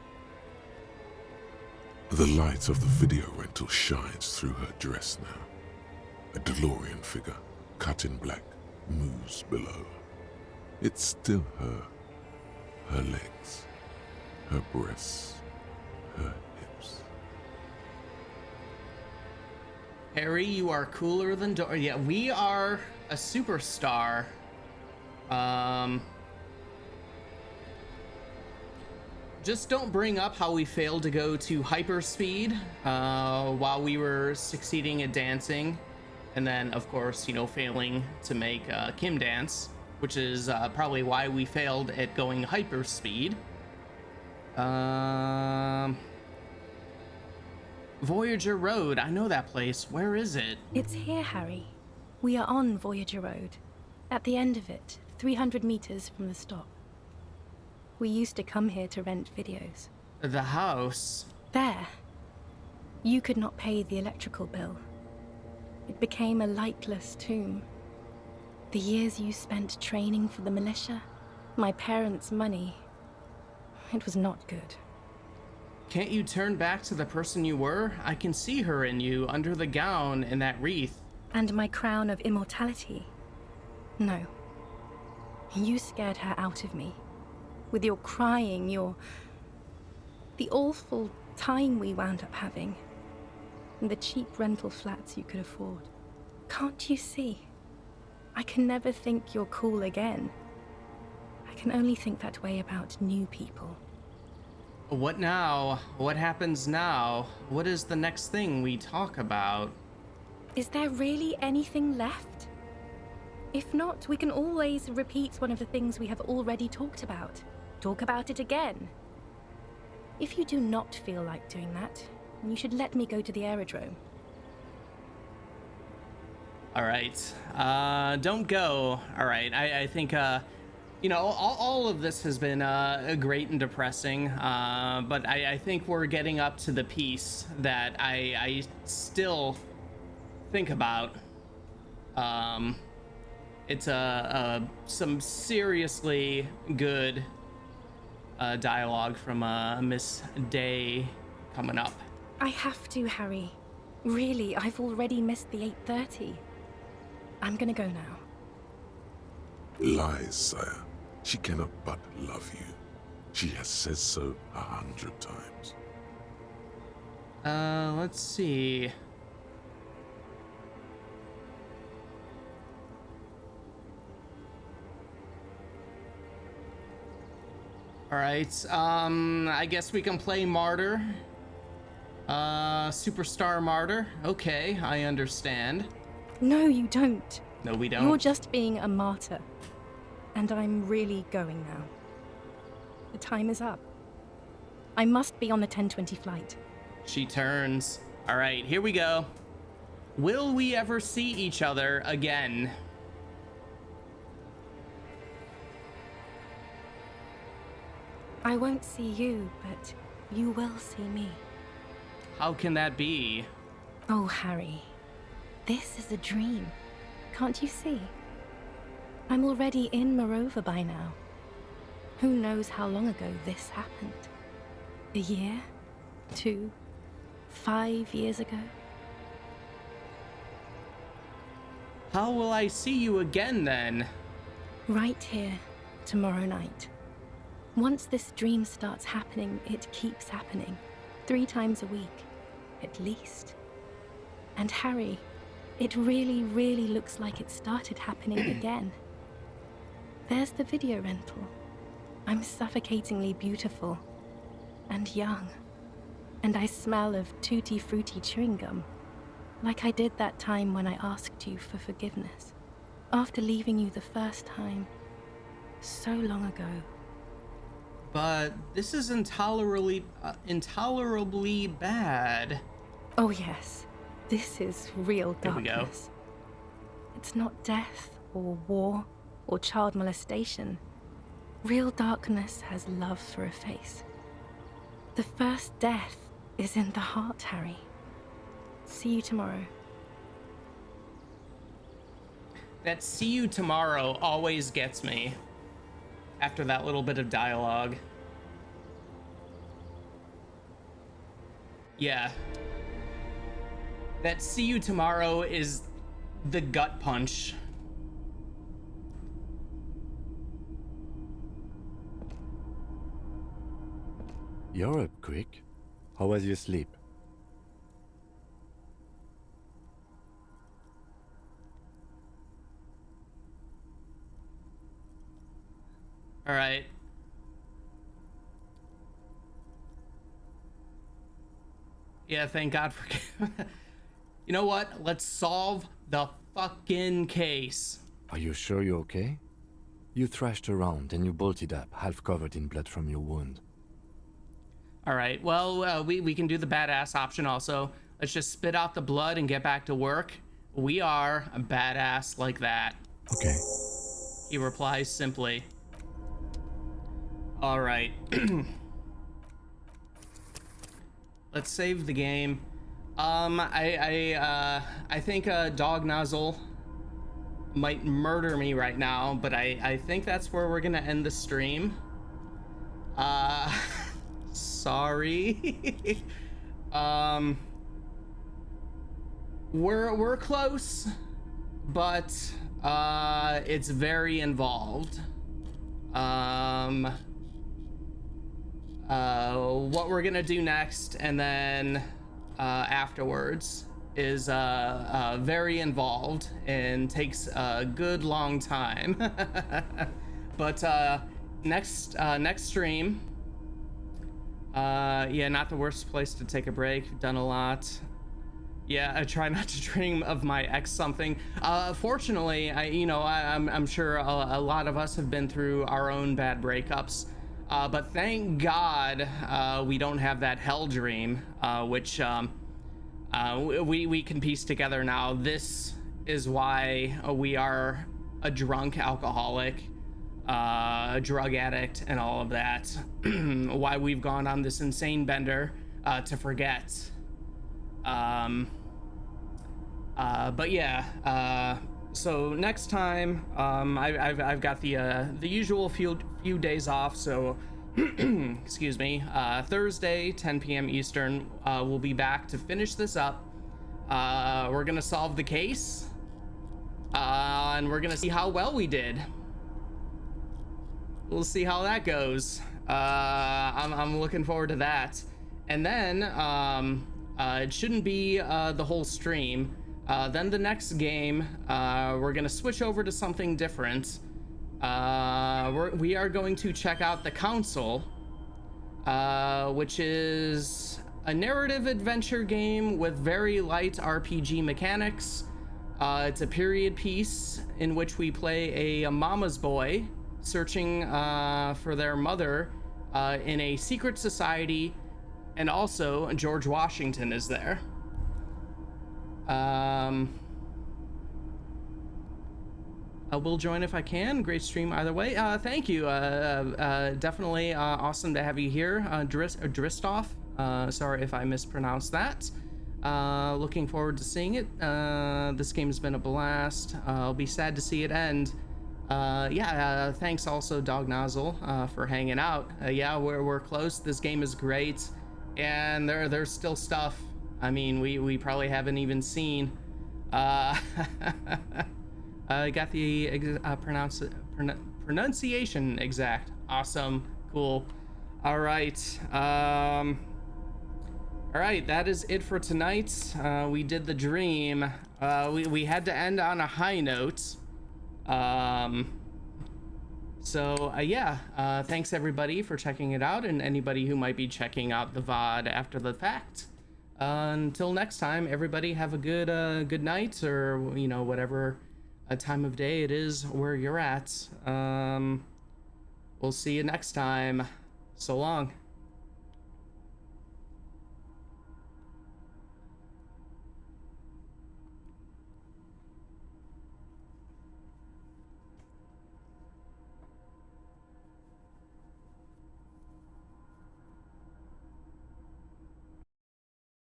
The light of the video rental shines through her dress now. A DeLorean figure, cut in black, moves below. It's still her. Her legs, her breasts, her hips. Harry, you are cooler than yeah, we are a superstar. Just don't bring up how we failed to go to hyperspeed while we were succeeding at dancing. And then, of course, you know, failing to make Kim dance, which is probably why we failed at going hyperspeed. Voyager Road, I know that place. Where is it? It's here, Harry. We are on Voyager Road. At the end of it, 300 meters from the stop. We used to come here to rent videos. The house? There. You could not pay the electrical bill. It became a lightless tomb. The years you spent training for the militia, my parents' money, it was not good. Can't you turn back to the person you were? I can see her in you under the gown and that wreath. And my crown of immortality? No. You scared her out of me. With your crying, the awful time we wound up having. And the cheap rental flats you could afford. Can't you see? I can never think you're cool again. I can only think that way about new people. What now? What happens now? What is the next thing we talk about? Is there really anything left? If not, we can always repeat one of the things we have already talked about. Talk about it again. If you do not feel like doing that, you should let me go to the aerodrome. All right. Don't go. All right. I think, you know, all of this has been great and depressing, but I think we're getting up to the piece that I still think about. It's some seriously good dialogue from Miss Day coming up. I have to, Harry. Really, I've already missed the 8:30. I'm gonna go now. Lies, sire. She cannot but love you. She has said so 100 times. Let's see. All right, I guess we can play Martyr. Superstar Martyr. Okay, I understand. No, you don't. No, we don't. You're just being a martyr. And I'm really going now. The time is up. I must be on the 10:20 flight. She turns. All right, here we go. Will we ever see each other again? I won't see you, but you will see me. How can that be? Oh, Harry. This is a dream. Can't you see? I'm already in Morova by now. Who knows how long ago this happened? A year? 2? 5 years ago? How will I see you again then? Right here, tomorrow night. Once this dream starts happening, it keeps happening. 3 times a week, at least. And Harry, it really, really looks like it started happening again. There's the video rental. I'm suffocatingly beautiful. And young. And I smell of tutti frutti chewing gum. Like I did that time when I asked you for forgiveness. After leaving you the first time. So long ago. But this is intolerably bad. Oh yes, this is real darkness. Here we go. It's not death or war or child molestation. Real darkness has love for a face. The first death is in the heart, Harry. See you tomorrow. That "see you tomorrow" always gets me. After that little bit of dialogue. Yeah. That "see you tomorrow" is the gut punch. You're up quick. How was your sleep? All right. Yeah, thank God for... You know what? Let's solve the fucking case. Are you sure you're okay? You thrashed around and you bolted up, half covered in blood from your wound. All right, well, we can do the badass option also. Let's just spit out the blood and get back to work. We are a badass like that. Okay. He replies simply. All right. let's save the game. I think Dog Nozzle might murder me right now, but I think that's where we're gonna end the stream. Sorry. We're close, but it's very involved. What we're gonna do next, and then afterwards, is very involved and takes a good long time. But next stream, yeah, not the worst place to take a break. Done a lot. Yeah, I try not to dream of my ex something. Fortunately, I'm sure a lot of us have been through our own bad breakups. But thank God we don't have that hell dream, which we can piece together now. This is why we are a drunk alcoholic, a drug addict, and all of that. Why we've gone on this insane bender to forget. But yeah, so next time, I've got the usual few days off, so excuse me, Thursday 10 p.m. Eastern, we'll be back to finish this up. We're gonna solve the case, and we're gonna see how well we did. We'll see how that goes. I'm looking forward to that. And then it shouldn't be the whole stream. Then the next game, we're gonna switch over to something different. We are going to check out The Council, which is a narrative adventure game with very light RPG mechanics. It's a period piece in which we play a mama's boy searching for their mother in a secret society, and also George Washington is there. I will join if I can. Great stream either way. Thank you. Definitely awesome to have you here, Dristoff. Sorry if I mispronounced that. Looking forward to seeing it. This game has been a blast. I'll be sad to see it end. Yeah, thanks also Dog Nozzle for hanging out. Yeah, we're close. This game is great, and there's still stuff. I mean, we probably haven't even seen. I got the pronunciation exact. Awesome, cool. All right. All right, that is it for tonight. We did the dream. We had to end on a high note. Yeah, thanks everybody for checking it out, and anybody who might be checking out the VOD after the fact. Until next time, everybody have a good night, or whatever time of day it is where you're at. We'll see you next time. So long.